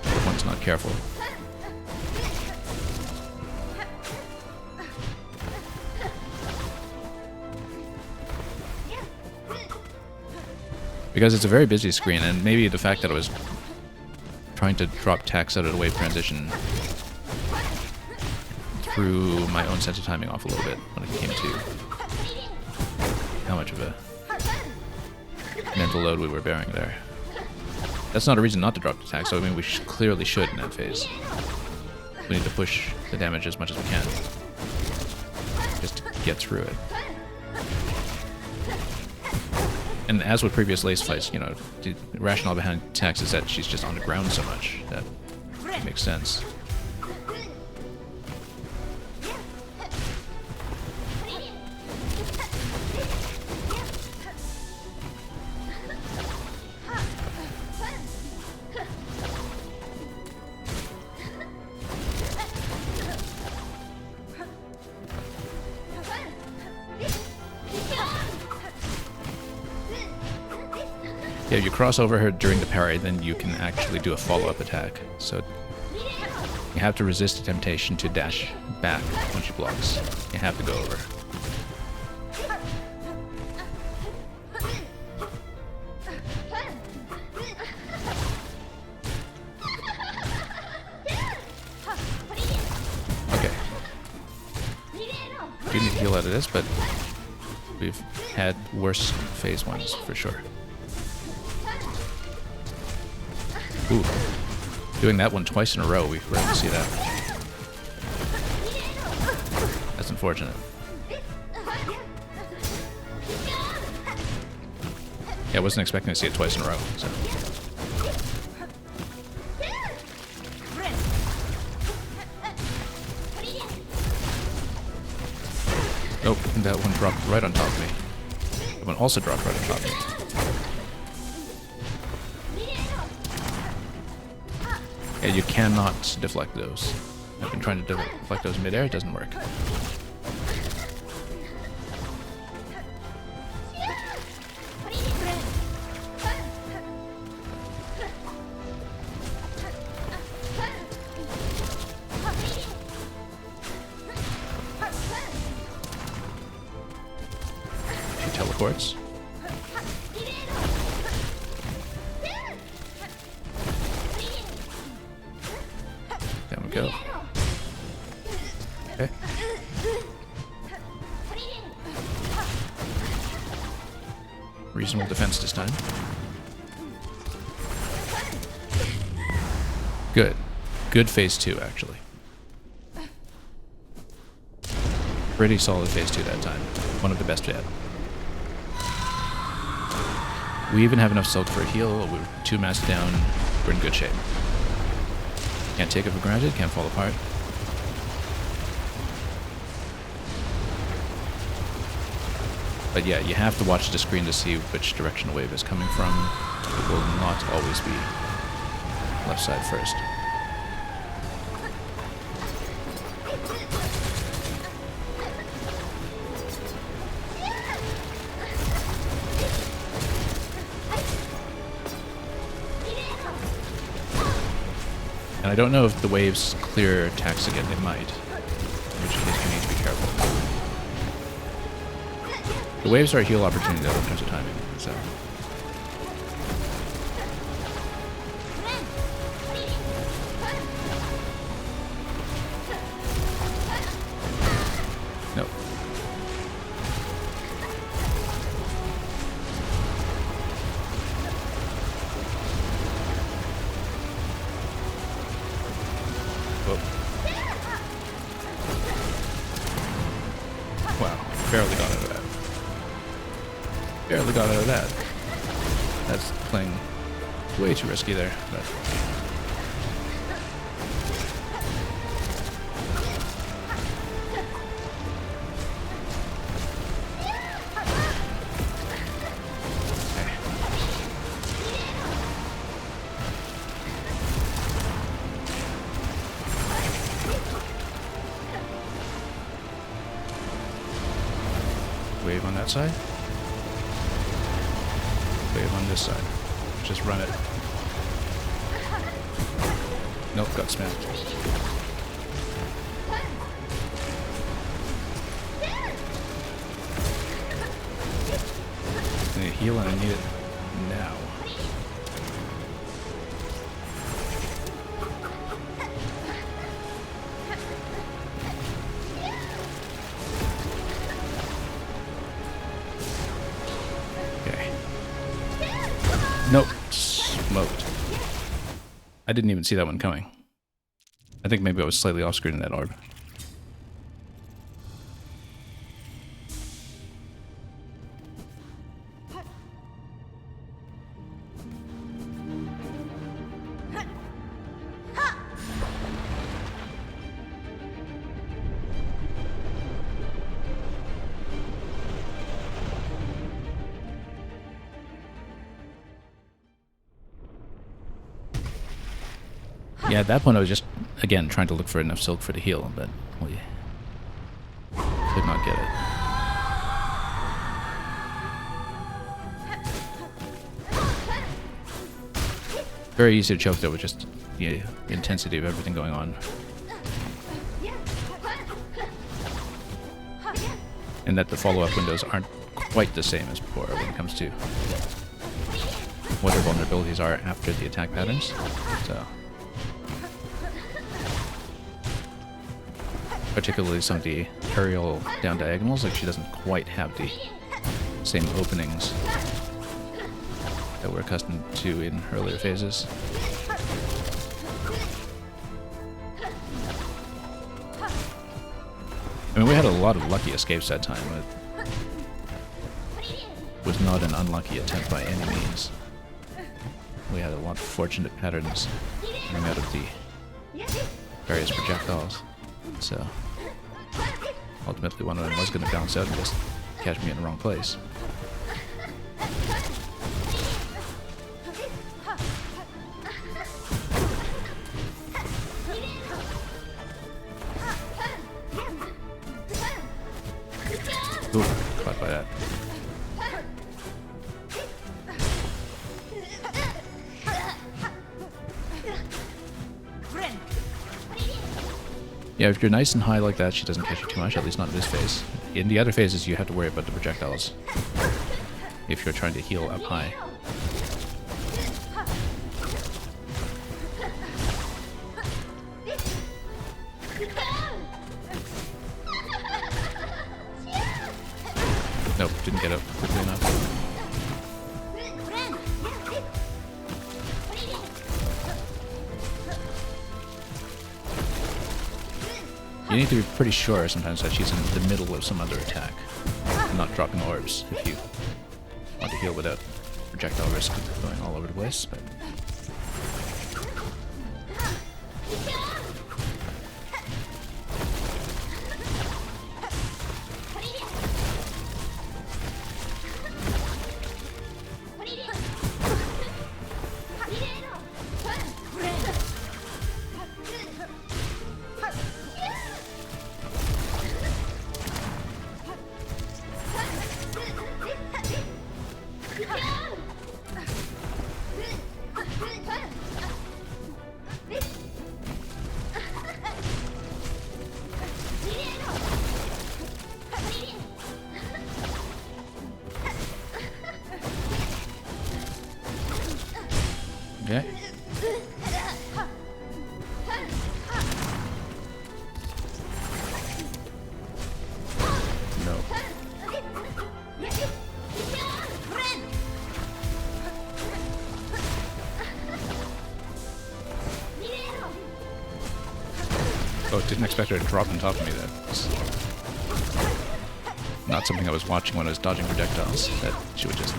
if one's not careful. Because it's a very busy screen, and maybe the fact that I was trying to drop tacks out of the wave transition threw my own sense of timing off a little bit when it came to how much of a mental load we were bearing there. That's not a reason not to drop the attack, so I mean we clearly should in that phase. We need to push the damage as much as we can just to get through it. And as with previous lace fights, you know, the rationale behind attacks is that she's just on the ground so much that it makes sense. Yeah, if you cross over her during the parry, then you can actually do a follow-up attack. So you have to resist the temptation to dash back when she blocks. You have to go over. Okay. Do need to heal out of this, but we've had worse phase 1s for sure. Ooh, doing that one twice in a row, we rarely see that. That's unfortunate. Yeah, I wasn't expecting to see it twice in a row, so. Nope, that one dropped right on top of me. That one also dropped right on top of me. Yeah, you cannot deflect those. I've been trying to deflect those mid-air, it doesn't work. She teleports. Go. Okay. Reasonable defense this time. Good. Good phase 2, actually. Pretty solid phase 2 that time. One of the best yet. We even have enough silk for a heal. We're 2 masks down. We're in good shape. Can't take it for granted, can't fall apart. But yeah, you have to watch the screen to see which direction the wave is coming from. It will not always be left side first. I don't know if the waves clear attacks again. They might. In which case we need to be careful. The waves are a heal opportunity though in terms of timing. So. Nope. Wow, barely got out of that. Barely got out of that. That's playing way too risky there. But. Wave on that side. Wave on this side. Just run it. Nope, got smacked. I need a heal and I need it now. Nope. Smoked. I didn't even see that one coming. I think maybe I was slightly off screen in that orb. Yeah, at that point I was just, again, trying to look for enough silk for the heal, but we could not get it. Very easy to choke though with just the intensity of everything going on. And that the follow-up windows aren't quite the same as before when it comes to what their vulnerabilities are after the attack patterns. So. Particularly some of the aerial down diagonals, like she doesn't quite have the same openings that we're accustomed to in earlier phases. I mean, we had a lot of lucky escapes that time. It was not an unlucky attempt by any means. We had a lot of fortunate patterns coming out of the various projectiles. So, ultimately one of them was going to bounce out and just catch me in the wrong place. Ooh, caught by that. Yeah, if you're nice and high like that, she doesn't catch you too much, at least not in this phase. In the other phases, you have to worry about the projectiles if you're trying to heal up high. Nope, didn't get up quickly enough. You need to be pretty sure sometimes that she's in the middle of some other attack and not dropping orbs if you want to heal without projectile risk going all over the place. But didn't expect her to drop on top of me. That's not something I was watching when I was dodging projectiles. That she would just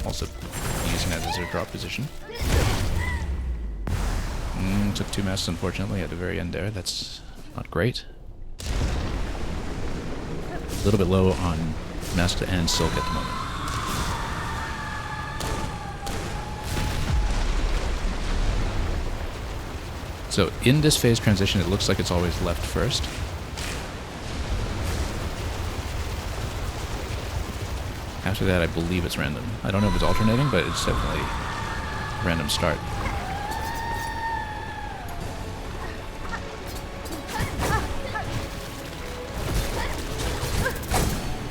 also be using that as her drop position. Took 2 masks, unfortunately, at the very end there. That's not great. A little bit low on masks and silk at the moment. So in this phase transition, it looks like it's always left first. After that, I believe it's random. I don't know if it's alternating, but it's definitely random start.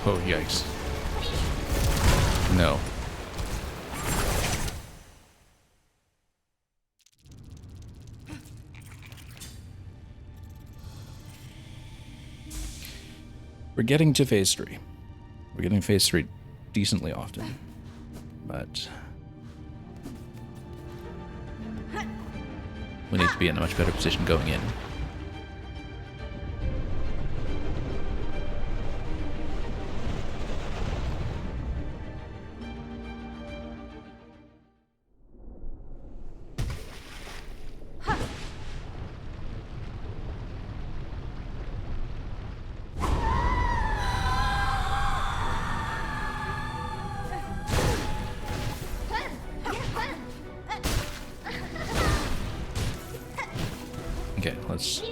Oh, yikes. No. We're getting to phase 3. We're getting phase 3 decently often. But we need to be in a much better position going in. Okay, let's...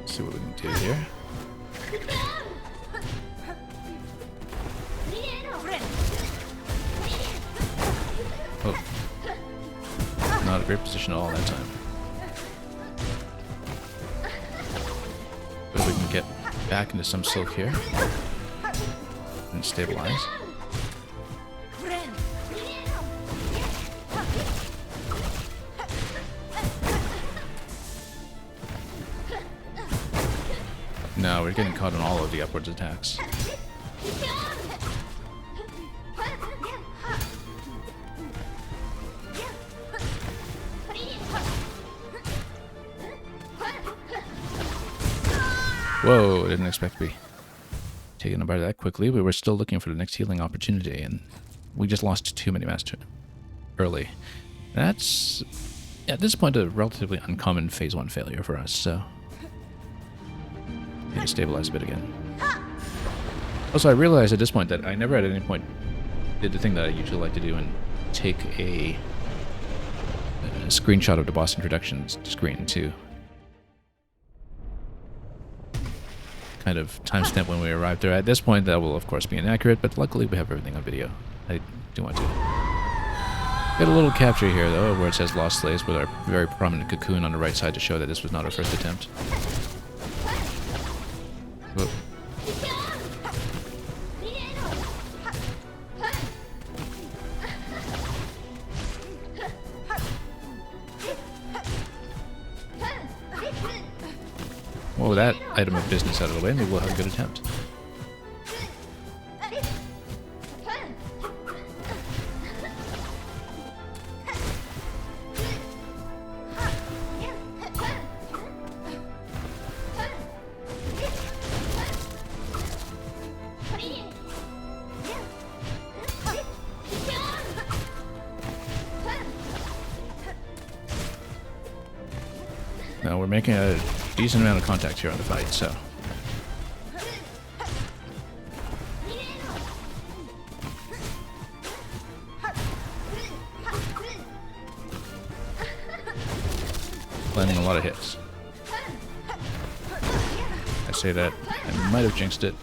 see what we can do here. Oh. Not a great position at all that time. But we can get back into some silk here and stabilize. No, we're getting caught on all of the upwards attacks. Whoa, I didn't expect to be taken apart that quickly. We were still looking for the next healing opportunity, and we just lost too many masters early. That's, at this point, a relatively uncommon phase 1 failure for us, so... need to stabilize a bit again. Also, I realized at this point that I never at any point did the thing that I usually like to do and take a screenshot of the boss introduction screen to kind of timestamp when we arrived there. At this point, that will of course be inaccurate, but luckily we have everything on video. I do want to get a little capture here, though, where it says Lost Slaves with our very prominent cocoon on the right side to show that this was not our first attempt. Whoa. Well, with that item of business out of the way, maybe we'll have a good attempt. Now we're making a decent amount of contact here on the fight, so... landing a lot of hits. I say that, I might have jinxed it.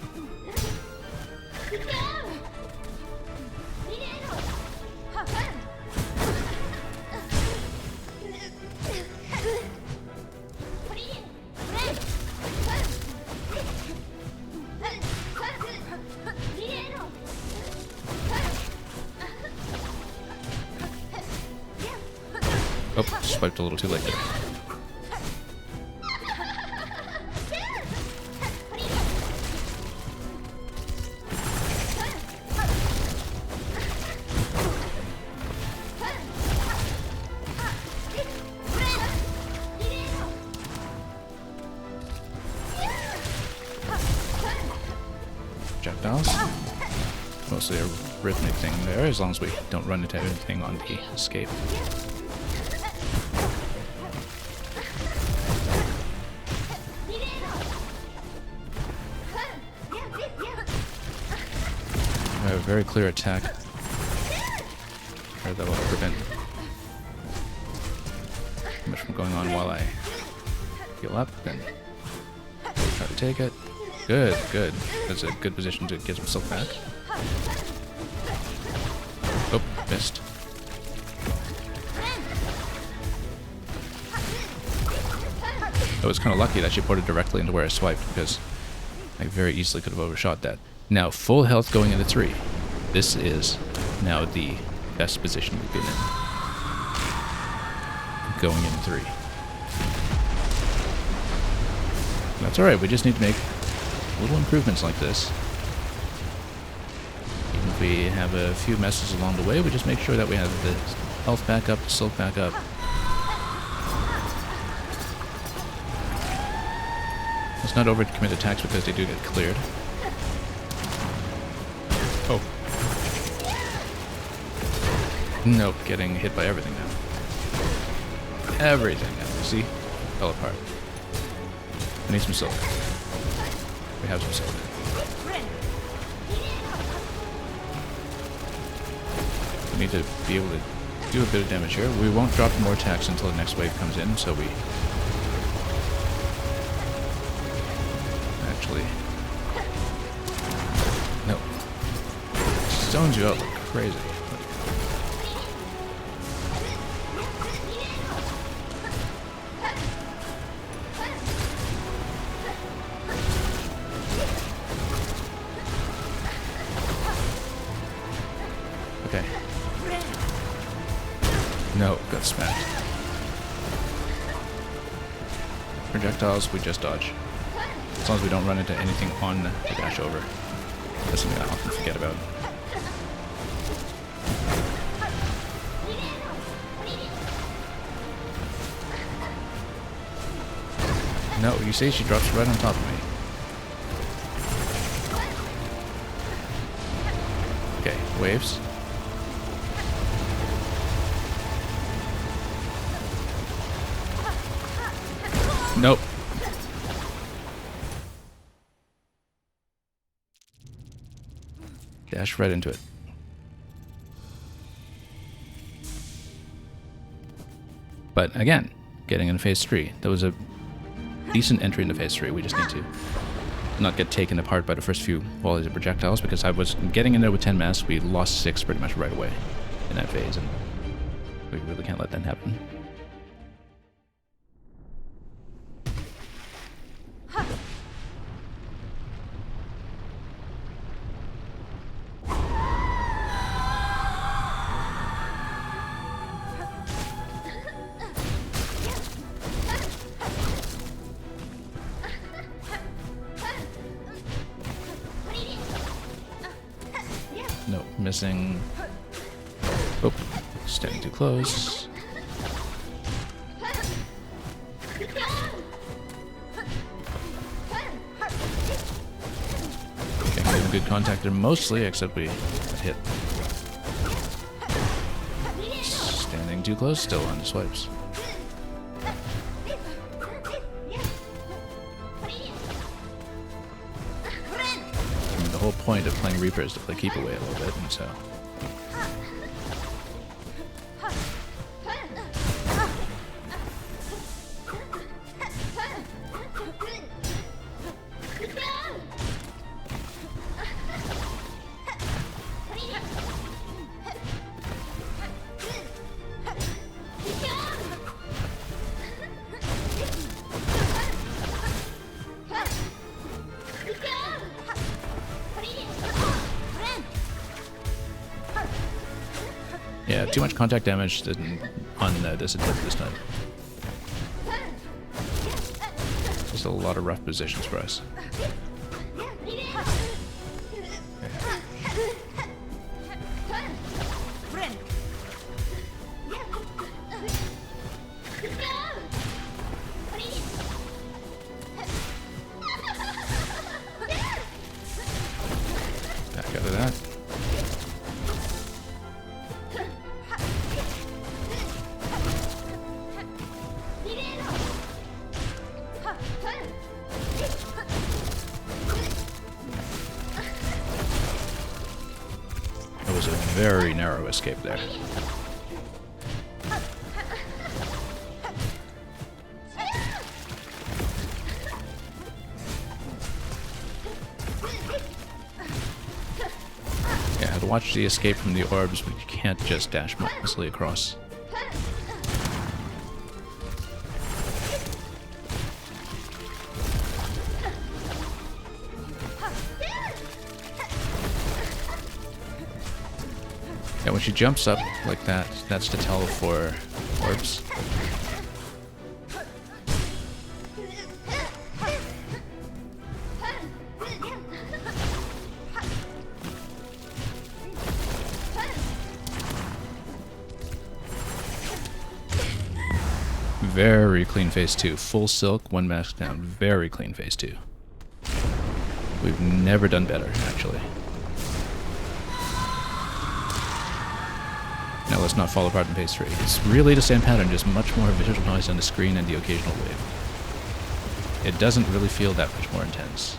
Oh, swiped a little too late there. rhythmic thing there, as long as we don't run into anything on the escape. I have a very clear attack. Or that will prevent too much from going on while I heal up, then try to take it. Good, good. That's a good position to get himself back. Oh, missed. I was kind of lucky that she ported directly into where I swiped, because I very easily could have overshot that. Now, full health going into 3. This is now the best position we've been in. Going into 3. That's alright, we just need to make little improvements like this. Even if we have a few messes along the way, we just make sure that we have the health back up, the silk back up. Let's not overcommit attacks because they do get cleared. Oh. Nope, getting hit by everything now. Everything now. See? Fell apart. I need some silk. We have some silk. We need to be able to do a bit of damage here. We won't drop more attacks until the next wave comes in, so we actually... No. Zones you out like crazy. Okay. No, got smacked. Projectiles, we just dodge. As long as we don't run into anything on the dash over. That's something I often forget about. No, you see she drops right on top of me. Okay, waves. Nope. Dash right into it. But again, getting into phase 3. That was a decent entry into phase 3. We just need to not get taken apart by the first few volleys of projectiles, because I was getting in there with 10 mass. We lost 6 pretty much right away in that phase, and we really can't let that happen. No, missing. Oh, standing too close. Getting good contact there mostly, except we got hit. Standing too close, still on the swipes. The whole point of playing Reaper is to play keep away a little bit, and so. Yeah, too much contact damage on this attempt this time. Just a lot of rough positions for us. Back out of that. very narrow escape there. Yeah, I had to watch the escape from the orbs, but you can't just dash mindlessly across. Yeah, when she jumps up like that, that's to tell for orbs. Very clean phase 2. Full silk, 1 mask down. Very clean phase 2. We've never done better, actually. Now let's not fall apart in phase 3. It's really the same pattern, just much more visual noise on the screen and the occasional wave. It doesn't really feel that much more intense.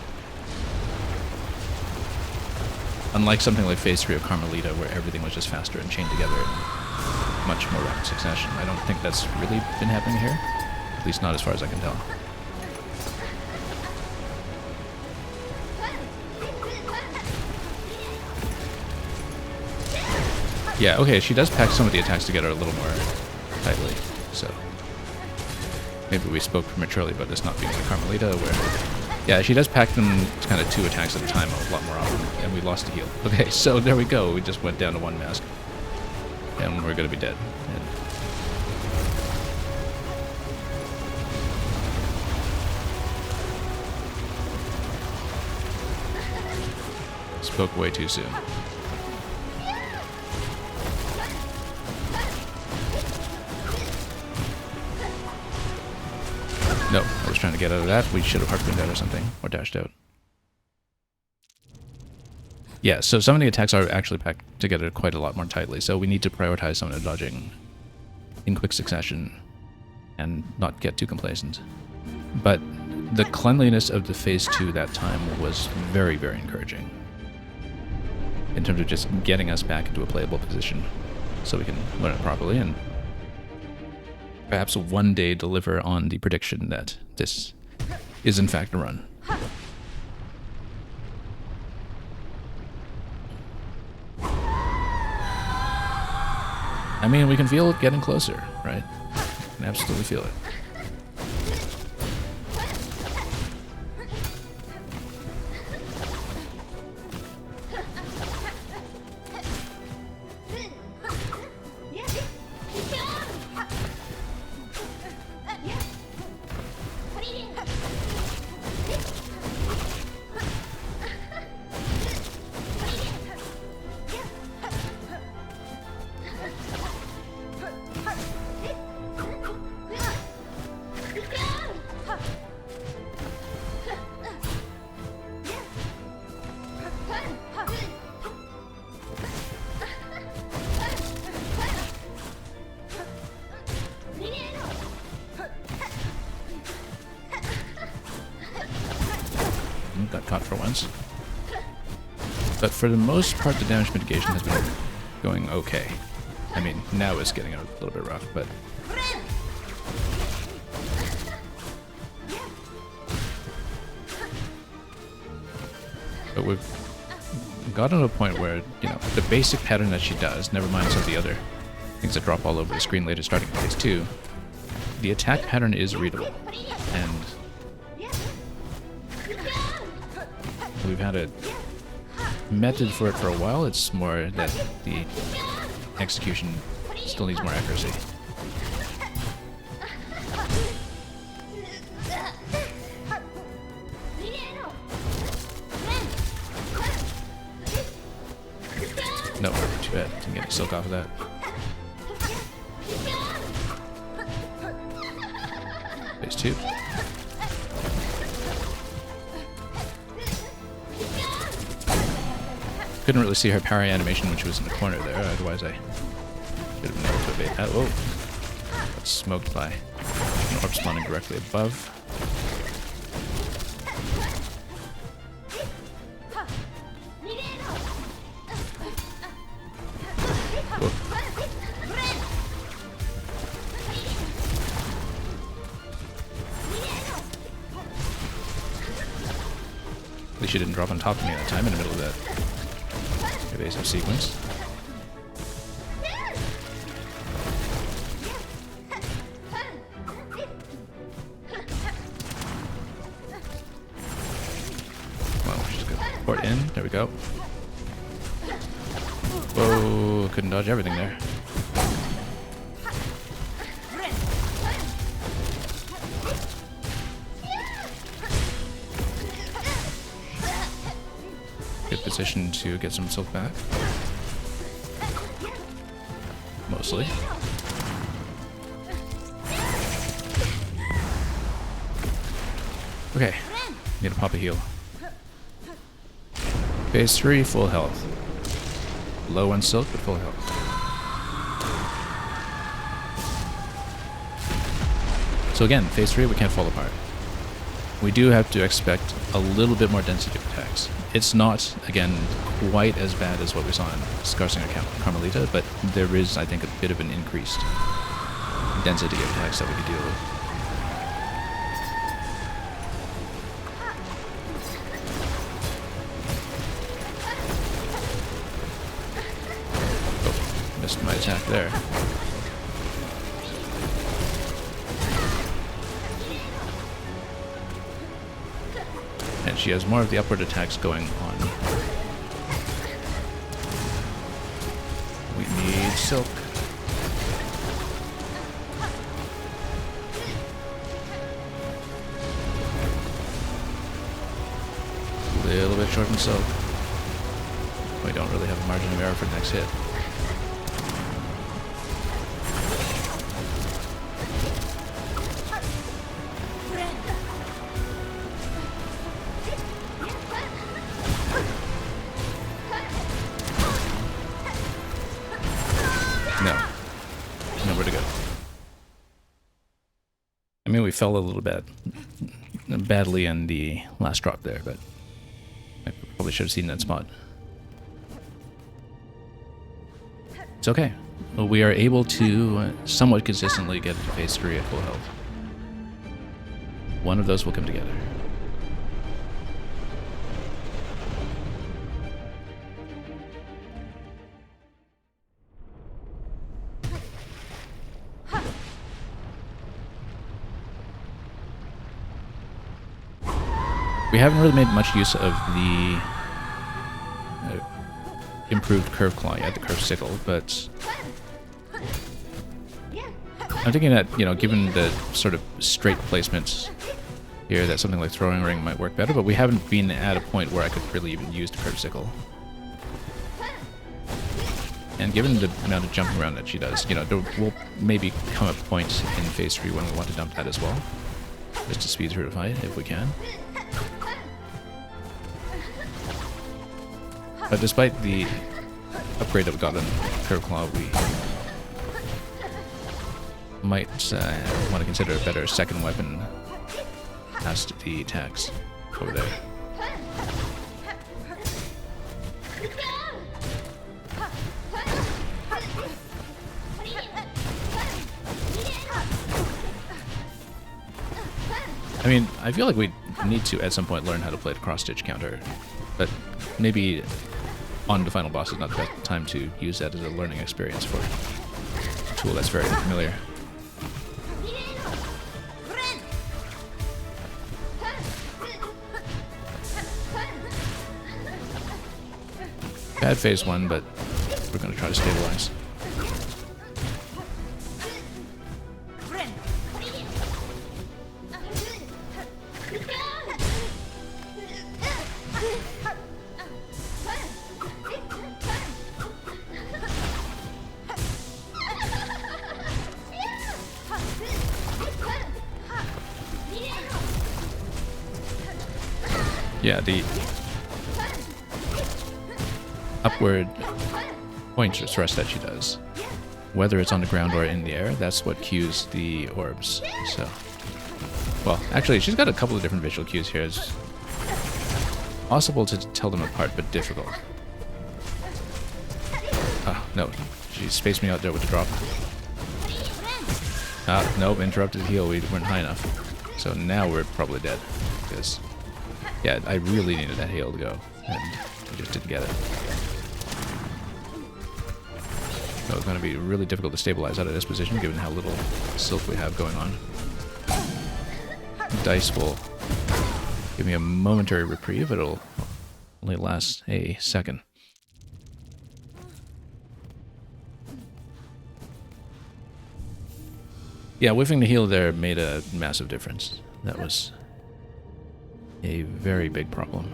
Unlike something like phase 3 of Carmelita, where everything was just faster and chained together in much more rapid succession. I don't think that's really been happening here. At least not as far as I can tell. Yeah, okay, she does pack some of the attacks together a little more tightly, so maybe we spoke prematurely about this not being like Carmelita, where, yeah, she does pack them kind of 2 attacks at a time a lot more often, and we lost a heal. Okay, so there we go, we just went down to 1 mask, and we're gonna be dead. And spoke way too soon. No, I was trying to get out of that. We should have harpooned out or something, or dashed out. Yeah, so some of the attacks are actually packed together quite a lot more tightly, so we need to prioritize some of the dodging in quick succession and not get too complacent. But the cleanliness of the phase 2 that time was very, very encouraging in terms of just getting us back into a playable position so we can learn it properly and perhaps one day deliver on the prediction that this is in fact a run. I mean, we can feel it getting closer, right? We can absolutely feel it. Got caught for once. But for the most part, the damage mitigation has been going okay. I mean, now it's getting a little bit rough, but... But we've gotten to a point where, you know, the basic pattern that she does, never mind some of the other things that drop all over the screen later starting in phase 2, the attack pattern is readable. And we've had a method for it for a while. It's more that the execution still needs more accuracy. No, too bad. Didn't get any silk off of that. Phase 2. Couldn't really see her parry animation when she was in the corner there, otherwise I should have been able to evade that. Whoa! Got smoked by an orb spawning directly above. Luckily she didn't drop on top of me that time in the middle of that evasive sequence. Well, she's gonna port in. There we go. Whoa, couldn't dodge everything there. Good position to get some silk back. Mostly. Okay, need to pop a heal. Phase 3, full health. Low on silk, but full health. So again, phase 3, we can't fall apart. We do have to expect a little bit more density of attacks. It's not, again, quite as bad as what we saw in Scarsinger Carmelita, but there is, I think, a bit of an increased density of attacks that we could deal with. Oh, missed my attack there. And she has more of the upward attacks going on. We need silk. A little bit short on silk. We don't really have a margin of error for the next hit. Nowhere to go. I mean, we fell a little bit badly in the last drop there, but I probably should have seen that spot. It's okay. Well, we are able to somewhat consistently get to phase 3 at full health. One of those will come together. We haven't really made much use of the improved curve claw yet, the curve sickle, but I'm thinking that, you know, given the sort of straight placement here, that something like throwing ring might work better, but we haven't been at a point where I could really even use the curve sickle. And given the amount of jumping around that she does, you know, there will maybe come a point in phase 3 when we want to dump that as well, just to speed through the fight if we can. But despite the upgrade that we got on Curve Claw, we might want to consider a better second weapon past the attacks over there. I mean, I feel like we need to at some point learn how to play the cross-stitch counter, but maybe on the final boss is not the best time to use that as a learning experience for a tool that's very unfamiliar. Bad phase 1, but we're going to try to stabilize. Yeah, the upward pointer thrust that she does, whether it's on the ground or in the air, that's what cues the orbs. So, well, actually, she's got a couple of different visual cues here. It's possible to tell them apart, but difficult. Oh, no, she spaced me out there with the drop. Nope, interrupted the heal. We weren't high enough. So now we're probably dead, because Yeah, I really needed that heal to go, and I just didn't get it. So it's going to be really difficult to stabilize out of this position, given how little silk we have going on. Dice will give me a momentary reprieve, but it'll only last a second. Yeah, whiffing the heal there made a massive difference. That was a very big problem.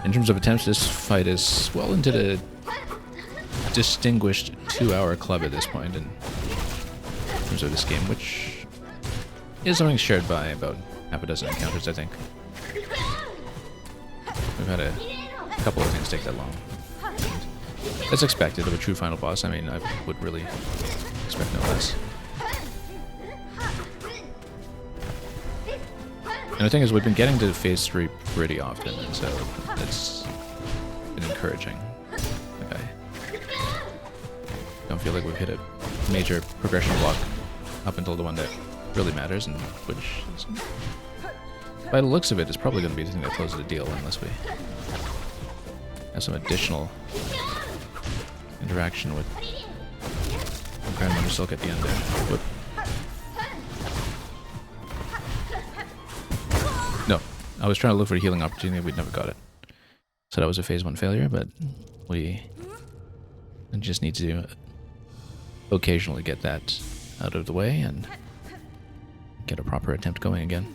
In terms of attempts, this fight is well into the distinguished 2-hour club at this point in terms of this game, which is something shared by about half a dozen encounters, I think. We've had a couple of things take that long. That's expected of a true final boss. I mean, I would really expect no less. And the thing is, we've been getting to phase 3 pretty often, and so it's been encouraging. Like, I don't feel like we've hit a major progression block up until the one that really matters, and which is, by the looks of it, is probably going to be the thing that closes the deal unless we have some additional interaction with Grandmother Silk at the end there. Whoop. No, I was trying to look for a healing opportunity, we'd never got it. So that was a phase 1 failure, but we just need to occasionally get that out of the way and get a proper attempt going again.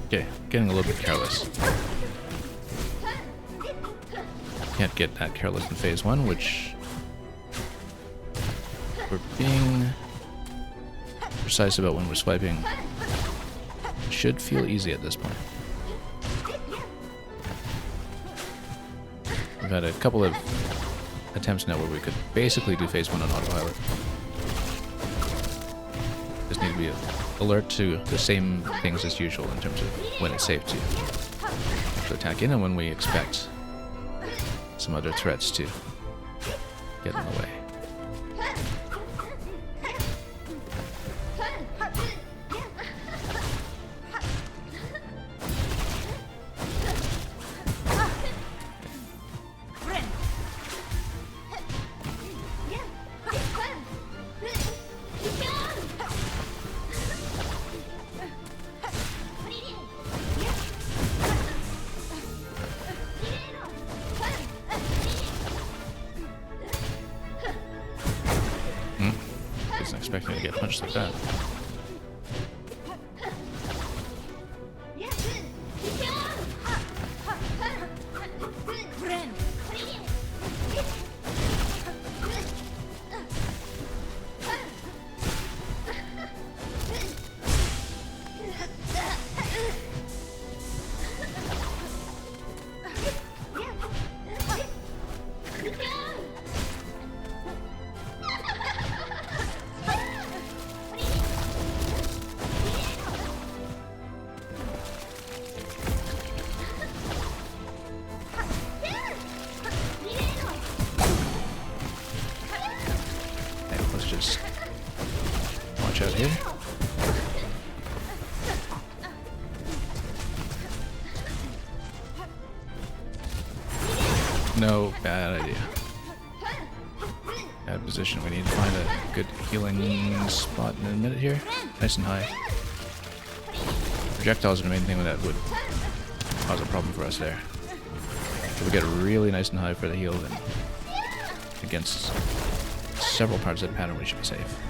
Okay, getting a little bit careless. Can't get that careless in phase 1, which we're being precise about when we're swiping. It should feel easy at this point. We've had a couple of attempts now where we could basically do phase 1 on autopilot. Just need to be alert to the same things as usual in terms of when it's safe to attack in and when we expect some other threats to get in the way. Wasn't expecting to get punched like that. Just watch out here. No, bad idea. Bad position. We need to find a good healing spot in a minute here. Nice and high. Projectiles are the main thing that would cause a problem for us there. If we get really nice and high for the heal, then against several parts of the pattern, we should be safe.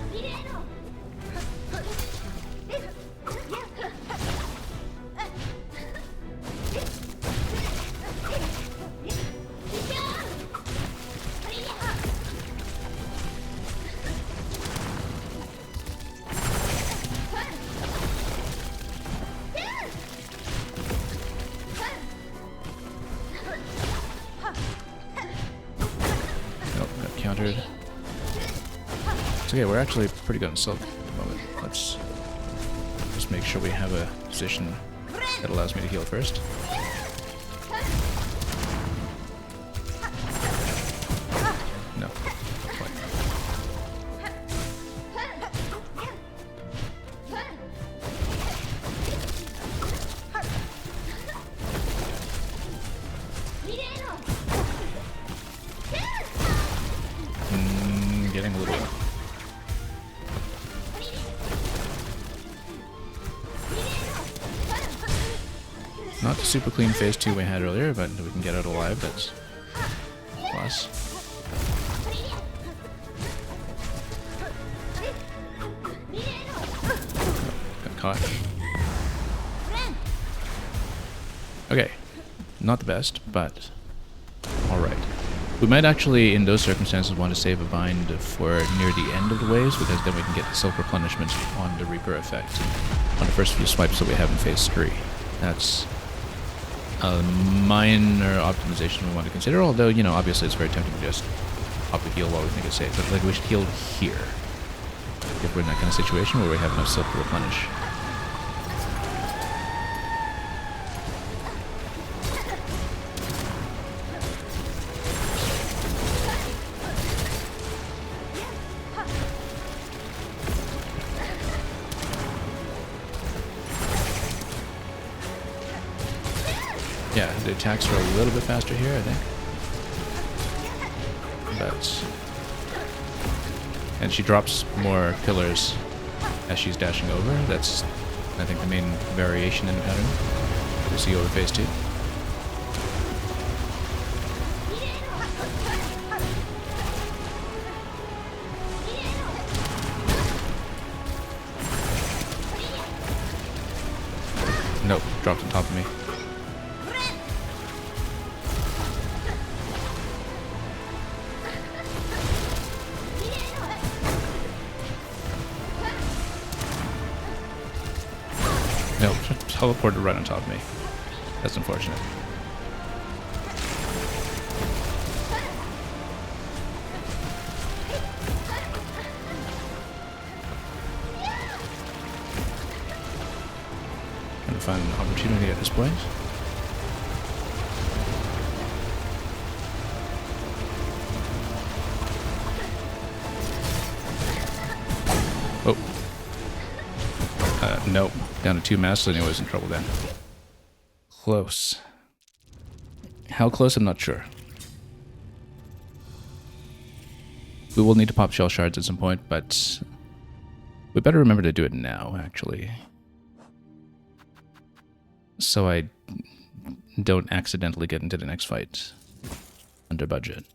Nope, got countered. It's okay, we're actually pretty good on Silk at the moment. Let's just make sure we have a position that allows me to heal first. No. What? Getting a little... Not the super clean phase 2 we had earlier, but we can get out alive, that's a plus. Got caught. Okay, not the best, but alright. We might actually, in those circumstances, want to save a bind for near the end of the waves, because then we can get the silk replenishment on the Reaper effect on the first few swipes that we have in phase 3. That's a minor optimization we want to consider, although, you know, obviously it's very tempting to just pop a heal while we think it's safe, but like we should heal here if we're in that kind of situation where we have enough silk to replenish. Yeah, the attacks are a little bit faster here, I think. And she drops more pillars as she's dashing over. That's, I think, the main variation in the pattern we see over phase 2. Nope, dropped on top of me. No, teleported right on top of me. That's unfortunate. Gonna find an opportunity at this point. Oh. Nope. Down to 2 masks, and he was in trouble then. Close. How close, I'm not sure. We will need to pop shell shards at some point, but we better remember to do it now, actually. So I don't accidentally get into the next fight under budget.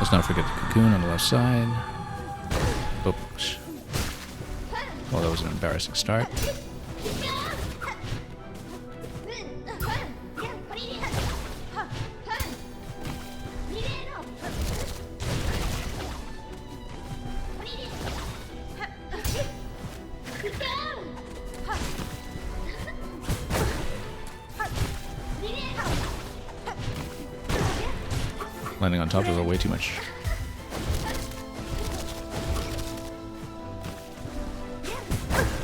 Let's not forget the cocoon on the left side. Oops. Well, that was an embarrassing start. Landing on top of her way too much.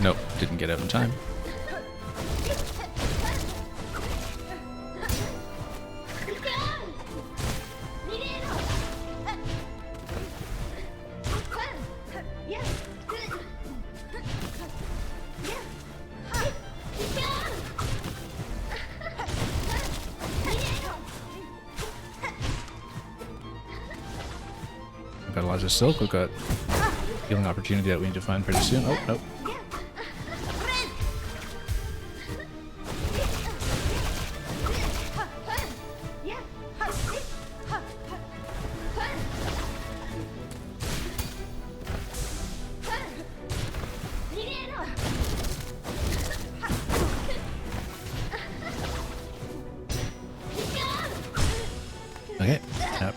Nope, didn't get out in time. stabilizes Silk. We've got healing opportunity that we need to find pretty soon. Oh, nope. Okay. Yep.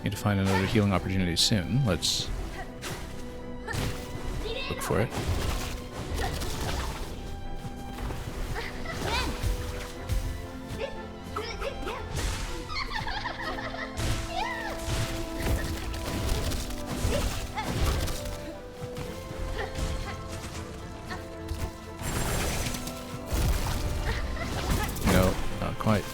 Need to find another healing opportunity soon. Let's look for it. No, not quite.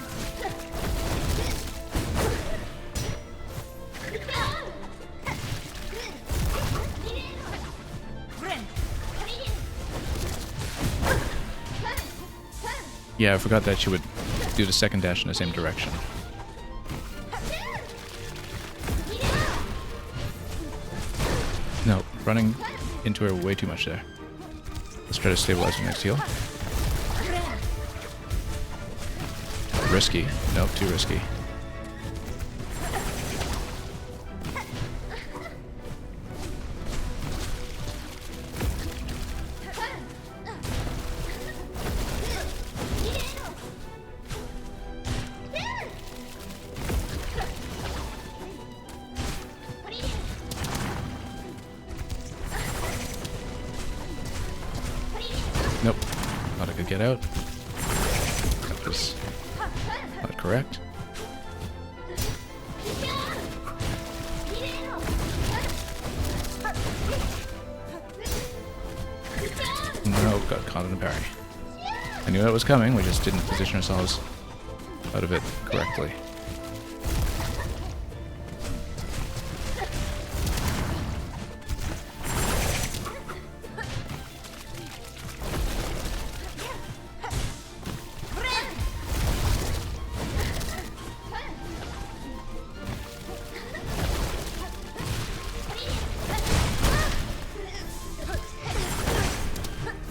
Yeah, I forgot that she would do the second dash in the same direction. No, running into her way too much there. Let's try to stabilize the next heal. Risky. Nope, too risky. Nope. Thought I could get out. That was not correct. No, got caught in a parry. I knew that was coming, we just didn't position ourselves out of it correctly.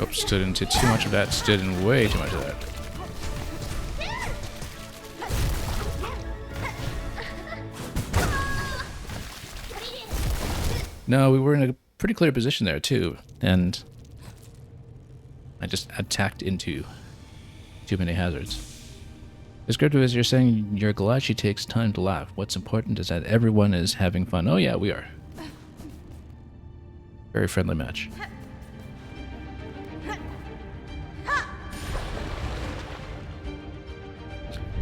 Oops, stood into too much of that, stood in way too much of that. No, we were in a pretty clear position there too, and I just attacked into too many hazards. Descriptive as you're saying, you're glad she takes time to laugh. What's important is that everyone is having fun. Oh yeah, we are. Very friendly match.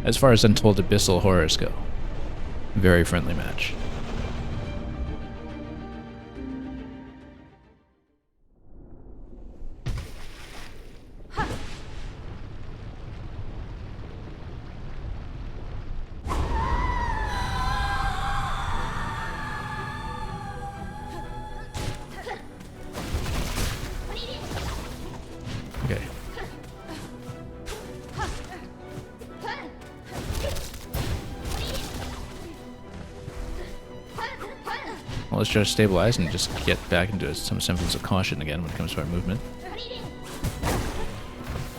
As far as Untold Abyssal horrors go, very friendly match. Okay. Well, let's try to stabilize and just get back into some semblance of caution again when it comes to our movement.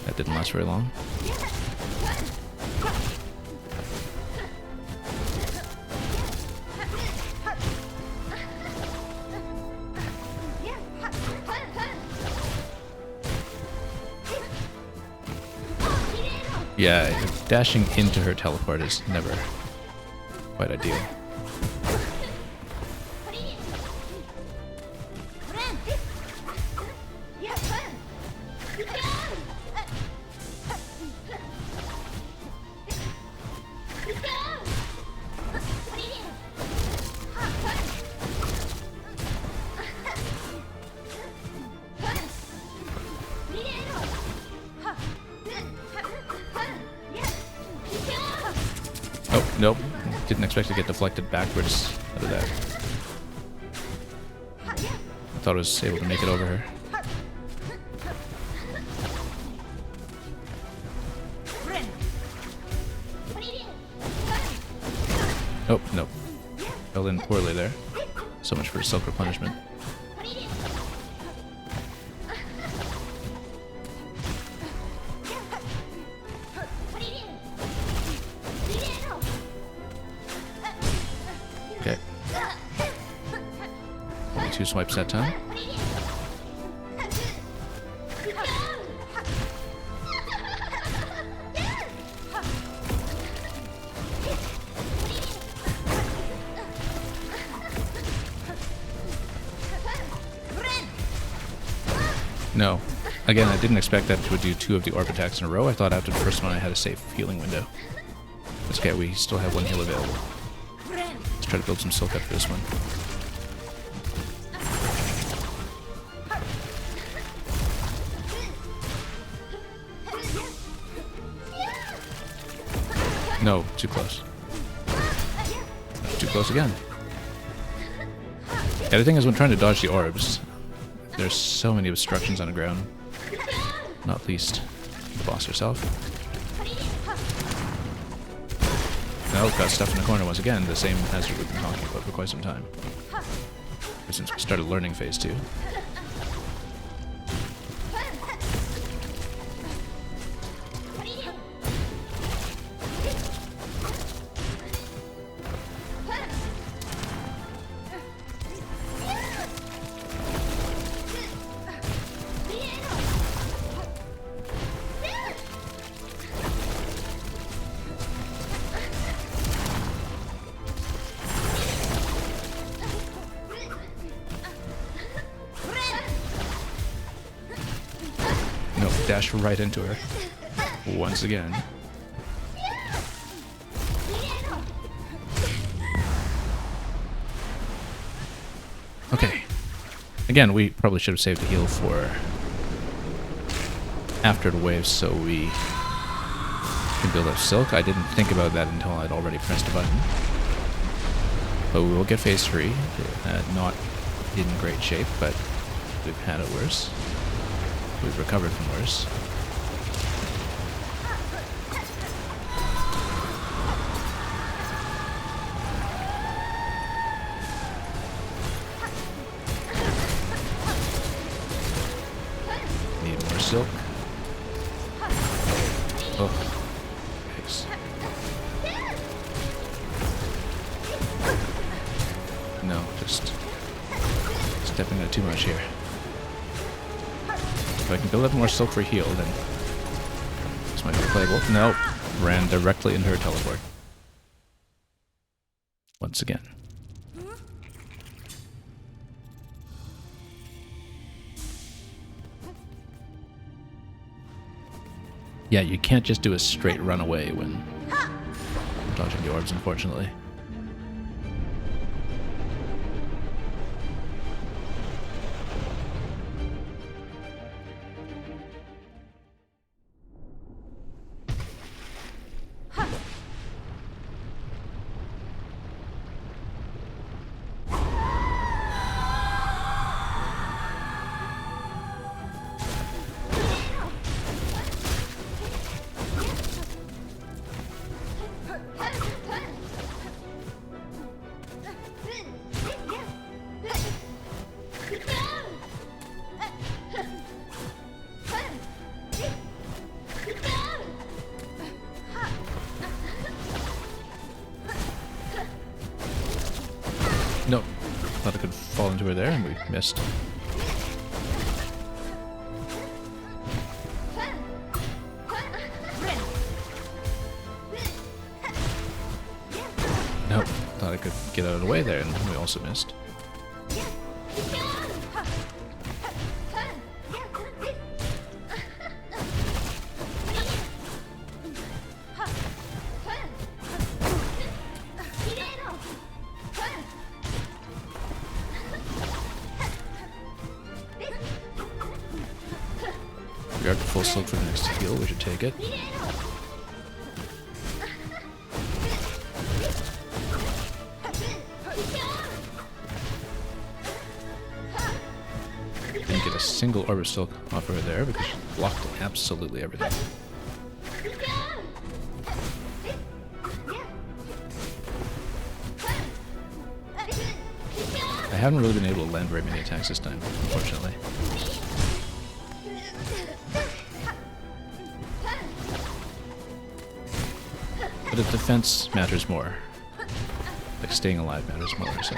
That didn't last very long. Yeah, dashing into her teleport is never quite ideal. Oh, nope. Didn't expect to get deflected backwards out of that. I thought I was able to make it over her. Oh, no. Fell in poorly there. So much for silk replenishment. Okay. Only 2 swipes that time. No. Again, I didn't expect that it would do 2 of the orb attacks in a row. I thought after the first one I had a safe healing window. It's okay, we still have 1 heal available. Let's try to build some silk up for this one. No, too close. Too close again. Yeah, the thing is when trying to dodge the orbs, there's so many obstructions on the ground. Not least the boss herself. No, got stuff in the corner once again, the same hazard we've been talking about for quite some time. Ever since we started learning phase 2. Dash right into her. Once again. Okay. Again, we probably should have saved the heal for after the wave so we can build up silk. I didn't think about that until I'd already pressed a button. But we will get phase 3. Not in great shape, but we've had it worse. We've recovered from worse. Need more silk. Oh, thanks. No, just stepping out too much here. If I can build up more silk for heal, then this might be playable. No, ran directly into her teleport. Once again. Yeah, you can't just do a straight run away when dodging the orbs, unfortunately. Nope. Thought I could fall into her there, and we missed. Nope. Thought I could get out of the way there, and we also missed. We are full silk for the next heal, we should take it. Didn't get a single orb of silk off her there because she blocked absolutely everything. I haven't really been able to land very many attacks this time, unfortunately. But the defense matters more. Like staying alive matters more, so.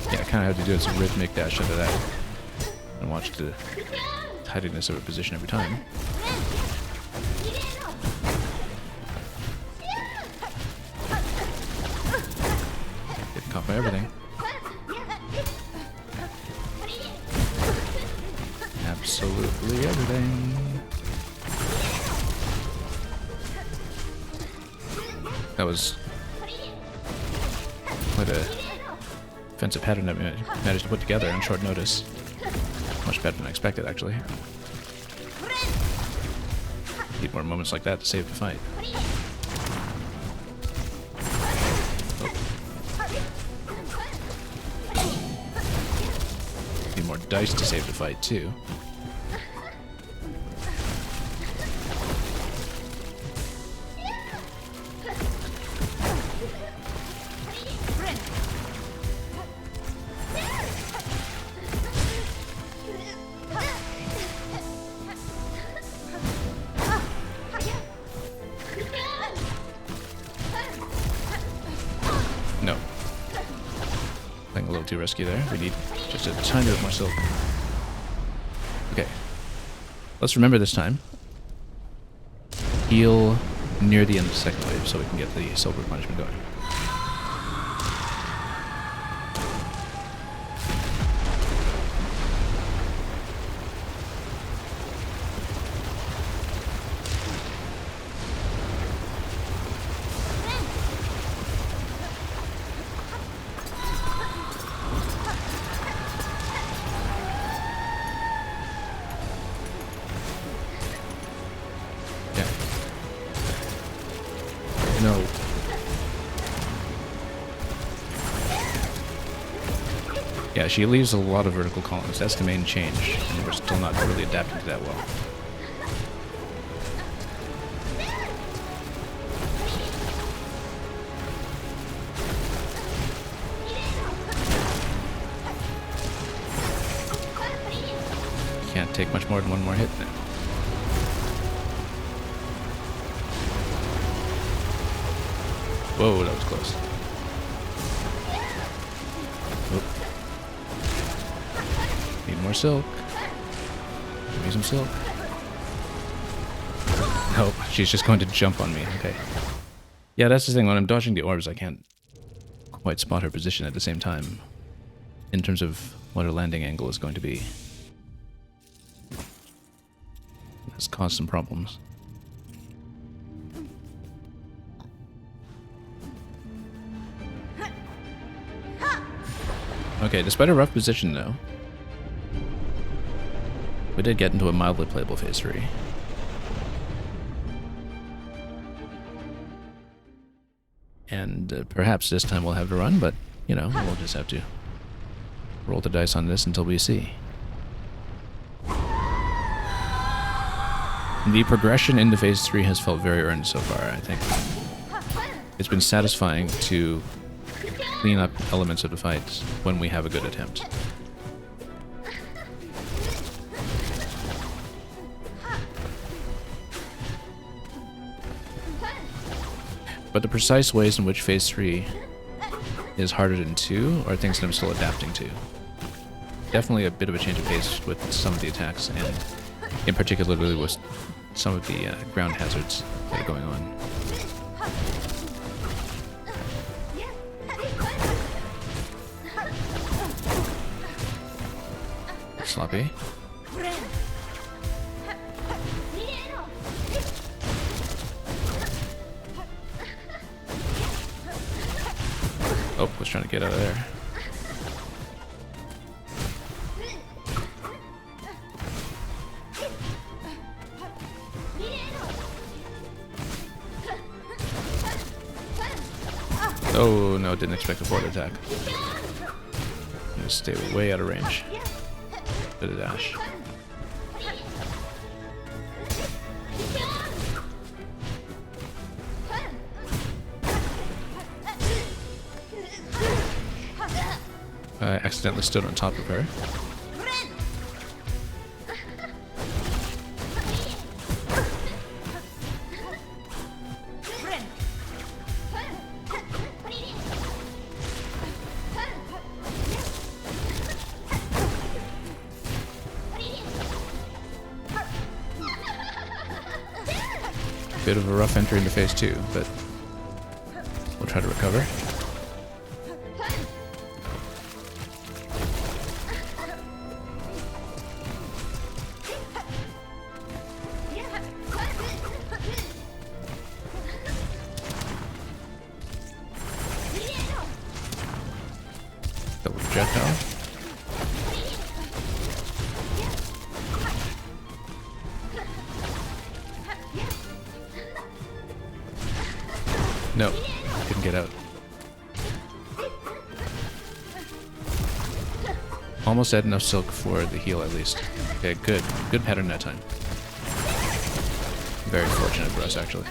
Yeah, I kind of have to do some rhythmic dash into that. And watch the tidiness of a position every time. Caught by everything. Absolutely everything. That was quite a defensive pattern that we managed to put together on short notice. Much better than I expected, actually. Need more moments like that to save the fight. More dice to save the fight too. No. Playing a little too risky there. We need just a tiny bit more silk. Okay. Let's remember this time. Heal near the end of the second wave so we can get the silver punishment going. No. Yeah, she leaves a lot of vertical columns. That's the main change, and we're still not really adapting to that well. Can't take much more than one more hit now. Whoa, that was close. Oop. Need more silk. Give me some silk. Nope, she's just going to jump on me. Okay. Yeah, that's the thing. When I'm dodging the orbs, I can't quite spot her position at the same time in terms of what her landing angle is going to be. That's caused some problems. Okay, despite a rough position though, we did get into a mildly playable phase 3. And perhaps this time we'll have a run, but, you know, we'll just have to roll the dice on this until we see. The progression into phase 3 has felt very earned so far, I think. It's been satisfying to clean up elements of the fights when we have a good attempt. But the precise ways in which phase 3 is harder than 2 are things that I'm still adapting to. Definitely a bit of a change of pace with some of the attacks, and in particular with some of the ground hazards that are going on. Sloppy. Oh, was trying to get out of there. Oh no, didn't expect a forward attack. I'm gonna stay way out of range. Did a dash. I accidentally stood on top of her. Bit of a rough entry into phase 2, but we'll try to recover. Double projectile. No, couldn't get out. Almost had enough silk for the heal at least. Okay, good. Good pattern that time. Very fortunate for us, actually.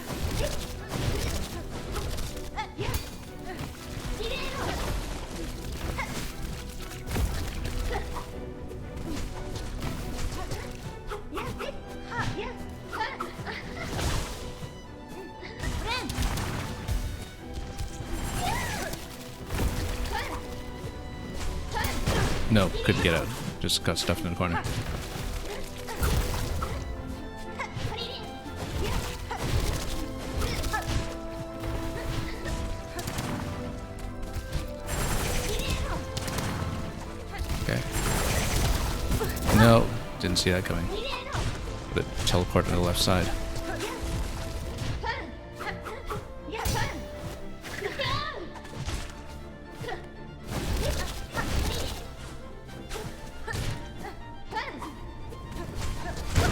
No, couldn't get out. Just got stuffed in the corner. Okay. No, didn't see that coming. But it teleported to the left side.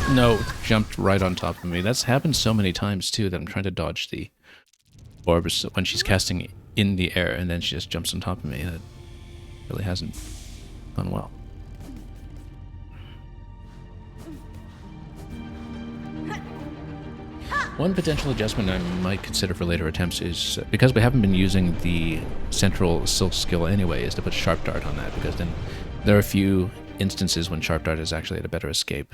No, jumped right on top of me. That's happened so many times too that I'm trying to dodge the orbs when she's casting in the air and then she just jumps on top of me. That really hasn't gone well. One potential adjustment I might consider for later attempts is, because we haven't been using the central silk skill anyway, is to put Sharp Dart on that, because then there are a few instances when Sharp Dart is actually at a better escape.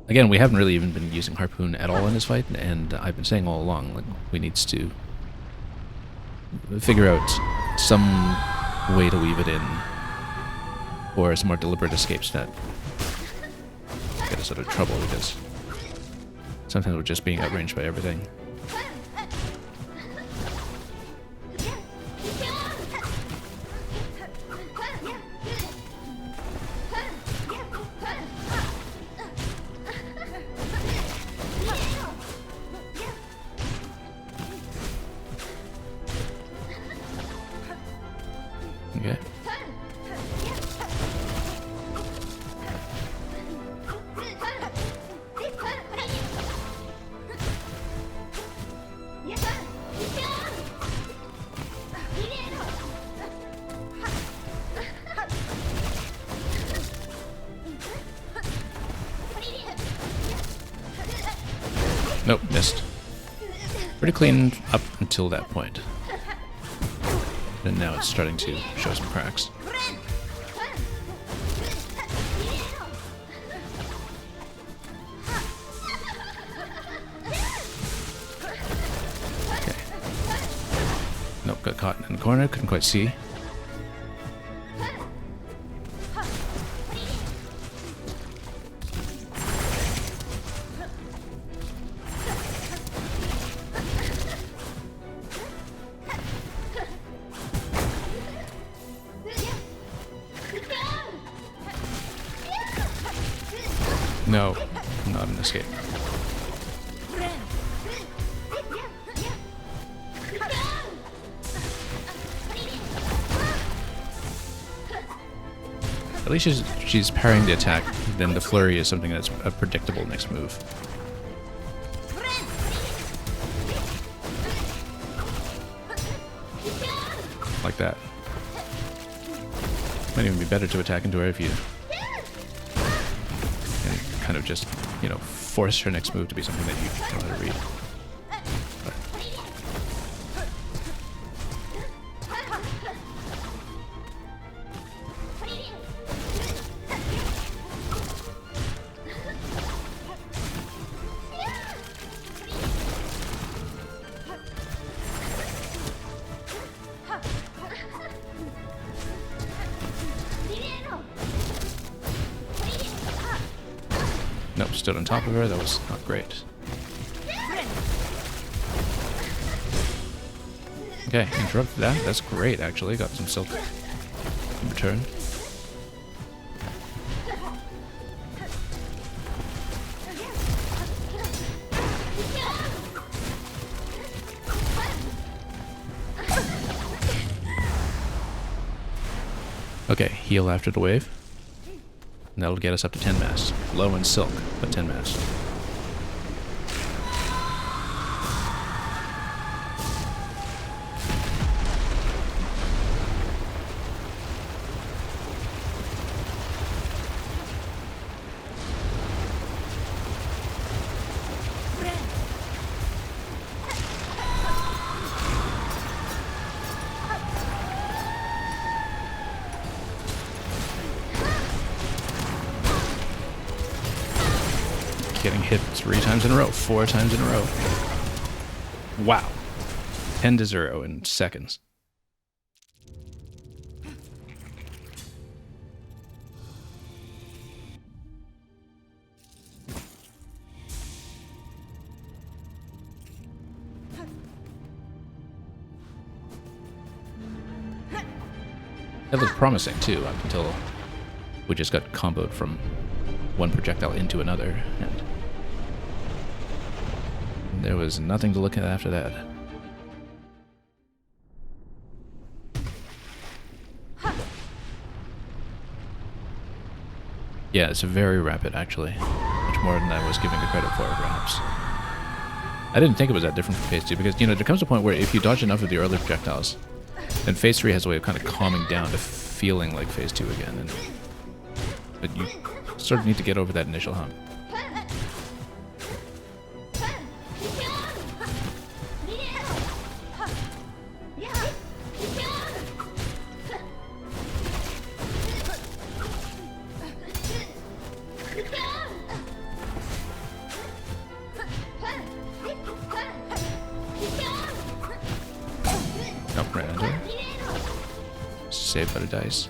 Again, we haven't really even been using Harpoon at all in this fight, and I've been saying all along, like, we need to figure out some way to weave it in, or some more deliberate escapes that get us out of trouble, because sometimes we're just being outranged by everything. Okay. Nope, missed. Pretty clean up until that point. And now it's starting to show some cracks. Okay. Nope, got caught in the corner, couldn't quite see. No, not an escape. At least she's parrying the attack, then the flurry is something that's a predictable next move. like that. Might even be better to attack into her if you and kind of just, you know, force her next move to be something that you know how to read. But nope, stood on top of her. That was not great. Okay, interrupted that. That's great, actually. Got some silk in return. Okay, heal after the wave. And that'll get us up to 10 mass. Low in silk, but 10 mass. Getting hit 3 times in a row, 4 times in a row. Wow. 10 to 0 in seconds. That looked promising too, up until we just got comboed from one projectile into another, and there was nothing to look at after that. Yeah, it's very rapid, actually. Much more than I was giving the credit for, perhaps. I didn't think it was that different from Phase 2, because, you know, there comes a point where if you dodge enough of the early projectiles, then Phase 3 has a way of kind of calming down to feeling like Phase 2 again. But you sort of need to get over that initial hump. Nope, right under. Saved by the dice.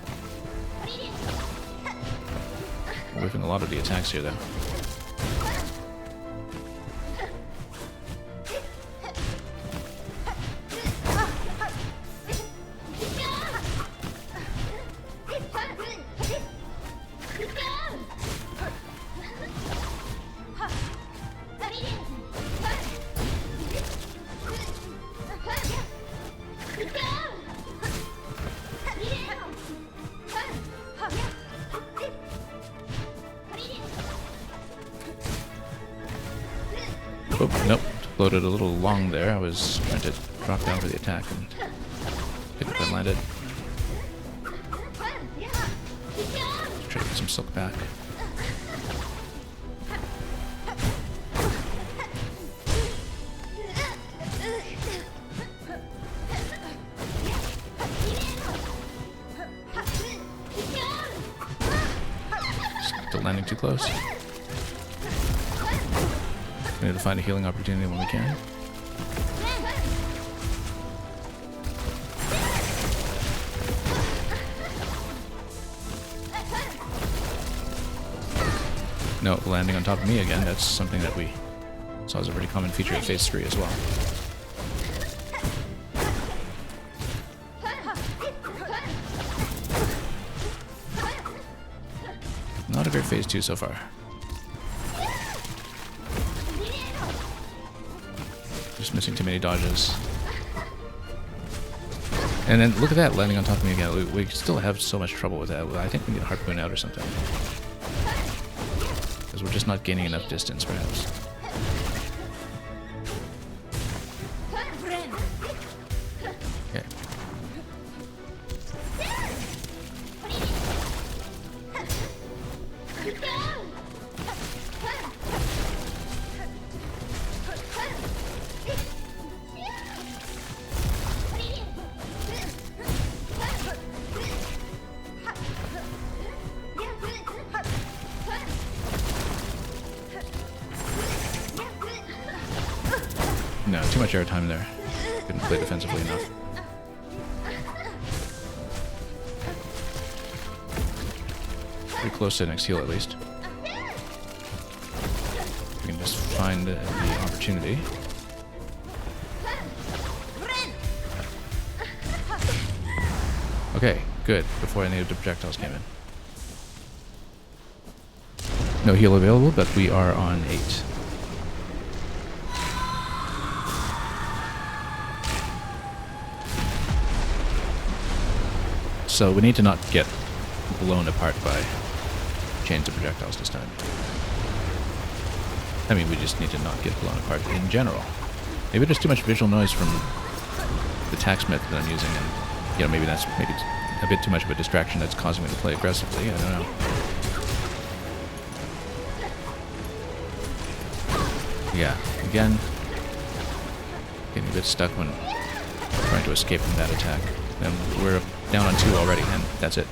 Whipping a lot of the attacks here, though. Oh, nope. Floated a little long there. I was trying to drop down for the attack and didn't quite land it. Try to get some silk back. Still landing too close. We need to find a healing opportunity when we can. No, landing on top of me again. That's something that we saw as a pretty common feature of Phase 3 as well. Not a great Phase 2 so far. Just missing too many dodges. And then look at that, landing on top of me again. We still have so much trouble with that. I think we need a harpoon out or something. Because we're just not gaining enough distance, perhaps. Okay. too much airtime there. Couldn't play defensively enough. Pretty close to next heal at least. We can just find the opportunity. Okay, good. Before any of the projectiles came in. No heal available, but we are on 8. So we need to not get blown apart by chains of projectiles this time. I mean, we just need to not get blown apart in general. Maybe there's too much visual noise from the tax method that I'm using, and you know, maybe that's a bit too much of a distraction that's causing me to play aggressively. I don't know. Yeah, again, getting a bit stuck when trying to escape from that attack. And we're down on 2 already, and that's it.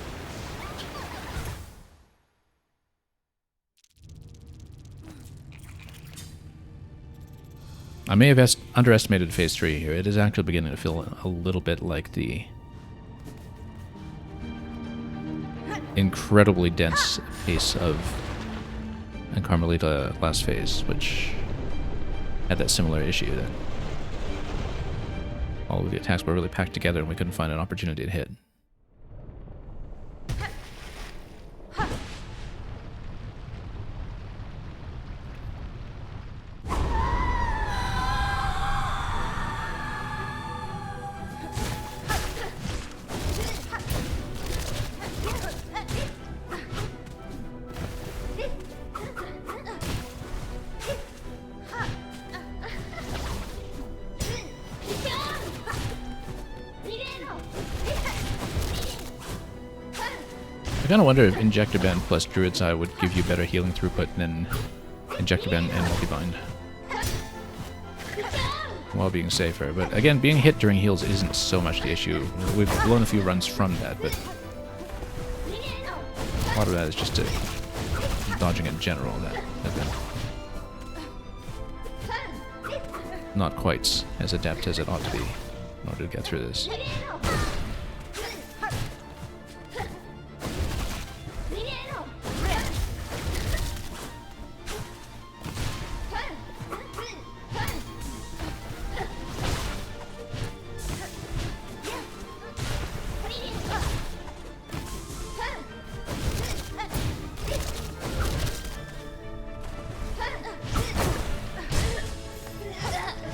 I may have underestimated phase 3 here. It is actually beginning to feel a little bit like the incredibly dense pace of Carmelita last phase, which had that similar issue that all of the attacks were really packed together and we couldn't find an opportunity to hit. I kind of wonder if Injector Band plus Druid's Eye would give you better healing throughput than Injector Band and Multibind, while being safer. But again, being hit during heals isn't so much the issue. We've blown a few runs from that, but a lot of that is just dodging in general that have been not quite as adept as it ought to be in order to get through this.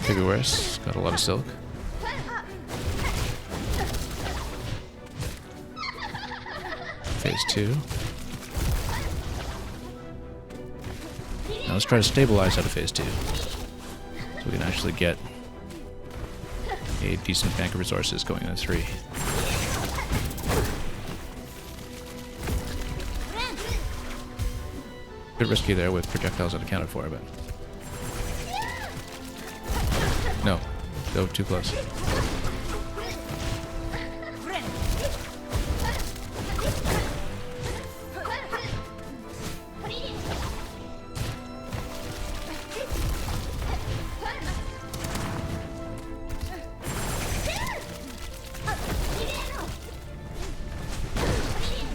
Could be worse. Got a lot of silk. Phase 2. Now let's try to stabilize out of phase 2. So we can actually get a decent bank of resources going into 3. A bit risky there with projectiles unaccounted for, but... No. Go too close.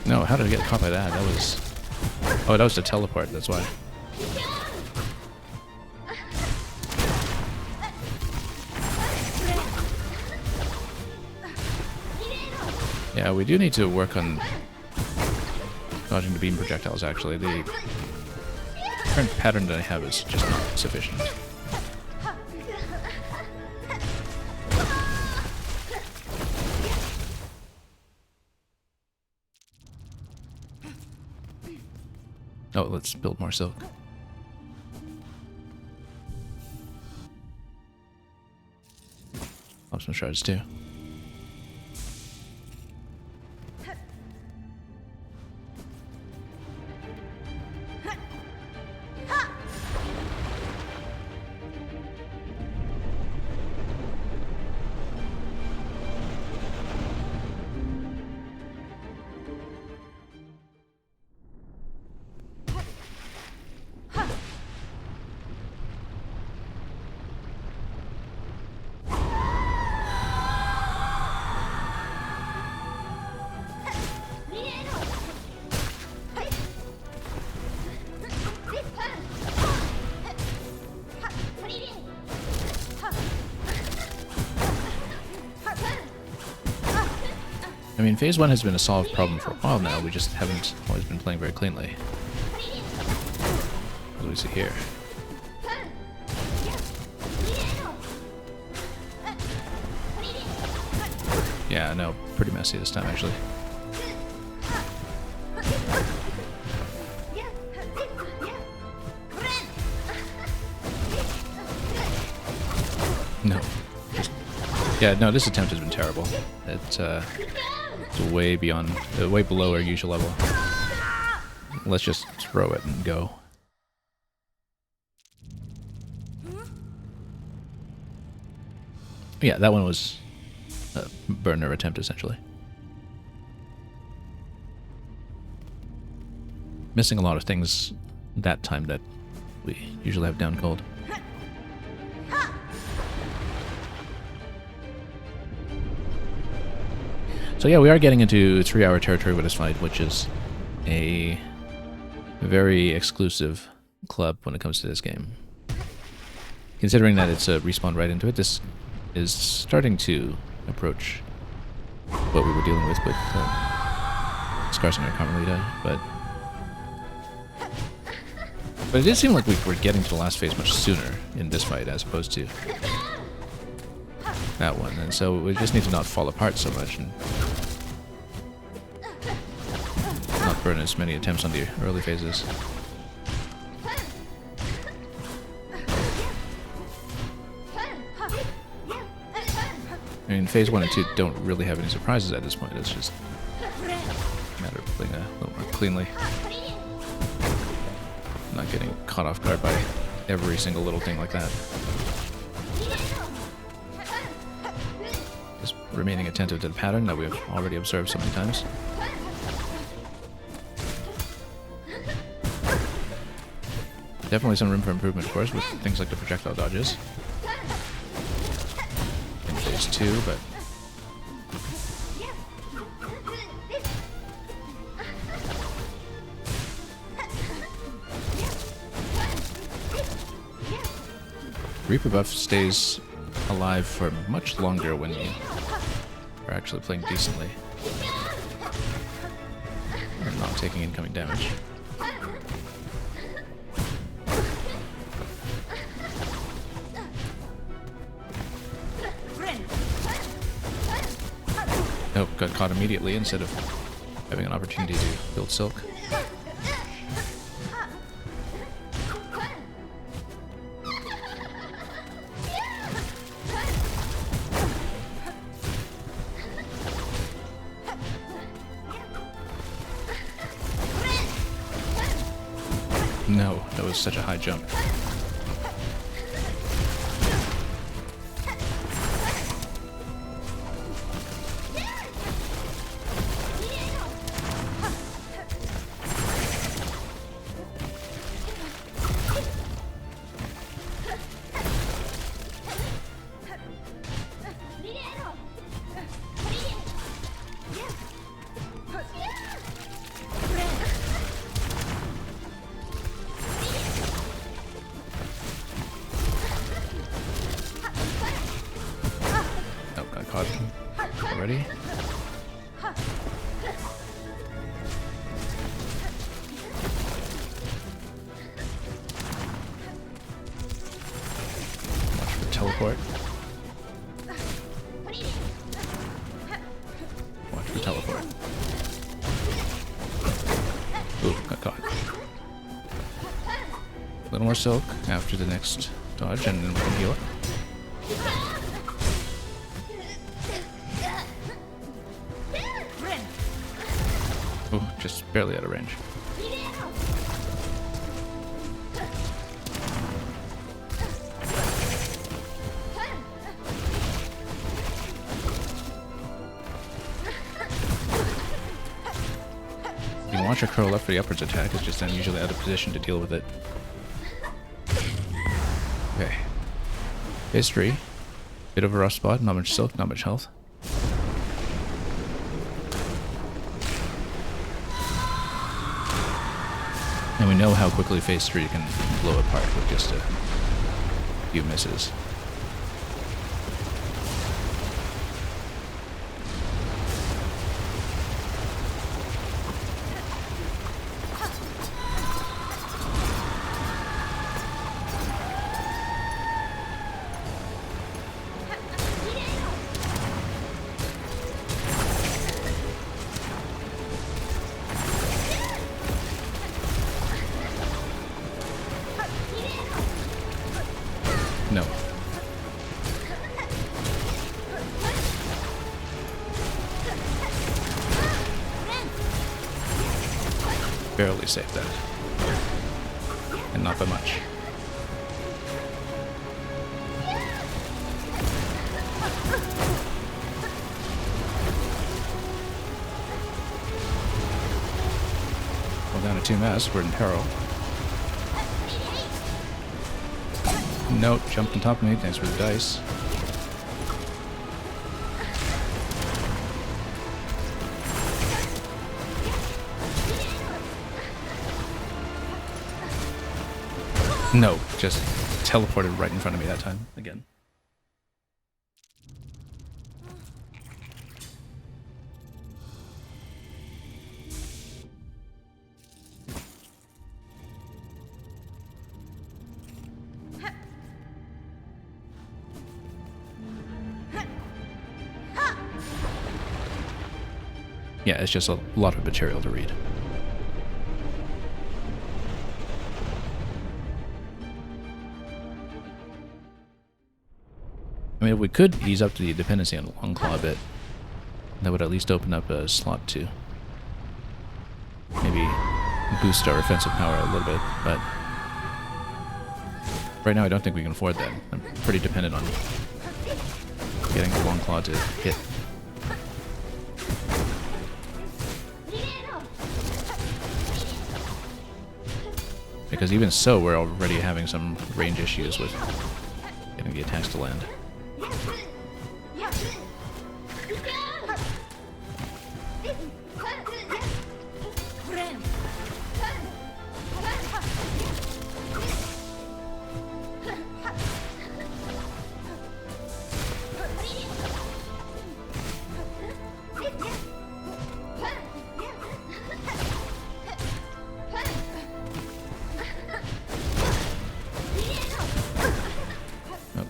No, how did I get caught by that? That was... Oh, that was the teleport, that's why. Yeah, we do need to work on dodging the beam projectiles, actually. The current pattern that I have is just not sufficient. Oh, let's build more silk. Pop some shards too. mean, phase 1 has been a solved problem for a while now, we just haven't always been playing very cleanly. What do we see here? Yeah, no, pretty messy this time, actually. No. Yeah, no, this attempt has been terrible. It's way beyond, way below our usual level. Let's just throw it and go. Yeah, that one was a burner attempt, essentially. Missing a lot of things that time that we usually have down cold. So yeah, we are getting into 3-hour territory with this fight, which is a very exclusive club when it comes to this game. Considering that it's a respawn right into it, this is starting to approach what we were dealing with Skarsinger Carmelita, but it did seem like we were getting to the last phase much sooner in this fight as opposed to that one, and so we just need to not fall apart so much and not burn as many attempts on the early phases. I mean, phase 1 and 2 don't really have any surprises at this point. It's just a matter of playing a little more cleanly. Not getting caught off guard by every single little thing like that. Just remaining attentive to the pattern that we've already observed so many times. Definitely some room for improvement, of course, with things like the projectile dodges. In phase 2, but... Reaper buff stays alive for much longer when you are actually playing decently and not taking incoming damage. Nope, got caught immediately instead of having an opportunity to build Silk. No, that was such a high jump. Already? Watch for teleport. Watch for teleport. Ooh, got caught. A little more Silk after the next dodge, and then we can heal it. Oh, just barely out of range. You can watch her curl up for the upwards attack, it's just I'm usually out of position to deal with it. Okay. Phase 3. Bit of a rough spot, not much Silk, not much health. And we know how quickly phase 3 can blow apart with just a few misses. barely saved that. And not by much. Well, down to 2 mass, we're in peril. Nope, jumped on top of me, thanks for the dice. No, just teleported right in front of me that time, again. Yeah, it's just a lot of material to read. I mean, if we could ease up the dependency on the long claw a bit, that would at least open up a slot to maybe boost our offensive power a little bit, but right now I don't think we can afford that. I'm pretty dependent on getting the long claw to hit. Because even so, we're already having some range issues with getting the attacks to land.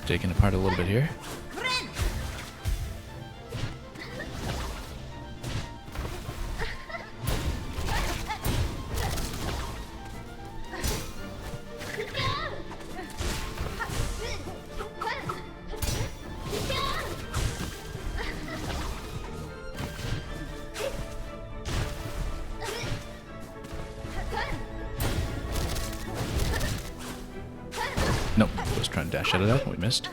Taken apart a little bit here. Nope, I was trying to dash out of that, we missed.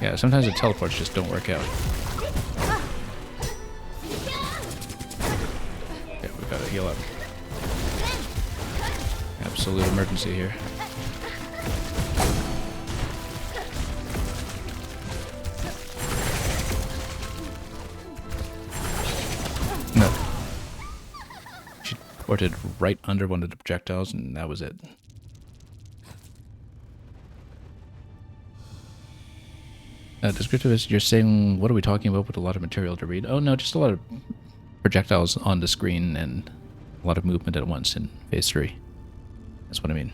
Yeah, sometimes the teleports just don't work out. Yeah, we've got to heal up. Absolute emergency here. No. She ported right under one of the projectiles, and that was it. Descriptivist, you're saying, what are we talking about with a lot of material to read? Oh no, just a lot of projectiles on the screen and a lot of movement at once in phase 3. That's what I mean.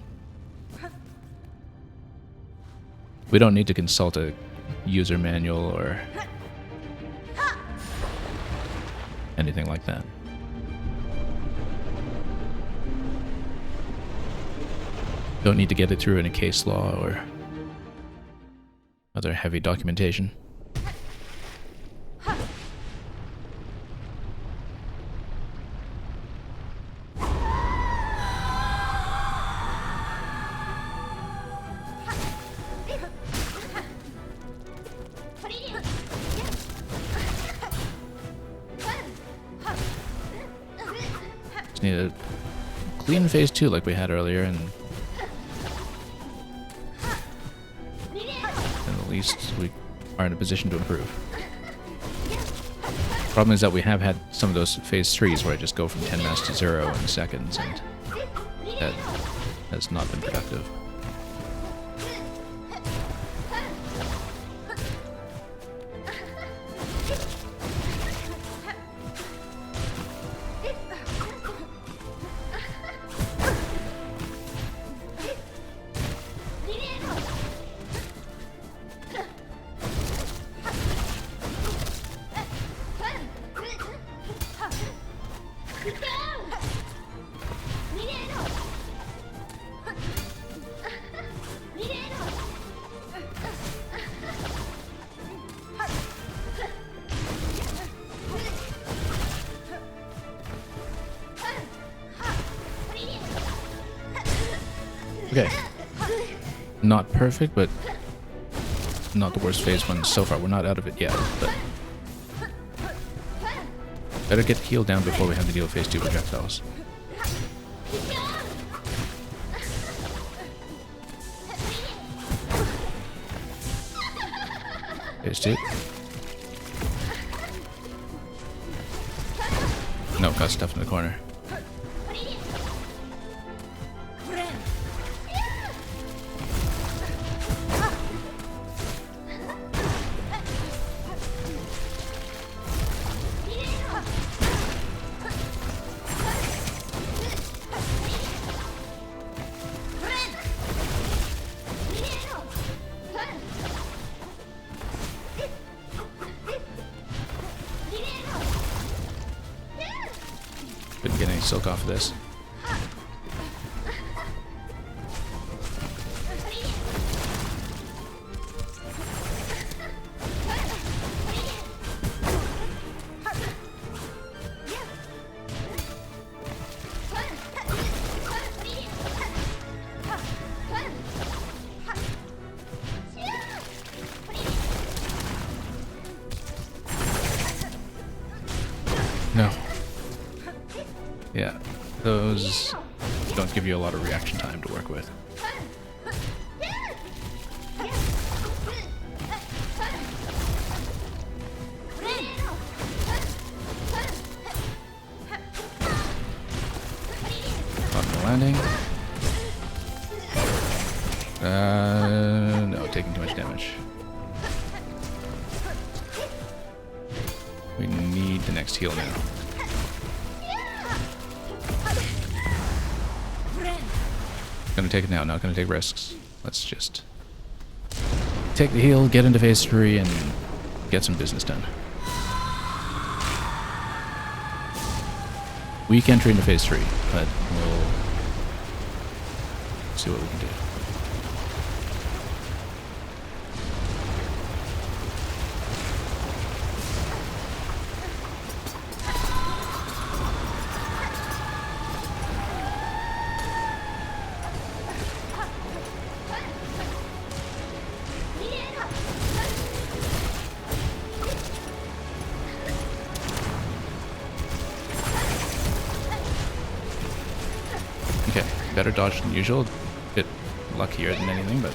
We don't need to consult a user manual or anything like that. Don't need to get it through in a case law or other heavy documentation. Just need a clean phase 2 like we had earlier, and at least we are in a position to improve. Problem is that we have had some of those phase 3s where I just go from 10 mass to 0 in seconds, and that has not been productive. Okay. Not perfect, but not the worst phase one so far. We're not out of it yet, but better get the heal down before we have to deal with phase 2 projectiles. Phase 2. No, got stuff in the corner. Couldn't get any silk off of this. No. Yeah, those don't give you a lot of reaction time to work with. On the landing. No, taking too much damage. We need the next heal now. Gonna take it now, not gonna take risks. Let's just take the heal, get into phase 3, and get some business done. Weak entry into phase 3, but we'll see what we can do. Okay, better dodge than usual. Bit luckier than anything, but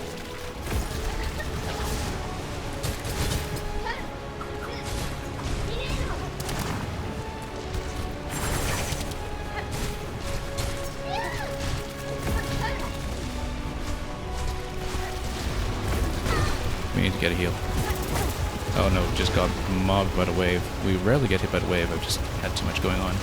we need to get a heal. Oh no, just got mobbed by the wave. We rarely get hit by the wave, I've just had too much going on.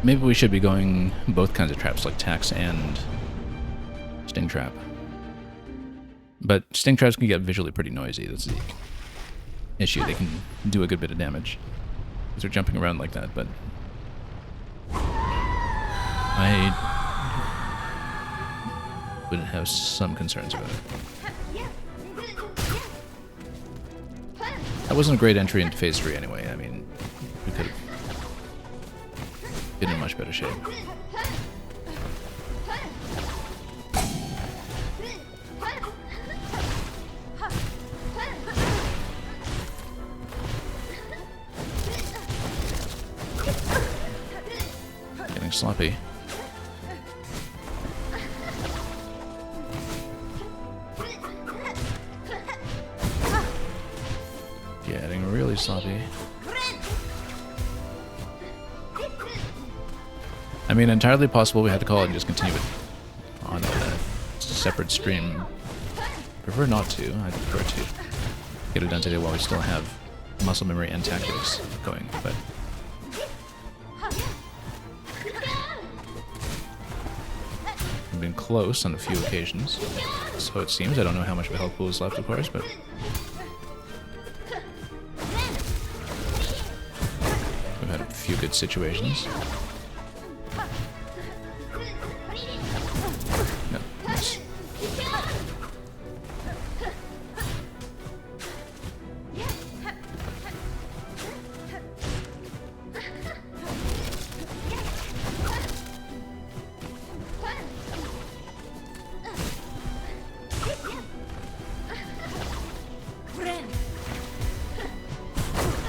Maybe we should be going both kinds of traps, like tax and sting trap. But sting traps can get visually pretty noisy. That's the issue. They can do a good bit of damage because they're jumping around like that. But I would have some concerns about it. That wasn't a great entry into phase 3 anyway. I mean, we could have been in much better shape. Getting sloppy. Getting really sloppy. I mean, entirely possible we had to call it and just continue it on a separate stream. Prefer not to. I'd prefer to get it done today while we still have muscle memory and tactics going, but I've been close on a few occasions. So it seems. I don't know how much of a health pool is left, of course, but... we've had a few good situations. No, miss.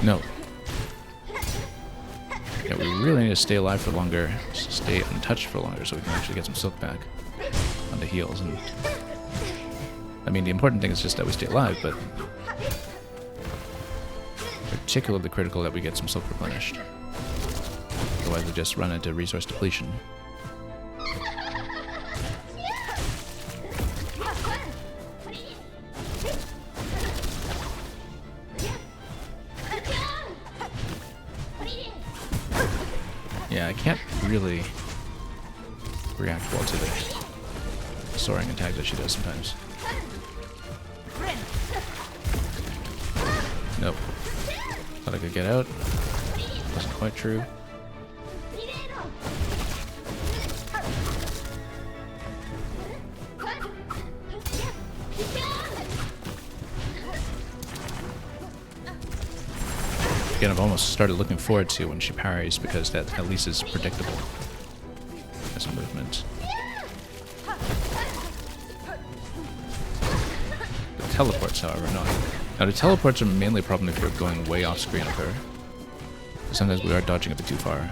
No. Yeah, we really need to stay alive for longer, stay untouched for longer, so we can actually get some silk back on the heals. And I mean, the important thing is just that we stay alive, but particularly critical that we get some silk replenished. Otherwise, we just run into resource depletion. Yeah, I can't really react well to the soaring attack that she does sometimes. Nope. Thought I could get out. Wasn't quite true. Again, I've almost started looking forward to when she parries, because that at least is predictable as a movement. The teleports, however, not. Now, the teleports are mainly a problem if you're going way off screen of her. Sometimes we are dodging a bit too far.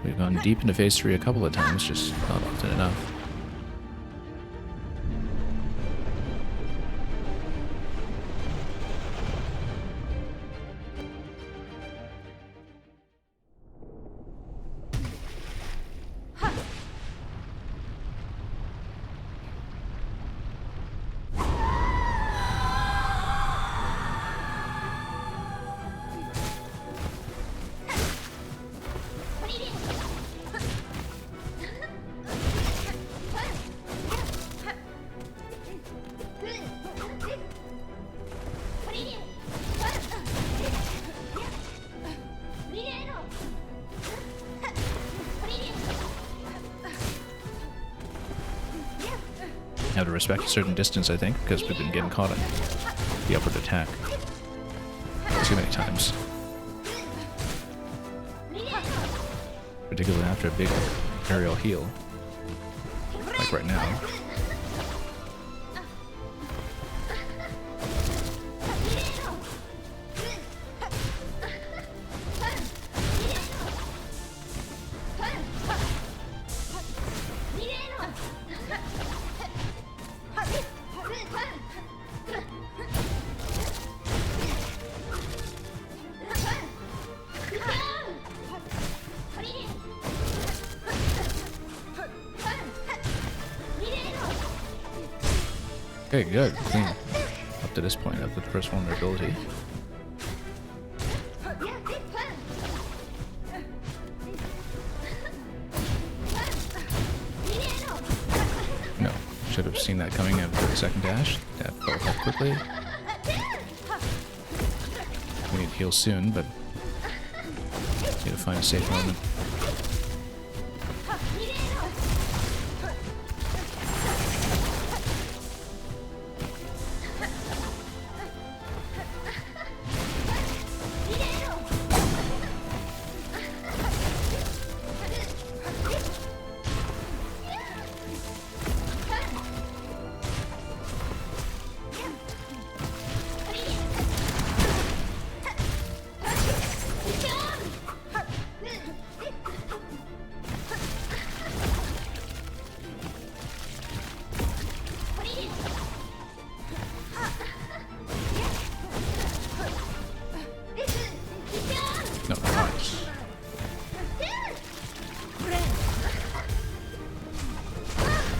We've gone deep into phase 3 a couple of times, just not often enough. Have to respect a certain distance, I think, because we've been getting caught on the upward attack too many times. Particularly after a big aerial heal, like right now. Okay, good. Clean. Up to this point, up to the first vulnerability. No, should have seen that coming after the second dash. That fell off quickly. We need to heal soon, but need to find a safe moment.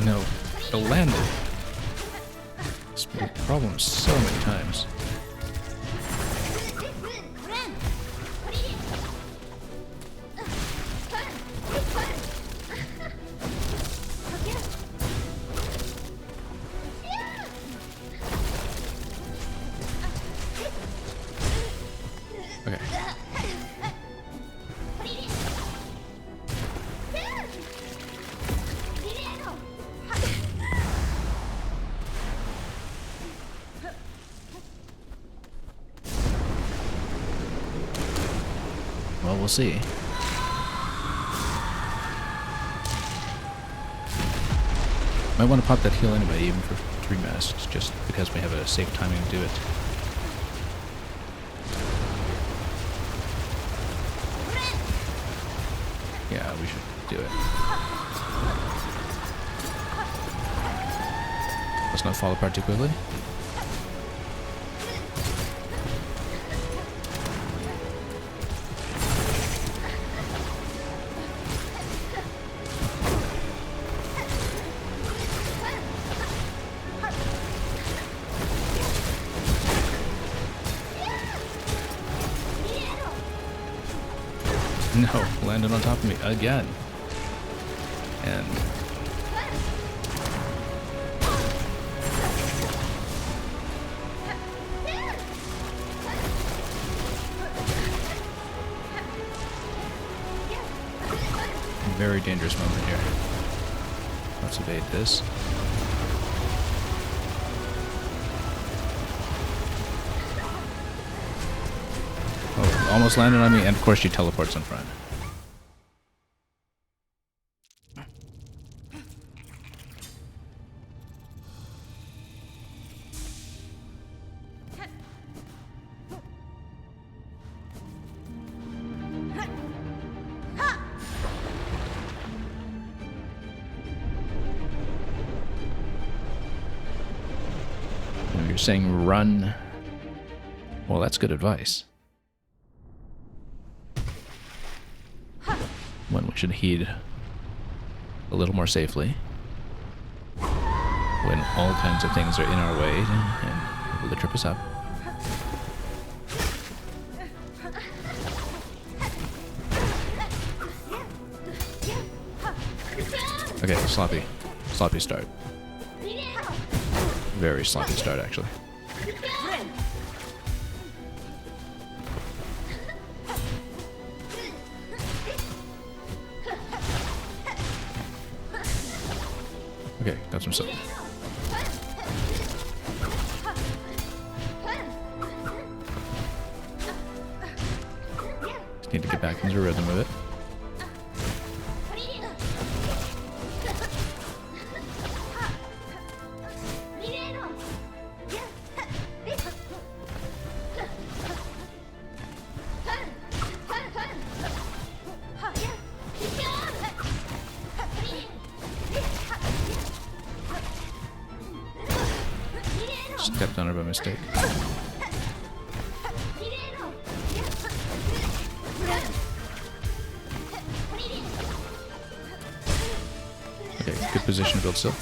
No, the landing. It's been a problem so many times. Okay. Well, we'll see. Might want to pop that heal anyway, even for 3 masks, just because we have a safe timing to do it. Yeah, we should do it. Let's not fall apart too quickly. No, landed on top of me again. And very dangerous moment here. Let's evade this. Oh, almost landed on me, and of course she teleports in front. You're saying run. Well, that's good advice. When we should heed a little more safely. When all kinds of things are in our way and able to trip us up. Okay, sloppy. Sloppy start. Very sloppy start, actually. Okay, got some silk. Just need to get back into the rhythm of it. Stepped on her by mistake. Okay, good position to build silk.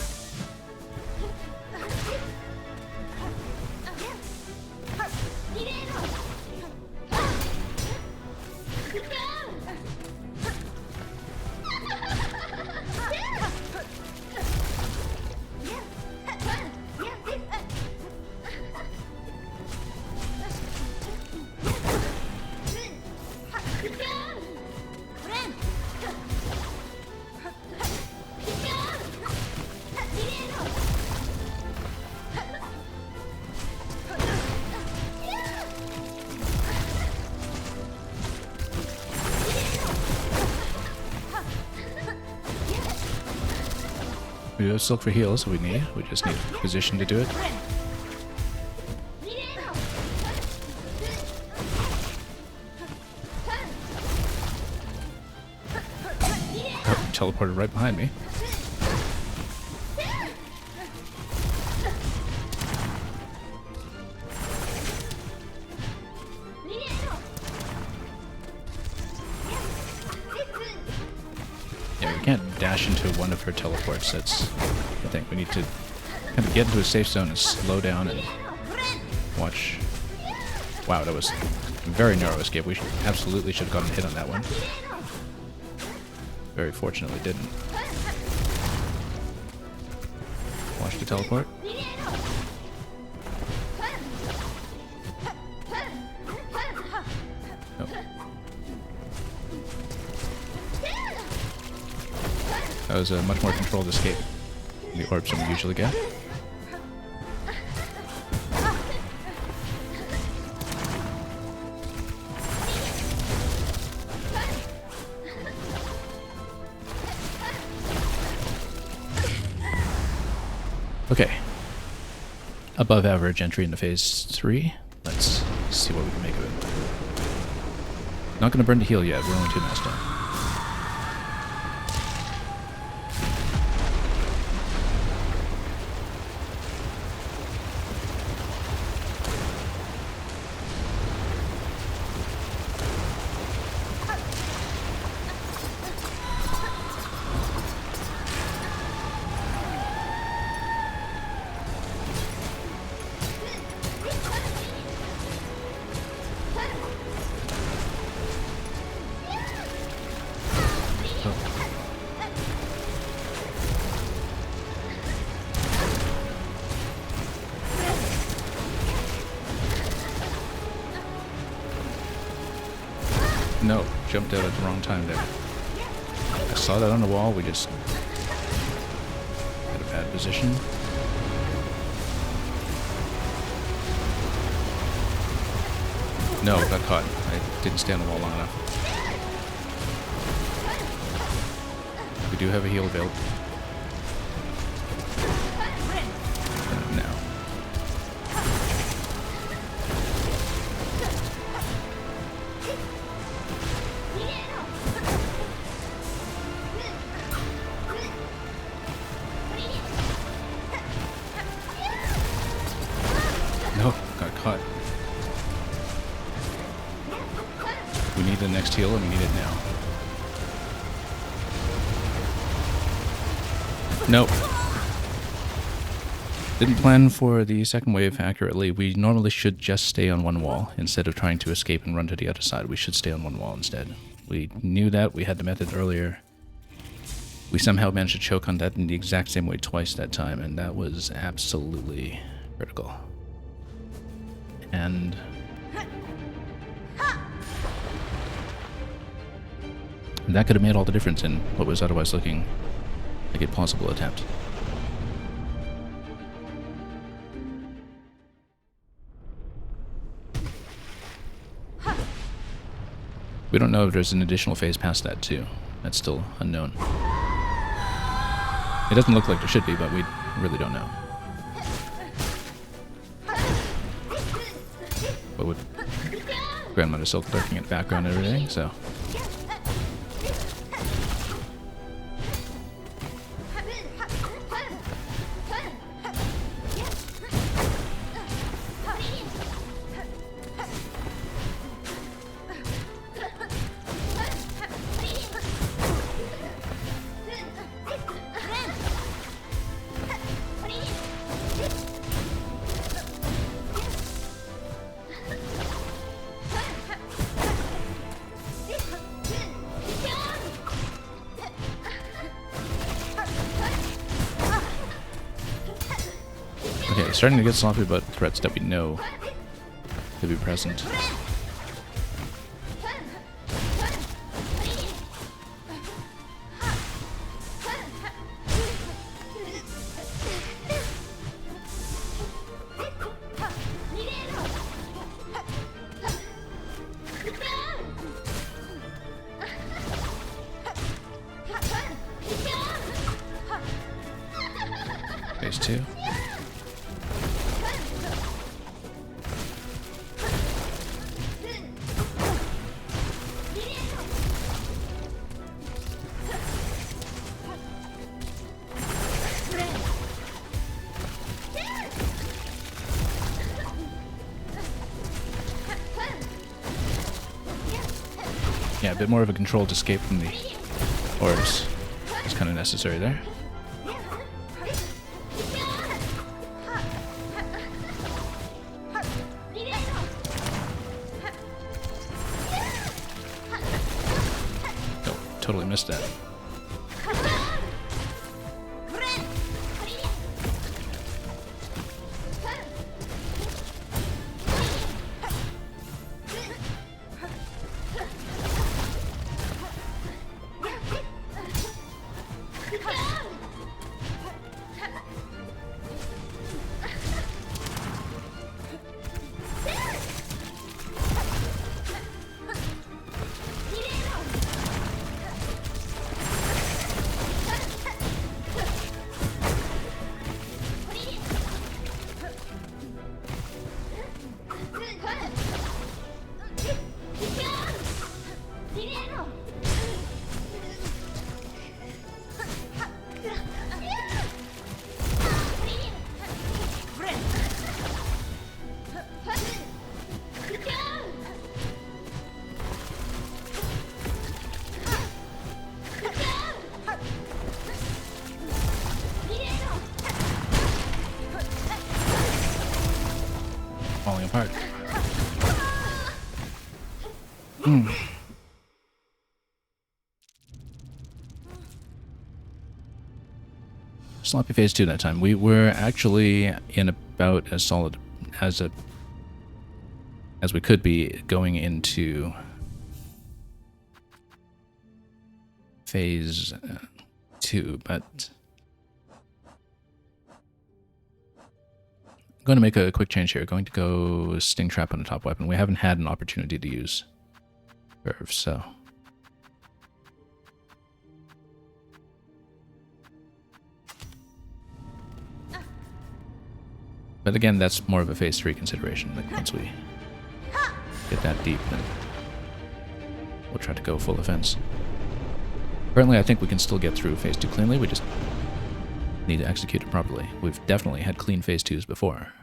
We do have silk for heals, so we just need position to do it. Oh, teleported right behind me. Yeah, we can't dash into one of her teleports. That's the thing. We need to kind of get into a safe zone and slow down and watch. Wow, that was a very narrow escape. We absolutely should have gotten a hit on that one. Very fortunately didn't. Watch the teleport. Oh. That was a much more controlled escape than the orbs we usually get. Okay. Above average entry into phase 3. Let's see what we can make of it. Not going to burn the heal yet. We're only 2 minutes down. No, jumped out at the wrong time there. I saw that on the wall, we just had a bad position. No, got caught. I didn't stay on the wall long enough. We do have a heal available. Now. No, got caught. We need the next heal and we need it now. Nope. Didn't plan for the second wave accurately. We normally should just stay on one wall instead of trying to escape and run to the other side. We should stay on one wall instead. We knew that. We had the method earlier. We somehow managed to choke on that in the exact same way twice that time, and that was absolutely critical. And that could have made all the difference in what was otherwise looking like a possible attempt. We don't know if there's an additional phase past that too. That's still unknown. It doesn't look like there should be, but we really don't know. But with Grandmother Silk lurking in the background and everything, so... Okay, starting to get sloppy about threats that we know to be present. Phase 2. Yeah, a bit more of a controlled escape from the orbs. It's kind of necessary there. Oh, totally missed that. Falling apart. Sloppy phase 2 that time. We were actually in about as solid as we could be going into phase 2, but I'm going to make a quick change here. Going to go Sting Trap on the top weapon. We haven't had an opportunity to use Curve, so... But again, that's more of a phase 3 consideration. Like once we get that deep, then we'll try to go full offense. Currently, I think we can still get through phase 2 cleanly. We just need to execute it properly. We've definitely had clean phase 2s before.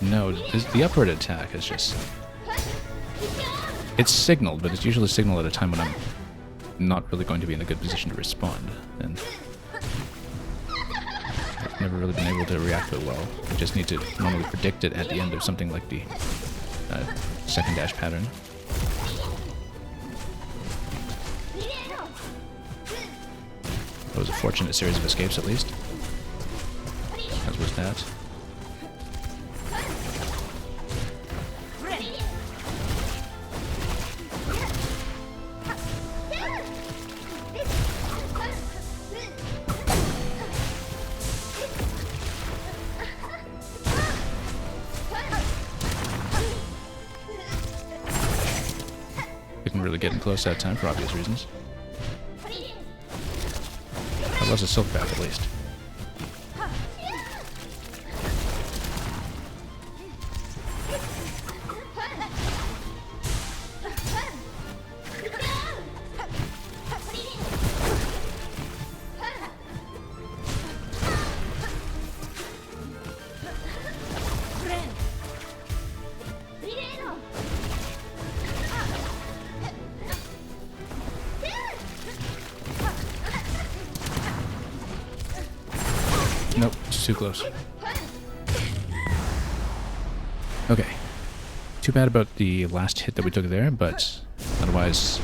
No, the upward attack is just... It's signaled, but it's usually signaled at a time when I'm not really going to be in a good position to respond, and I've never really been able to react to it well. I just need to normally predict it at the end of something like the second dash pattern. That was a fortunate series of escapes, at least. As was that. Didn't really get in close that time for obvious reasons. That was a silk back at least. was too close. Okay. Too bad about the last hit that we took there, but otherwise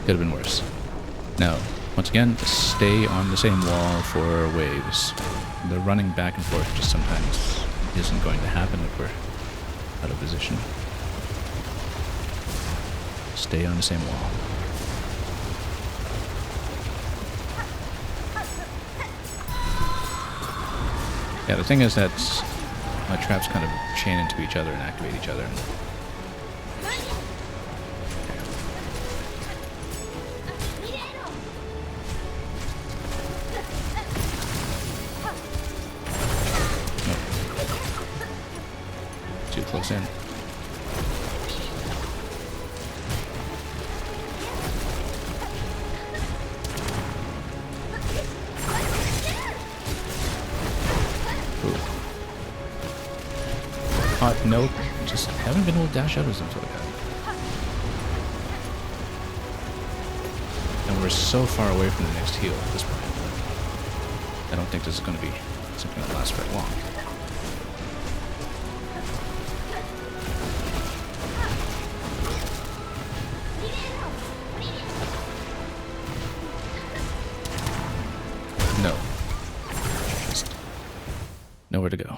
could have been worse. Now, once again, stay on the same wall for waves. The running back and forth just sometimes isn't going to happen if we're out of position. Stay on the same wall. Yeah, the thing is that my traps kind of chain into each other and activate each other. Too close in. Nope, just haven't been able to dash out of some sort of guy. And we're so far away from the next heal at this point. I don't think this is going to be something that lasts very long. No. Just nowhere to go.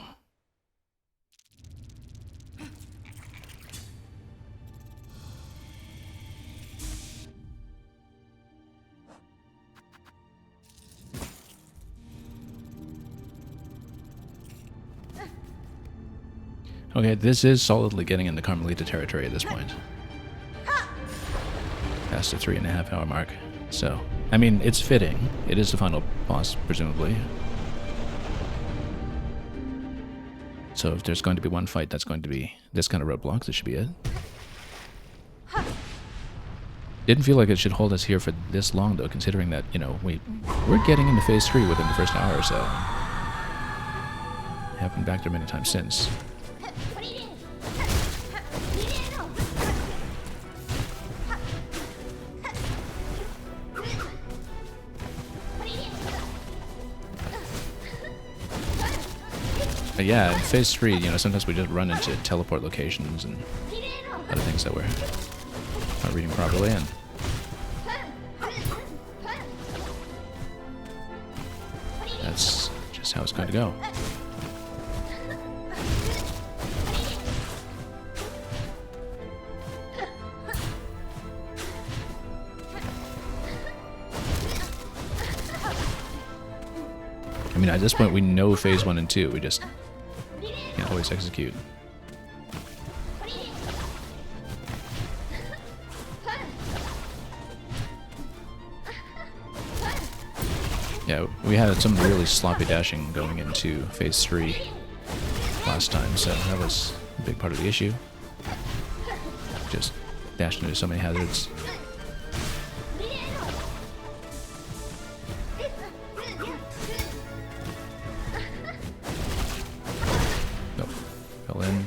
Okay, this is solidly getting into Carmelita territory at this point. Past the 3.5 hour mark. So, I mean, it's fitting. It is the final boss, presumably. So if there's going to be one fight that's going to be this kind of roadblock, this should be it. Didn't feel like it should hold us here for this long, though, considering that, you know, we're getting into Phase 3 within the first hour or so. Have been back there many times since. But yeah, in Phase 3, you know, sometimes we just run into teleport locations and other things that we're not reading properly, and that's just how it's going to go. I mean, at this point, we know Phase 1 and 2. We just can't always execute. Yeah, we had some really sloppy dashing going into Phase 3 last time, so that was a big part of the issue. Just dashed into so many hazards. Nope. Fell in.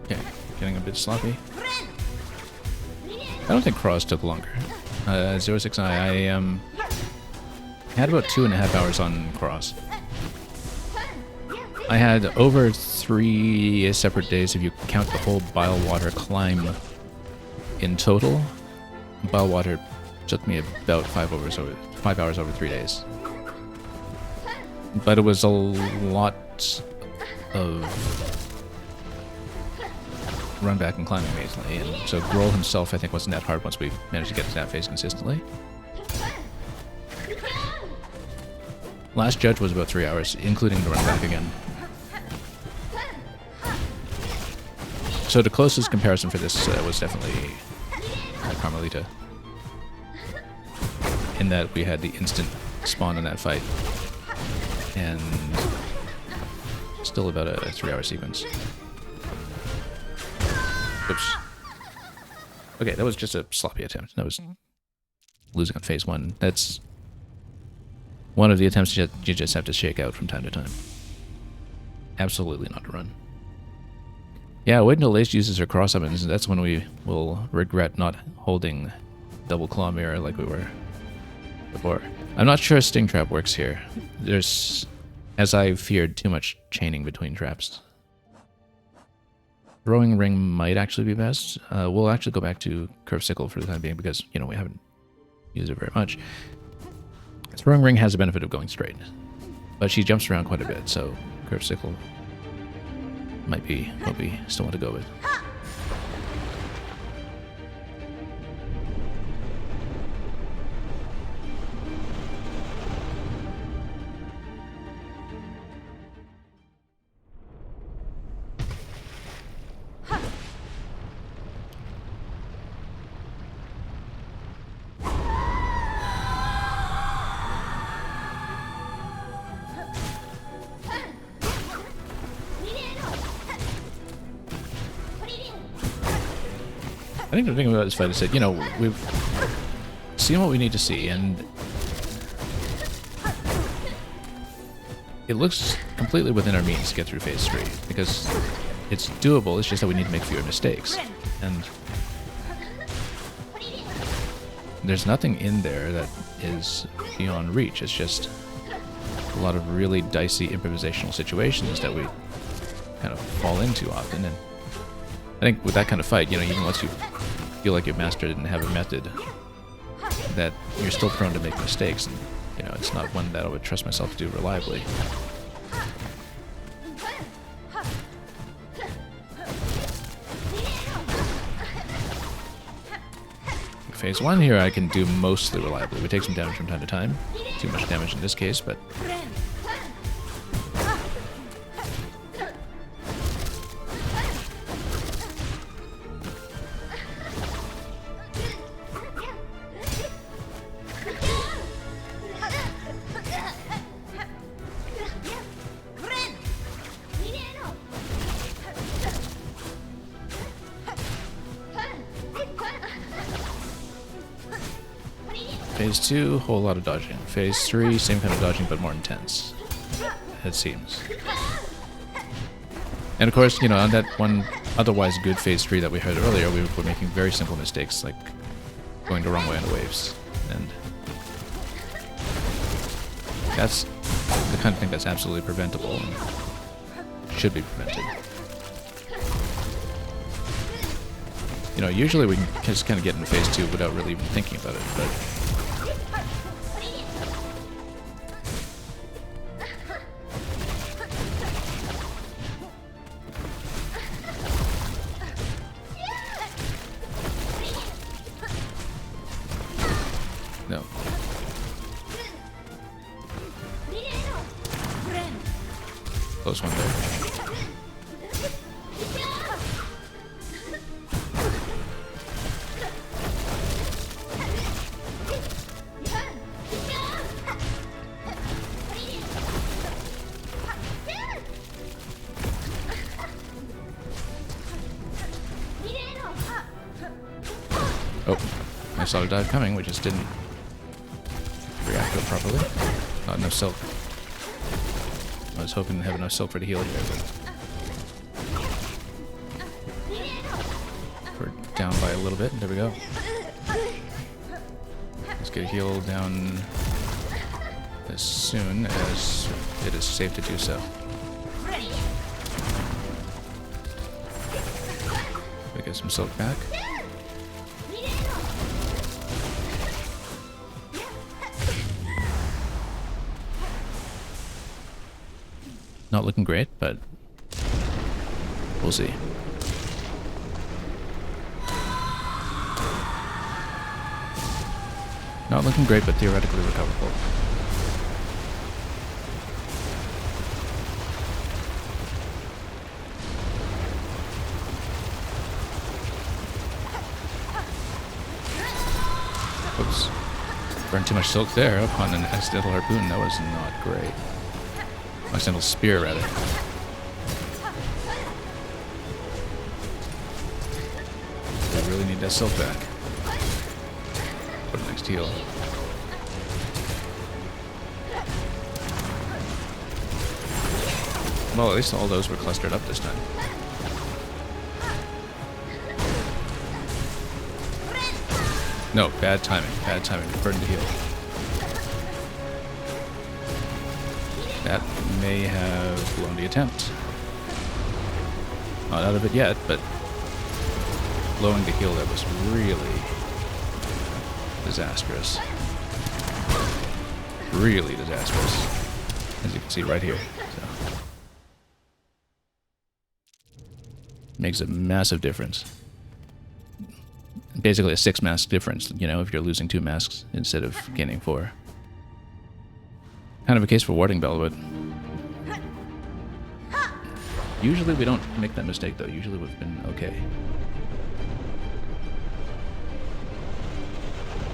Okay, getting a bit sloppy. I don't think Cross took longer. 06i, I had about 2.5 hours on Cross. I had over 3 separate days if you count the whole Bilewater climb in total. Bilewater took me about 5 hours over 3 days. But it was a lot of run back and climbing amazingly, and so Grohl himself I think wasn't that hard once we managed to get to that phase consistently. Last Judge was about 3 hours, including the run back again. So the closest comparison for this was definitely Carmelita, in that we had the instant spawn in that fight, and still about a 3-hour sequence. Oops. Okay, that was just a sloppy attempt. That was losing on Phase 1. That's one of the attempts that you just have to shake out from time to time. Absolutely not a run. Yeah, wait until Lace uses her cross summons. That's when we will regret not holding double claw mirror like we were before. I'm not sure a sting trap works here. There's, as I feared, too much chaining between traps. Throwing ring might actually be best. We'll actually go back to curved sickle for the time being because, you know, we haven't used it very much. Throwing ring has the benefit of going straight, but she jumps around quite a bit, so curved sickle might be what we still want to go with. I think the thing about this fight is that, you know, we've seen what we need to see, and it looks completely within our means to get through phase 3, because it's doable, it's just that we need to make fewer mistakes. And there's nothing in there that is beyond reach, it's just a lot of really dicey improvisational situations that we kind of fall into often. And I think with that kind of fight, you know, even once you feel like you've mastered it and have a method, that you're still prone to make mistakes, and, you know, it's not one that I would trust myself to do reliably. Phase 1 here I can do mostly reliably. We take some damage from time to time. Too much damage in this case, but Phase 2, whole lot of dodging. Phase 3, same kind of dodging, but more intense, it seems. And of course, you know, on that one otherwise good Phase 3 that we heard earlier, we were making very simple mistakes, like going the wrong way on the waves. And that's the kind of thing that's absolutely preventable and should be prevented. You know, usually we can just kind of get into Phase 2 without really even thinking about it, but no. Close one there. Oh, I saw the dive coming, we just didn't react to it properly. Not enough silk. I was hoping to have enough silk for the heal here, but we're down by a little bit. There we go. Let's get a heal down as soon as it is safe to do so. We get some silk back. Not looking great, but we'll see. Not looking great, but theoretically recoverable. Oops. Burned too much silk there upon an accidental harpoon. That was not great. Accidental spear, rather. We really need that silk back. For the next heal. Well, at least all those were clustered up this time. No, bad timing. Bad timing. Burden to heal. That may have blown the attempt. Not out of it yet, but blowing the heal there was really disastrous. Really disastrous. As you can see right here. So. Makes a massive difference. Basically a 6 mask difference, you know, if you're losing 2 masks instead of gaining 4. Kind of a case for Warding Bell, but usually we don't make that mistake though. Usually we've been okay.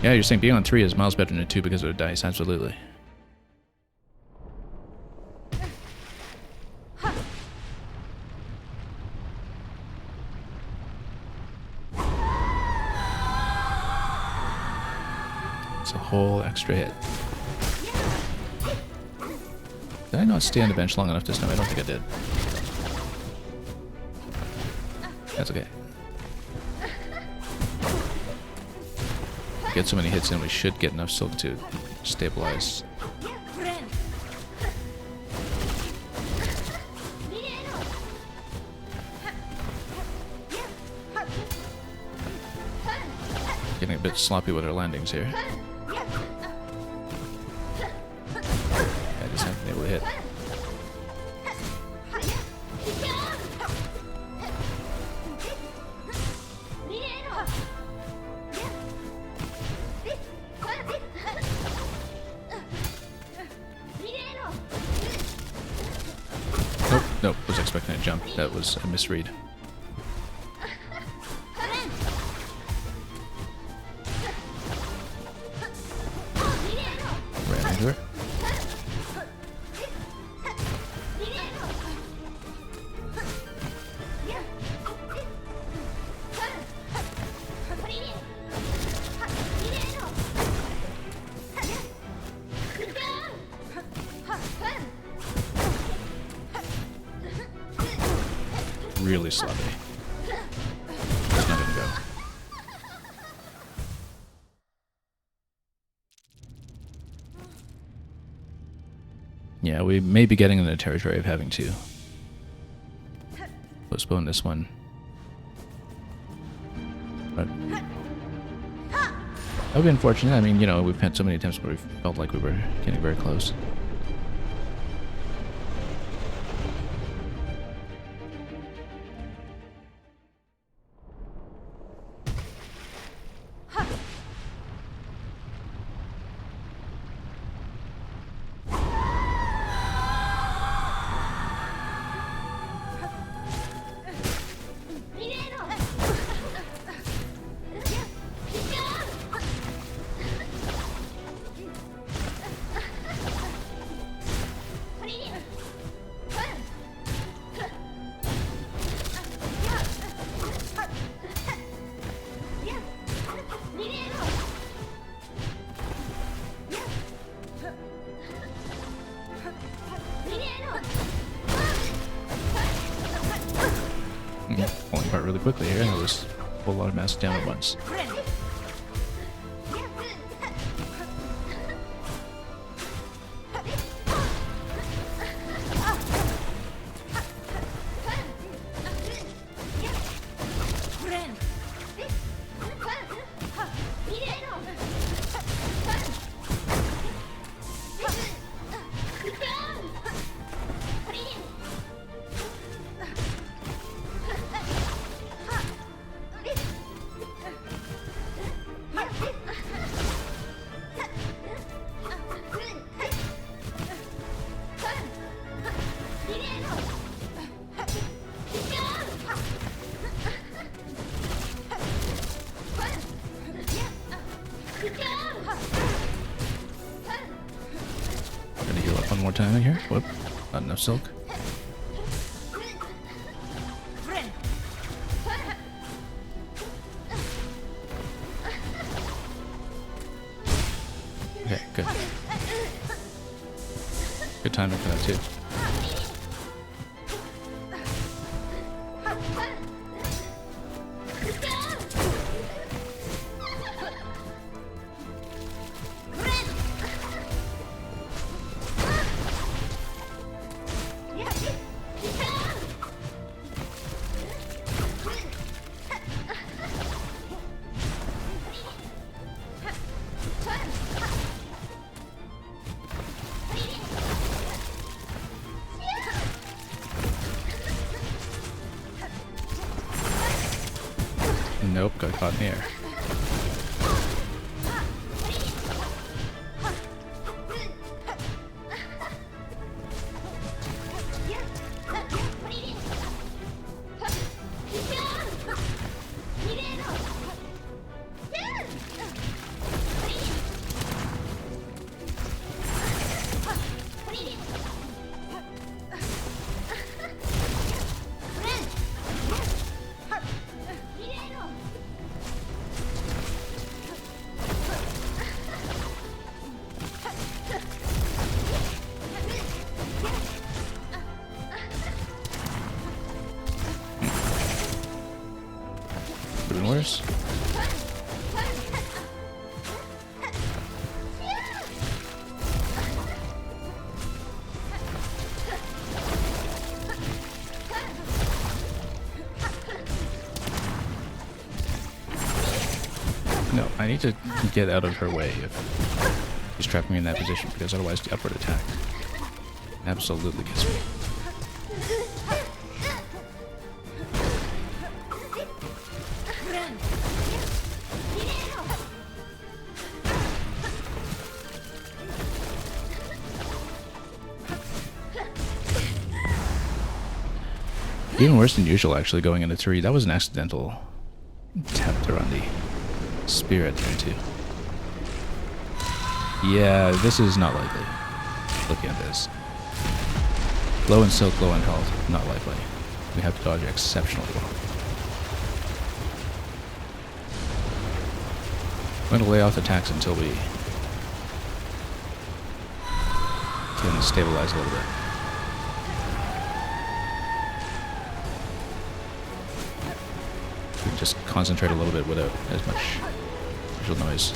Yeah, you're saying being on 3 is miles better than 2 because of the dice, absolutely. It's a whole extra hit. Did I not stay on the bench long enough this time? I don't think I did. That's okay. Get so many hits in, we should get enough silk to stabilize. Getting a bit sloppy with our landings here. I just haven't been able to hit. Nope, was expecting a jump. That was a misread. Ran into her. Really sloppy. It's not gonna go. Yeah, we may be getting in the territory of having to postpone this one. But that would be unfortunate. I mean, you know, we've had so many attempts where we felt like we were getting very close. Falling apart really quickly here, and I'll just pull a lot of mass down at once. Gonna heal up one more time in here. Whoop. Not enough silk. Okay, good. Good timing for that too. Nope, got caught in the air. Even worse. No, I need to get out of her way if she's trapping me in that position, because otherwise the upward attack absolutely gets me. Even worse than usual, actually, going into 3. That was an accidental attempt to run the spirit there, too. Yeah, this is not likely. Looking at this. Low in silk, low in health. Not likely. We have to dodge exceptionally well. I'm going to lay off attacks until we can stabilize a little bit. We can just concentrate a little bit without as much visual noise.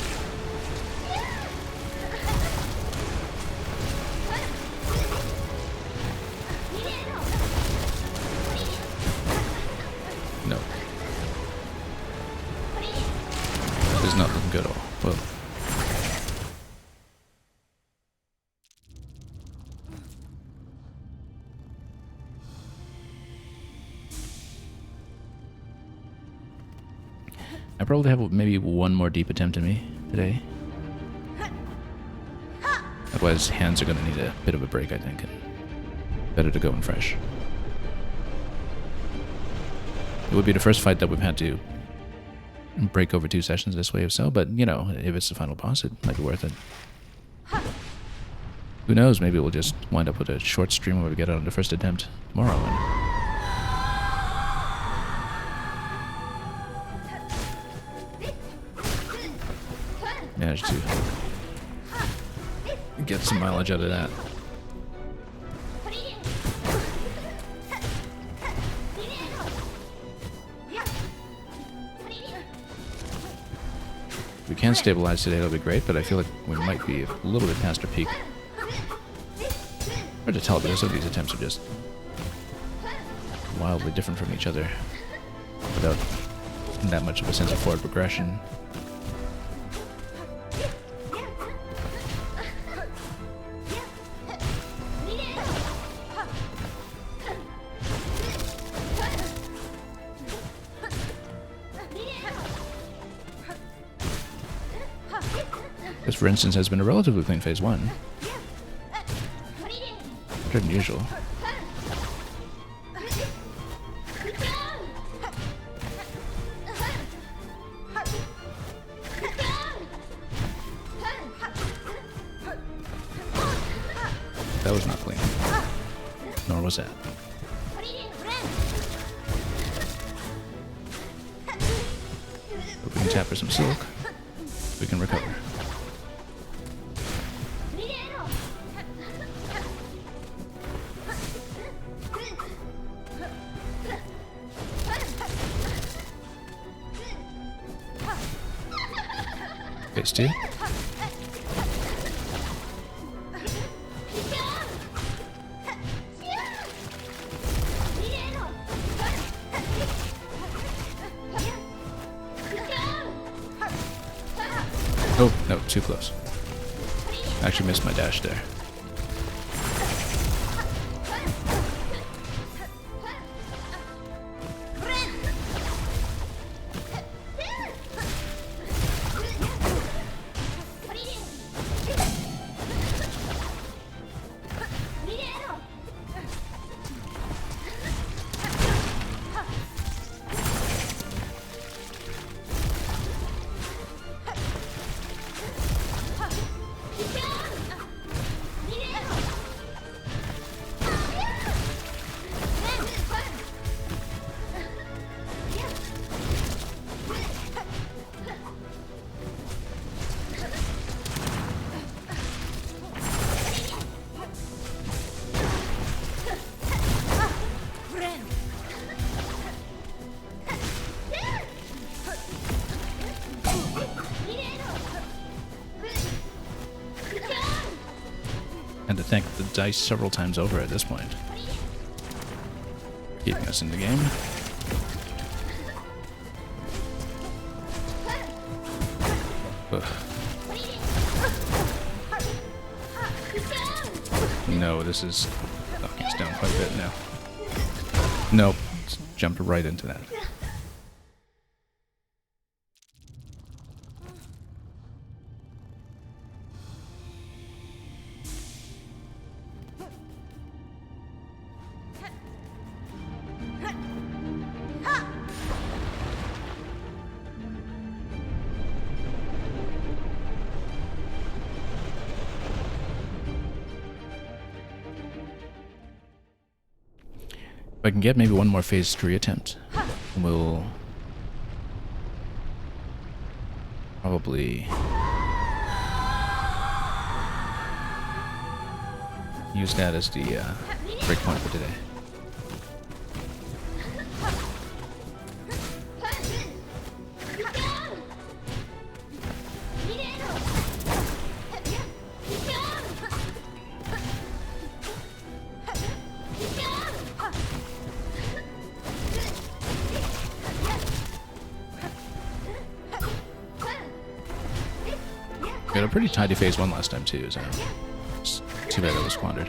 No. This is not looking good at all. Well. I probably have maybe one more deep attempt in me today. Otherwise, hands are going to need a bit of a break, I think. And better to go in fresh. It would be the first fight that we've had to break over 2 sessions this way or so, but, you know, if it's the final boss, it might be worth it. Who knows, maybe we'll just wind up with a short stream where we get it on the first attempt tomorrow. And manage to get some mileage out of that. If we can stabilize today, that'll be great, but I feel like we might be a little bit past our peak. Hard to tell, because some of these attempts are just wildly different from each other without that much of a sense of forward progression. This, for instance, has been a relatively clean phase 1. Better than usual. That was not clean. Nor was that. But we can tap for some silk. We can recover. Phase 2. Oh, no, too close. I actually missed my dash there. Had to thank the dice several times over at this point. Keeping us in the game. Ugh. No, this is knocking us down quite a bit now. Nope, just jumped right into that. If I can get maybe one more phase 3 attempt, we'll probably use that as the breakpoint for today. We had a pretty tidy phase 1 last time too, so it's too bad it was squandered.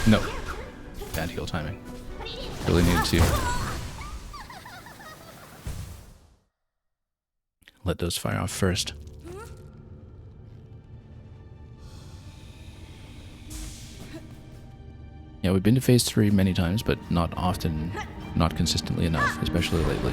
No. Bad heal timing. Really needed to let those fire off first. Yeah, we've been to phase 3 many times, but not often, not consistently enough, especially lately.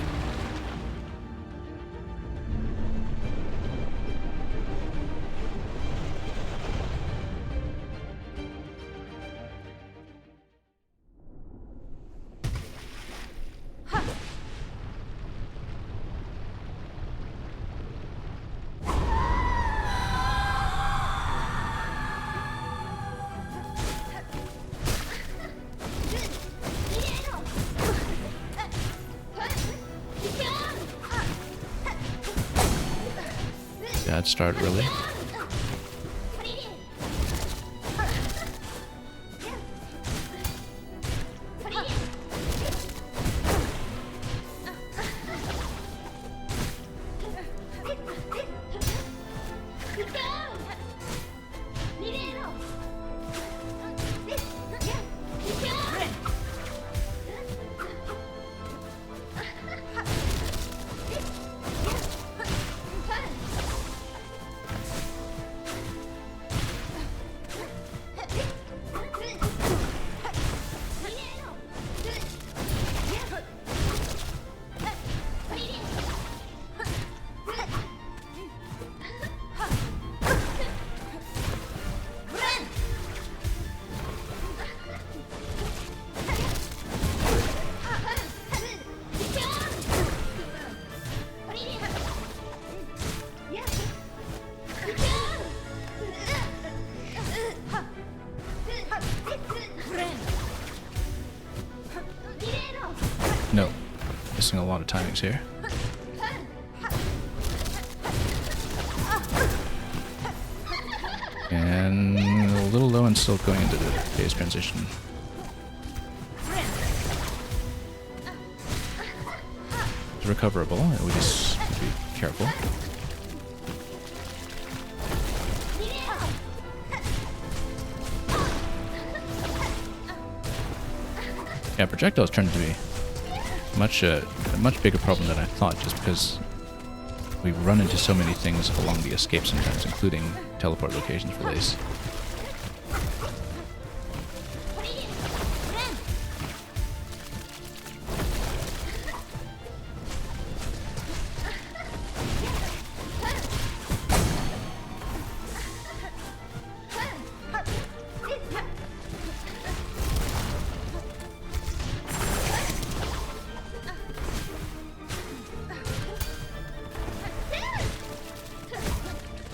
Bad start, really. No, missing a lot of timings here. And a little low and still going into the phase transition. It's recoverable, we just need to be careful. Yeah, projectiles turned to be a much bigger problem than I thought, just because we run into so many things along the escape sometimes, including teleport locations for this.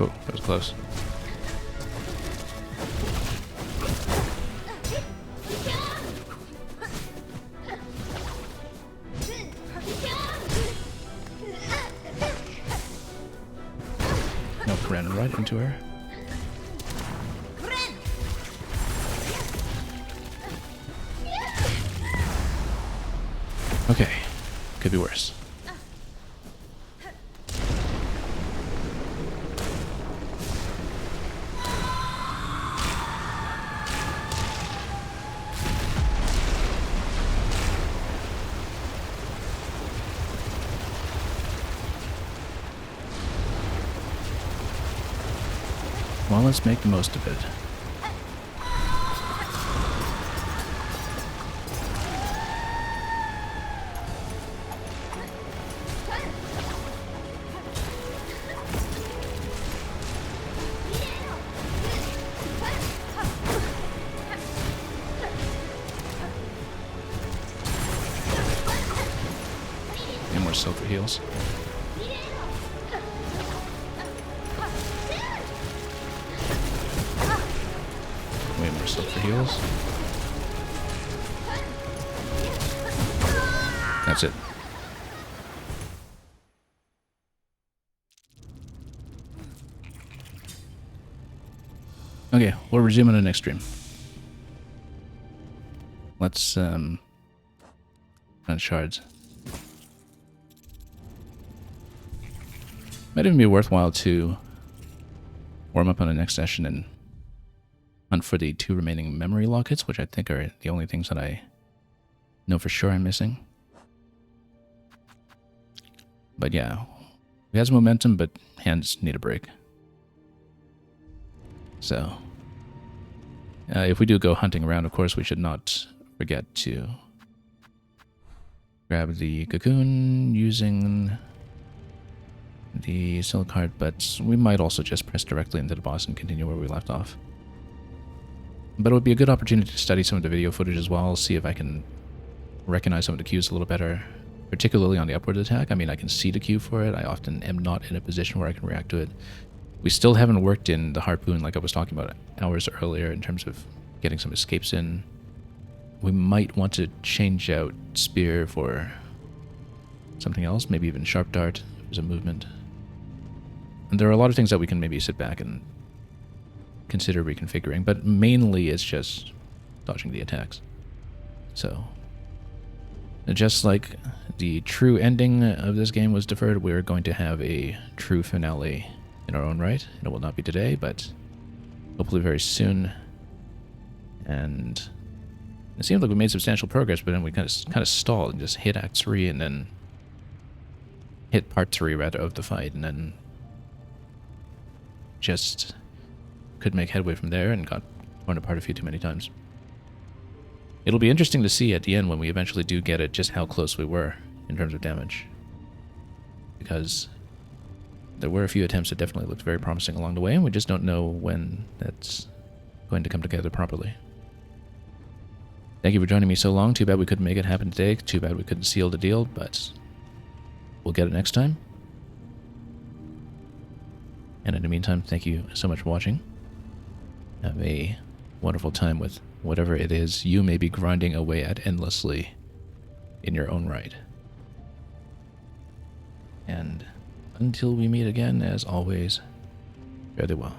Oh, that was close. Nope, ran right into her. Okay, could be worse. Well, let's make the most of it. And more silver heals. Way more silver heals. That's it. Okay, we'll resume in the next stream. Let's on shards. Might even be worthwhile to warm up on the next session and hunt for the 2 remaining memory lockets, which I think are the only things that I know for sure I'm missing. But yeah, we have some momentum, but hands need a break. So, if we do go hunting around, of course, we should not forget to grab the cocoon using the silk heart, but we might also just press directly into the boss and continue where we left off. But it would be a good opportunity to study some of the video footage as well, see if I can recognize some of the cues a little better, particularly on the upward attack. I mean, I can see the cue for it. I often am not in a position where I can react to it. We still haven't worked in the harpoon like I was talking about hours earlier in terms of getting some escapes in. We might want to change out spear for something else, maybe even sharp dart if there's a movement. And there are a lot of things that we can maybe sit back and consider reconfiguring, but mainly it's just dodging the attacks. So, just like the true ending of this game was deferred, we're going to have a true finale in our own right. It will not be today, but hopefully very soon. And it seemed like we made substantial progress, but then we kind of stalled and just hit Act 3 and then hit Part 3 rather of the fight, and then just couldn't make headway from there and got torn apart a few too many times. It'll be interesting to see at the end when we eventually do get it just how close we were in terms of damage, because there were a few attempts that definitely looked very promising along the way, and we just don't know when that's going to come together properly. Thank you for joining me so long. Too bad we couldn't make it happen today. Too bad we couldn't seal the deal, but we'll get it next time. And in the meantime, thank you so much for watching. Have a wonderful time with whatever it is you may be grinding away at endlessly in your own right. And until we meet again, as always, fare thee well.